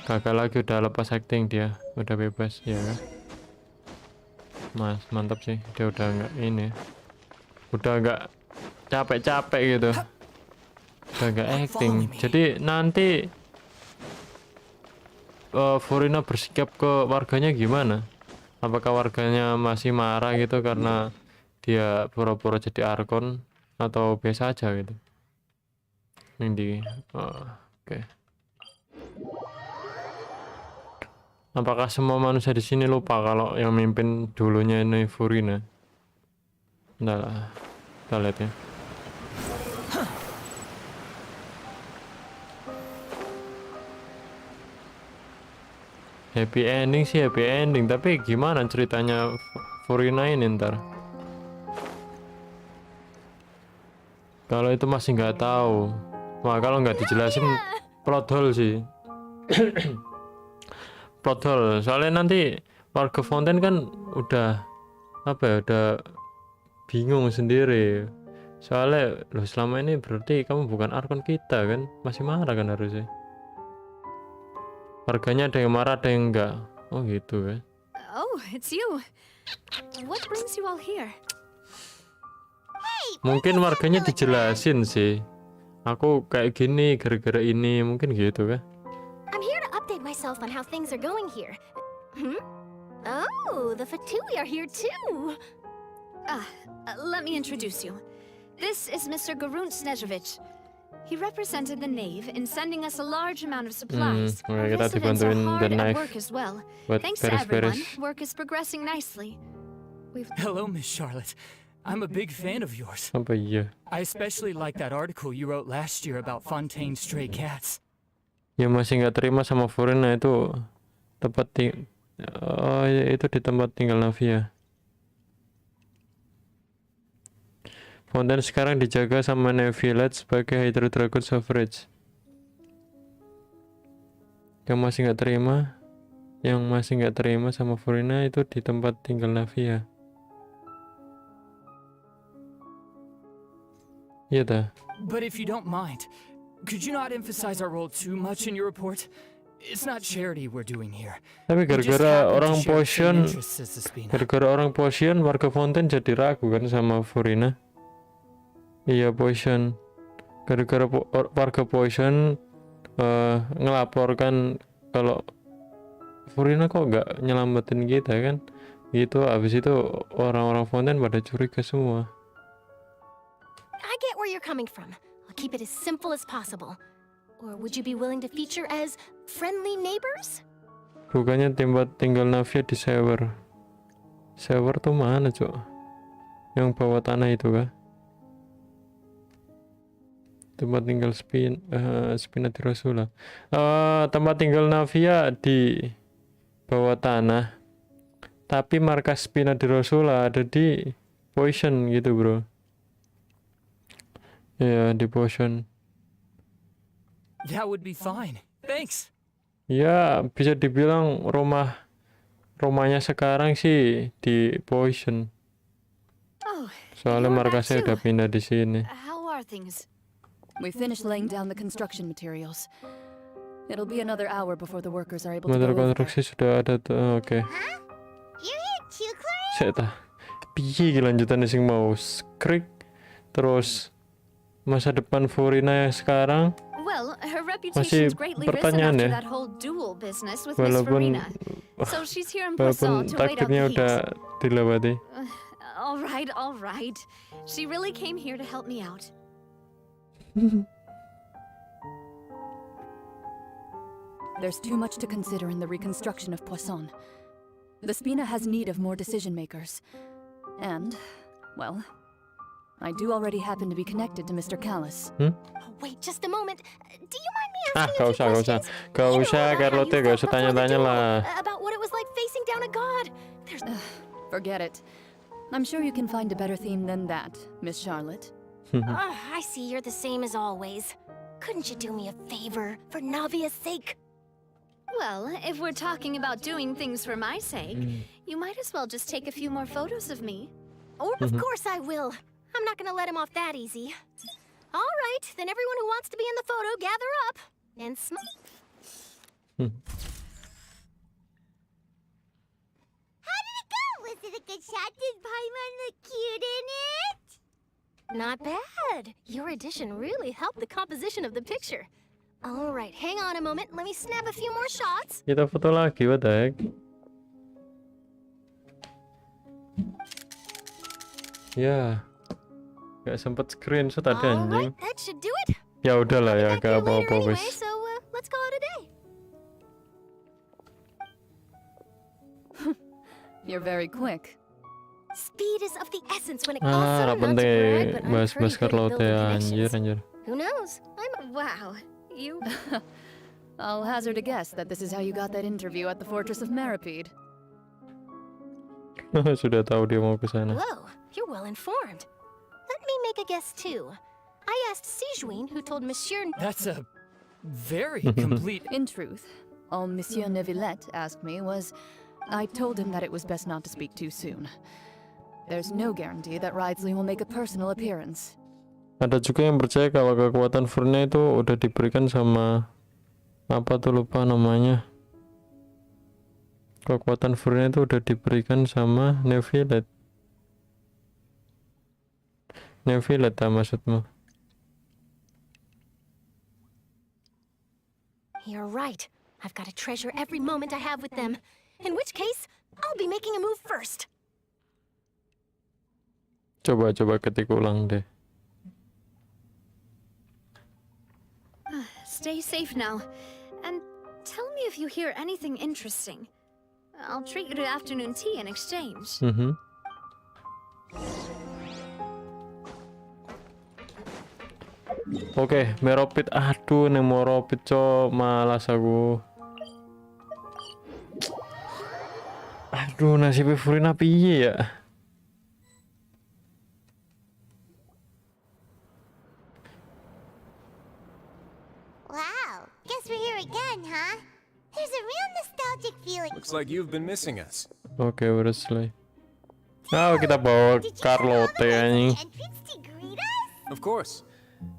Gagal lagi, udah lepas acting dia, udah bebas ya kan. Mas, mantap sih, dia udah nggak ini, udah nggak capek-capek gitu, udah nggak acting. Jadi nanti Furina bersikap ke warganya gimana? Apakah warganya masih marah gitu karena dia pura-pura jadi Archon atau biasa aja gitu? Ini oke. Apakah semua manusia di sini lupa kalau yang mimpin dulunya ini Furina? Nah lah, kita lihat ya. Happy ending sih happy ending, tapi gimana ceritanya Furina ini ntar? Kalau itu masih nggak tahu. Wah, kalau nggak dijelasin plot hole sih. Plot hole. Soalnya nanti warga Fountain kan udah apa ya, udah bingung sendiri. Soalnya loh, selama ini berarti kamu bukan Archon kita kan? Masih marah kan harusnya. Warganya ada yang marah, ada yang enggak. Oh gitu ya. Oh, it's you. What brings you all here? Mungkin warganya dijelasin sih. Aku kayak gini gara-gara ini, mungkin gitu kan? I'm here to update myself on how things are going here. Oh, the Fatui are here too. Let me introduce you. This is Mr. Garunt Snežević. He represented the Knave in sending us a large amount of supplies. Kita Residents are dibantuin the hard at knife. work as well. Buat Thanks to everyone, beres-beres. work is progressing nicely. Hello, Miss Charlotte. I'm a big fan of yours. Apa iya? I especially like that article you wrote last year about Fontaine's stray cats. Yang masih nggak terima sama Furina itu itu di tempat tinggal Navia. Fountain sekarang dijaga sama Village sebagai Hydro Dragon Suffrage. Yang masih nggak terima sama Furina itu di tempat tinggal Navia. Iya dah. But if you don't mind, could you not emphasize our role too much in your report? It's not charity we're doing here. Tapi gara-gara orang potion, warga Fountain jadi ragu kan sama Furina. Iya, potion. Gara-gara warga potion ngelaporkan kalau Furina kok nggak nyelamatin kita kan? Gitu, abis itu orang-orang Fountain pada curiga semua. I get where you're coming from. I'll keep it as simple as possible. Or would you be willing to feature as friendly neighbors? Bukannya tempat tinggal Navia di Sewer. Sewer tuh mana, Cok? Yang bawah tanah itu kah? Tempat tinggal Spina di Rosula. Tempat tinggal Navia di bawah tanah. Tapi markas Spina di Rosula ada di Poison gitu, bro. Ya, di Poison. That would be fine. Thanks. Ya, bisa dibilang rumahnya sekarang sih di Poison. Soalnya markasnya udah pindah di sini. How are things? We finished laying down the construction materials. It'll be another hour before the workers are able to Material go over konstruksi sudah ada tuh, oke. Saya tahu. Piye lanjutannya sing mau skrik terus masa depan Furina yang sekarang? Well, her Masih reputation's greatly risen pertanyaan after ya. that whole duel business with Miss Walaupun Furina. So she's here in Porcel walaupun to wait out takdirnya the udah heat. dilewati. All right. She really came here to help me out. There's too much to consider in the reconstruction of Poisson. The Spina has need of more decision makers. And, well, I do already happen to be connected to Mr. Callis. Oh, wait just a moment. Do you mind me Ah, asking gak a usah, few gak usah. questions? Gak usah, Carlotte, gak usah tanya-tanya lah. About what it was like facing down a god. There's... Forget it. I'm sure you can find a better theme than that, Miss Charlotte. I see you're the same as always. Couldn't you do me a favor, for Navia's sake? Well, if we're talking about doing things for my sake, you might as well just take a few more photos of me. Of course I will. I'm not gonna let him off that easy. All right, then everyone who wants to be in the photo, gather up. And How did it go? Was it a good shot? Did Paimon look cute in it? Not bad. Your addition really helped the composition of the picture. All right, hang on a moment. Let me snap a few more shots. Kita foto lagi, what the heck? Ya, gak sempet screenshot tadi anjing. That should do it. Ya udahlah ya, gak apa-apa Anyway, wes. so let's call it a day. You're very quick. Speed is of the essence when it comes Ah, to gak penting bahas-bahas Carlotte ya, anjir. Who knows? Wow, you... I'll hazard a guess that this is how you got that interview at the Fortress of Meripede. Sudah tahu dia mau ke sana. Whoa, you're well informed. Let me make a guess too. I asked Sijuin, who told Monsieur... That's a very complete... In truth, all Monsieur Neuvillette asked me was... I told him that it was best not to speak too soon. There's no guarantee that Ridsley will make a personal appearance. Ada juga yang percaya kalau kekuatan Furna itu udah diberikan sama... Apa tuh lupa namanya. Kekuatan Furna itu udah diberikan sama Neuvillette. Neuvillette maksudmu? You're right. I've got to treasure every moment I have with them. In which case, I'll be making a move first. Coba ketik ulang deh. Stay safe now. And tell me if you hear anything interesting. I'll treat you to afternoon tea in exchange. Oke, meropit. Aduh, nih mau ropit cok, malas aku. Aduh, nasibnya Furina piye ya? Wow, guess we're here again, huh? There's a real nostalgic feeling. Looks like you've been missing us. Oke, udah selesai. Nah, kita bawa Carlotte anjing. Of course.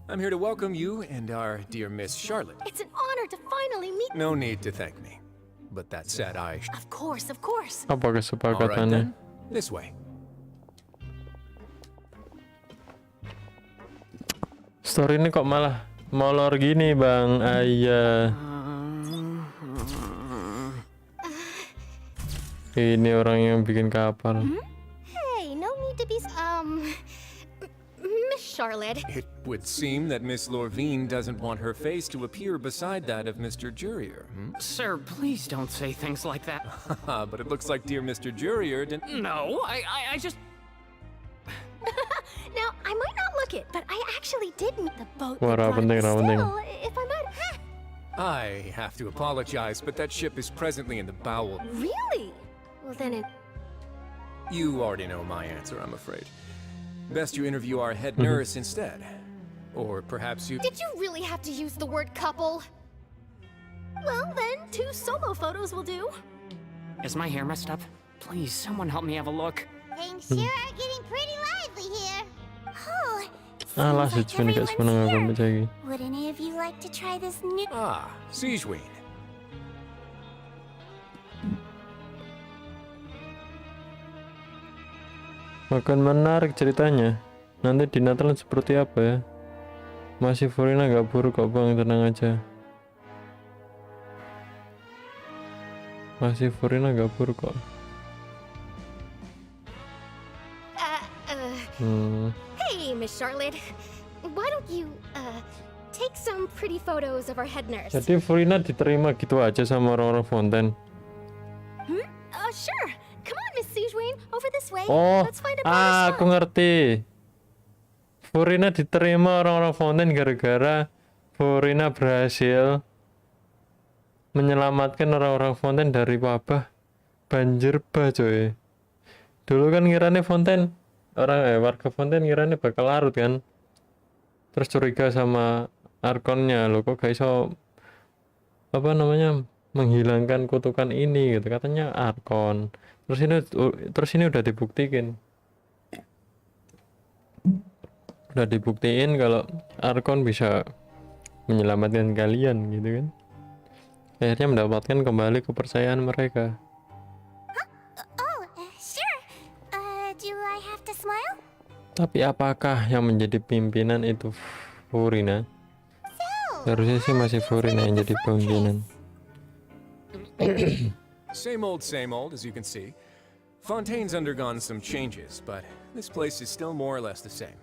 I'm here to welcome you and our dear Miss Charlotte. It's an honor to finally meet... No need to thank me. But that said, Of course, of course. Apa kesepakatannya? Alright then, this way. Story ini kok malah molor gini, Bang? Ayah. Ini orang yang bikin kapal. Hey, no need to be... Miss Charlotte. It would seem that Miss Lorvine doesn't want her face to appear beside that of Mr. Jurier. Sir, please don't say things like that. But it looks like dear Mr. Jurier didn't... No, I just... Now, I might not look it, but I actually did meet the boat Wah, that brought me. penting. Still, if I might... I have to apologize, but that ship is presently in the bowel. Really? Well, then it... You already know my answer, I'm afraid. Best you interview our head nurse instead. Or perhaps you... Did you really have to use the word couple? Well, then, 2 solo photos will do. Is my hair messed up? Please, someone help me have a look. Things sure are getting pretty lively here. Oh, Alah, si Jun gak semenang aku baca lagi. would any of you like to try this new... Ah, Sijuin. Akan menarik ceritanya. Nanti di Natal seperti apa ya? Masih Furina gak buruk kok Bang, tenang aja. Masih Furina gak buruk kok. Hey, Miss Charlotte. Why don't you, take some pretty photos of our head nurse? Jadi Furina diterima gitu aja sama orang-orang Fontaine. Sure. Come on, Miss Sujwain, over this way. Oh, Let's find a better aku ngerti. Furina diterima orang-orang Fontaine gara-gara Furina berhasil menyelamatkan orang-orang Fontaine dari wabah banjir bah, coy. Dulu kan ngirane Fontaine, warga Fontaine ngirane bakal larut kan. Terus curiga sama Archonnya, lo kok gak iso menghilangkan kutukan ini gitu, katanya Archon. Terus ini udah dibuktiin. Udah dibuktiin kalau Archon bisa menyelamatkan kalian gitu kan. Akhirnya mendapatkan kembali kepercayaan mereka. Sure. Do I have to smile? Tapi apakah yang menjadi pimpinan itu Furina? Harusnya sih masih Furina yang jadi pimpinan. Same old, as you can see. Fontaine's undergone some changes, but this place is still more or less the same.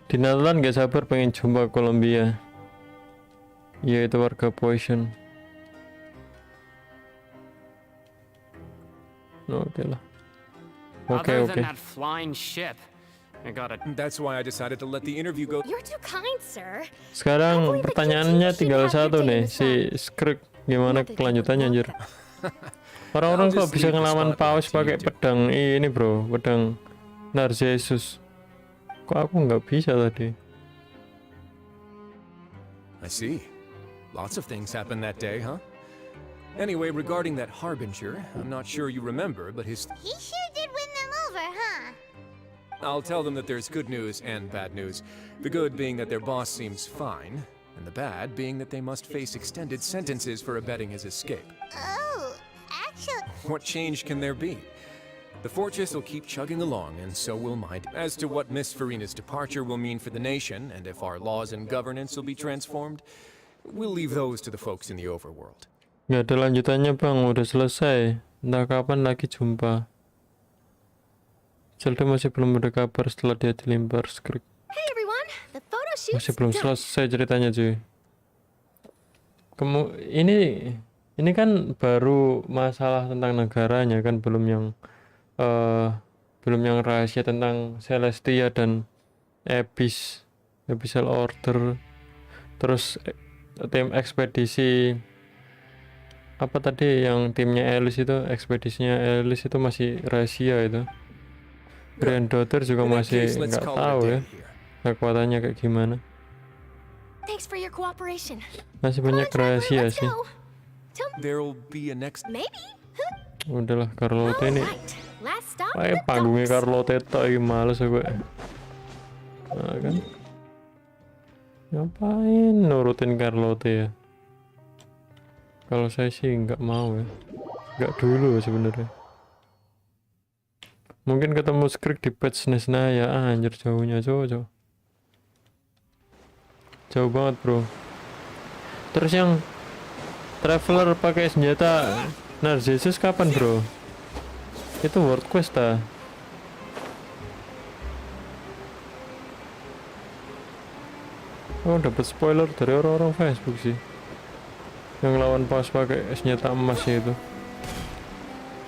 Di Natalan gak sabar pengen jumpa Columbia, yaitu warga Poison. Oke lah. Other than that flying ship, I got it. That's why I decided to let the interview go. You're too kind, sir. Sekarang pertanyaannya tinggal satu nih, si Skrik gimana kelanjutannya anjir? Orang-orang kok bisa ngelawan paus pakai pedang ini bro, pedang Narcissus. Kok aku nggak bisa tadi? I see. Lots of things happened that day, huh? Anyway, regarding that Harbinger, I'm not sure you remember, but He sure did win them over, huh? I'll tell them that there's good news and bad news. The good being that their boss seems fine, and the bad being that they must face extended sentences for abetting his escape. Oh, actually... What change can there be? The fortress will keep chugging along, and so will mine. As to what Miss Furina's departure will mean for the nation, and if our laws and governance will be transformed, we'll leave those to the folks in the overworld. Gak ada lanjutannya bang, udah selesai. Entah kapan lagi jumpa. Zelda masih belum ada kabar setelah dia dilempar Skrik. Hey everyone, the photo shoot's Masih belum selesai ceritanya cuy. Ini kan baru masalah tentang negaranya kan, belum yang rahasia tentang Celestia dan Abyssal Order. Terus tim ekspedisi apa tadi yang timnya Alice itu, ekspedisinya Alice itu masih rahasia itu. Granddaughter juga masih nggak tahu ya kekuatannya kayak gimana. Thanks for your cooperation. Masih banyak rahasia sih. There'll be a next. Maybe. Udahlah Carlotta ini. Last stop. Panggungnya Carlotta itu males gue. Nah, kan. Ngapain nurutin Carlotta ya? Kalau saya sih nggak mau ya. Nggak dulu sebenarnya. Mungkin ketemu Skrik di patch Nesna ya, anjir jauhnya jauh banget bro. Terus yang Traveler pakai senjata Narcissus kapan bro? Itu world quest ta? Oh dapat spoiler dari orang-orang Facebook sih. Yang lawan pas pakai senjata emas itu.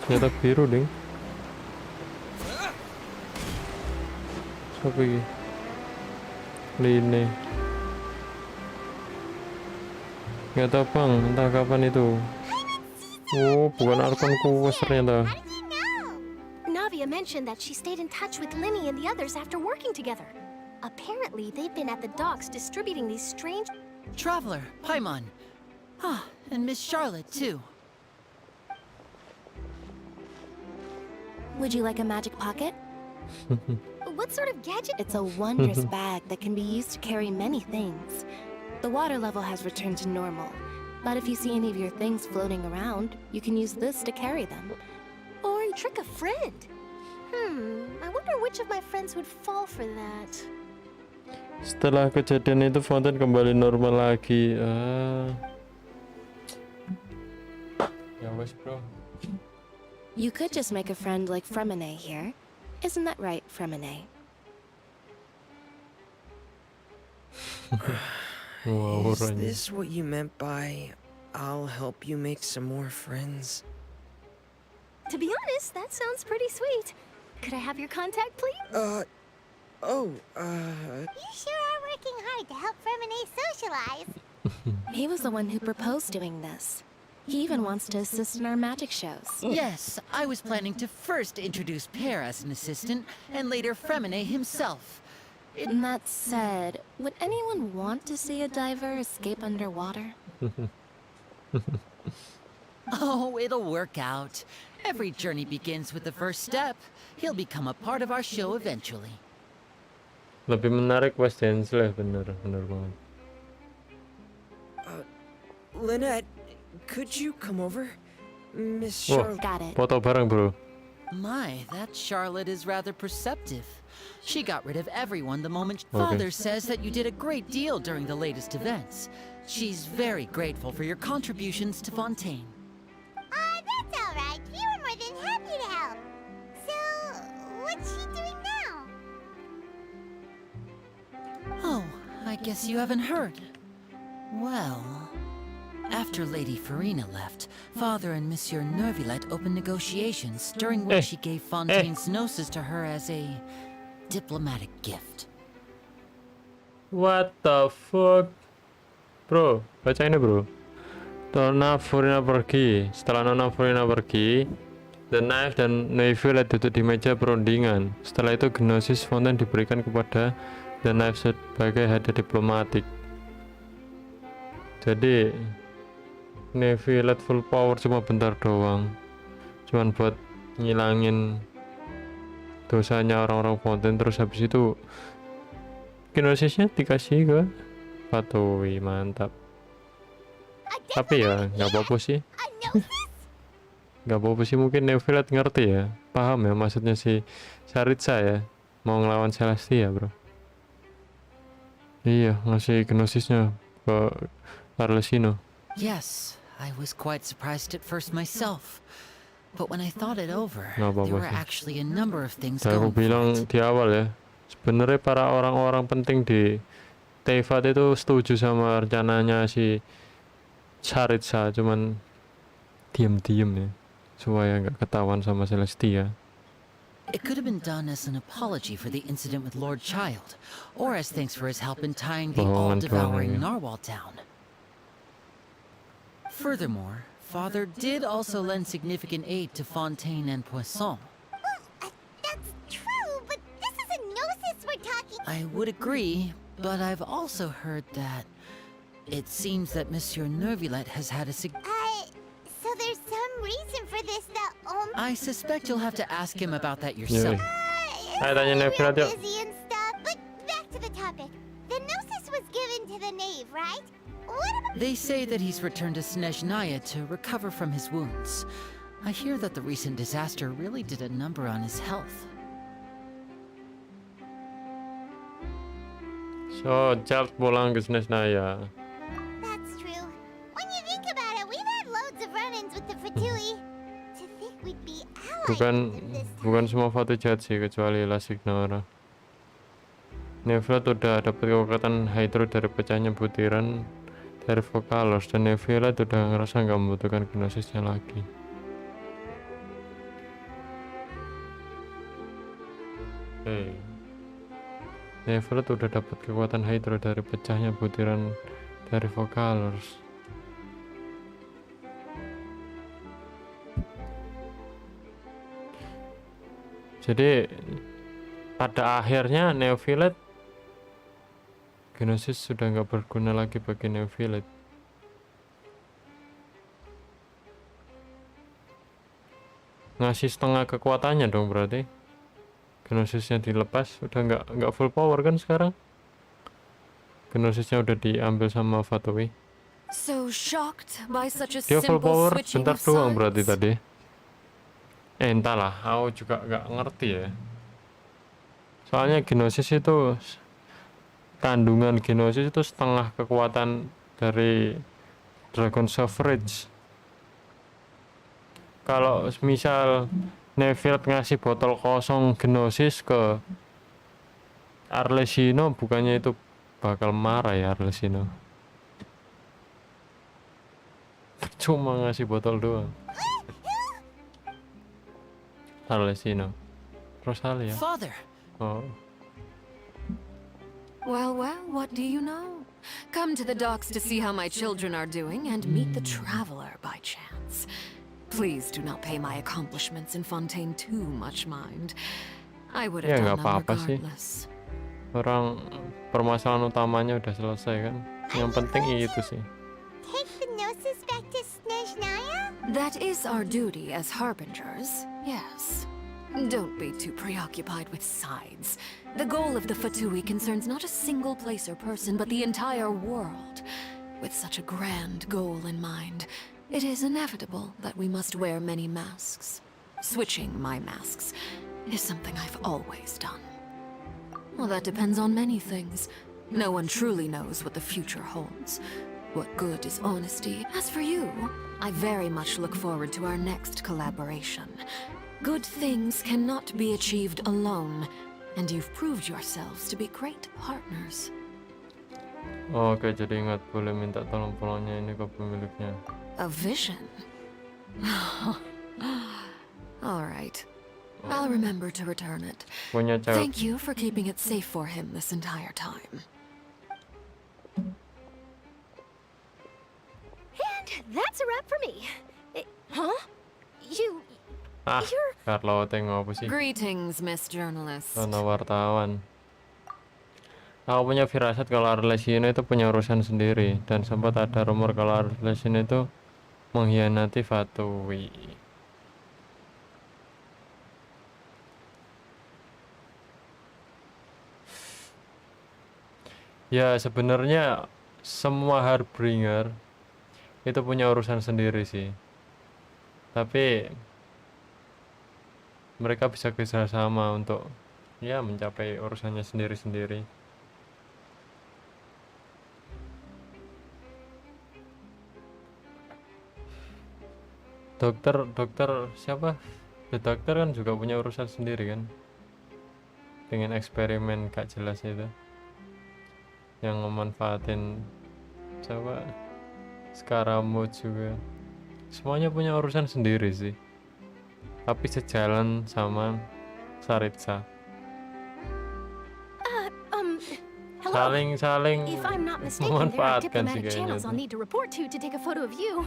Senjata biru ding. Apa ini? Line. Gak tau bang, entah kapan itu. Oh, bukan Archon quest ternyata. Navia mentioned that she stayed in touch with Linny and the others after working together. Apparently, they've been at the docks distributing these strange... Traveler, Paimon. Ah, and Miss Charlotte, too. Would you like a magic pocket? What sort of gadget? It's a wondrous bag that can be used to carry many things. The water level has returned to normal, but if you see any of your things floating around, you can use this to carry them. Or trick a friend. I wonder which of my friends would fall for that. Setelah kejadian itu Fontaine kembali normal lagi. Ya wes bro. You could just make a friend like Fremine here. Isn't that right, Fremine? Wow, Is this what you meant by I'll help you make some more friends? To be honest, that sounds pretty sweet. Could I have your contact, please? You sure are working hard to help Fremine socialize. He was the one who proposed doing this. He even wants to assist in our magic shows. Yes, I was planning to first introduce Pear as an assistant, and later Fremine himself. That said, would anyone want to see a diver escape underwater? Oh, it'll work out. Every journey begins with the first step. He'll become a part of our show eventually. Lebih menarik West Dance-lah, bener banget. Lynette, could you come over? Miss Wah, Charlotte. Got it. foto bareng bro. My, that Charlotte is rather perceptive. She got rid of everyone the moment Okay. Father says that you did a great deal during the latest events. She's very grateful for your contributions to Fontaine. That's all right. We were more than happy to help. So, what's she doing now? Oh, I guess you haven't heard. Well, after Lady Farina left, Father and Monsieur Nervillet opened negotiations, during which he gave Fontaine's gnosis to her as a diplomatic gift. What the fuck? Bro, baca ini bro. Nona Farina pergi. Setelah Nona Farina pergi, The Knife dan Nervillet duduk di meja perundingan. Setelah itu Gnosis Fontaine diberikan kepada The Knife sebagai hadiah diplomatik. Jadi Nervillet full power cuma bentar doang, cuman buat ngilangin dosanya orang-orang Fontaine. Terus habis itu Gnosisnya dikasih ke Fatui, mantap. Tapi ya nggak apa-apa sih, nggak apa-apa sih, mungkin Nervillet ngerti ya, paham ya maksudnya si Saritsa ya, mau ngelawan Celestia bro. Iya, ngasih Gnosisnya ke Arlesino. Yes, I was quite surprised at first myself. But when I thought it over, Nggak apa-apa there were sih. actually a number of things Dan aku going for bilang it. di awal ya, sebenarnya para orang-orang penting di Teyvat itu setuju sama rencananya si Saritsa, cuman diem-diem ya, supaya nggak ketahuan sama Celestia. It could have been done as an apology for the incident with Lord Child, or as thanks for his help in tying the all-devouring narwhal down. Furthermore, Father did also lend significant aid to Fontaine and Poisson. That's true, but this is a gnosis we're talking. I would agree, but I've also heard that it seems that Monsieur Nervillet has had a So there's some reason for this that I suspect you'll have to ask him about that Iya. yourself. Ayo tanya Nervillet yuk. busy and stuff, but back to the topic. The gnosis was given to the knave, right? What about They say that he's returned to Snezhnaya to recover from his wounds. I hear that the recent disaster really did a number on his health. So, Charles pulang ke Snezhnaya. That's true. When you think about it, we've had loads of run-ins with the Fatui. To think we'd be Bukan semua Fatui jahat sih, kecuali Lasignora. Nervillet udah dapat kekuatan hydro dari pecahnya butiran dari Vokalos, dan Nervillet udah ngerasa nggak membutuhkan Gnosisnya lagi. Nervillet udah dapat kekuatan hydro dari pecahnya butiran dari Vokalos. Jadi pada akhirnya Nervillet, Gnosis sudah nggak berguna lagi bagi Nervillet. Ngasih setengah kekuatannya dong berarti. Gnosisnya dilepas, udah nggak full power kan sekarang. Gnosisnya udah diambil sama Fatui. So shocked by such a Dia full simple power switching bentar of doang sides. berarti tadi. Entahlah, aku juga nggak ngerti ya. Soalnya Gnosis itu, kandungan Gnosis itu setengah kekuatan dari Dragon Suffrage. Kalau misal Nervillet ngasih botol kosong Gnosis ke Arlesino, bukannya itu bakal marah ya Arlesino. Cuma ngasih botol doang. Arlesino. Rosalia. Father. Oh. Well, what do you know? Come to the docks to see how my children are doing and meet the traveler by chance. Please do not pay my accomplishments in Fontaine too much mind. I would have Ya done nggak them apa-apa sih. regardless. Orang permasalahan utamanya udah selesai kan. Yang penting itu sih. Take the gnosis back to Snezhnaya? That is our duty as harbingers, yes. Don't be too preoccupied with sides. The goal of the Fatui concerns not a single place or person, but the entire world. With such a grand goal in mind, it is inevitable that we must wear many masks. Switching my masks is something I've always done. Well, that depends on many things. No one truly knows what the future holds. What good is honesty? As for you, I very much look forward to our next collaboration. Good things cannot be achieved alone, and you've proved yourselves to be great partners. Oke, jadi ingat boleh minta tolong polanya ini ke pemiliknya. A vision? All right. I'll remember to return it. Punya cewek. Thank you for keeping it safe for him this entire time. And that's a wrap for me. Huh? Carlo tengok apa sih? Greetings, Miss Journalist. Karena wartawan. Aku punya firasat kalau Arlesino itu punya urusan sendiri, dan sempat ada rumor kalau Arlesino itu mengkhianati Fatui. Ya sebenarnya semua Harbinger itu punya urusan sendiri sih, tapi mereka bisa kerjasama untuk ya mencapai urusannya sendiri-sendiri. Dokter siapa? The Doctor kan juga punya urusan sendiri kan, dengan eksperimen gak jelas itu yang memanfaatin coba Scaramouche juga. Semuanya punya urusan sendiri sih, tapi sejalan sama Saritsa. Saling If I'm not mistaken, there are memanfaatkan sih diplomatic kayaknya channels I'll tuh. need to report to take a photo of you.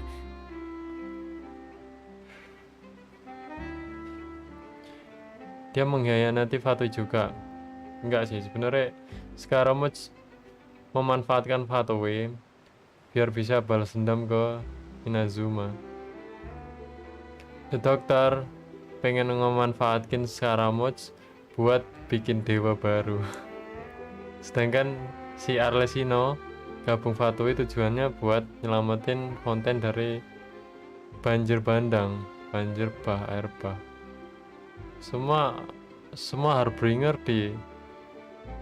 Dia mengkhianati Fatui juga. Enggak sih, sebenarnya Scaramouche memanfaatkan Fatui biar bisa balas dendam ke Inazuma. The Doctor pengen memanfaatkan Scaramouche buat bikin dewa baru. Sedangkan si Arlesino gabung Fatui tujuannya buat nyelamatin Fontaine dari banjir bandang, banjir bah, air bah. Semua Harbinger di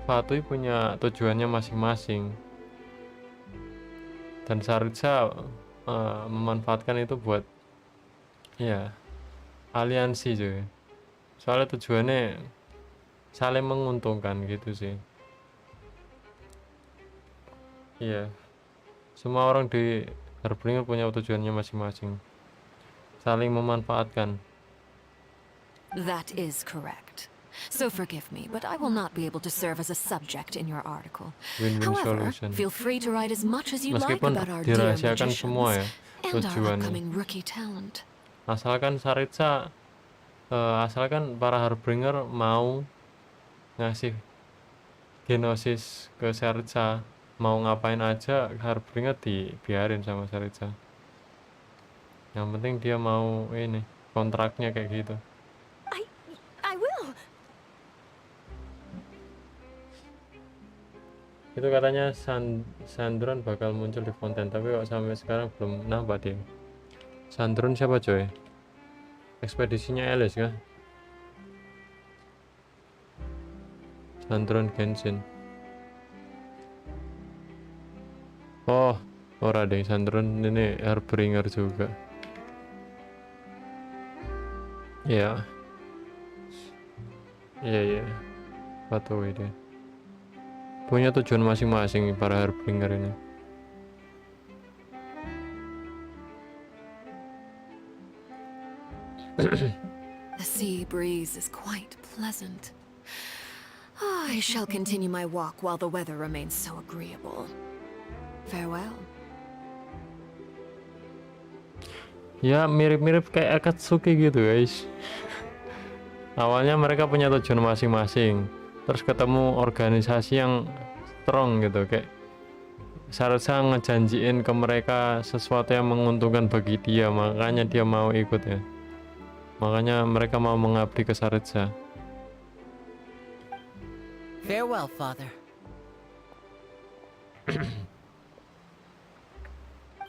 Fatui punya tujuannya masing-masing, dan Saritsa memanfaatkan itu buat ya aliansi juga. Soalnya tujuannya saling menguntungkan gitu sih. Iya, semua orang di Harbinger punya tujuannya masing-masing, saling memanfaatkan. That is correct. So forgive me, but I will not be able to serve as a subject in your article. Win-win However, solution. feel free to write as much as you like Meskipun about our dear dirahasiakan magicians semua ya and our tujuannya. upcoming rookie talent. Asalkan Saritsa, asalkan para Harbinger mau ngasih genosis ke Saritsa, mau ngapain aja Harbinger dibiarin sama Saritsa. Yang penting dia mau ini kontraknya kayak gitu. I will. Itu katanya Sandron bakal muncul di Fontaine, tapi kok sampai sekarang belum nampak dia. Sandron siapa coy? Ekspedisinya Alice kah? Sandron Genshin. Oh, ora deh, Sandron ini Harbinger juga. Iya. Iya. Fatui deh. punya tujuan masing-masing para Harbinger ini. The sea breeze is quite pleasant. I shall continue my walk while the weather remains so agreeable. Farewell. Ya mirip-mirip kayak Akatsuki gitu guys. Awalnya mereka punya tujuan masing-masing, terus ketemu organisasi yang strong gitu, kayak seharusnya ngejanjiin ke mereka sesuatu yang menguntungkan bagi dia, makanya dia mau ikut ya. Makanya mereka mau mengabdi ke Saritsa. Farewell, Father.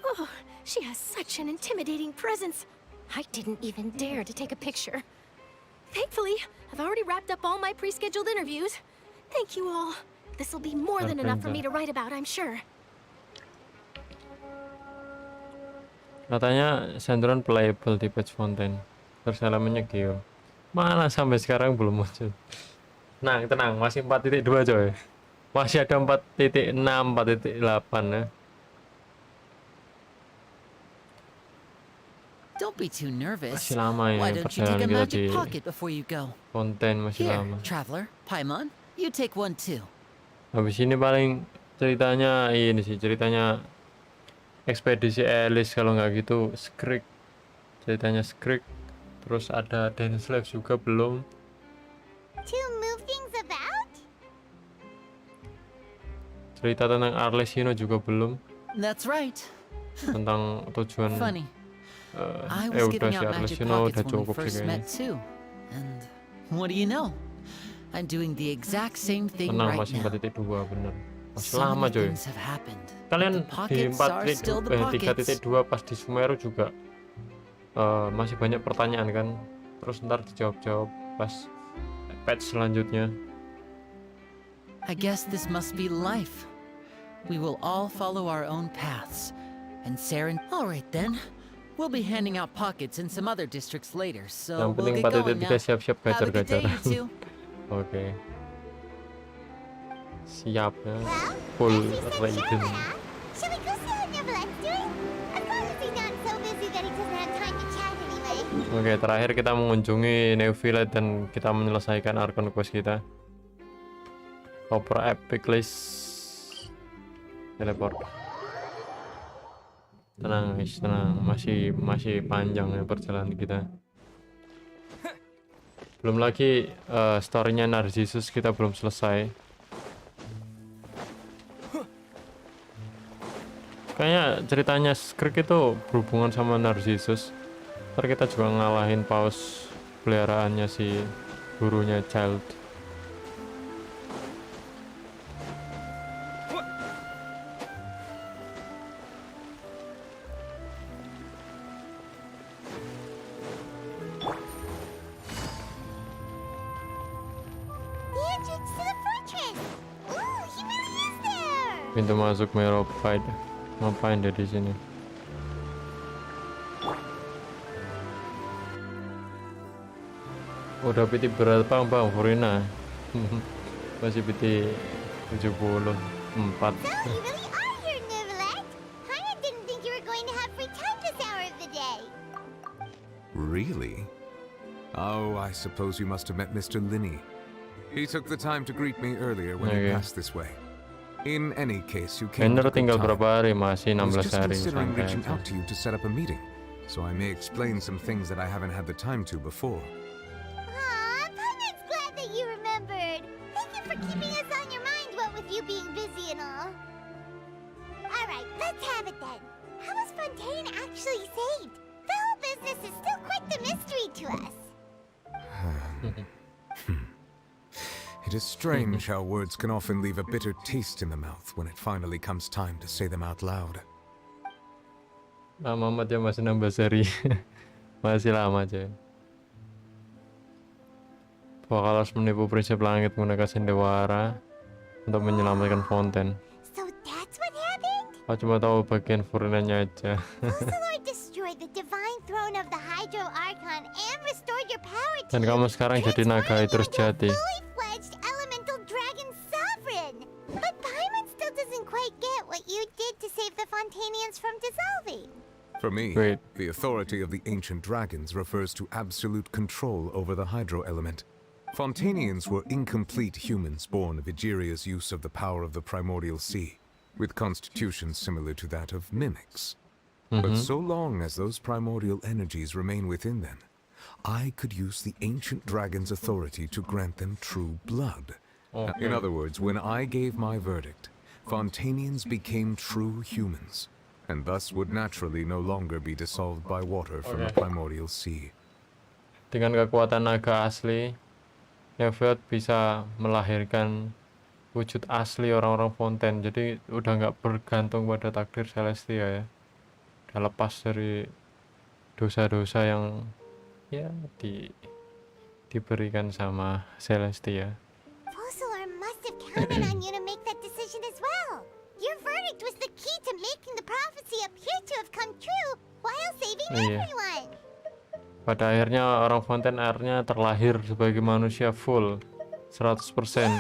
Oh, she has such an intimidating presence. I didn't even dare to take a picture. Thankfully, I've already wrapped up all my pre-scheduled interviews. Thank you all. This will be more than enough for me to write about, I'm sure. Katanya Sandron playable di Patch Fountain. Terus elemennya Geo. Mana sampai sekarang belum muncul. Tenang, masih 4.2 coy. Masih ada 4.6, 4.8 ya. Don't be too nervous. Masih lama ya Why don't you take a perjalanan kita di magic pocket before you go? Konten masih Here, lama. traveler, Paimon, you take one too. Habis ini paling ceritanya ini sih, ceritanya ekspedisi Alice, kalau nggak gitu Skrik. Ceritanya Skrik. Terus ada Dance Life juga belum. To move things about? Cerita tentang Arlesino juga belum. That's right. Tentang tujuan. Funny. I Udah was giving si out magic Arlesino pockets udah when we cukup sih first kayaknya. met too. And what do you know? I'm doing the exact same thing Tenang, right masih now. 4.2 bener. Masih So lama many coy. things have happened. Kalian The di pockets are still the pockets. 3.2 pas di Sumeru juga masih banyak pertanyaan kan. Terus ntar dijawab-jawab pas patch selanjutnya. I guess this must be life. We will all follow our own paths. And Saren... Alright then. We'll be handing out pockets in some other districts later, so Yang we'll penting get going 4.3 now. siap-siap Have a good day, gacar-gacar. you two. Oke. Siap ya. Full raiden. Shall we go see how Neverland's doing? As long as he's not so busy that he doesn't have time to chat anyway. Oke, terakhir kita mengunjungi New Village dan kita menyelesaikan Archon quest kita. Opera Epic List. Teleport. Tenang guys, tenang. Masih panjang ya perjalanan kita. Belum lagi story-nya Narcissus kita belum selesai. Kayaknya ceritanya Skrik itu berhubungan sama Narcissus. Ntar kita juga ngalahin paus peliharaannya si gurunya Child. The entrance to the fortress! Ooh, he really is there! Pintu masuk merupakan. Ngapain dia di sini? Udah PT berapa Bang Furina? Masih PT 74. So, you really are here, Neverland? I didn't think you were going to have free time this hour of the day. Really? Oh, I suppose you must have met Mr. Linney. He took the time to greet me earlier when he passed this way. In any case, you came Bener at a good tinggal time. berapa hari? Masih I was 16 just hari. considering Santai reaching aja. out to you to set up a meeting, so I may explain some things that I haven't had the time to before. Aw, Paimion's glad that you remembered. Thank you for keeping us on your mind, what with you being busy and all. Alright, let's have it then. How was Fontaine actually saved? The whole business is still quite the mystery to us. It is strange how words can often leave a bitter taste in the mouth when it finally comes time to say them out loud. Lama amat ya, masih nambah seri. Masih lama aja. Bakal harus menipu prinsip langit menggunakan sendewara untuk menyelamatkan Fontaine. So that's what happened? Aku cuma tahu bagian Furinanya aja. Lord destroyed the divine throne of the Hydro Archon and restored your power to Dan kamu sekarang jadi naga terus jadi. fully-fledged elemental dragon sovereign. But Fontanians from dissolving? For me, the authority of the ancient dragons refers to absolute control over the hydro element. Fontanians were incomplete humans born of Egeria's use of the power of the primordial sea, with constitutions similar to that of mimics. But so long as those primordial energies remain within them, I could use the ancient dragon's authority to grant them true blood. In other words, when I gave my verdict, Fontanians became true humans, and thus would naturally no longer be dissolved by water from the primordial sea. Dengan kekuatan naga asli, Neviot bisa melahirkan wujud asli orang-orang Fontaine. Jadi udah nggak bergantung pada takdir Celestia ya. Udah lepas dari dosa-dosa yang ya diberikan sama Celestia. Fossilor must have counted on you to make that decision as well. Your verdict was the key to making the prophecy appear to have come true while saving everyone. Pada akhirnya orang Fontaine akhirnya terlahir sebagai manusia full 100%. Yeah,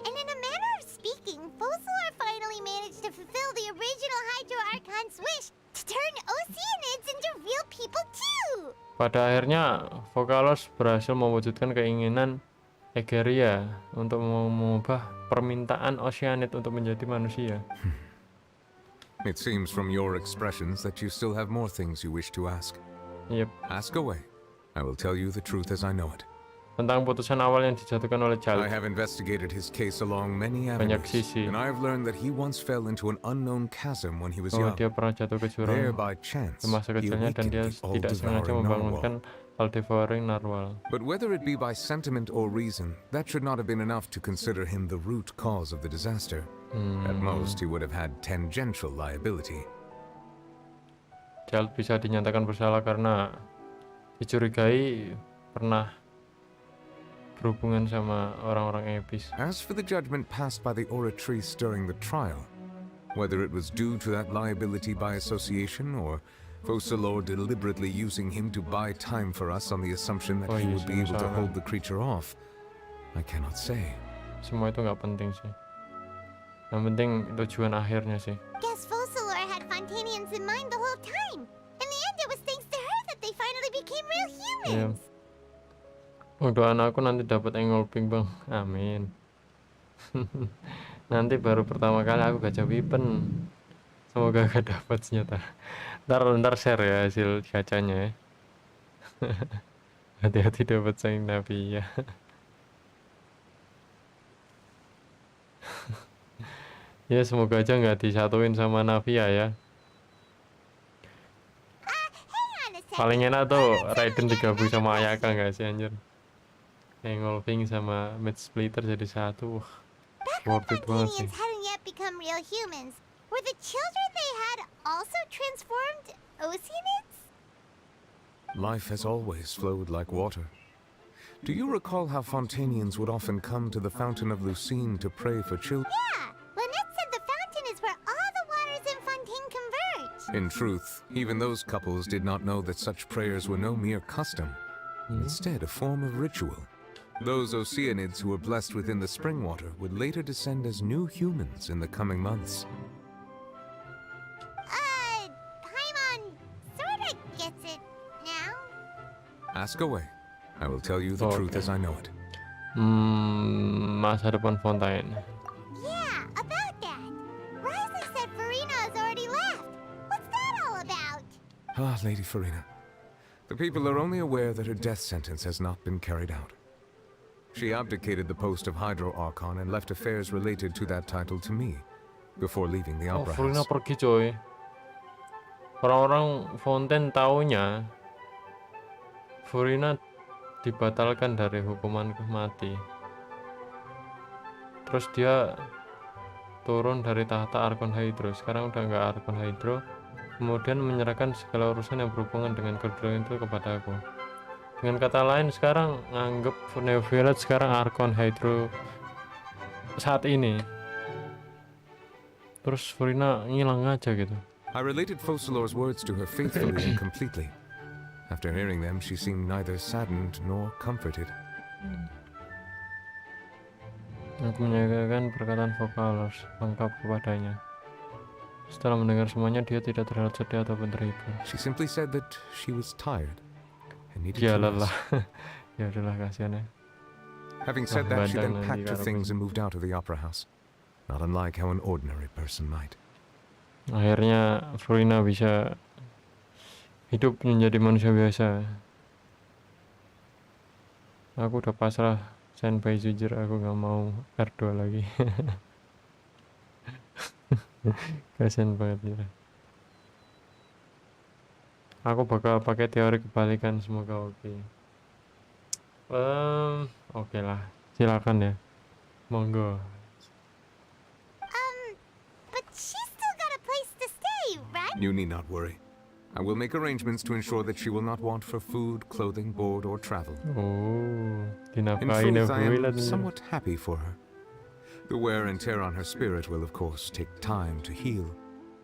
and in a manner of speaking, Fossilor finally managed to fulfill the original Hydro Archon's wish to turn Oceanids into real people too. Pada akhirnya Vokalos berhasil mewujudkan keinginan Egeria untuk mengubah permintaan Oceanid untuk menjadi manusia. It seems from your expressions that you still have more things you wish to ask. Yep. Ask away. I will tell you the truth as I know it. Tentang putusan awal yang dijatuhkan oleh Jal. I have investigated his case along many avenues, and I have learned that he once fell into an unknown chasm when he was young. Dia pernah jatuh ke jurang There by chance, di masa kecilnya dan dia tidak sengaja membangunkan all-devouring narwhal. But whether it be by sentiment or reason, that should not have been enough to consider him the root cause of the disaster. At most, he would have had tangential liability. Jal bisa dinyatakan bersalah karena dicurigai pernah berhubungan sama orang-orang Abyss. As for the judgment passed by the oratrice during the trial, whether it was due to that liability by association or Fossilor deliberately using him to buy time for us on the assumption that he would be able to hold the creature off, I cannot say. Semua itu nggak penting sih. Yang penting tujuan akhirnya sih. Guess Fossilor had Fontanians in mind the whole time. In the end, it was thanks to her that they finally became real humans. Doain aku nanti dapat engolping bang, amin. Nanti baru pertama kali aku gacha weapon, semoga gak dapat senjata. Ntar share ya hasil gacanya ya. Hati-hati dapat sayang nabi ya. Ya semoga aja nggak disatuin sama Navia ya. Paling enak tuh Raiden digabung sama Ayaka nggak sih anjir. Engolping sama Mid Splitter jadi satu. Worth it banget sih. Hadn't yet become real humans. Were the children they had also transformed Oceanids? Life has always flowed like water. Do you recall how Fontanians would often come to the Fountain of Lucine to pray for children? Yeah, Lynette said the fountain is where all the waters in Fontaine converge. In truth, even those couples did not know that such prayers were no mere custom, instead a form of ritual. Those Oceanids who were blessed within the spring water would later descend as new humans in the coming months. Paimon sorta gets it now. Ask away. I will tell you the truth as I know it. Masa depan Fontaine. Yeah, about that. Risley said Farina has already left. What's that all about? Ah, Lady Farina. The people are only aware that her death sentence has not been carried out. She abdicated the post of Hydro Archon and left affairs related to that title to me before leaving the opera Farina house. pergi coy. Orang-orang Fontaine taunya Farina dibatalkan dari hukuman mati. Terus dia turun dari tahta Archon Hydro. Sekarang udah nggak Archon Hydro. Kemudian menyerahkan segala urusan yang berhubungan dengan kedua itu kepada aku. Dengan kata lain sekarang nganggep Neuvillette sekarang Archon Hydro saat ini. Terus Farina ngilang aja gitu. I related Fossilor's words to her faithfully and completely. After hearing them, she seemed neither saddened nor comforted. Aku menyatakan perkataan Vokalos lengkap kepadanya. Setelah mendengar semuanya, dia tidak terlihat sedih ataupun terhibur. She simply said that she was tired and needed Dia to lelah. rest. Ya udahlah, kasihan ya. Having said that, she then Bandang packed nanti her karo things and moved out of the opera house, not unlike how an ordinary person might. Akhirnya Furina bisa hidup menjadi manusia biasa. Aku udah pasrah, senpai, jujur aku gak mau R2 lagi. Kasian banget ya. Aku bakal pakai teori kebalikan, semoga oke. Oke lah, silakan ya, monggo. But she's still got a place to stay, right? You need not worry. I will make arrangements to ensure that she will not want for food, clothing, board, or travel. Oh, In dinafkain ya truth, I Bu, am somewhat happy for her. The wear and tear on her spirit will, of course, take time to heal.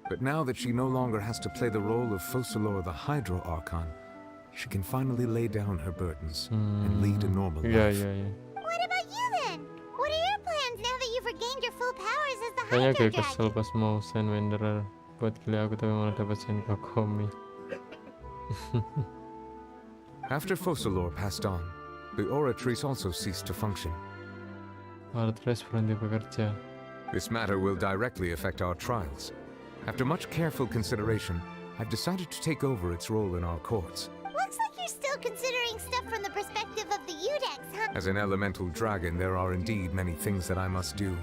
But now that she no longer has to play the role of Focalor the Hydro Archon, she can finally lay down her burdens and lead a normal life. What about you then? What are your plans now that you've regained your full powers as the Kayaknya Hydro kayak Dragon? kesel pas mau send Wanderer buat gila aku, tapi malah dapat send Kokomi. After Focalor passed on, the Oratrice also ceased to function. Oratrice berhenti bekerja. This matter will directly affect our trials. After much careful consideration, I've decided to take over its role in our courts. Looks like you're still considering stuff from the perspective of the Udex, huh? As an elemental dragon, there are indeed many things that I must do.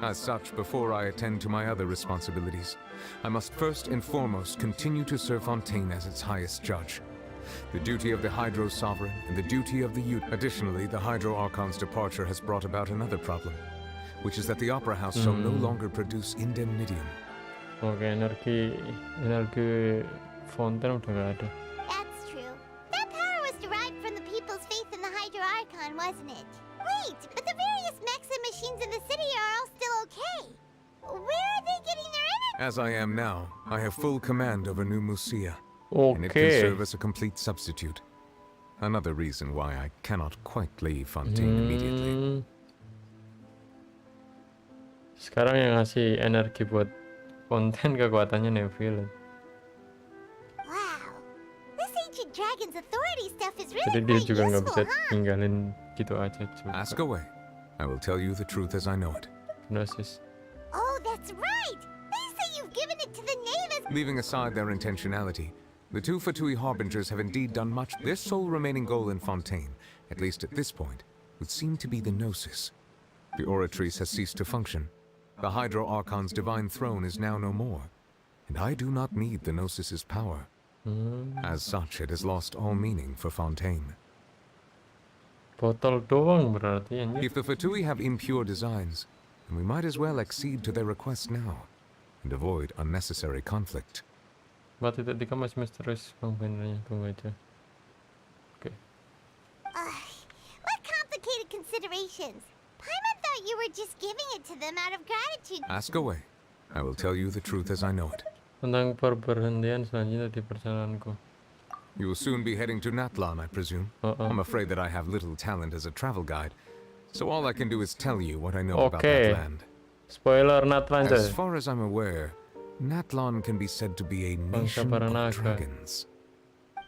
As such, before I attend to my other responsibilities, I must first and foremost continue to serve Fontaine as its highest judge. The duty of the Hydro Sovereign and the duty of the Additionally, the Hydro Archon's departure has brought about another problem, which is that the Opera House shall no longer produce indemnitium. Oke, energi fonten udah gak ada. That's true. That power was derived from the people's faith in the Hydro Archon, wasn't it? Wait, but the various mechs and machines in the city are all still okay. Where are they getting their energy? As I am now, I have full command over New Musia, and it can Okay. serve as a complete substitute. Another reason why I cannot quite leave Fontaine immediately. Sekarang yang ngasih energi buat konten kekuatannya Neville. Wow, this ancient dragon's authority stuff is Jadi really dia quite juga nggak bisa useful, huh? tinggalin gitu aja juga. Ask away. I will tell you the truth as I know it. Gnosis. Oh, that's right! They say you've given it to the knave as— Leaving aside their intentionality, the two Fatui Harbingers have indeed done much. Their sole remaining goal in Fontaine, at least at this point, would seem to be the Gnosis. The Oratrice has ceased to function. The Hydro Archon's divine throne is now no more, and I do not need the Gnosis's power. As such, it has lost all meaning for Fontaine. Botol doang berarti anjir. If the Fatui have impure designs, then we might as well accede to their request now, and avoid unnecessary conflict. 4.3 masih misterius bang benernya, tunggu aja. Oke. What complicated considerations? Paimon thought you were just giving it to them out of gratitude. Ask away. I will tell you the truth as I know it. Tentang perberhentian selanjutnya di perjalananku. You will soon be heading to Natlan, I presume. I'm afraid that I have little talent as a travel guide, so all I can do is tell you what I know about that land. Spoiler Natlan. As far as I'm aware, Natlan can be said to be a nation of dragons.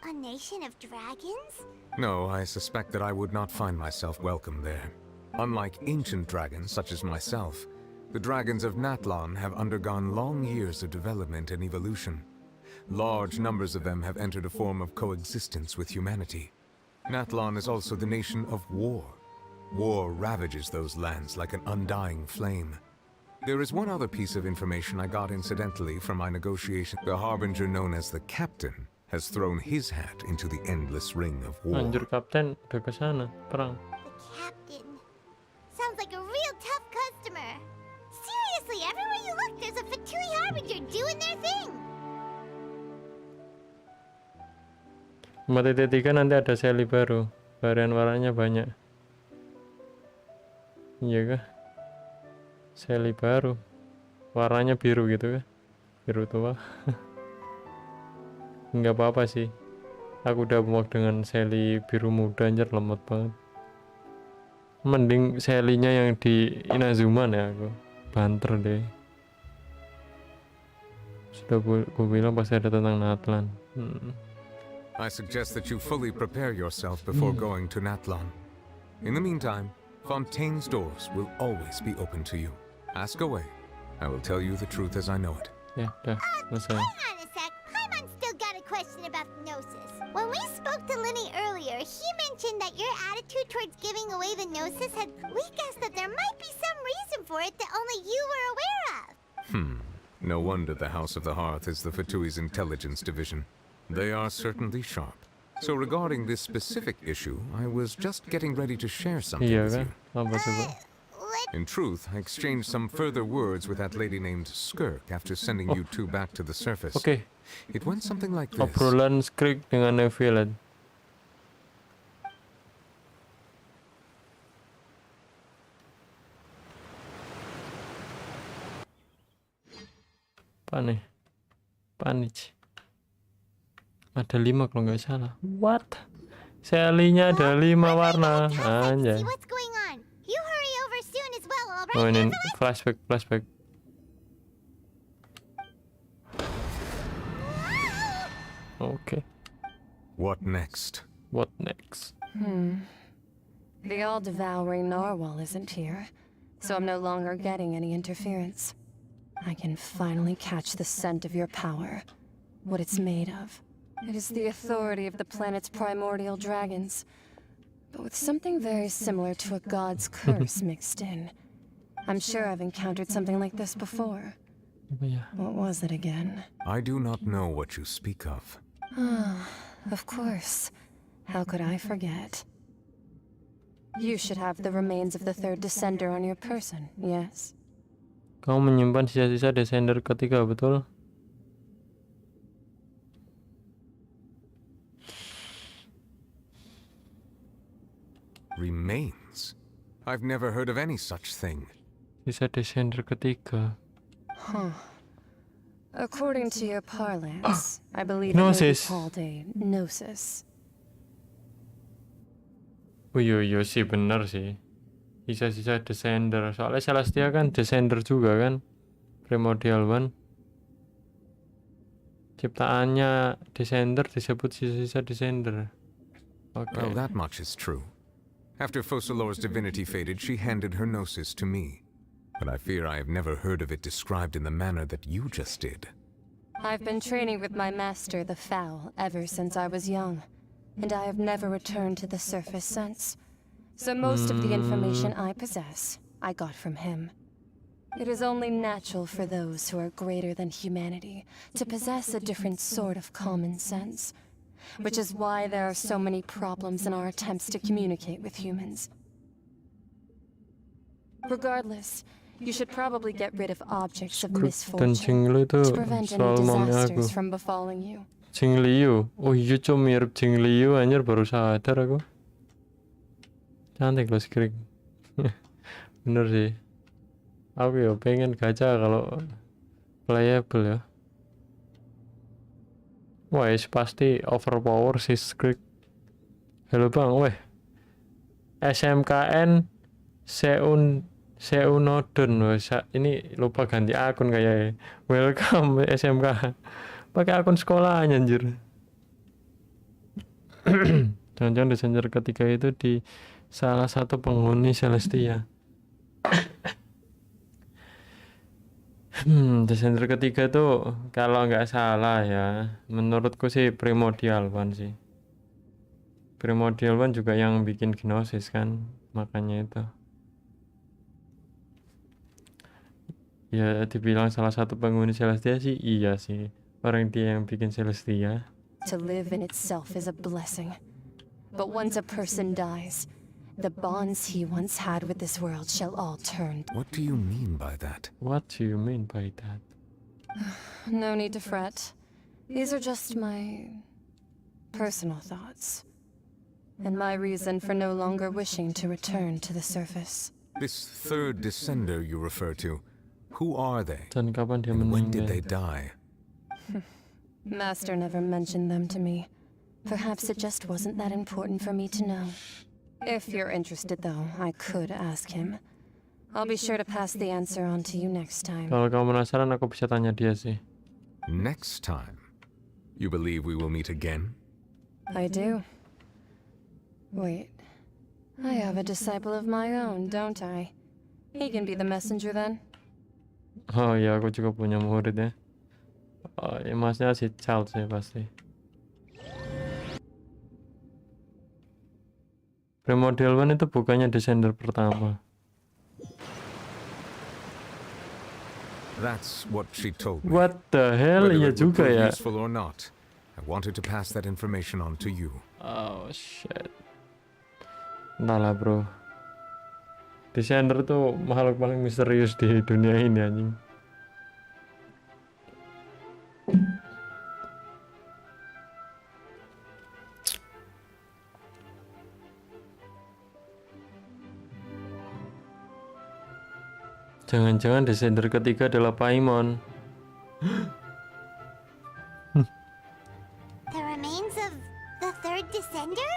A nation of dragons? No, I suspect that I would not find myself welcome there. Unlike ancient dragons such as myself, the dragons of Natlan have undergone long years of development and evolution. Large numbers of them have entered a form of coexistence with humanity. Natlan is also the nation of war. War ravages those lands like an undying flame. There is one other piece of information I got incidentally from my negotiation. The harbinger known as the Captain has thrown his hat into the endless ring of war. Anjir, Kapten udah ke sana perang. The Captain. Sounds like a real tough customer. Seriously, everywhere you look, there's a Fatui Harbinger doing their thing. 4.3 nanti ada seli baru, varian warnanya banyak. Iya kah? Seli baru, warnanya biru gitu kah? Biru tua. Nggak apa-apa sih, aku udah muak dengan seli biru muda, anjir lemot banget. Mending selinya yang di Inazuman ya, aku banter deh. Sudah ku bilang pasti ada tentang Natlan. I suggest that you fully prepare yourself before going to Natlan. In the meantime, Fontaine's doors will always be open to you. Ask away. I will tell you the truth as I know it. Ya, dah, selesai. Hang on a sec. Paimon's still got a question about the Gnosis. When we spoke to Linny earlier, he mentioned that your attitude towards giving away the Gnosis had... We guessed that there might be some reason for it that only you were aware of. No wonder the House of the Hearth is the Fatui's intelligence division. They are certainly sharp. So regarding this specific issue, I was just getting ready to share something with you. Apa coba? In truth, I exchanged some further words with that lady named Skirk after sending you two back to the surface. Oke. It went something like this. Obrolan Skirk dengan Nevilet. Panik. Ada 5 kalau nggak salah. What? Selinya ada 5 warna. Anjay. Oh, ini flashback. Okay. What next? The all-devouring narwhal isn't here, so I'm no longer getting any interference. I can finally catch the scent of your power, what it's made of. It is the authority of the planet's primordial dragons, but with something very similar to a god's curse mixed in. I'm sure I've encountered something like this before. What was it again? I do not know what you speak of. Of course. How could I forget? You should have the remains of the third descender on your person, yes? Kamu menyimpan sisa-sisa descender ketiga, betul? Remains? I've never heard of any such thing. Sisa descender ketiga. According to your parlance, I believe it may be called a gnosis. Oh iya sih, bener sih. Sisa-sisa descender. Soalnya Celestia kan descender juga kan. Primordial One. Ciptaannya descender disebut sisa-sisa descender. Okay. Well, that much is true. After Focalor's divinity faded, she handed her gnosis to me. But I fear I have never heard of it described in the manner that you just did. I've been training with my master, the Foul, ever since I was young. And I have never returned to the surface since. So most of the information I possess, I got from him. It is only natural for those who are greater than humanity to possess a different sort of common sense, which is why there are so many problems in our attempts to communicate with humans. Regardless, you should probably get rid of objects of misfortune to prevent any disasters from befalling you. Jingliu, oh iya cuma mirip Jingliu, anjir baru sadar aku. Cantik loh Skrik. Bener sih. Aku ya pengen gacha kalau playable ya. Wah, pasti overpower si Skrik. Halo bang, weh. SMKN Seunodon. Ini lupa ganti akun kayaknya. Welcome SMK. Pakai akun sekolahnya anjir. Jangan-jangan descender ketiga itu di salah satu penghuni Celestia. Descender ketiga tuh kalau nggak salah ya, menurutku sih Primordial One sih. Primordial One juga yang bikin Gnosis kan, makanya itu. Ya dibilang salah satu penghuni Celestia sih iya sih. Orang dia yang bikin Celestia. To live in itself is a blessing. But once a person dies, the bonds he once had with this world shall all turn. What do you mean by that? No need to fret. These are just my personal thoughts. And my reason for no longer wishing to return to the surface. This third descender you refer to, who are they? Dan kapan dia and when meninggal? did they die? Master never mentioned them to me. Perhaps it just wasn't that important for me to know. If you're interested though, I could ask him. I'll be sure to pass the answer on to you next time. Kalau kamu penasaran, aku bisa tanya dia sih. Next time, you believe we will meet again? I do. Wait, I have a disciple of my own, don't I? He can be the messenger then. Oh ya, aku juga punya murid ya. Oh, ya masnya si Charles ya pasti. Primordial One itu bukannya descender pertama. That's what she told me. What the hell? Iya juga ya. Useful or not, I wanted to pass that information on to you. Oh shit. Entahlah bro. Descender tuh makhluk paling misterius di dunia ini anjing. Jangan-jangan descender ketiga adalah Paimon. The remains of the third descender?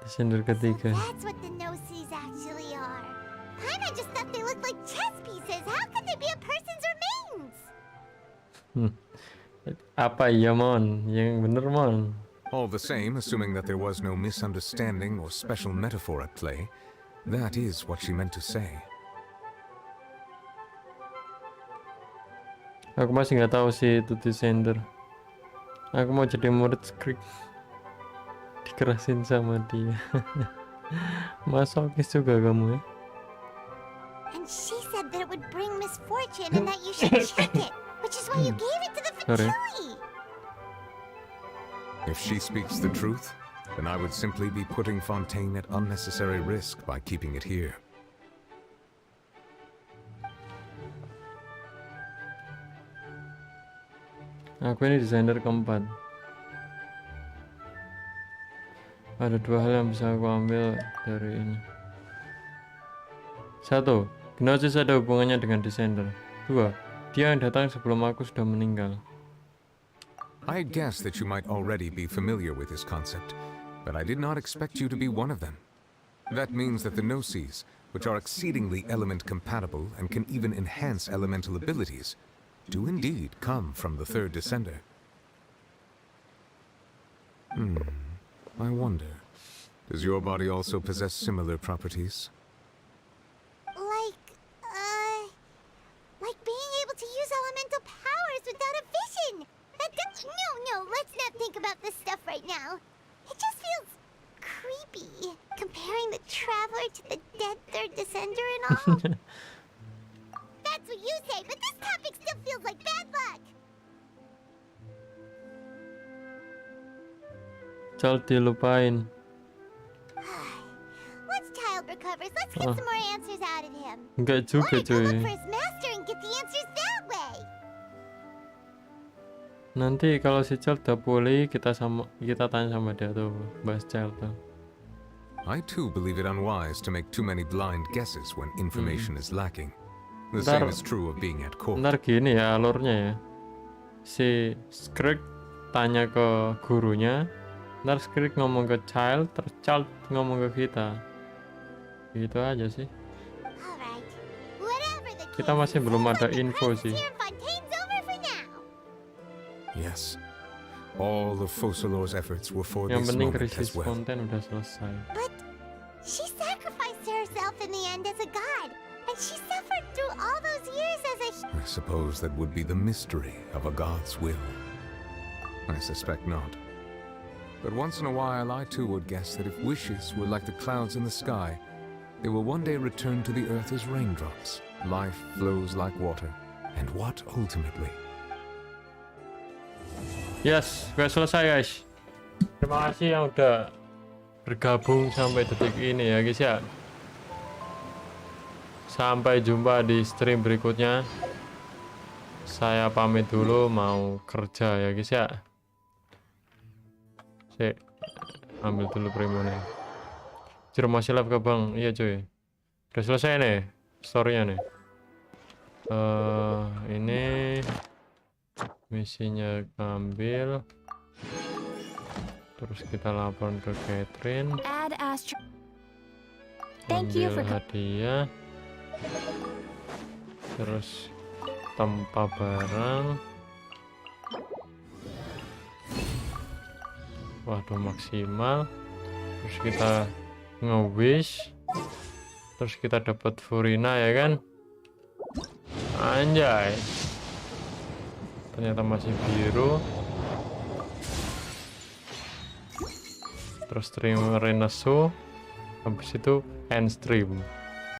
Descender ketiga. That's what the no-sees actually are. Paimon just thought they looked like chess pieces. How could they be a person's remains? Apa iya Mon? Yang bener Mon. All the same, assuming that there was no misunderstanding or special metaphor at play, that is what she meant to say. Aku masih nggak tahu sih itu descender. Aku mau jadi murid script. Dikerasin sama dia. Masokis juga kamu ya. And she said that it would bring misfortune and that you should check it, which is why you gave it to the Fatui. If she speaks the truth, then I would simply be putting Fontaine at unnecessary risk by keeping it here. Aku ini desainer keempat. Ada dua hal yang bisa aku ambil dari ini. Satu, Gnosis ada hubungannya dengan descender. Dua, dia yang datang sebelum aku sudah meninggal. I guess that you might already be familiar with this concept, but I did not expect you to be one of them. That means that the Gnosis, which are exceedingly element compatible and can even enhance elemental abilities, do indeed come from the third descender. I wonder, does your body also possess similar properties? Like being able to use elemental powers without a vision. No, let's not think about this stuff right now. It just feels creepy, comparing the Traveler to the dead third descender and all. That's what you say, but this topic still feels like bad luck. Child dilupain. Once Child recovers, let's get some more answers out of him. Enggak juga Go look for cuy. his master and get the answers that way. Nanti kalau si Child udah pulih, kita tanya sama dia tuh, bahas Child tuh. I too believe it unwise to make too many blind guesses when information is lacking. The Ntar- same is true of being at court. Ntar gini ya alurnya ya. Si Skrik tanya ke gurunya, ntar Skrik ngomong ke Child, terus Child ngomong ke kita. Gitu aja sih. Kita masih belum ada info sih. Yes. All of Focalor's efforts were for Yang this penting moment krisis as well. konten udah selesai. But she sacrificed herself in the end as a god, and she suffered through all those years as a... I suppose that would be the mystery of a god's will. I suspect not. But once in a while, I too would guess that if wishes were like the clouds in the sky, they will one day return to the earth as raindrops. Life flows like water. And what ultimately? Yes, udah selesai guys. Terima kasih yang udah bergabung sampai detik ini ya guys ya. Sampai jumpa di stream berikutnya. Saya pamit dulu, mau kerja ya guys ya. Sik, ambil dulu primernya. Jur masih live ke bang? Iya cuy. Udah selesai nih story-nya nih. Ini misinya ambil. Terus kita lapor ke Catherine. Ambil hadiah. Terus tempat barang. Waduh, maksimal. Terus kita nge-wish. Terus kita dapat Furina ya kan? Anjay. Ternyata masih biru. Terus stream Renesu. Habis itu end stream.